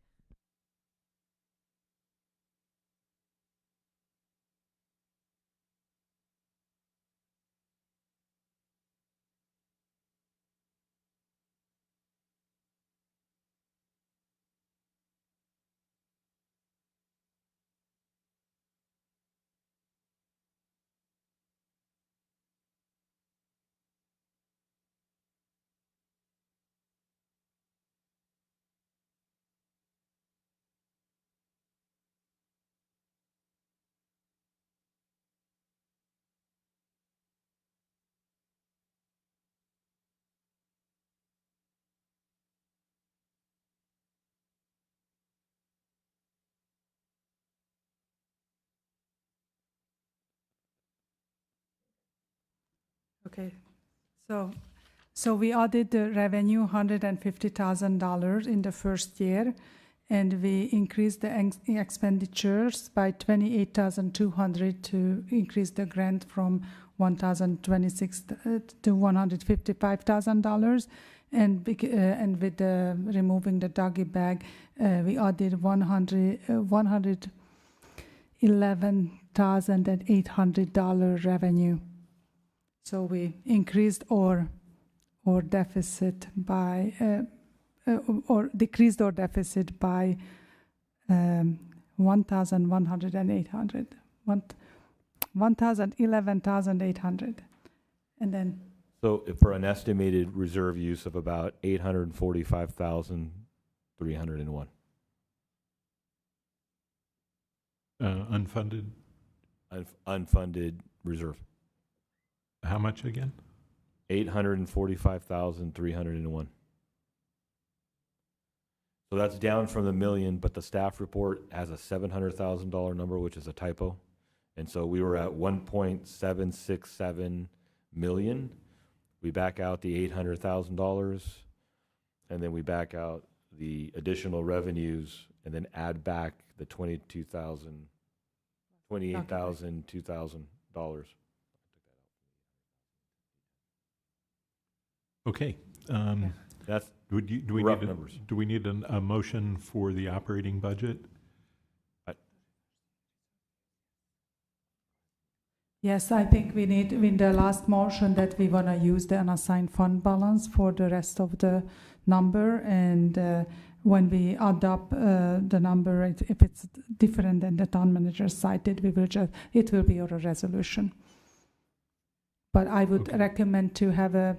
Okay, so we added the revenue $150,000 in the first year, and we increased the expenditures by $28,200 to increase the grant from $1,026 to $155,000, and with removing the doggy bag, we added $111,800 revenue. So we increased our deficit by, or decreased our deficit by $11,800, and then. So for an estimated reserve use of about $845,301. Unfunded? Unfunded reserve. How much again? $845,301. So that's down from the $1 million, but the staff report has a $700,000 number, which is a typo. And so we were at $1.767 million. We back out the $800,000, and then we back out the additional revenues, and then add back the $28,000, $2,000. Okay. That's do we rough need numbers. Do we need a motion for the operating budget? Yes, I think we need in the last motion that we want to use the unassigned fund balance for the rest of the number, and when we add up the number, if it's different than the town manager cited, it will be our resolution. But I would recommend to have a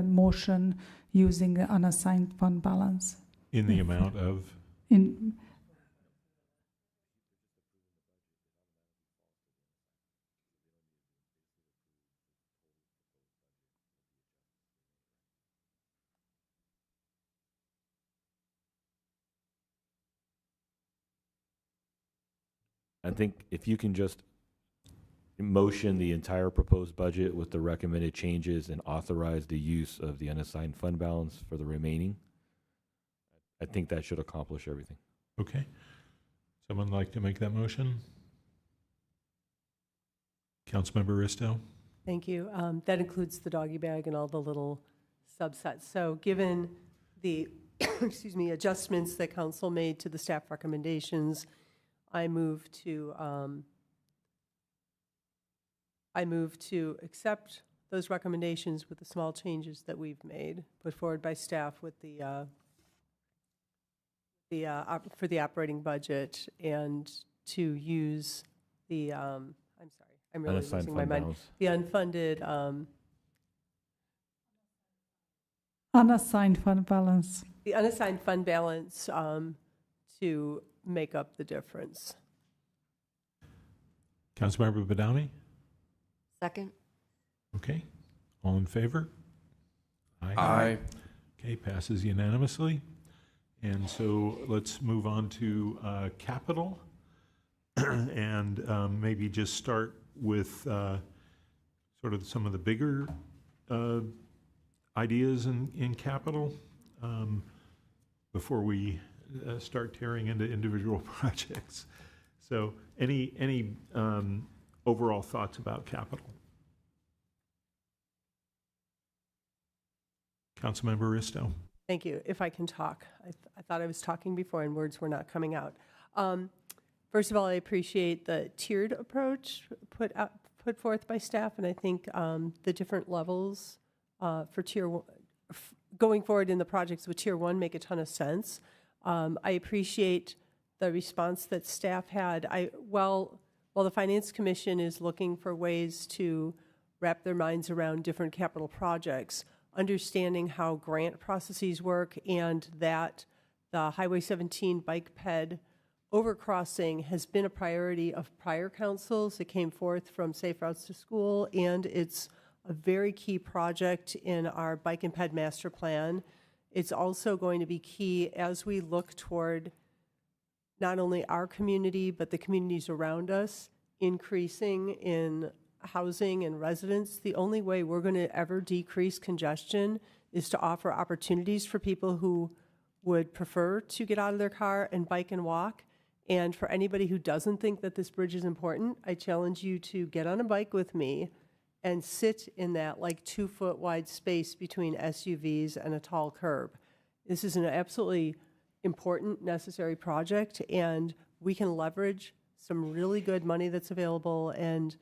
motion using the unassigned fund balance. In the amount of? I think if you can just motion the entire proposed budget with the recommended changes and authorize the use of the unassigned fund balance for the remaining, I think that should accomplish everything. Okay. Someone like to make that motion? Councilmember Risto? Thank you. That includes the doggy bag and all the little subsets. So given the excuse me, adjustments that council made to the staff recommendations, I move to accept those recommendations with the small changes that we've made, put forward by staff with for the operating budget, and to use the I'm sorry, I'm really losing my mind. The unfunded Unassigned fund balance. The unassigned fund balance to make up the difference. Councilmember Badami? Second. Okay. All in favor? Aye. Okay, passes unanimously. And so let's move on to capital and maybe just start with sort of some of the bigger ideas in capital before we start tearing into individual projects. So any overall thoughts about capital? Councilmember Risto. Thank you. If I can talk. I thought I was talking before and words were not coming out. First of all, I appreciate the tiered approach put forth by staff, and I think the different levels for tier one, going forward in the projects with tier one make a ton of sense. I appreciate the response that staff had. While the Finance Commission is looking for ways to wrap their minds around different capital projects, understanding how grant processes work and that the Highway 17 bike ped overcrossing has been a priority of prior councils. It came forth from Safe Routes to School, and it's a very key project in our bike and ped master plan. It's also going to be key as we look toward not only our community, but the communities around us, increasing in housing and residents. The only way we're going to ever decrease congestion is to offer opportunities for people who would prefer to get out of their car and bike and walk. And for anybody who doesn't think that this bridge is important, I challenge you to get on a bike with me and sit in that like 2 foot wide space between SUVs and a tall curb. This is an absolutely important, necessary project, and we can leverage some really good money that's available and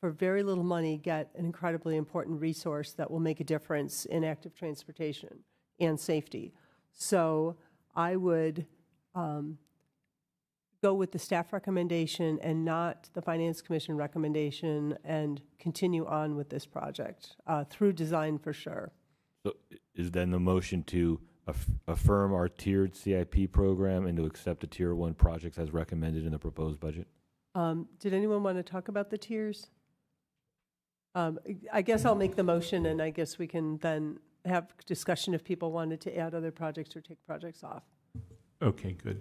for very little money get an incredibly important resource that will make a difference in active transportation and safety. So I would go with the staff recommendation and not the Finance Commission recommendation and continue on with this project through design for sure. So is then the motion to affirm our tiered CIP program and to accept the tier one projects as recommended in the proposed budget? Did anyone want to talk about the tiers? I guess I'll make the motion, and I guess we can then have discussion if people wanted to add other projects or take projects off. Okay, good.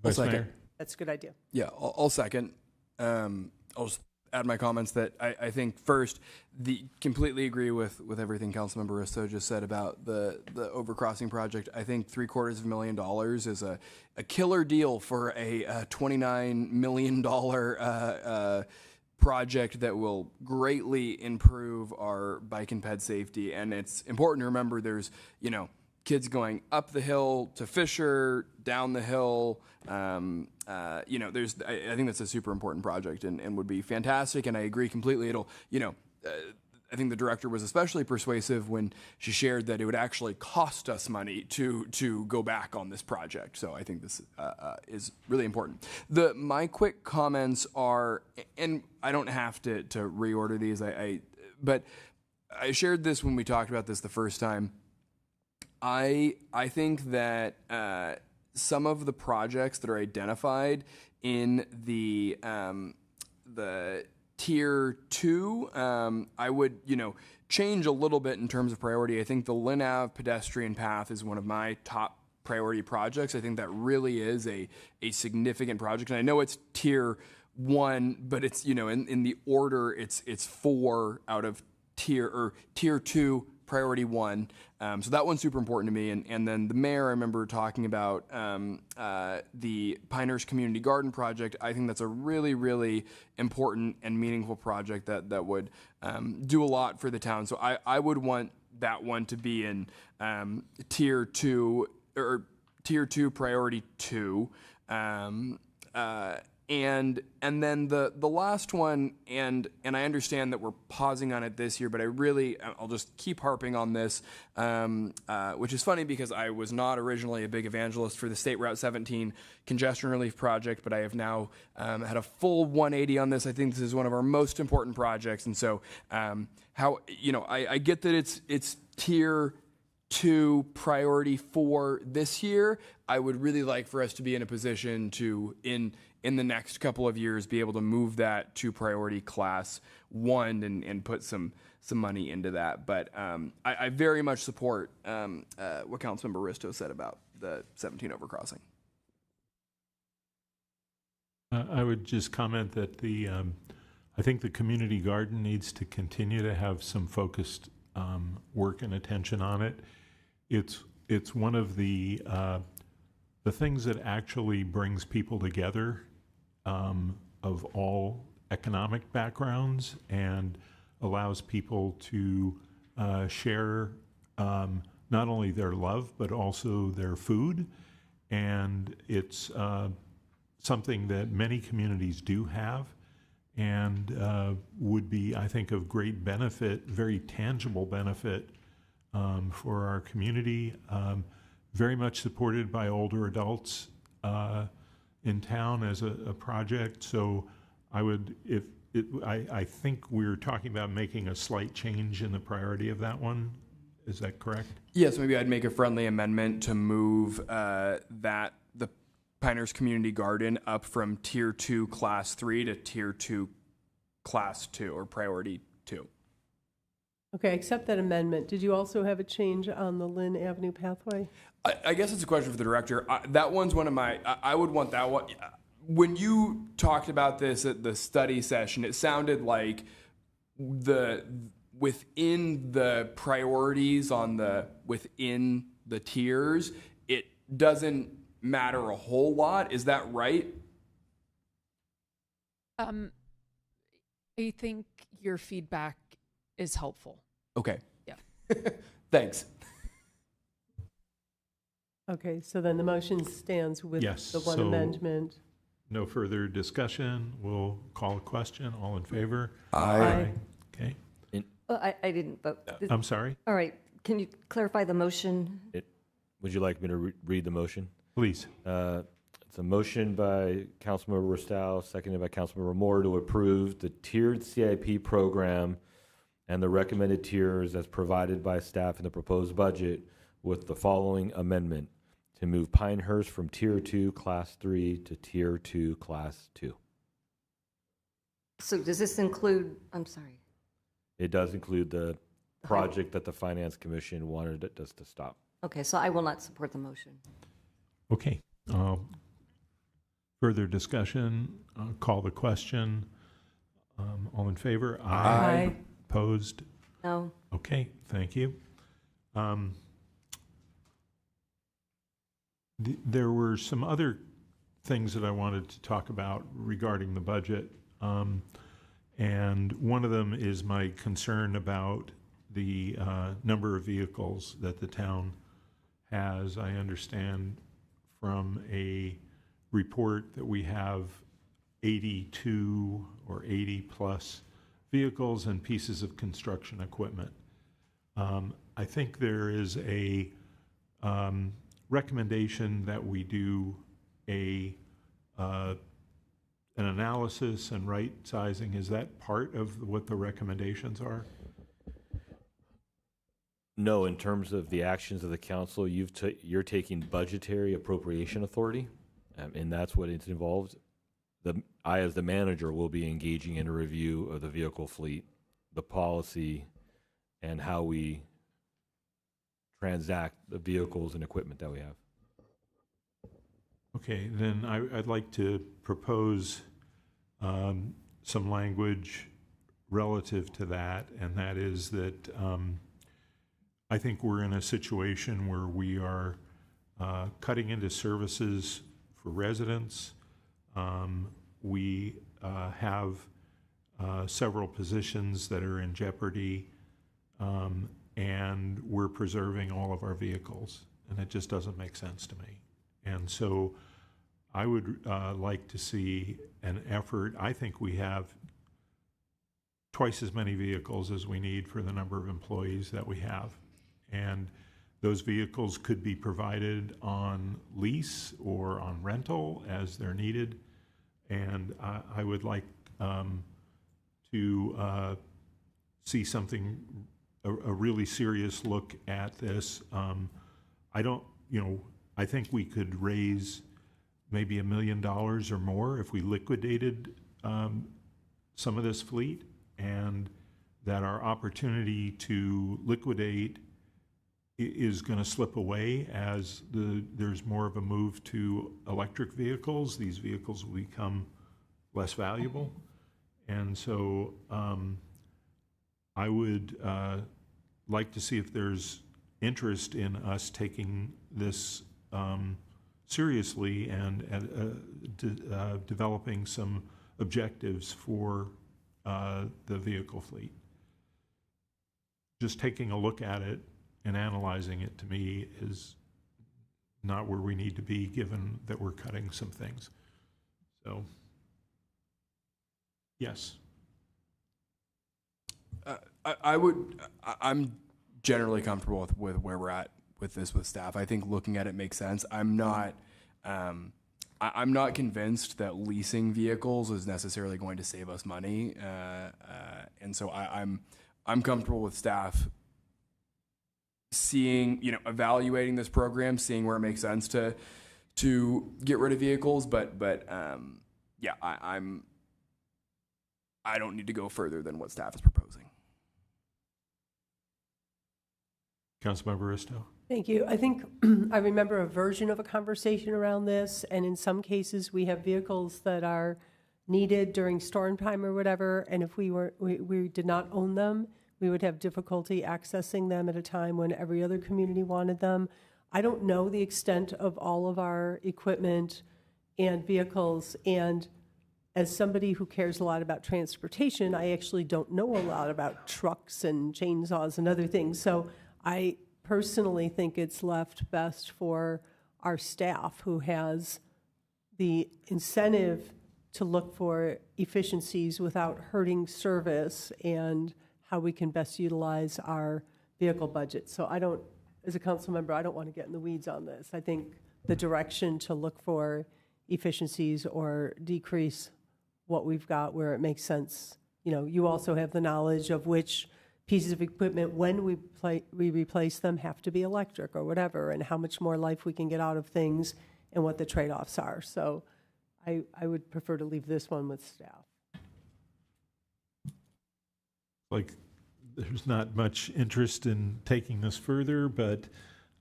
Vice Mayor? That's a good idea. Yeah, I'll second. I'll just add my comments that I think first, completely agree with everything Councilmember Risto just said about the overcrossing project. I think $750,000 is a killer deal for a $29 million project that will greatly improve our bike and ped safety. And it's important to remember there's, kids going up the hill to Fisher, down the hill. I think that's a super important project and would be fantastic. And I agree completely. It'll, I think the director was especially persuasive when she shared that it would actually cost us money to go back on this project. So I think this is really important. My quick comments are, and I don't have to reorder these, but I shared this when we talked about this the first time. I think that some of the projects that are identified in the tier 2, I would, change a little bit in terms of priority. I think the Lynn Ave pedestrian path is one of my top priority projects. I think that really is a significant project. And I know it's tier 1, but it's, in the order, it's 4 out of tier 2, priority 1. So that one's super important to me. And then the mayor, I remember talking about the Pinehurst Community Garden project. I think that's a really, really important and meaningful project that would do a lot for the town. So I would want that one to be in tier 2 or tier 2 priority 2. And then the last one, and I understand that we're pausing on it this year, but I'll just keep harping on this, which is funny because I was not originally a big evangelist for the State Route 17 congestion relief project, but I have now had a full 180 on this. I think this is one of our most important projects, and so I get that it's tier 2 priority 4 this year. I would really like for us to be in a position to in the next couple of years be able to move that to priority class 1 and put some money into that. But I very much support what Councilmember Risto said about the 17 overcrossing. I would just comment that I think the community garden needs to continue to have some focused work and attention on it. It's one of the things that actually brings people together of all economic backgrounds and allows people to share not only their love but also their food. And it's something that many communities do have and would be, I think, of great benefit, very tangible benefit for our community. Very much supported by older adults in town as a project. So I think we're talking about making a slight change in the priority of that one. Is that correct? Yes, maybe I'd make a friendly amendment to move the Pinehurst Community Garden up from tier 2 class 3 to tier 2 class 2 or priority 2. Okay, accept that amendment. Did you also have a change on the Lynn Avenue pathway? I guess it's a question for the director. That one's one of my, I would want that one. When you talked about this at the study session, it sounded like within the priorities within the tiers, it doesn't matter a whole lot. Is that right? I think your feedback is helpful. Okay. Yeah. Thanks. Okay, so then the motion stands with Yes, the one so amendment. No further discussion. We'll call a question. All in favor? Aye. Okay. I didn't vote. I'm sorry? All right, can you clarify the motion? Would you like me to read the motion? Please. It's a motion by Councilmember Ristow, seconded by Councilmember Moore, to approve the tiered CIP program and the recommended tiers as provided by staff in the proposed budget with the following amendment: to move Pinehurst from tier 2 class 3 to tier 2 class 2. So does this include, I'm sorry. It does include the project that the Finance Commission wanted us to stop. Okay, so I will not support the motion. Okay. Further discussion? Call the question. All in favor? Aye. Opposed? No. Okay, thank you. There were some other things that I wanted to talk about regarding the budget. And one of them is my concern about the number of vehicles that the town has. I understand from a report that we have 82 or 80 plus vehicles and pieces of construction equipment. I think there is a recommendation that we do an analysis and right sizing. Is that part of what the recommendations are? No, in terms of the actions of the council, you're taking budgetary appropriation authority, and that's what it's involved. I, as the manager, will be engaging in a review of the vehicle fleet, the policy, and how we transact the vehicles and equipment that we have. Okay, then I'd like to propose some language relative to that, and that is that I think we're in a situation where we are cutting into services for residents. We have several positions that are in jeopardy, and we're preserving all of our vehicles, and it just doesn't make sense to me. And so I would like to see an effort. I think we have twice as many vehicles as we need for the number of employees that we have. And those vehicles could be provided on lease or on rental as they're needed. And I would like to see something, a really serious look at this. I think we could raise maybe $1 million or more if we liquidated some of this fleet, and that our opportunity to liquidate is going to slip away as there's more of a move to electric vehicles. These vehicles will become less valuable. And so I would like to see if there's interest in us taking this seriously and developing some objectives for the vehicle fleet. Just taking a look at it and analyzing it, to me, is not where we need to be, given that we're cutting some things. So, yes. I'm generally comfortable with where we're at with this with staff. I think looking at it makes sense. I'm not convinced that leasing vehicles is necessarily going to save us money, and so I'm comfortable with staff seeing, evaluating this program, seeing where it makes sense to get rid of vehicles. But yeah, I don't need to go further than what staff is proposing. Councilmember Risto. Thank you. I think I remember a version of a conversation around this, and in some cases we have vehicles that are needed during storm time or whatever, and if we did not own them, we would have difficulty accessing them at a time when every other community wanted them. I don't know the extent of all of our equipment and vehicles, and as somebody who cares a lot about transportation, I actually don't know a lot about trucks and chainsaws and other things. So I personally think it's left best for our staff, who has the incentive to look for efficiencies without hurting service and how we can best utilize our vehicle budget. So as a council member, I don't want to get in the weeds on this. I think the direction to look for efficiencies or decrease what we've got where it makes sense. You also have the knowledge of which pieces of equipment, when we replace them, have to be electric or whatever, and how much more life we can get out of things and what the trade-offs are. So I would prefer to leave this one with staff. Like, there's not much interest in taking this further, but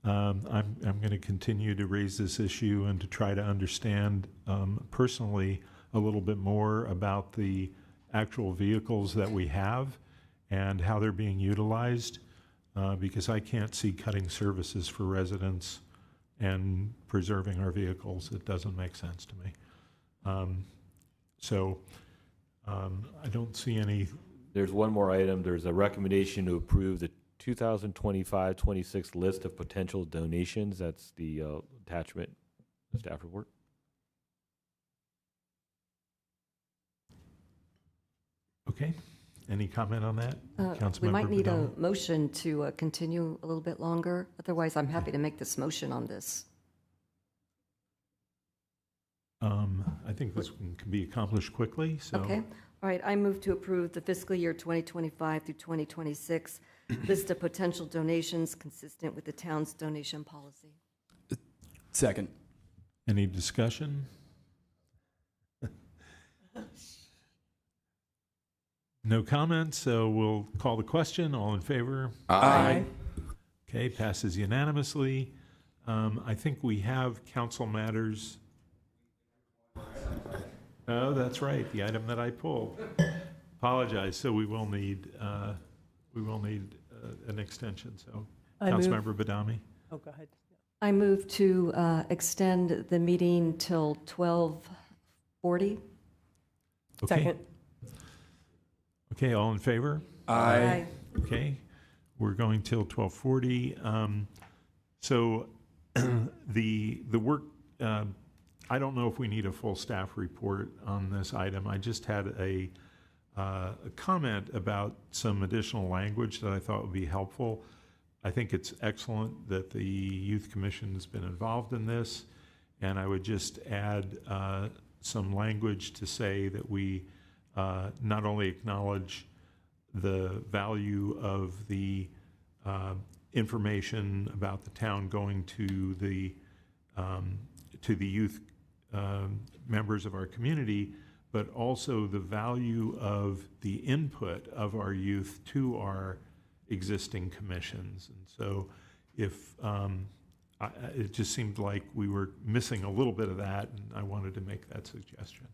I'm going to continue to raise this issue and to try to understand personally a little bit more about the actual vehicles that we have and how they're being utilized, because I can't see cutting services for residents and preserving our vehicles. It doesn't make sense to me. I don't see any. There's one more item. There's a recommendation to approve the 2025-26 list of potential donations. That's the attachment, the staff report. Okay. Any comment on that? We might need Bedell? a motion to continue a little bit longer. Otherwise, I'm happy to make this motion on this. I think this can be accomplished quickly. So. Okay. All right, I move to approve the fiscal year 2025 through 2026 list of potential donations consistent with the town's donation policy. Second. Any discussion? No comments, so we'll call the question. All in favor? Aye. Okay, passes unanimously. I think we have council matters. Oh, that's right, the item that I pulled. Apologize. So we will need an extension. So, Councilmember Badami. Oh, go ahead. I move to extend the meeting till 12:40. Okay. Second. Okay, all in favor? Aye. Okay, we're going till 12:40. So the work, I don't know if we need a full staff report on this item. I just had a comment about some additional language that I thought would be helpful. I think it's excellent that the Youth Commission has been involved in this, and I would just add some language to say that we not only acknowledge the value of the information about the town going to the youth members of our community, but also the value of the input of our youth to our existing commissions. And so if it just seemed like we were missing a little bit of that, and I wanted to make that suggestion.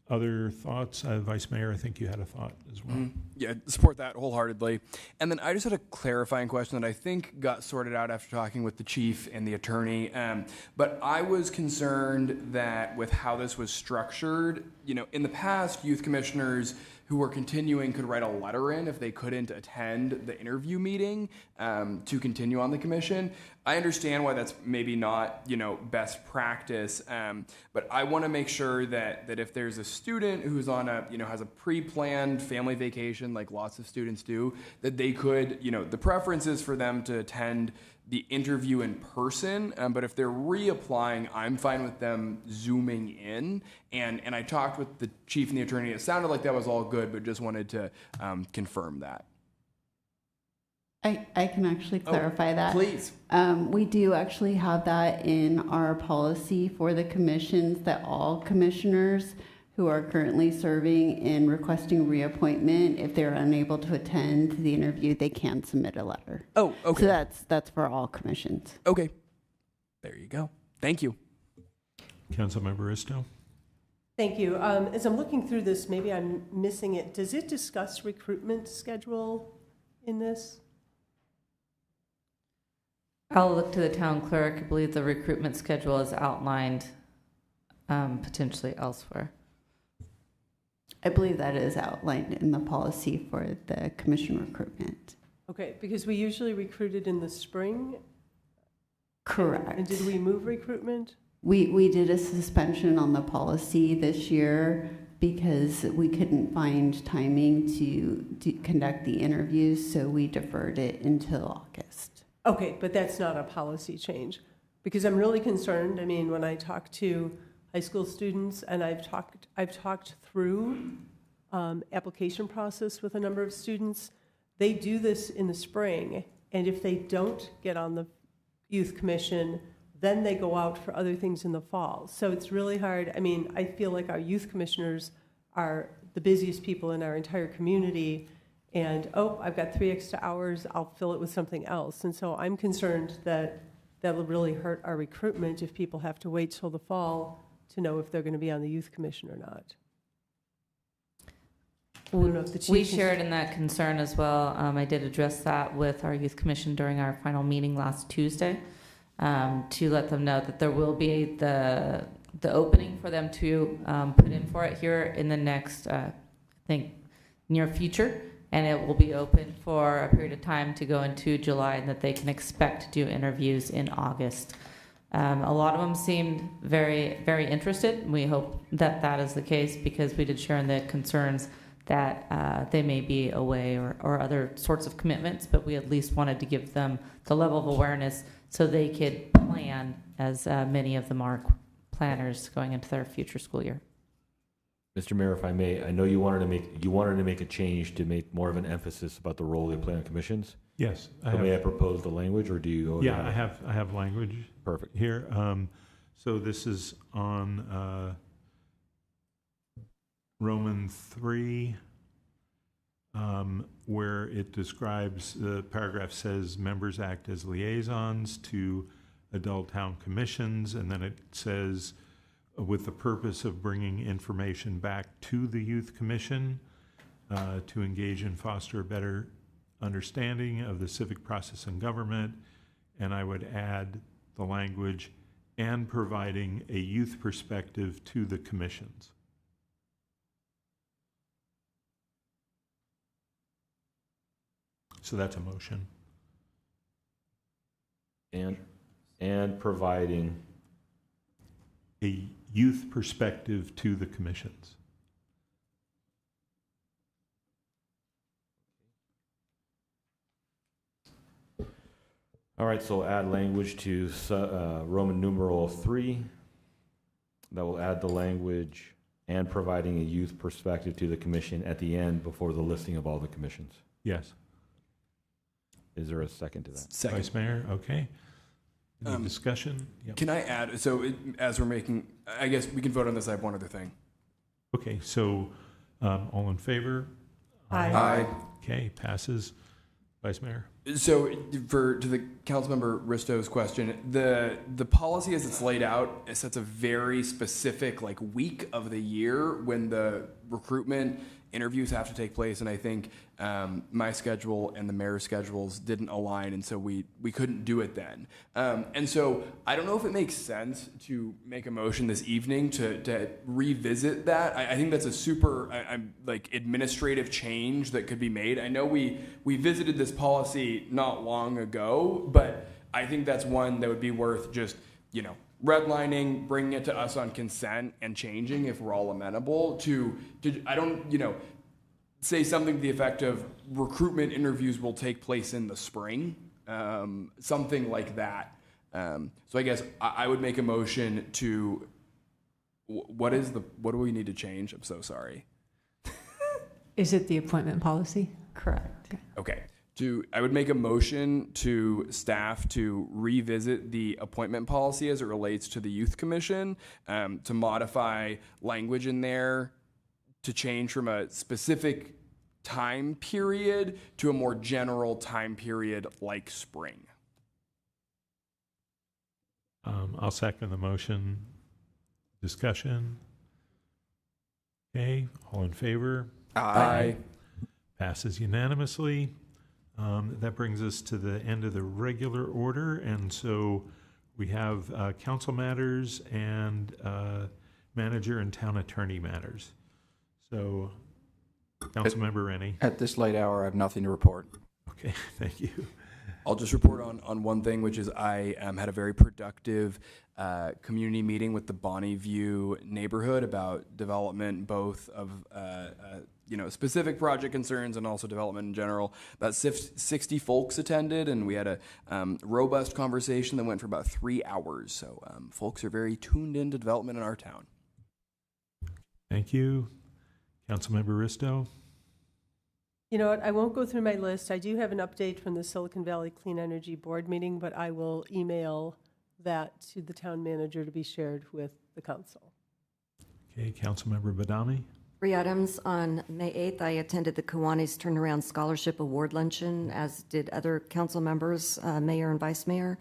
Other thoughts? Vice Mayor, I think you had a thought as well. Yeah, support that wholeheartedly. And then I just had a clarifying question that I think got sorted out after talking with the chief and the attorney. But I was concerned that with how this was structured, in the past, youth commissioners who were continuing could write a letter in if they couldn't attend the interview meeting to continue on the commission. I understand why that's maybe not, best practice, but I want to make sure that if there's a student who's on has a pre-planned family vacation, like lots of students do, that they could, the preference is for them to attend the interview in person, but if they're reapplying, I'm fine with them Zooming in. And I talked with the chief and the attorney. It sounded like that was all good, but just wanted to confirm that. I can actually clarify that. Please. We do actually have that in our policy for the commissions, that all commissioners who are currently serving and requesting reappointment, if they're unable to attend the interview, they can submit a letter. Oh, okay. So that's for all commissions. Okay. There you go. Thank you. Councilmember Isto. Thank you. As I'm looking through this, maybe I'm missing it. Does it discuss recruitment schedule in this? I'll look to the town clerk. I believe the recruitment schedule is outlined potentially elsewhere. I believe that is outlined in the policy for the commission recruitment. Okay, because we usually recruited in the spring. Correct. And did we move recruitment? We did a suspension on the policy this year because we couldn't find timing to conduct the interviews, so we deferred it until August. Okay, but that's not a policy change, because I'm really concerned. I mean, when I talk to high school students, and I've talked through application process with a number of students, they do this in the spring, and if they don't get on the youth commission, then they go out for other things in the fall. So it's really hard. I mean, I feel like our youth commissioners are the busiest people in our entire community, and I've got 3 extra hours, I'll fill it with something else. And so I'm concerned that that'll really hurt our recruitment if people have to wait till the fall to know if they're going to be on the youth commission or not. I don't know if the chief We shared in that concern as well. I did address that with our youth commission during our final meeting last Tuesday, to let them know that there will be the opening for them to put in for it here in the next, I think, near future. And it will be open for a period of time to go into July, and that they can expect to do interviews in August. A lot of them seemed very, very interested. We hope that that is the case, because we did share in the concerns that they may be away or other sorts of commitments, but we at least wanted to give them the level of awareness so they could plan, as many of them are planners going into their future school year. Mr. Mayor, if I may, I know you wanted to make a change to make more of an emphasis about the role of the planning commissions. Yes. So may I propose the language, or do you? Yeah, I have language. Perfect. Here. So this is on Roman 3, where it describes, the paragraph says members act as liaisons to adult town commissions, and then it says with the purpose of bringing information back to the youth commission to engage and foster a better understanding of the civic process and government. And I would add the language, and providing a youth perspective to the commissions. So that's a motion. And providing a youth perspective to the commissions. All right, so add language to Roman numeral 3. That will add the language, and providing a youth perspective to the commission at the end before the listing of all the commissions. Yes. Is there a second to that? Second. Vice Mayor, okay. Any discussion? Yep. Can I add, so as we're making, I guess we can vote on this, I have one other thing. Okay, so all in favor? Aye. Okay, passes. Vice Mayor? So to the Councilmember Risto's question, the policy as it's laid out, it sets a very specific week of the year when the recruitment interviews have to take place, and I think my schedule and the mayor's schedules didn't align, and so we couldn't do it then. And so I don't know if it makes sense to make a motion this evening to revisit that. I think that's a super administrative change that could be made. I know we visited this policy not long ago, but I think that's one that would be worth just, redlining, bringing it to us on consent, and changing if we're all amenable to I don't, say something to the effect of recruitment interviews will take place in the spring, something like that. So I guess I would make a motion to, what do we need to change? I'm so sorry. Is it the appointment policy? Correct. Okay. I would make a motion to staff to revisit the appointment policy as it relates to the youth commission, to modify language in there, to change from a specific time period to a more general time period like spring. I'll second the motion. Discussion? Okay, all in favor? Aye. Passes unanimously. That brings us to the end of the regular order, and so we have council matters and manager and town attorney matters. So, Councilmember Rennie. At this late hour, I have nothing to report. Okay, thank you. I'll just report on one thing, which is I had a very productive community meeting with the Bonneview neighborhood about development, both of specific project concerns and also development in general. About 60 folks attended, and we had a robust conversation that went for about 3 hours. So folks are very tuned into development in our town. Thank you. Councilmember Risto. You know what? I won't go through my list. I do have an update from the Silicon Valley Clean Energy Board meeting, but I will email that to the town manager to be shared with the council. Okay, Councilmember Badami. 3 items. On May 8th, I attended the Kiwanis Turnaround Scholarship Award Luncheon, as did other council members, mayor and vice mayor.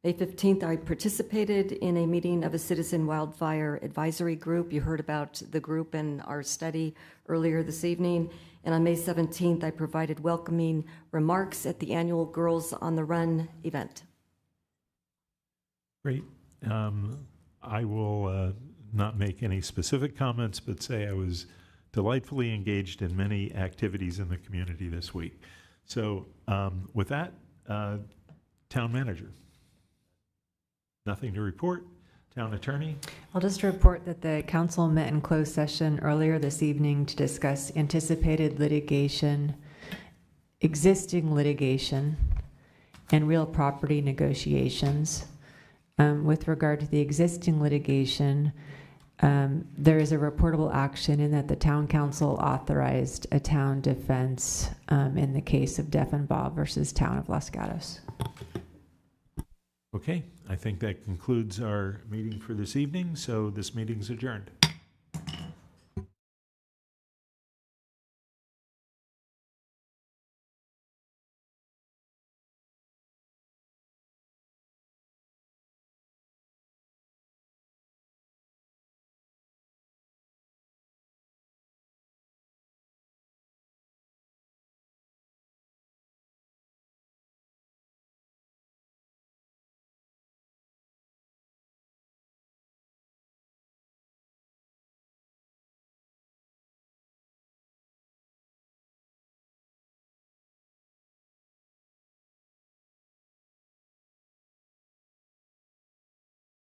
May 15th, I participated in a meeting of a citizen wildfire advisory group. You heard about the group and our study earlier this evening. And on May 17th, I provided welcoming remarks at the annual Girls on the Run event. Great. I will not make any specific comments, but say I was delightfully engaged in many activities in the community this week. So with that, town manager. Nothing to report. Town attorney. I'll just report that the council met in closed session earlier this evening to discuss anticipated litigation, existing litigation, and real property negotiations. With regard to the existing litigation, There is a reportable action in that the town council authorized a town defense in the case of Deffenbaugh versus Town of Los Gatos. Okay, I think that concludes our meeting for this evening, so this meeting's adjourned.